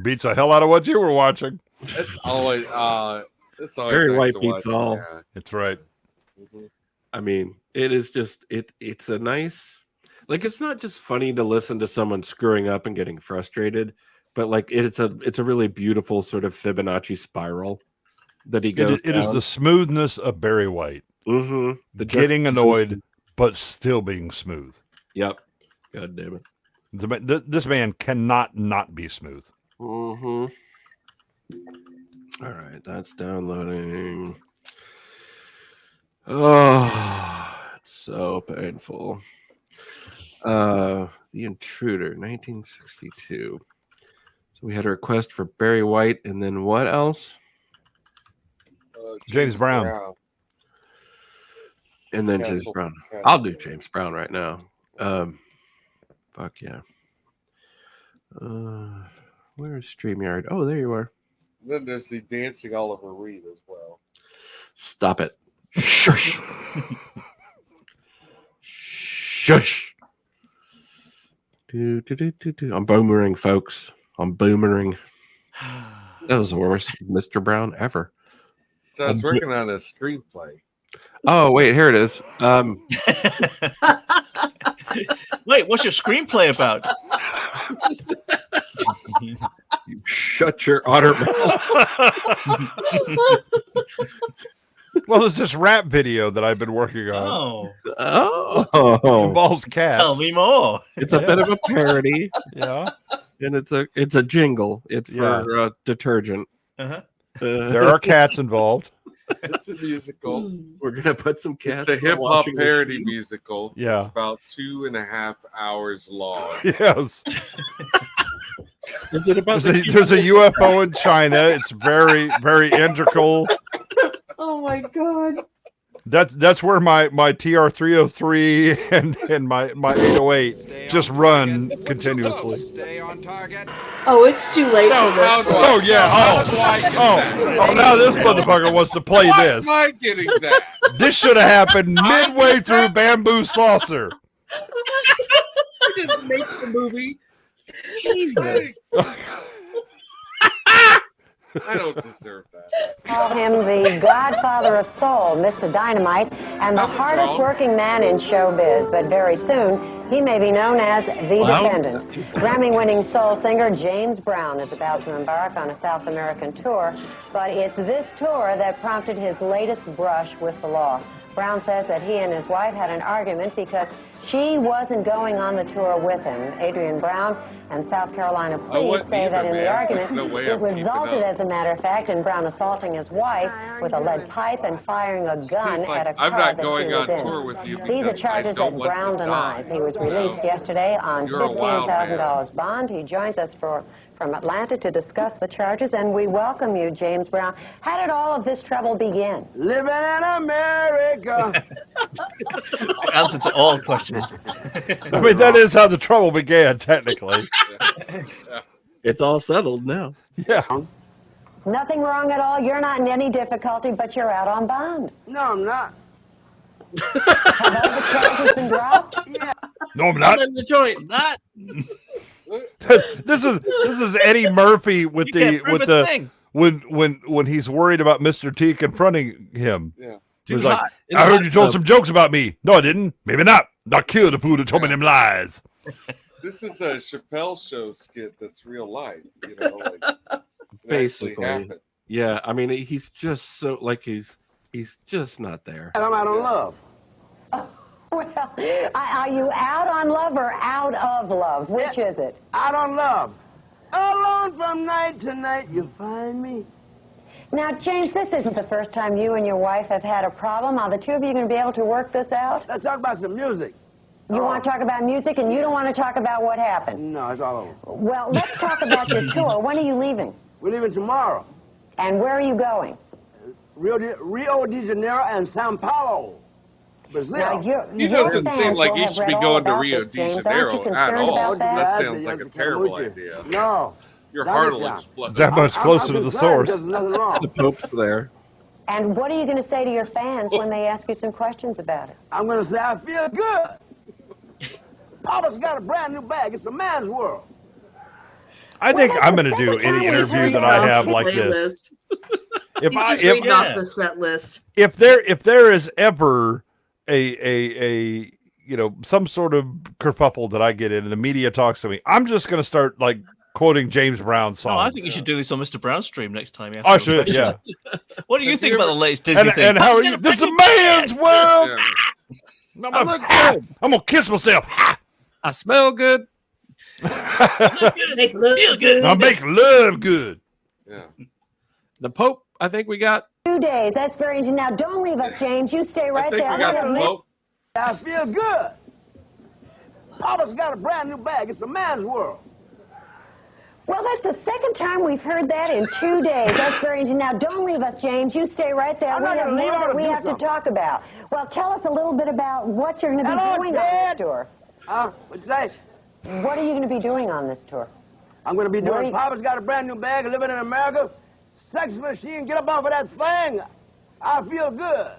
Beats the hell out of what you were watching. It's always Barry nice White to beats watch. all. Yeah. That's right. I mean, it is just it's a nice, like, it's not just funny to listen to someone screwing up and getting frustrated, but like it's a really beautiful sort of Fibonacci spiral that he goes. It is the smoothness of Barry White. Mm-hmm. The getting annoyed, but still being smooth. Yep. God damn it. This man cannot not be smooth. Mm-hmm. All right, that's downloading. Oh, it's so painful. The Intruder, 1962. So we had a request for Barry White, and then what else? James Brown. And then James Brown. I'll do James Brown right now. Fuck yeah. Where's StreamYard? Oh, there you are. Then there's the Dancing Oliver Reed as well. Stop it. Shush. Shush. I'm boomering, folks. I'm boomering. That was the worst Mr. Brown ever. So I was working on a screenplay. Oh, wait, here it is. Wait, what's your screenplay about? You shut your otter mouth. Well, it's this rap video that I've been working on. Oh. It involves cats. Tell me more. It's a bit of a parody. Yeah. And it's a jingle. It's for detergent. Uh-huh. There are cats involved. It's a musical. We're gonna put some cats. It's a hip hop parody musical. Yeah. It's about 2.5 hours long. Yes. Is it about there's a UFO in China. It's very, very integral. Oh my god. That's where my TR-303 and my 808 just run continuously. Stay on target. Oh, it's too late for this. Oh yeah. Oh, now this motherfucker wants to play this. Why am I getting that? This should have happened midway through Bamboo Saucer. You didn't make the movie. Jesus. I don't deserve that. Call him the godfather of soul, Mr. Dynamite, and the hardest working man in showbiz. But very soon, he may be known as the Dependent. Grammy-winning soul singer James Brown is about to embark on a South American tour, but it's this tour that prompted his latest brush with the law. Brown says that he and his wife had an argument because she wasn't going on the tour with him. Adrian Brown and South Carolina police say that in the argument, it resulted, as a matter of fact, in Brown assaulting his wife with a lead pipe and firing a gun at a car that she was in. These are charges that Brown denies. He was released yesterday on $15,000 bond. He joins us from Atlanta to discuss the charges, and we welcome you, James Brown. How did all of this trouble begin? Living in America. Answer to all questions. I mean, that is how the trouble began, technically. It's all settled now. Yeah. Nothing wrong at all. You're not in any difficulty, but you're out on bond. No, I'm not. Have all the charges been dropped? Yeah. No, I'm not. In the joint. Not. This is Eddie Murphy with when he's worried about Mr. T confronting him. Yeah. He's like, I heard you told some jokes about me. No, I didn't. Maybe not. I killed the fool that told me them lies. This is a Chappelle Show skit that's real life. You know, like basically. Yeah, I mean, he's just so like he's just not there. I'm out on love. Well, are you out on love or out of love? Which is it? Out on love. Alone from night to night, you find me. Now, James, this isn't the first time you and your wife have had a problem. Are the two of you going to be able to work this out? Let's talk about some music. You want to talk about music, and you don't want to talk about what happened? No, it's all over. Well, let's talk about your tour. When are you leaving? We're leaving tomorrow. And where are you going? Rio de Janeiro and Sao Paulo. Brazil. Now, He doesn't seem like he should be going to Rio de Janeiro at all. That sounds like a terrible idea. No. Your heart will explode. That much closer to the source. The Pope's there. And what are you going to say to your fans when they ask you some questions about it? I'm going to say, I feel good. Papa's got a brand new bag. It's a man's world. I think I'm going to do any interview that I have like this. He's just reading off the set list. If there is ever a some sort of kerfuffle that I get in and the media talks to me, I'm just going to start like quoting James Brown songs. Oh, I think you should do this on Mr. Brown's stream next time. I should, yeah. What do you think about the latest Disney thing? And how are you? This is a man's world. Yeah. I'm gonna kiss myself. I smell good. Make love feel good. I make love good. Yeah. The Pope, I think we got 2 days. That's very interesting. Now, don't leave us, James. You stay right there. We got the Pope. I feel good. Papa's got a brand new bag. It's a man's world. Well, that's the second time we've heard that in 2 days. That's very interesting. Now, don't leave us, James. You stay right there. We have more that we have to talk about. Well, tell us a little bit about what you're going to be doing on this tour. What'd you say? What are you going to be doing on this tour? I'm going to be doing Papa's got a brand new bag, living in America. Sex machine, get up off of that thing. I feel good.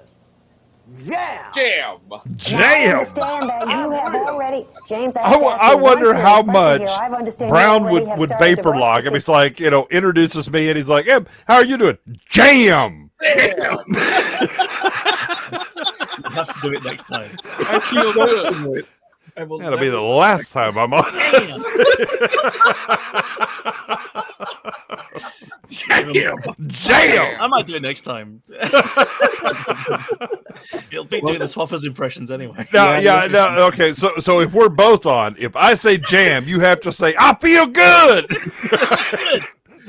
Jam. Jam. Now, I Jam. understand that you have already, James. I wonder how much Brown would vapor lock. I mean, it's like, introduces me and he's like, "Em, how are you doing?" Jam. You have to do it next time. I feel good. That'll be the last time I'm on. Jam. I might do it next time. He'll be doing the Swappers impressions anyway. No. Okay, so if we're both on, if I say jam, you have to say, "I feel good."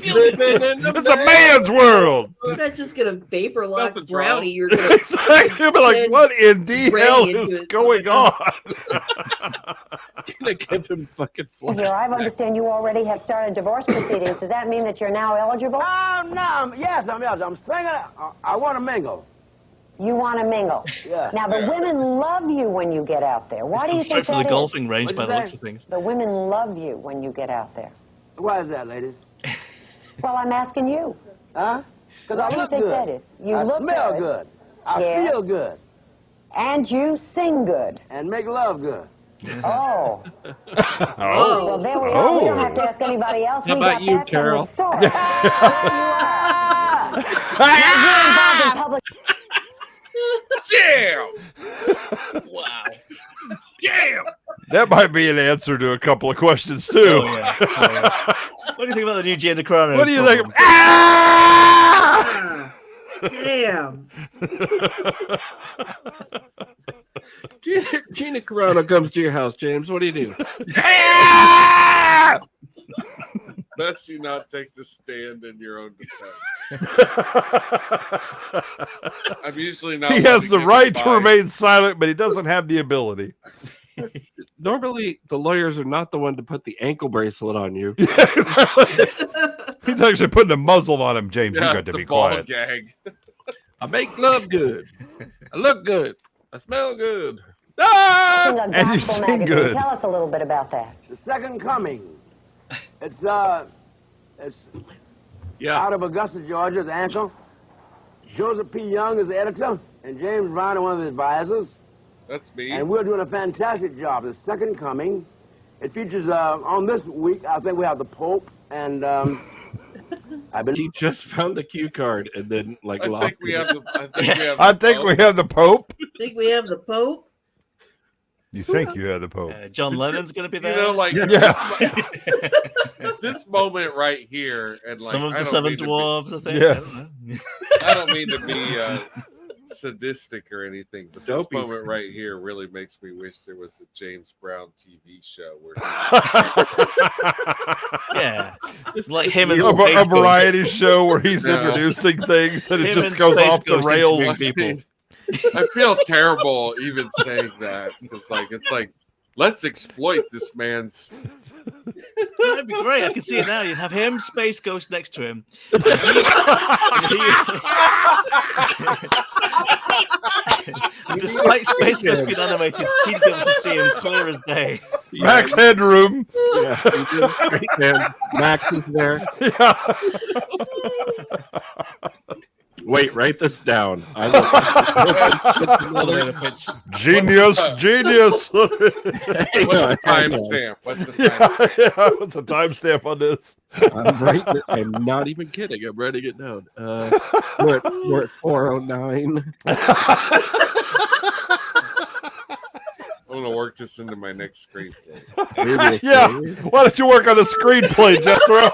It's a man's world. You're not just gonna vapor lock Nothing's Brownie. wrong. You're gonna. You'll be like, "What in the Ray hell into is it. going on?" Gonna give him fucking flash. Here, I understand you already have started divorce proceedings. Does that mean that you're now eligible? No, yes, I'm eligible. I'm single. I want to mingle. You want to mingle. Yeah. Now, the women love you when you get out there. Why do you Straight think from that the is? golfing range What'd by you the looks say? of things. The women love you when you get out there. Why is that, ladies? Well, I'm asking you. Huh? Because Why I do you look think good. that is? You I look smell good. good. I Yes. feel good. And you sing good. And make love good. Oh. Oh. Well, there we are. We don't have to ask anybody else. How We about got you, that Carol? From the source. Now, you're involved in public. Jam. Wow. Jam. That might be an answer to a couple of questions too. Oh, yeah. What do you think about the new Gina Carano? What do you think? Damn. Gina Carano comes to your house, James. What do you do? Best you not take the stand in your own defense. I'm usually not. He has the letting right it to by. remain silent, but he doesn't have the ability. Normally, the lawyers are not the one to put the ankle bracelet on you. He's actually putting a muzzle on him, James. Yeah, You got it's to a be ball quiet. gag. I make love good. I look good. I smell good. Publishing a And you gospel sing magazine. good. Tell us a little bit about that. The Second Coming. It's out of Augusta, Georgia, the Ankle. Joseph P. Young is the editor, and James Ryan, one of the advisors. That's me. And we're doing a fantastic job. The Second Coming. It features on this week. I think we have the Pope and. He just found a cue card and then I lost think we it. have the. I think we have the Pope. Think we have the Pope? You think you have the Pope? John Lennon's going to be You there. know, like this moment right here, and like Some of I the don't Seven mean to be- Dwarves, I think. Yes. I don't mean to be sadistic or anything, but this Dopey. moment right here really makes me wish there was a James Brown TV show where Yeah. It's like him and A Space variety Ghost. show where he's No. introducing things and it Him just and goes Space off the Ghost rails. interviewing people. I feel terrible even saying that because it's like let's exploit this man's. That'd be great. I can see it now. You have him, Space Ghost next to him. Despite Space Ghost being animated, he'd be able to see him clear as day. Max Headroom. Yeah, he did straight there. Max is there. Yeah. Wait, write this down. Elevator pitch. Genius, genius. What's the timestamp? What's the timestamp? What's the timestamp on this? I'm not even kidding. I'm writing it down. We're at 4:09. I'm gonna work this into my next screenplay. Yeah. Why don't you work on the screenplay, Jethro?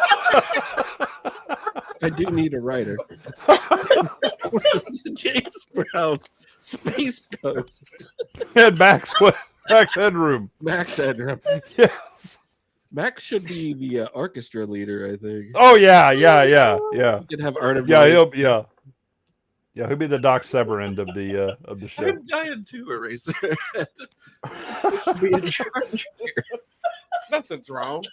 I do need a writer. James Brown, Space Ghost, And Max Headroom. Max Headroom. Yes. Max should be the orchestra leader, I think. Oh yeah. You could have Art of Yeah, Voice. he'll be the Doc Severand of the show. I'm dying to erase it. Should be in charge here. Nothing's wrong.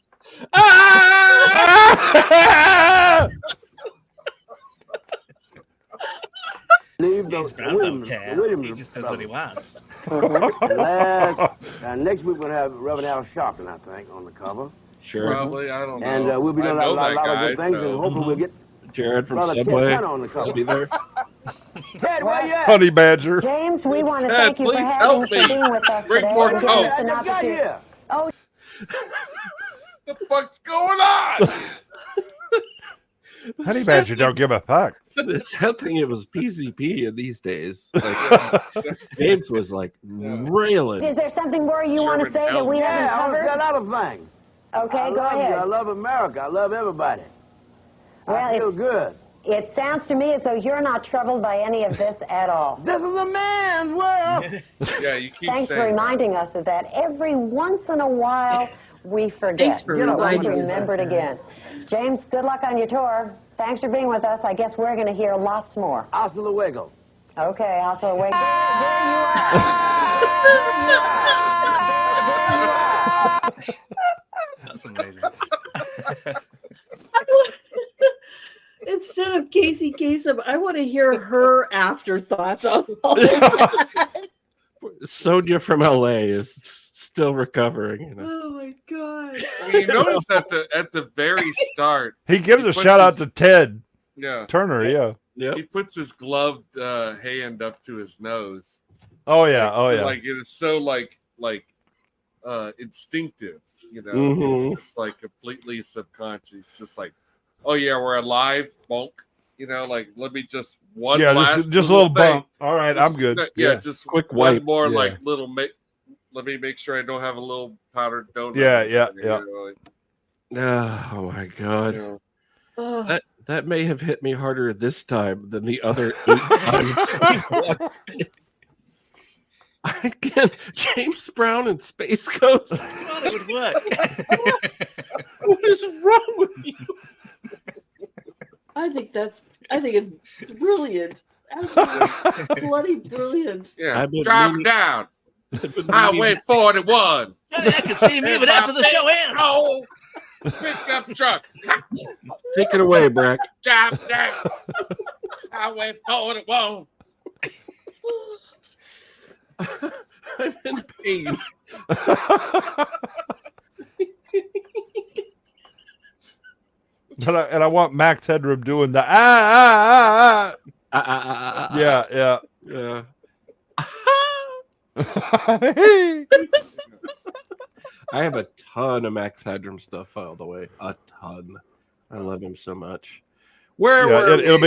Leave the James Brown don't care. Williams He just does what he wants. Next week we're gonna have Reverend Al Sharpton, I think, on the cover. Sure. Probably, I don't know. And we'll be doing I a know lot that of good guy, things, so- and hopefully we'll get Jared from Brother Ted Subway. Turner on the cover. I'll be there. Ted, where you at? Honey badger. James, we want to Ted, thank you for please help having for me. being with us Bring today more and giving Coke. us an I just got opportunity. here. Oh, What the fuck's going on? Honey badger don't give a fuck. The sad thing, it was PCP in these days. Like, James was like railing. is there something more you want to Sherman say that we Ellis. haven't Yeah, I want to covered? say another thing. Okay, I go love ahead. you. I love America. I love everybody. Well, I feel it's- good. It sounds to me as though you're not troubled by any of this at all. This is a man's world. Yeah, you keep Thanks for saying reminding us of that. Every once in a while, we forget. Thanks for But we reminding us of remembered that. again. James, good luck on your tour. Thanks for being with us. I guess we're going to hear lots more. Hasta luego. Okay, also wait. That's amazing. Instead of Casey Kasem, I want to hear her afterthoughts on all that. Sonia from LA is still recovering. You know? Oh my god! You notice at the very start, He gives a puts shout out his- to Ted Yeah, Turner. Yeah. Yep. he puts his gloved hand up to his nose. Oh yeah. Like, Oh yeah. Like it is so like instinctive. You know, Mhm. it's just like completely subconscious. It's just like, oh yeah, we're alive, bonk. You know, like let me just one Yeah. last Just a little thing. bump. All right. Just- I'm good. Yeah, just Quick one wipe. more Yeah. like little. Let me make sure I don't have a little powdered donut. Yeah, yeah, You yeah. know, Oh my god. you know. Oh, That may have hit me harder this time than the other 8 times. Again, James Brown and Space Ghost. It would work. What is wrong with you? I think it's brilliant. Absolutely bloody brilliant. Yeah, I've been drive meaning- down. I've been Highway meaning- 41. I can see me, but after the show ends. Oh, pick up truck. Take it away, Brack. Drive down. Highway 41. I'm in pain. And I want Max Headroom doing the Yeah. Yeah. I have a ton of Max Headroom stuff filed away. A ton. I love him so much. Where were It'll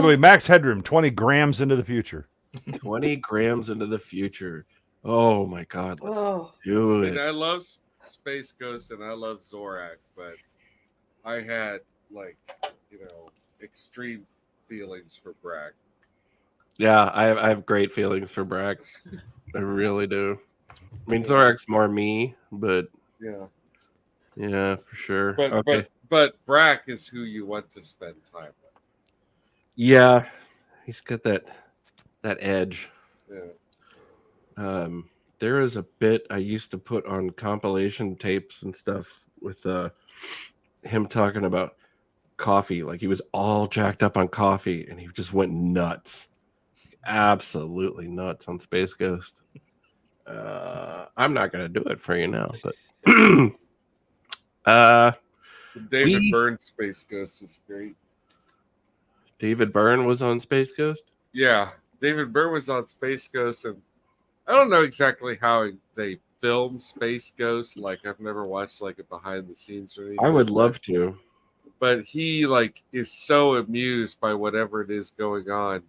be Max Headroom 20 grams into the future. 20 grams into the future? Oh my god, let's do And it. I love Space Ghost and I love Zorak, but I had extreme feelings for Brack. Yeah, I have great feelings for Brack. I really do. I mean, Zorak's more me, but yeah, for sure. But Okay. but Brack is who you want to spend time with. Yeah, he's got that edge. Yeah. There is a bit I used to put on compilation tapes and stuff with him talking about coffee. Like he was all jacked up on coffee, and he just went nuts, absolutely nuts on Space Ghost. I'm not gonna do it for you now, but David Byrne Space Ghost is great. David Byrne was on Space Ghost. Yeah, David Byrne was on Space Ghost, and I don't know exactly how they film Space Ghost. Like I've never watched like a behind the scenes or anything. I would love to, but he is so amused by whatever it is going on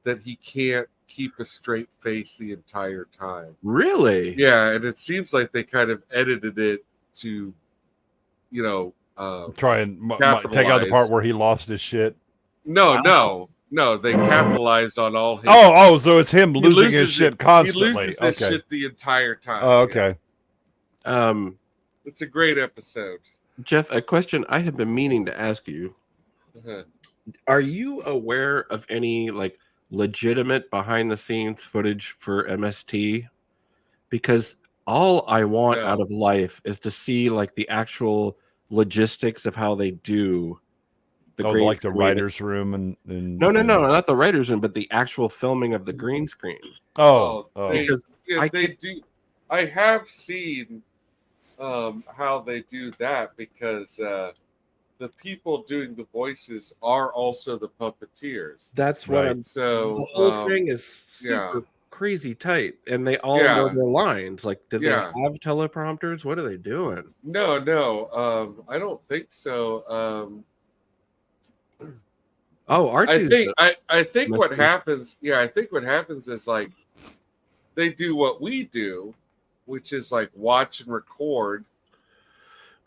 that he can't keep a straight face the entire time. Really? Yeah, and it seems like they kind of edited it to, Try and take out the part where he lost his shit. No, they capitalize on all his. Oh, so it's him losing his loses shit it. constantly. He loses his Okay. shit the entire time. Oh, okay. It's a great episode. Jeff, a question I have been meaning to ask you. Uh-huh. Are you aware of any legitimate behind the scenes footage for MST? Because all I want out of life is to see the actual logistics of how they do green like the screen. writer's room and No, not the writer's room, but the actual filming of the green screen. Because they do. I have seen how they do that because the people doing the voices are also the puppeteers. That's what I'm. So the whole thing is super crazy tight, and they all know their lines. Like, did they have teleprompters? What are they doing? No. I don't think so. Oh, R2's I think what happens. Yeah, I think what happens is like they do what we do, which is like watch and record.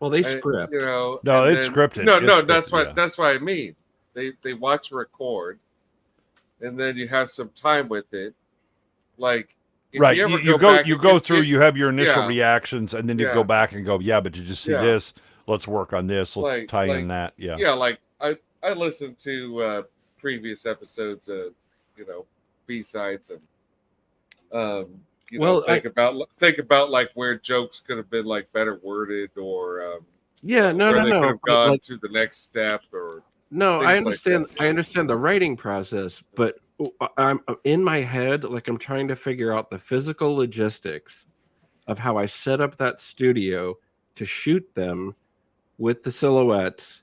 Well, they script. You know, no, it's scripted. No, It's that's scripted, that's what I mean. They watch and record, and then you have some time with it. Like, if right, you go through, you have your initial reactions, and then you go back and go, yeah, but did you see this? Let's work on this. Let's tie in that. Yeah, like I listened to previous episodes of, B-sides and think about like where jokes could have been like better worded or they could have gone to the next step or I understand I understand the writing process, but I'm in my head, like I'm trying to figure out the physical logistics of how I set up that studio to shoot them with the silhouettes.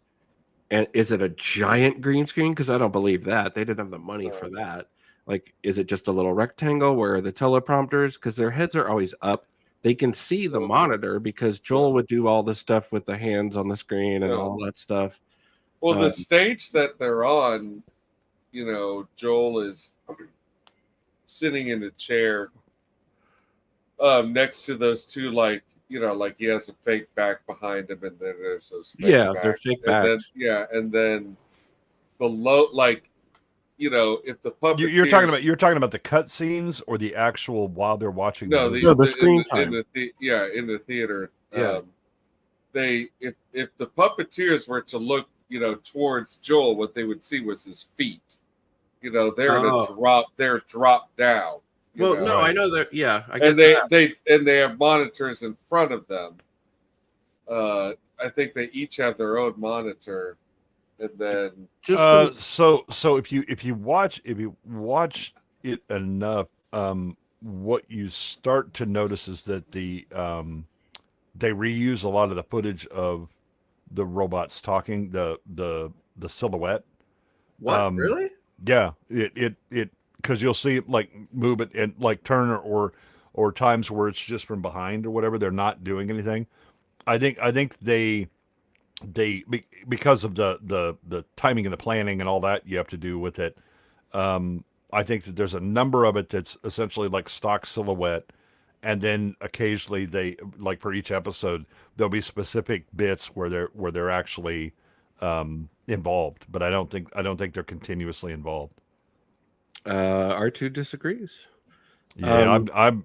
And is it a giant green screen? Because I don't believe that. They didn't have the money for that. Like, is it just a little rectangle where the teleprompters, because their heads are always up, they can see the monitor because Joel would do all the stuff with the hands on the screen and all that stuff. Well, the stage that they're on, Joel is sitting in a chair next to those two, like he has a fake back behind him, and then there's those fake backs. They're fake backs. And then below, if the puppeteers... You're talking about the cut scenes or the actual while they're watching. The screen time. In the theater. Yeah. If the puppeteers were to look, towards Joel, what they would see was his feet. They're in a drop. They're dropped down. No, I know that. Yeah, they have monitors in front of them. I think they each have their own monitor, and then so if you watch it enough, what you start to notice is that they reuse a lot of the footage of the robots talking, the silhouette. What really? Yeah, it because you'll see it like move it and like turn or times where it's just from behind or whatever. They're not doing anything. I think they because of the timing and the planning and all that you have to do with it. I think that there's a number of it that's essentially like stock silhouette, and then occasionally they like for each episode there'll be specific bits where they're actually involved, but I don't think they're continuously involved. R2 disagrees. Yeah,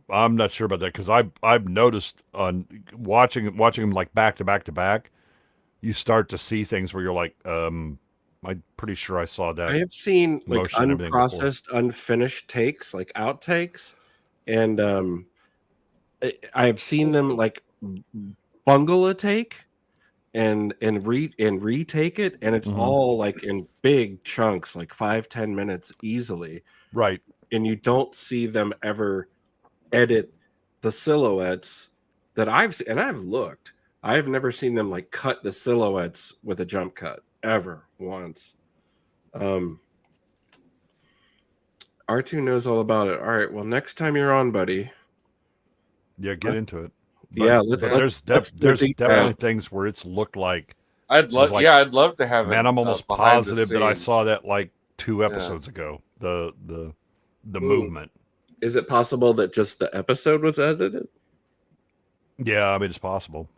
I'm not sure about that because I've noticed on watching them like back to back, you start to see things where you're like, I'm pretty sure I saw that. I have seen like unprocessed, unfinished takes, like outtakes, and I have seen them like bungle a take and retake it, and it's all like in big chunks, like 5-10 minutes easily. Right. And you don't see them ever edit the silhouettes that I've seen. And I've looked. I've never seen them like cut the silhouettes with a jump cut ever once. R2 knows all about it. All right. Well, next time you're on, buddy. Yeah, get into it. But there's definitely things where it's looked like. I'd love to have. Man, I'm almost positive that I saw that like 2 episodes ago. The movement. Is it possible that just the episode was edited? Yeah, I mean it's possible.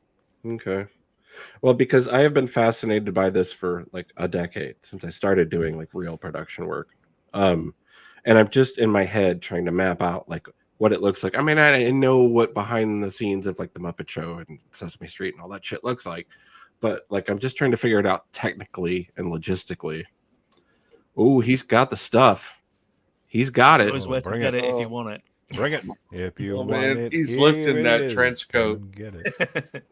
Okay. Well, because I have been fascinated by this for like a decade since I started doing like real production work. And I'm just in my head trying to map out like what it looks like. I mean, I know what behind the scenes of like the Muppet Show and Sesame Street and all that shit looks like, but like I'm just trying to figure it out technically and logistically. Oh, he's got the stuff. He's got it. Knows where to get it if you want it. Bring it if you want man, it. He's lifting that trench coat. Get it.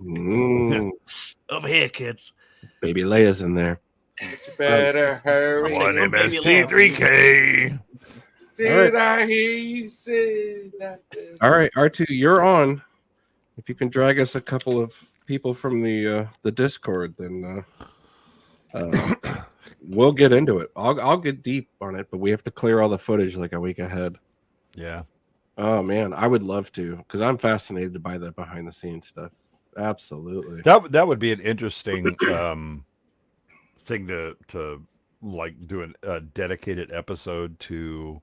Over here, kids. Baby Leia's in there. You better hurry. My name is T3K. Did I hear you say that? All right, R2, you're on. If you can drag us a couple of people from the Discord, then We'll get into it. I'll get deep on it, but we have to clear all the footage like a week ahead. Yeah. Oh man, I would love to, because I'm fascinated by the behind the scenes stuff. Absolutely. That would be an interesting thing to like do a dedicated episode to,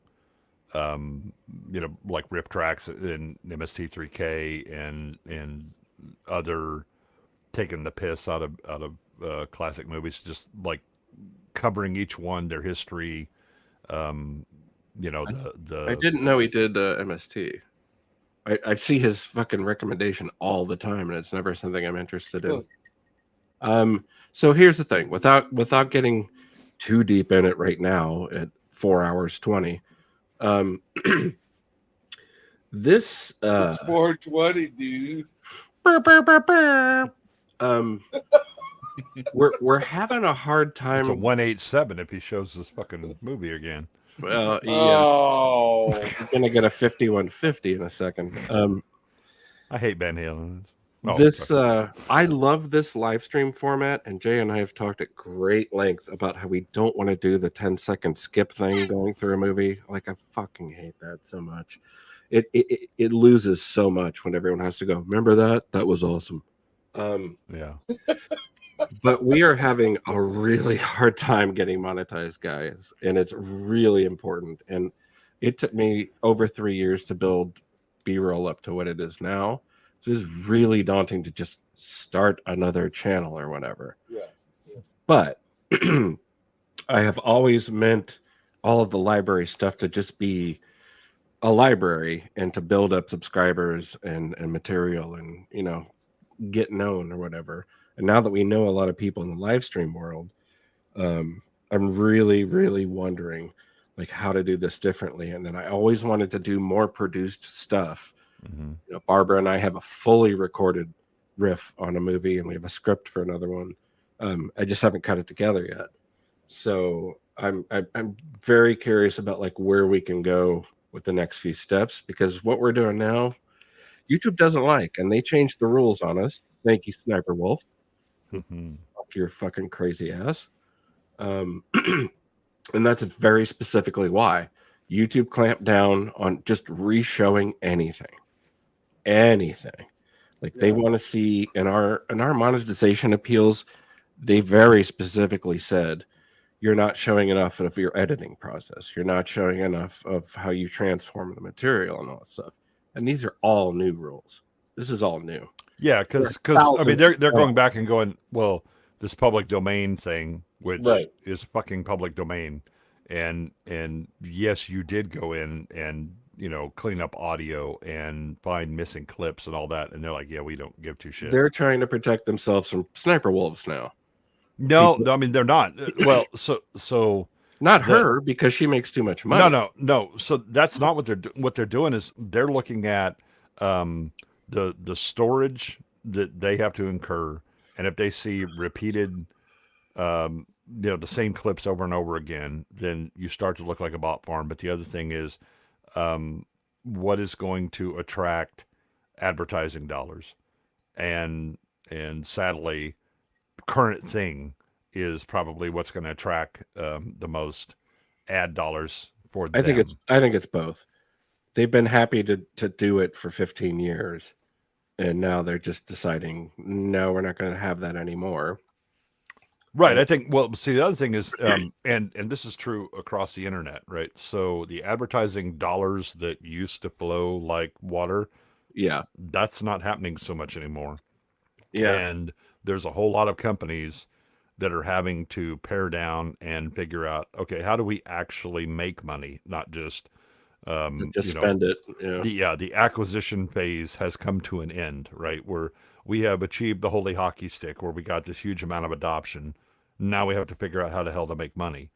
like rip tracks in MST3K and other taking the piss out of classic movies, just like covering each one, their history. I didn't know he did MST. I see his fucking recommendation all the time, and it's never something I'm interested in. So here's the thing, without getting too deep in it right now at 4 hours 20. This It's 420, dude. We're having a hard time. It's a 187 if he shows this fucking movie again. Well, yeah. Oh, You're gonna get a 5150 in a second. I hate Van Halen. I love this live stream format, and Jay and I have talked at great length about how we don't want to do the 10-second skip thing going through a movie. Like, I fucking hate that so much. It loses so much when everyone has to go, remember that? That was awesome. Yeah. But we are having a really hard time getting monetized, guys, and it's really important. And it took me over 3 years to build B-roll up to what it is now. So it's really daunting to just start another channel or whatever. Yeah. But I have always meant all of the library stuff to just be a library and to build up subscribers and material and, get known or whatever. And now that we know a lot of people in the live stream world, I'm really, really wondering like how to do this differently. And then I always wanted to do more produced stuff. Mm-hmm. Barbara and I have a fully recorded riff on a movie, and we have a script for another one. I just haven't cut it together yet. So I'm very curious about like where we can go with the next few steps, because what we're doing now, YouTube doesn't like, and they changed the rules on us. Thank you, Sniper Wolf. Fuck your fucking crazy ass. And that's very specifically why YouTube clamped down on just re-showing anything. Like they want to see in our monetization appeals, they very specifically said you're not showing enough of your editing process. You're not showing enough of how you transform the material and all that stuff. And these are all new rules. This is all new. Yeah, because I mean they're going back and going, well, this public domain thing, which is fucking public domain, and yes, you did go in and clean up audio and find missing clips and all that, and they're like, yeah, we don't give two shits. They're trying to protect themselves from sniper wolves now. No, I mean they're not. Well, so not her, because she makes too much money. No. So that's not what they're doing. Is they're looking at the storage that they have to incur, and if they see repeated the same clips over and over again, then you start to look like a bot farm. But the other thing is what is going to attract advertising dollars, and sadly current thing is probably what's going to attract the most ad dollars for them. I think it's both. They've been happy to do it for 15 years, and now they're just deciding, no, we're not going to have that anymore. Right. I think, well, see, the other thing is, and this is true across the internet, right? So the advertising dollars that used to flow like water, that's not happening so much anymore. Yeah. And there's a whole lot of companies that are having to pare down and figure out, okay, how do we actually make money, not just spend it. The acquisition phase has come to an end, right? Where we have achieved the holy hockey stick, where we got this huge amount of adoption. Now we have to figure out how the hell to make money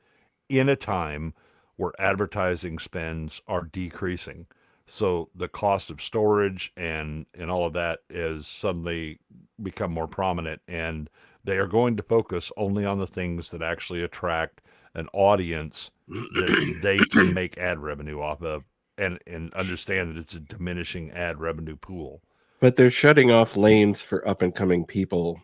in a time where advertising spends are decreasing. So the cost of storage and all of that has suddenly become more prominent, and they are going to focus only on the things that actually attract an audience that they can make ad revenue off of, and understand that it's a diminishing ad revenue pool. But they're shutting off lanes for up and coming people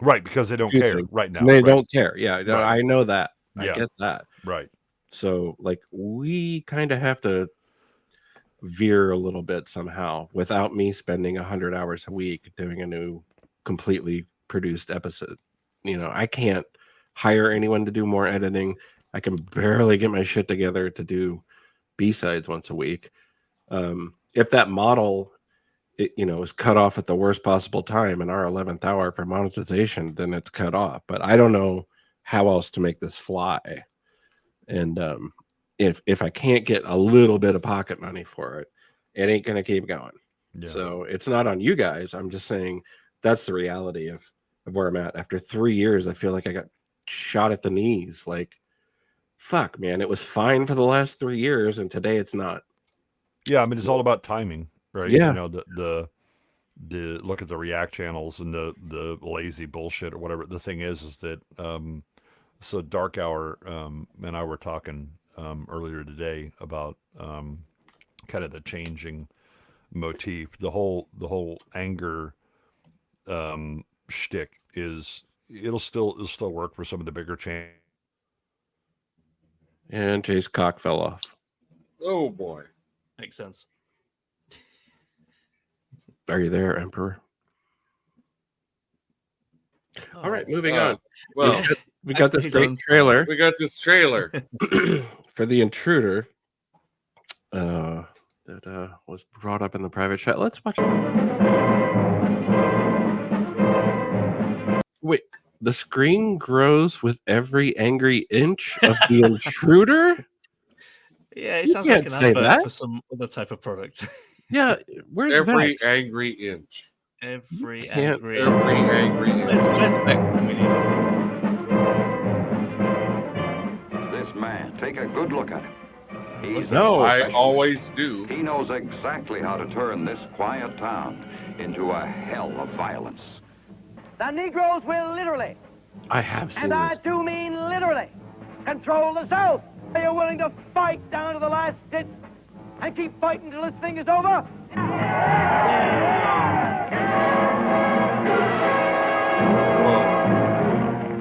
Right, because they don't do care things. right now. And they right? don't care. Yeah, no, Right. I know that. I Yeah. get that. Right. So like we kind of have to veer a little bit somehow without me spending 100 hours a week doing a new completely produced episode. I can't hire anyone to do more editing. I can barely get my shit together to do B-sides once a week. If that model is cut off at the worst possible time in our 11th hour for monetization, then it's cut off. But I don't know how else to make this fly. And if I can't get a little bit of pocket money for it, it ain't gonna keep going. Yeah. So it's not on you guys. I'm just saying that's the reality of where I'm at. After 3 years, I feel like I got shot at the knees. Like, fuck, man, it was fine for the last 3 years, and today it's not. Yeah, I mean, it's all about timing, right? Yeah. The look at the React channels and the lazy bullshit or whatever. The thing is that so Dark Hour and I were talking earlier today about kind of the changing motif. The whole anger shtick is it'll still work for some of the bigger channels. And Jay's cock fell off. Oh boy. Makes sense. Are you there, Emperor? All right, moving on. Well, we got this great trailer. We got this trailer for The Intruder that was brought up in the private chat. Let's watch it. Wait, the screen grows with every angry inch of The Intruder? Yeah, it You sounds can't like an say advert that. for some other type of product. Yeah, where's every Vex? angry inch. Every can't- angry. Every angry inch. Where's Beck when we need him? This man, take a good look at him. He's No, a I professional. always do. He knows exactly how to turn this quiet town into a hell of violence. The Negroes will literally, I have seen and I this. do mean literally, control the South. Are you willing to fight down to the last ditch and keep fighting till this thing is over?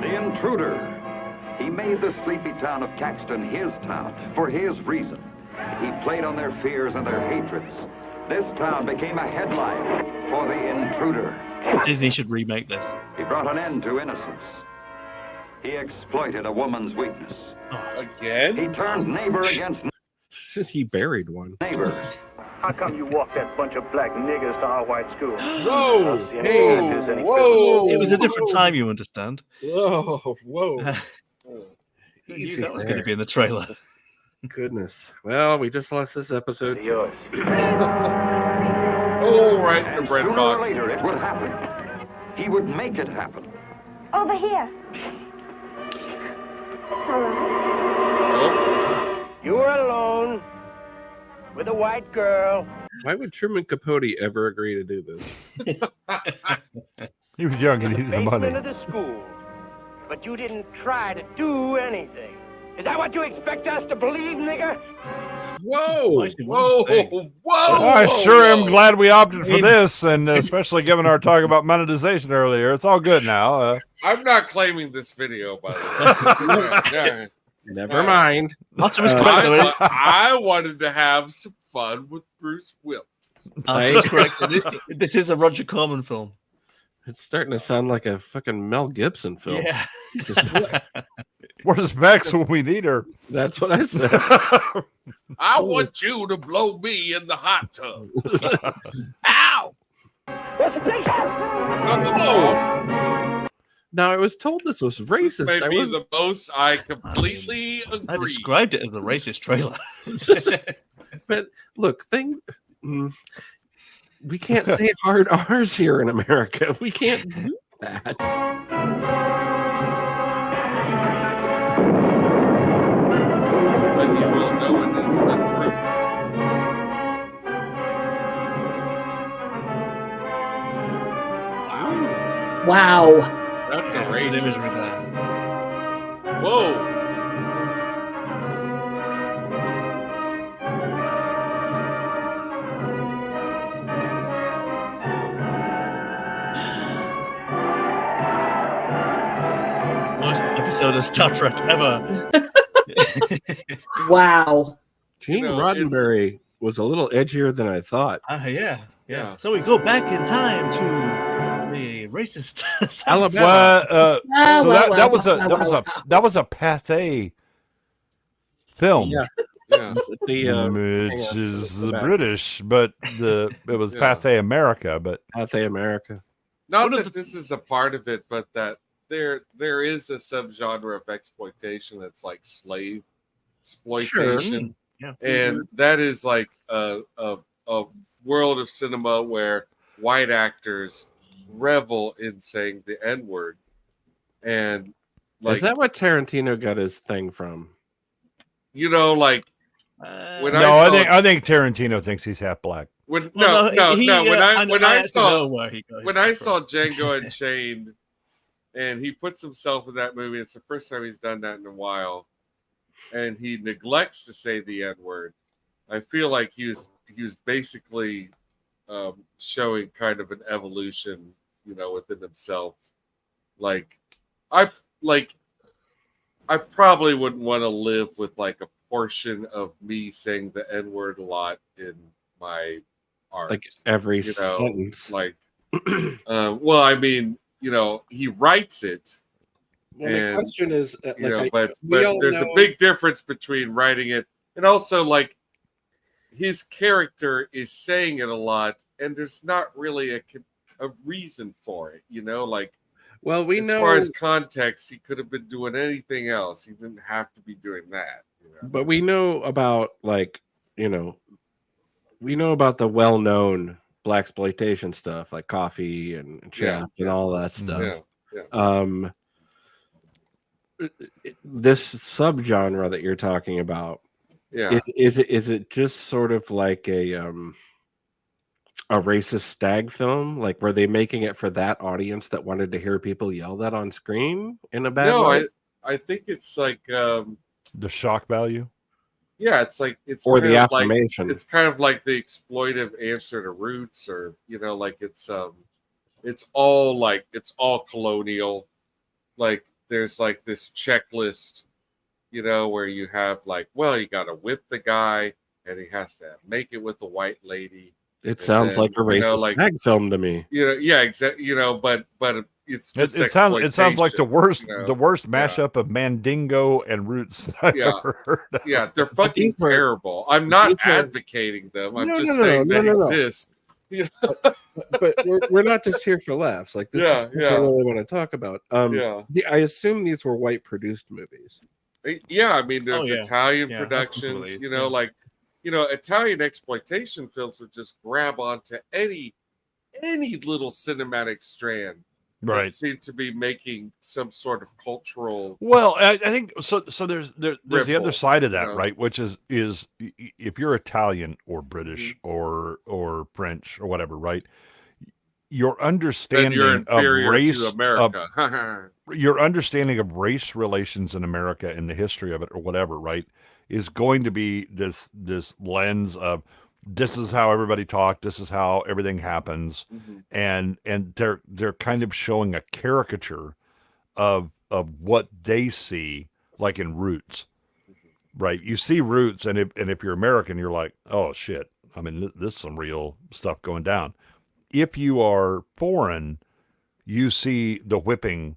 The Intruder. He made the sleepy town of Caxton his town for his reason. He played on their fears and their hatreds. This town became a headline for The Intruder. Disney should remake this. He brought an end to innocence. He exploited a woman's weakness. Again? He turned neighbor against He buried one. neighbor. How come you walked that bunch of black niggers to our white school? Whoa! Hey, Whoa! It was a different time, you understand. Whoa! Whoa! I knew Easy that was there. going to be in the trailer. Goodness. Well, we just lost this episode. Yours. Oh, right in the And bread sooner or box. later it would happen. He would make it happen. Over here. You were alone with a white girl. Why would Truman Capote ever agree to do this? He was young and he needed the money. Basement of the school. But you didn't try to do anything. Is that what you expect us to believe, nigger? Whoa! Nice one Whoa! thing. Whoa! I sure am whoa. glad we opted for this, and especially given our talk about monetization earlier. It's all good now. I'm not claiming this video, by the way. Yeah. Never mind. Optimus correct, though, isn't it? I wanted to have some fun with Bruce Willis. Optimus correct. This is a Roger Corman film. It's starting to sound like a fucking Mel Gibson film. Yeah. Where's Vex when we need her? That's what I said. I want you to blow me in the hot tub. Ow! Nothing wrong. Now, I was told this was racist. This may I be was- the most. I completely I agree. described it as a racist trailer. But look, we can't say hard R's here in America. We can't do that. But you will know it is the truth. Wow. That's a Good rage. imagery there. Whoa! episode of Star Trek ever. Wow. Gene Roddenberry was a little edgier than I thought. Yeah. So we go back in time to the racist Alabama. That was a Pathé film. Yeah. Which is British, but it was Pathé America. But Pathé America. Not that this is a part of it, but that there is a subgenre of exploitation that's like slave exploitation, and that is like a world of cinema where white actors revel in saying the N-word. And like, is that what Tarantino got his thing from? You know, like I think Tarantino thinks he's half black. When I saw Django Unchained, and he puts himself in that movie, it's the first time he's done that in a while, and he neglects to say the N-word. I feel like he was basically showing kind of an evolution, within himself. I probably wouldn't want to live with like a portion of me saying the N-word a lot in my art. Like every sentence. Like, well, I mean, he writes it. Well, the question is, but there's a big difference between writing it and also like his character is saying it a lot, and there's not really a reason for it, like. Well, we know as far as context, he could have been doing anything else. He didn't have to be doing that. But we know about we know about the well-known blaxploitation stuff like Coffee and Shaft and all that stuff. This subgenre that you're talking about, is it just sort of like a racist stag film? Like, were they making it for that audience that wanted to hear people yell that on screen in a bad way? I think it's like the shock value. Yeah, it's or the affirmation. It's kind of like the exploitive answer to Roots, or like it's all colonial. Like there's like this checklist, where you have like, well, you got to whip the guy, and he has to make it with the white lady. It sounds like a racist stag film to me. Yeah, exactly. But it's just it sounds like the worst mashup of Mandingo and Roots I've ever heard of. Yeah, they're fucking terrible. I'm not advocating them. I'm just saying they exist. But we're not just here for laughs. Like this is what I really want to talk about. I assume these were white produced movies. Yeah, I mean there's Italian productions, Italian exploitation films would just grab onto any little cinematic strand. Right. Seem to be making some sort of cultural. Well, I think so. So there's the other side of that, right? Which is if you're Italian or British or French or whatever, right? Your understanding of race, your understanding of race relations in America and the history of it or whatever, right, is going to be this lens of. This is how everybody talked. This is how everything happens, and they're kind of showing a caricature of what they see, like in Roots, right? You see Roots, and if you're American, you're like, oh shit. I mean, this is some real stuff going down. If you are foreign, you see the whipping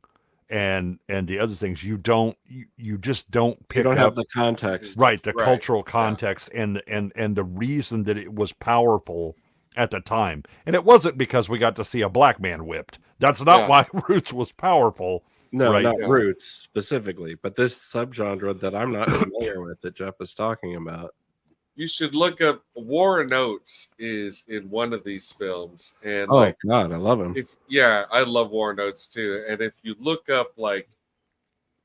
and the other things. You just don't pick up. You don't have the context, right? The cultural context and the reason that it was powerful at the time. And it wasn't because we got to see a black man whipped. That's not why Roots was powerful. No, right? not Roots specifically, but this subgenre that I'm not familiar with that Jeff is talking about. You should look up War and Oates is in one of these films, and God, I love him. I love War and Oates too. And if you look up like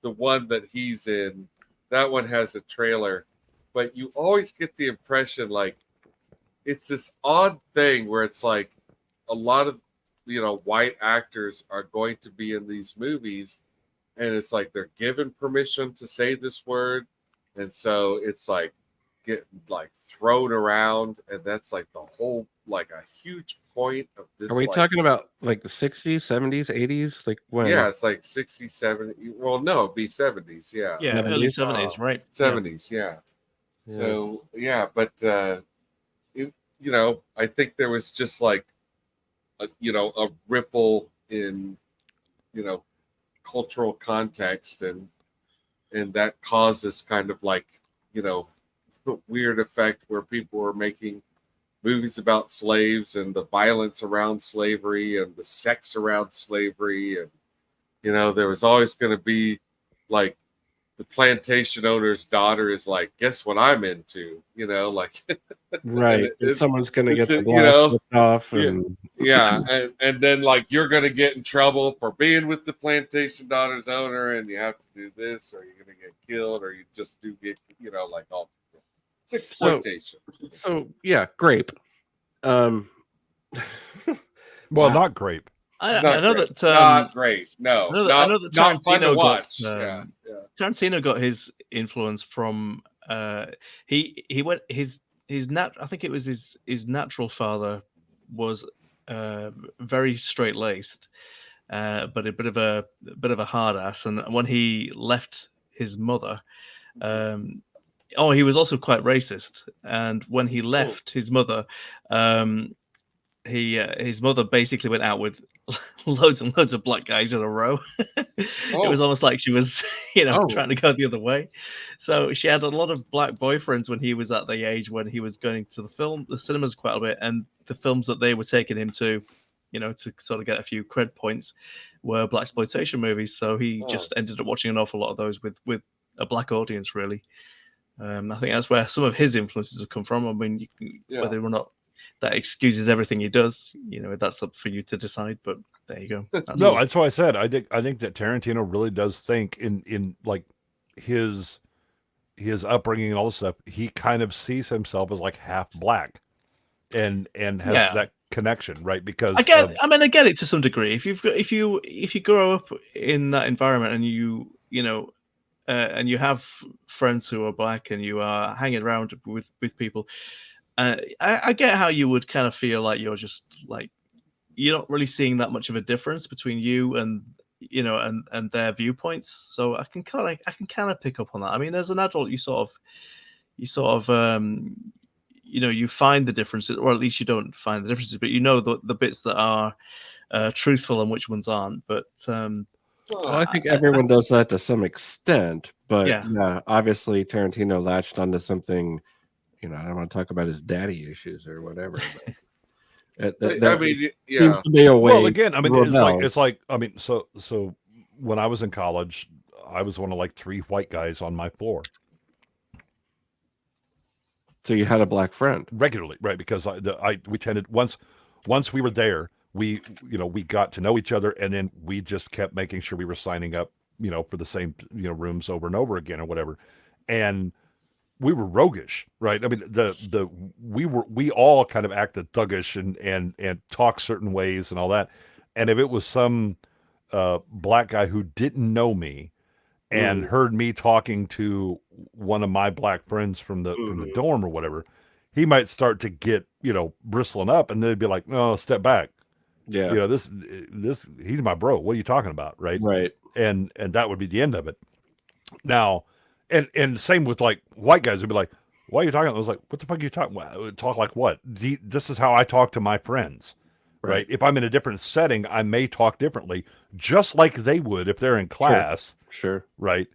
the one that he's in, that one has a trailer, but you always get the impression like it's this odd thing where it's like a lot of white actors are going to be in these movies, and it's like they're given permission to say this word, and so it's like getting like thrown around, and that's like the whole like a huge point of this. Are we like, talking about like the 60s, 70s, 80s? Like when? Yeah, it's like 60s, 70s. Well, no, it'd be 70s. Yeah. Yeah, early 70s, right? 70s. Yeah. So, yeah, but, you know, I think there was just like, you know, a ripple in, you know, cultural context, and that caused this kind of like, you know, weird effect where people were making movies about slaves and the violence around slavery and the sex around slavery. And, you know, there was always going to be like the plantation owner's daughter is like, guess what I'm into, you know, like, Right. And someone's going to get the you glass know, ripped off. And... yeah. And then like, you're going to get in trouble for being with the plantation daughter's owner, and you have to do this, or you're going to get killed, or you just do get, you know, like all. It's exploitation. So yeah, grape. Well, not grape. I know that not great. No, I know that not fun to Tarantino watch. got Tarantino got his influence from he went his I think it was his natural father was very straight laced, but a bit of a hard ass, and when he left his mother, he was also quite racist, and when he left his mother, his mother basically went out with loads and loads of black guys in a row. It was almost like she was, trying to go the other way. So she had a lot of black boyfriends when he was at the age when he was going to the cinemas quite a bit, and the films that they were taking him to, to sort of get a few cred points, were blaxploitation movies. So he just ended up watching an awful lot of those with a black audience, really. I think that's where some of his influences have come from. I mean, whether or not that excuses everything he does, that's up for you to decide. But there you go. That's why I said I think that Tarantino really does think in like his upbringing and all this stuff. He kind of sees himself as like half black, and has that connection, right? Because I get it to some degree. If you grow up in that environment and and you have friends who are black and you are hanging around with people. I get how you would kind of feel like you're just like you're not really seeing that much of a difference between you and and their viewpoints. So I can kind of pick up on that. I mean, as an adult, you find the differences, or at least you don't find the differences, but the bits that are truthful and which ones aren't. But well, I think everyone does that to some extent. But yeah, obviously Tarantino latched onto something. I don't want to talk about his daddy issues or whatever. But seems to be a way. Well, again, I mean, it's like I mean, so when I was in college, I was one of like 3 white guys on my floor. So you had a black friend regularly, right? Because we tended once we were there, we got to know each other, and then we just kept making sure we were signing up, for the same rooms over and over again or whatever, and we were roguish, right? I mean, we all kind of acted thuggish and talk certain ways and all that. And if it was some black guy who didn't know me and heard me talking to one of my black friends from the dorm or whatever, he might start to get bristling up, and they'd be like, "No, step back." Yeah, this he's my bro. What are you talking about, right? Right. And that would be the end of it. Now. And same with like white guys would be like, "Why are you talking?" I was like, "What the fuck are you talking about? Talk like what? This is how I talk to my friends, right? If I'm in a different setting, I may talk differently, just like they would if they're in class, sure, right?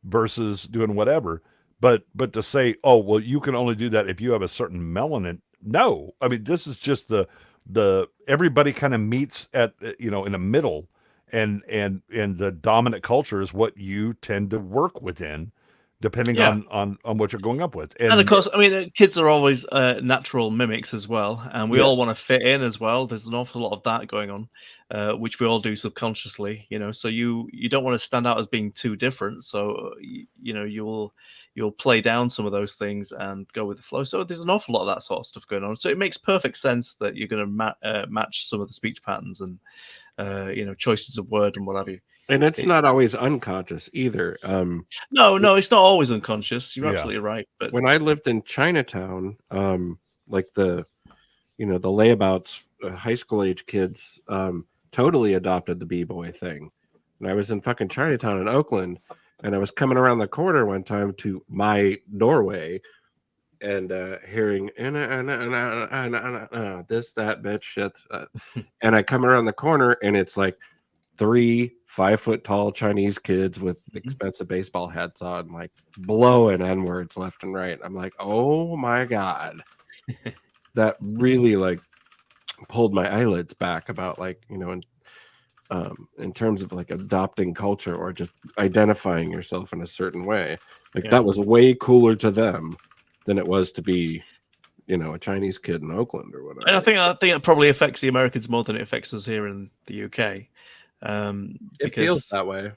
Versus doing whatever. But to say, oh well, you can only do that if you have a certain melanin. No, I mean this is just the everybody kind of meets at in the middle, and the dominant culture is what you tend to work within. Depending on what you're going up with. And of course, I mean, kids are always natural mimics as well. And we all want to fit in as well. There's an awful lot of that going on, which we all do subconsciously, So you don't want to stand out as being too different. So, you'll play down some of those things and go with the flow. So there's an awful lot of that sort of stuff going on. So it makes perfect sense that you're going to match some of the speech patterns and, choices of word and what have you. And it's not always unconscious either. No, it's not always unconscious. You're absolutely right. But when I lived in Chinatown, like the layabouts high school age kids totally adopted the b-boy thing. And I was in fucking Chinatown in Oakland, and I was coming around the corner one time to my doorway and hearing this, that, bitch, shit. And I come around the corner, and it's like 3 5-foot tall Chinese kids with expensive baseball hats on, like blowing N-words left and right. I'm like, oh my God. That really like pulled my eyelids back about like, you know, in terms of like adopting culture or just identifying yourself in a certain way. Like that was way cooler to them than it was to be, you know, a Chinese kid in Oakland or whatever. And I think it probably affects the Americans more than it affects us here in the UK. It feels that way.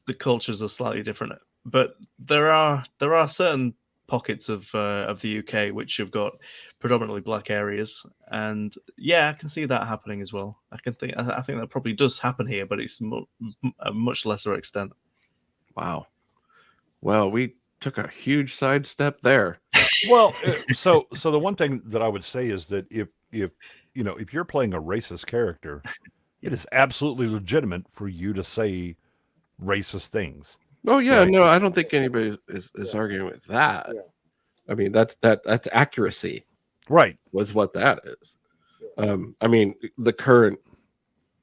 The cultures are slightly different, but there are certain pockets of the UK which have got predominantly black areas, and yeah, I can see that happening as well. I think that probably does happen here, but it's a much lesser extent. Wow. Well, we took a huge sidestep there. Well, so the one thing that I would say is that if you know, if you're playing a racist character, it is absolutely legitimate for you to say racist things. Oh yeah, right? No, I don't think anybody is arguing with that. Yeah. I mean, that's accuracy, right? Was what that is. I mean, the current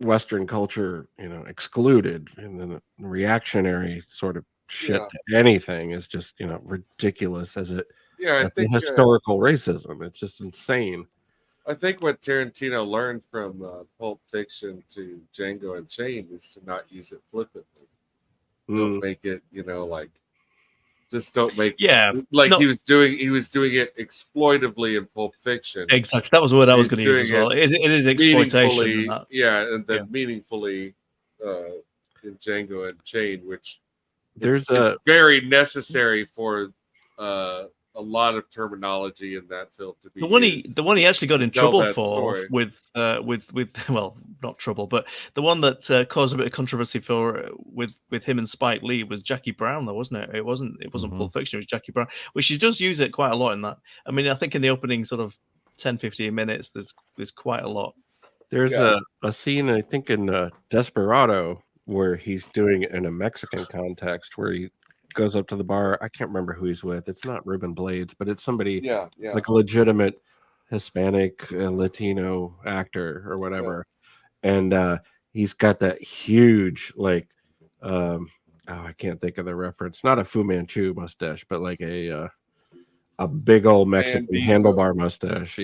Western culture, you know, excluded, and then the reactionary sort of shit to anything is just, you know, ridiculous as it. Yeah, I think historical racism. It's just insane. I think what Tarantino learned from Pulp Fiction to Django Unchained is to not use it flippantly. Don't make it, you know, like just don't make like he was doing it exploitively in Pulp Fiction. Exactly. That was what I was going to use as well. It is exploitation. And then meaningfully in Django Unchained, which it's very necessary for a lot of terminology in that film to be the one he actually got in trouble for with well, not trouble, but the one that caused a bit of controversy for with him and Spike Lee was Jackie Brown, though, wasn't it? It wasn't Pulp Fiction, it was Jackie Brown, which he does use it quite a lot in that. I mean, I think in the opening sort of 10-15 minutes there's quite a lot. There's a scene, I think, in Desperado where he's doing it in a Mexican context where he goes up to the bar. I can't remember who he's with. It's not Ruben Blades, but it's somebody like a legitimate Hispanic Latino actor or whatever. And he's got that huge like I can't think of the reference. Not a Fu Manchu mustache, but like a big old Mexican handlebar mustache.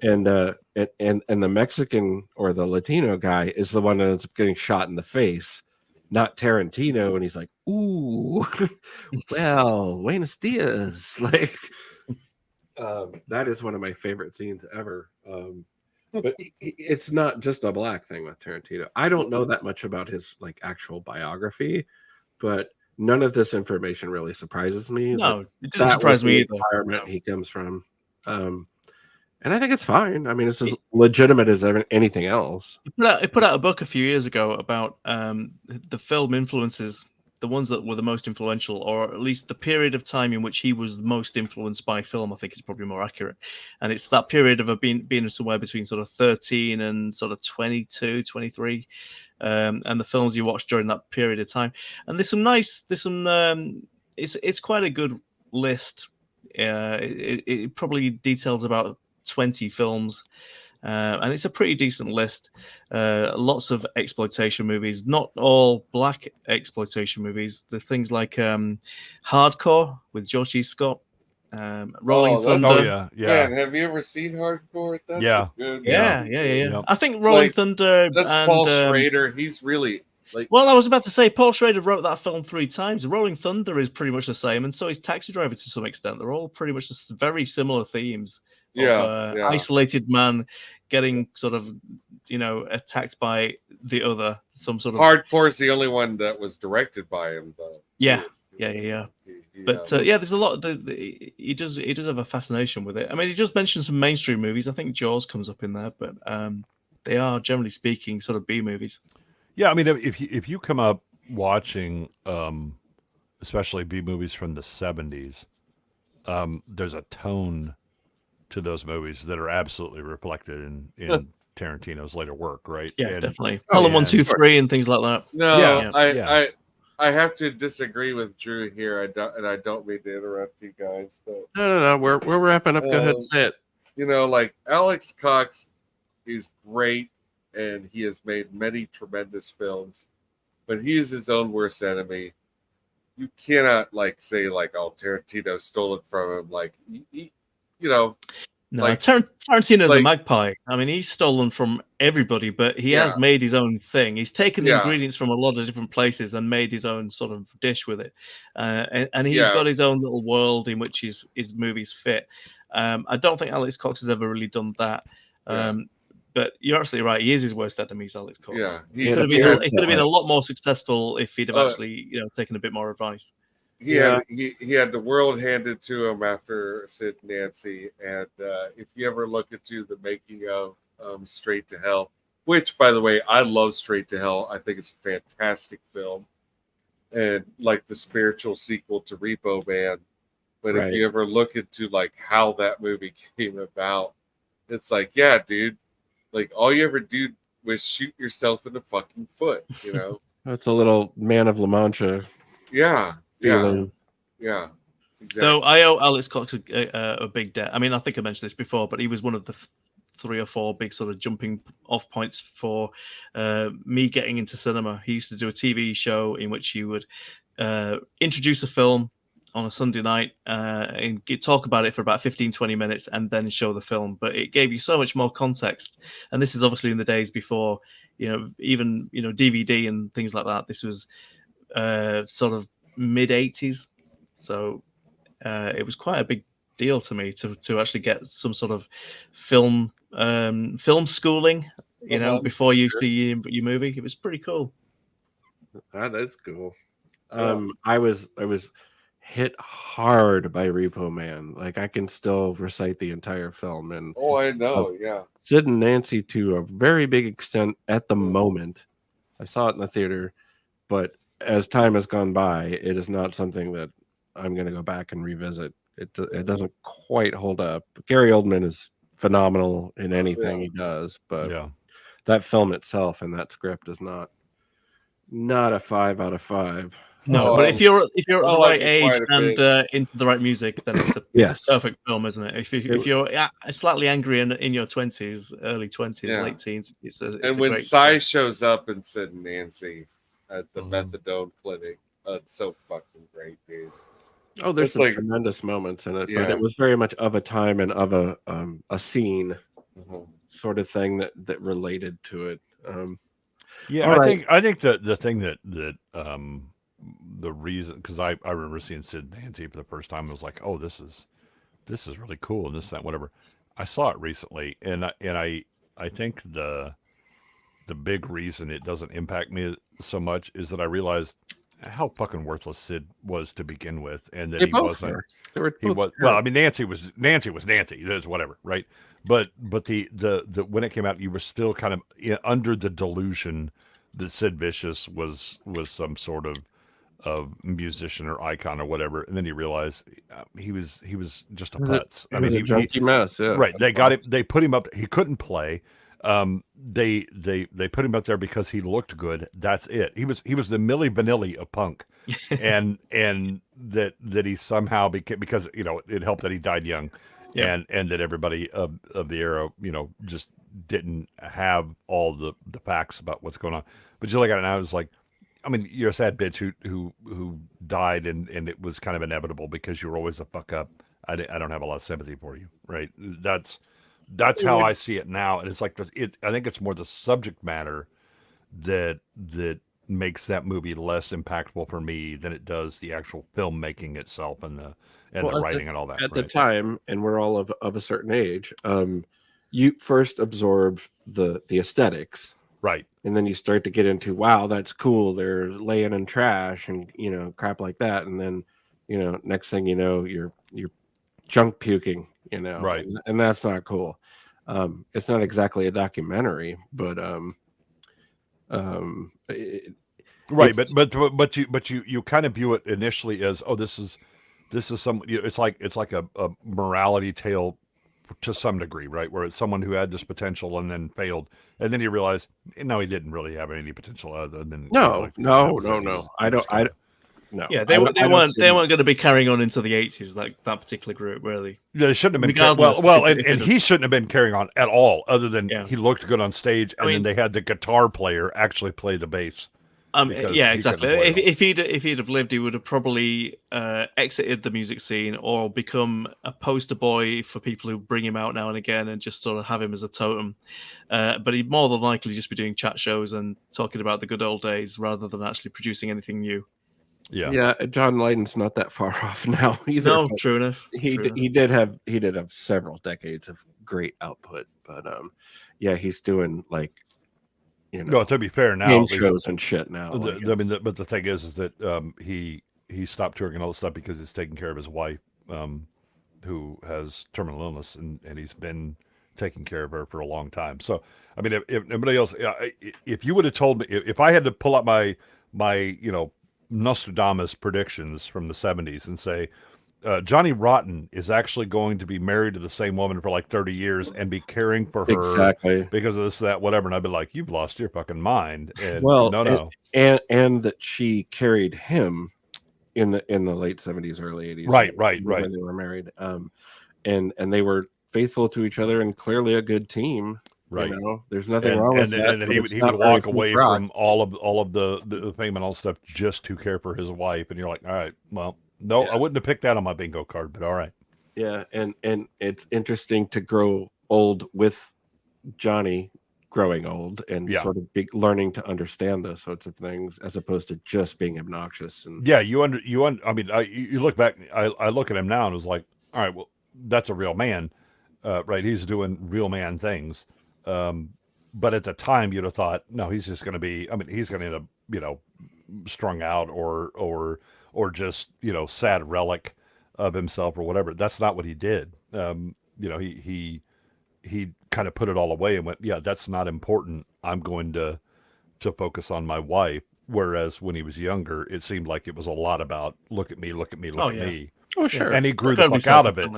And the Mexican or the Latino guy is the one that ends up getting shot in the face, not Tarantino. And he's like, ooh, well, Buenos Dias. Like, that is one of my favorite scenes ever. But it's not just a black thing with Tarantino. I don't know that much about his like actual biography, but none of this information really surprises me. No, it didn't surprise me either. Environment he comes from. And I think it's fine. I mean, it's as legitimate as anything else. He put out a book a few years ago about the film influences, the ones that were the most influential, or at least the period of time in which he was most influenced by film, I think is probably more accurate. And it's that period of being somewhere between sort of 13 and sort of 22, 23, and the films you watched during that period of time. And it's quite a good list. It probably details about 20 films, and it's a pretty decent list. Lots of exploitation movies, not all black exploitation movies. The things like Hardcore with George C. Scott, Rolling Thunder. Oh yeah. Man, have you ever seen Hardcore? That's good. Yeah. I think Rolling Thunder. That's Paul Schrader. He's really like. Well, I was about to say Paul Schrader wrote that film 3 times. Rolling Thunder is pretty much the same, and so is Taxi Driver to some extent. They're all pretty much very similar themes. Isolated man getting sort of, you know, attacked by the other, some sort of. Hardcore is the only one that was directed by him, though. Yeah. But there's a lot. He does have a fascination with it. I mean, he just mentioned some mainstream movies. I think Jaws comes up in there, but they are generally speaking sort of B movies. Yeah, I mean, if you come up watching, especially B movies from the 70s, there's a tone to those movies that are absolutely reflected in Tarantino's later work, right? Yeah, And, definitely. Pelham 1, 2, 3, and things like that. No, Yeah. I have to disagree with Drew here. I don't mean to interrupt you guys, but No. We're wrapping up. Go ahead, say it. You know, like Alex Cox is great, and he has made many tremendous films, but he is his own worst enemy. You cannot say oh, Tarantino stole it from him. Like he, you know. No, Tarantino's a magpie. I mean, he's stolen from everybody, but he has made his own thing. He's taken the ingredients from a lot of different places and made his own sort of dish with it. And he's got his own little world in which his movies fit. I don't think Alex Cox has ever really done that. But you're absolutely right. He is his worst enemy, Alex Cox. Yeah, he could have been a lot more successful if he'd have actually, taken a bit more advice. He had the world handed to him after Sid and Nancy, and if you ever look into the making of Straight to Hell, which by the way I love Straight to Hell, I think it's a fantastic film, and like the spiritual sequel to Repo Man. But if you ever look into how that movie came about, it's yeah, dude, all you ever did was shoot yourself in the fucking foot, That's a little Man of La Mancha. Yeah. Feeling. Yeah. Exactly. So I owe Alex Cox a big debt. I mean, I think I mentioned this before, but he was one of the 3 or 4 big sort of jumping off points for me getting into cinema. He used to do a TV show in which he would introduce a film on a Sunday night and talk about it for about 15-20 minutes and then show the film. But it gave you so much more context. And this is obviously in the days before, even DVD and things like that. This was sort of mid-80s, so it was quite a big deal to me to actually get some sort of film schooling, before you see your movie. It was pretty cool. That is cool. I was hit hard by Repo Man. I can still recite the entire film, and I know, Sid and Nancy to a very big extent at the moment. I saw it in the theater, but as time has gone by, it is not something that I'm going to go back and revisit. It doesn't quite hold up. Gary Oldman is phenomenal in anything he does, but that film itself and that script is not a 5 out of 5. No, but if you're at the right age and into the right music, then it's a perfect film, isn't it? If you're slightly angry in your 20s, early 20s, late teens, it's and when Cy shows up in Sid and Nancy at the methadone clinic, it's so fucking great, dude. Oh, there's some tremendous moments in it, but it was very much of a time and of a scene sort of thing that related to it. I think the thing that the reason, because I remember seeing Sid and Nancy for the first time, I was like, oh, this is really cool, and this, that, whatever. I saw it recently, and I think the big reason it doesn't impact me so much is that I realized how fucking worthless Sid was to begin with, and that he wasn't. He was well. I mean, Nancy was Nancy. There's whatever, right? But the when it came out, you were still kind of under the delusion that Sid Vicious was some sort of musician or icon or whatever, and then you realize he was just a putz. I mean, he was a junky mess. Yeah, right. They got it. They put him up. He couldn't play. They put him up there because he looked good. That's it. He was the Milli Vanilli of punk, and that he somehow became, because it helped that he died young, and that everybody of the era just didn't have all the facts about what's going on. But you look at it now, it's like, I mean, you're a sad bitch who died, and it was kind of inevitable because you were always a fuck up. I don't have a lot of sympathy for you, right? That's how I see it now, and it's like I think it's more the subject matter that makes that movie less impactful for me than it does the actual filmmaking itself and the writing and all that. At the time, and we're all of a certain age, you first absorb the aesthetics, right, and then you start to get into, wow, that's cool. They're laying in trash and crap like that, and then next thing you know, you're junk puking, right, and that's not cool. It's not exactly a documentary, but right, but you kind of view it initially as, oh, this is some, it's like a morality tale to some degree, right? Where it's someone who had this potential and then failed, and then you realize, no, he didn't really have any potential other than No. No. Yeah, they weren't going to be carrying on into the 80s like that particular group, really. Yeah, they shouldn't have been. And he shouldn't have been carrying on at all, other than he looked good on stage, and then they had the guitar player actually play the bass. Yeah, exactly. If he'd have lived, he would have probably exited the music scene or become a poster boy for people who bring him out now and again and just sort of have him as a totem. But he'd more than likely just be doing chat shows and talking about the good old days rather than actually producing anything new. Yeah. John Lydon's not that far off now either. No, true enough. He did have several decades of great output, but he's doing like. No, to be fair, now game shows and shit now. But the thing is that he stopped touring and all this stuff because he's taking care of his wife, who has terminal illness, and he's been taking care of her for a long time. So, I mean, if anybody else, if you would have told me, if I had to pull up my Nostradamus predictions from the 70s and say, Johnny Rotten is actually going to be married to the same woman for like 30 years and be caring for her exactly because of this, that, whatever. And I'd be like, you've lost your fucking mind. And and that she carried him in the late 70s, early 80s. Right. When they were married. And they were faithful to each other and clearly a good team. Right. There's nothing wrong with that. And he would walk away from all of the fame and all stuff just to care for his wife. And you're like, all right, well, no, I wouldn't have picked that on my bingo card, but all right. Yeah, and it's interesting to grow old with Johnny growing old and sort of learning to understand those sorts of things as opposed to just being obnoxious. And you look back, I look at him now and was like, all right, well, that's a real man, right? He's doing real man things. But at the time, you'd have thought, no, he's just going to be. I mean, he's going to end up, strung out or just sad relic of himself or whatever. That's not what he did. He kind of put it all away and went, yeah, that's not important. I'm going to focus on my wife. Whereas when he was younger, it seemed like it was a lot about look at me. Oh, sure. And he grew the fuck out of it.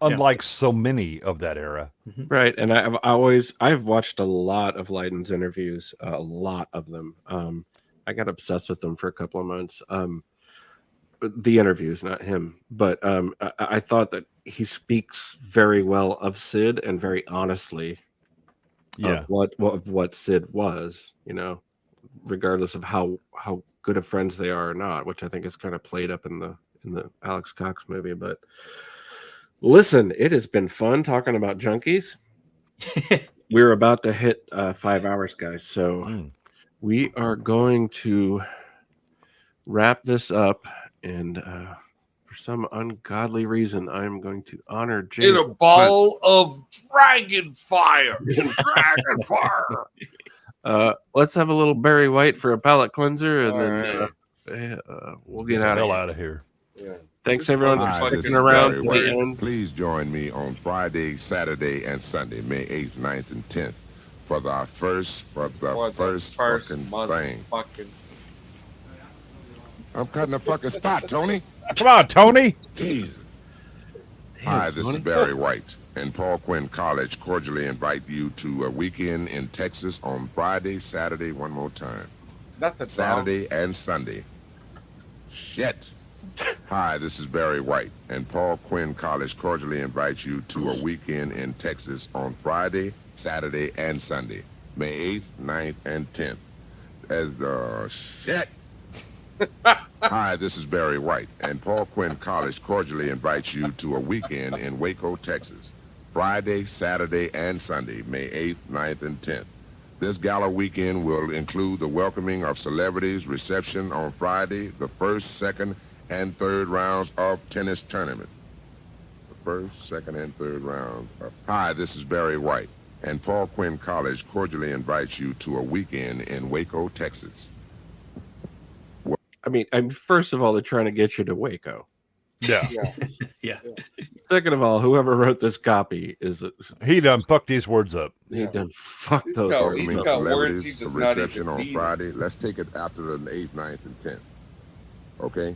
Unlike so many of that era. Right. And I've watched a lot of Lydon's interviews, a lot of them. I got obsessed with them for a couple of months. The interviews, not him, but I thought that he speaks very well of Sid and very honestly of what Sid was, regardless of how good of friends they are or not, which I think is kind of played up in the Alex Cox movie. But listen, it has been fun talking about junkies. We're about to hit 5 hours, guys, so we are going to wrap this up. And for some ungodly reason, I'm going to honor James. In a ball of dragon fire. Let's have a little Barry White for a palate cleanser, and then we'll get out of here. Yeah. Thanks, everyone, for sticking around to the end. Please join me on Friday, Saturday, and Sunday, May 8th, 9th, and 10th, for the first fucking thing. I'm cutting a fucking spot, Tony. Come on, Tony. Jesus. Hi, this is Barry White, and Paul Quinn College cordially invite you to a weekend in Texas on Friday, Saturday, one more time. Saturday and Sunday. Shit. Hi, this is Barry White, and Paul Quinn College cordially invites you to a weekend in Texas on Friday, Saturday, and Sunday, May 8th, 9th, and 10th. As the shit. Hi, this is Barry White, and Paul Quinn College cordially invites you to a weekend in Waco, Texas, Friday, Saturday, and Sunday, May 8th, 9th, and 10th. This gala weekend will include the welcoming of celebrities, reception on Friday, the first, second, and third rounds of tennis tournament. The first, second, and third rounds of... Hi, this is Barry White, and Paul Quinn College cordially invites you to a weekend in Waco, Texas. I mean, first of all, they're trying to get you to Waco. Yeah. Second of all, whoever wrote this copy he done fucked these words up. He done fucked those words He's up. got words he does not even on Friday. Let's take it after the 8th, 9th, and 10th. Okay?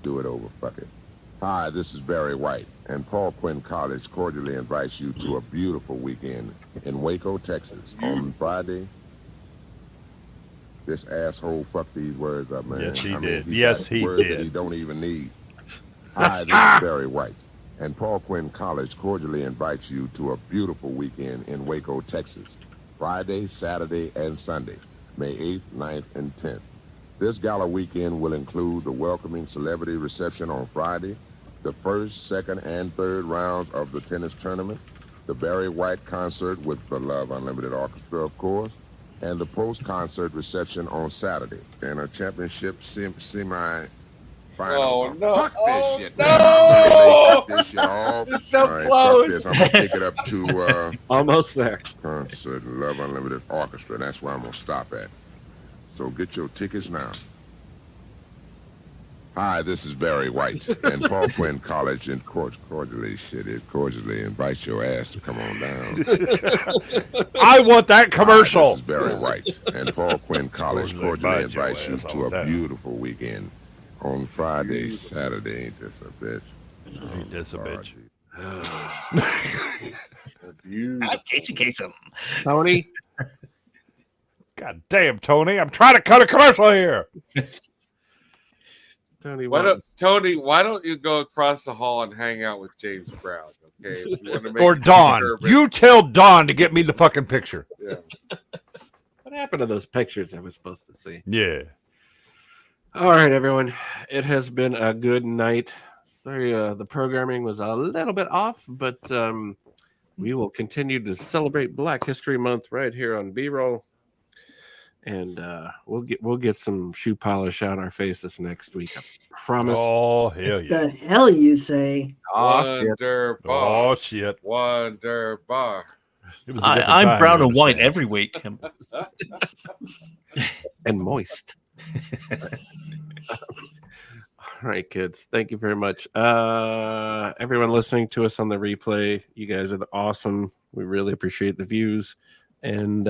Do it over. Fuck it. Hi, this is Barry White, and Paul Quinn College cordially invites you to a beautiful weekend in Waco, Texas on Friday. This asshole fucked these words up, man. Yes, he I mean, did. He's Yes, got he words did. that he don't even need. Hi, this is Barry White, and Paul Quinn College cordially invites you to a beautiful weekend in Waco, Texas. Friday, Saturday, and Sunday, May 8th, 9th, and 10th. This gala weekend will include the welcoming celebrity reception on Friday, the first, second, and third rounds of the tennis tournament, the Barry White concert with the Love Unlimited Orchestra, of course, and the post-concert reception on Saturday, and a championship semi-finals. Oh, no. Fuck this shit. No! Cut this shit off. It's so All right, close. Fuck this. I'm going to take it up to... Almost there. Concert Love Unlimited Orchestra. That's where I'm going to stop at. So get your tickets now. Hi, this is Barry White, and Paul Quinn College and cordially invites your ass to come on down. I want that commercial. Hi, this is Barry White, and Paul Quinn College cordially invites you to a beautiful weekend on Friday, Saturday. Ain't this a bitch? Ain't this a bitch? Casey Kasem. Tony. God damn, Tony! I'm trying to cut a commercial here. Tony, why don't you go across the hall and hang out with James Brown? Okay, if you want to make Or Dawn. disturbance. You tell Dawn to get me the fucking picture. Yeah. What happened to those pictures I was supposed to see? Yeah. All right, everyone. It has been a good night. Sorry, the programming was a little bit off, but we will continue to celebrate Black History Month right here on B-Roll. And we'll get some shoe polish out our faces next week. I promise. Oh, hell yeah. The hell you say? Wonder bar. Oh, shit. Wonder bar. It was a different I'm time, brown you and white understand. every week. And moist. All right, kids. Thank you very much. Everyone listening to us on the replay, you guys are awesome. We really appreciate the views. And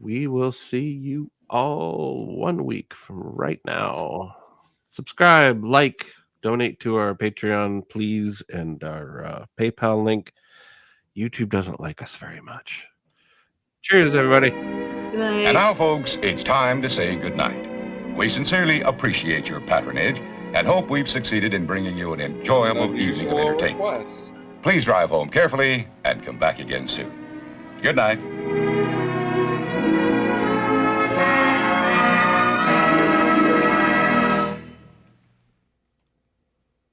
we will see you all 1 week from right now. Subscribe, like, donate to our Patreon, please, and our PayPal link. YouTube doesn't like us very much. Cheers, everybody. Good night. And now, folks, it's time to say goodnight. We sincerely appreciate your patronage and hope we've succeeded in bringing you an enjoyable evening of entertainment. Please drive home carefully and come back again soon. Good night.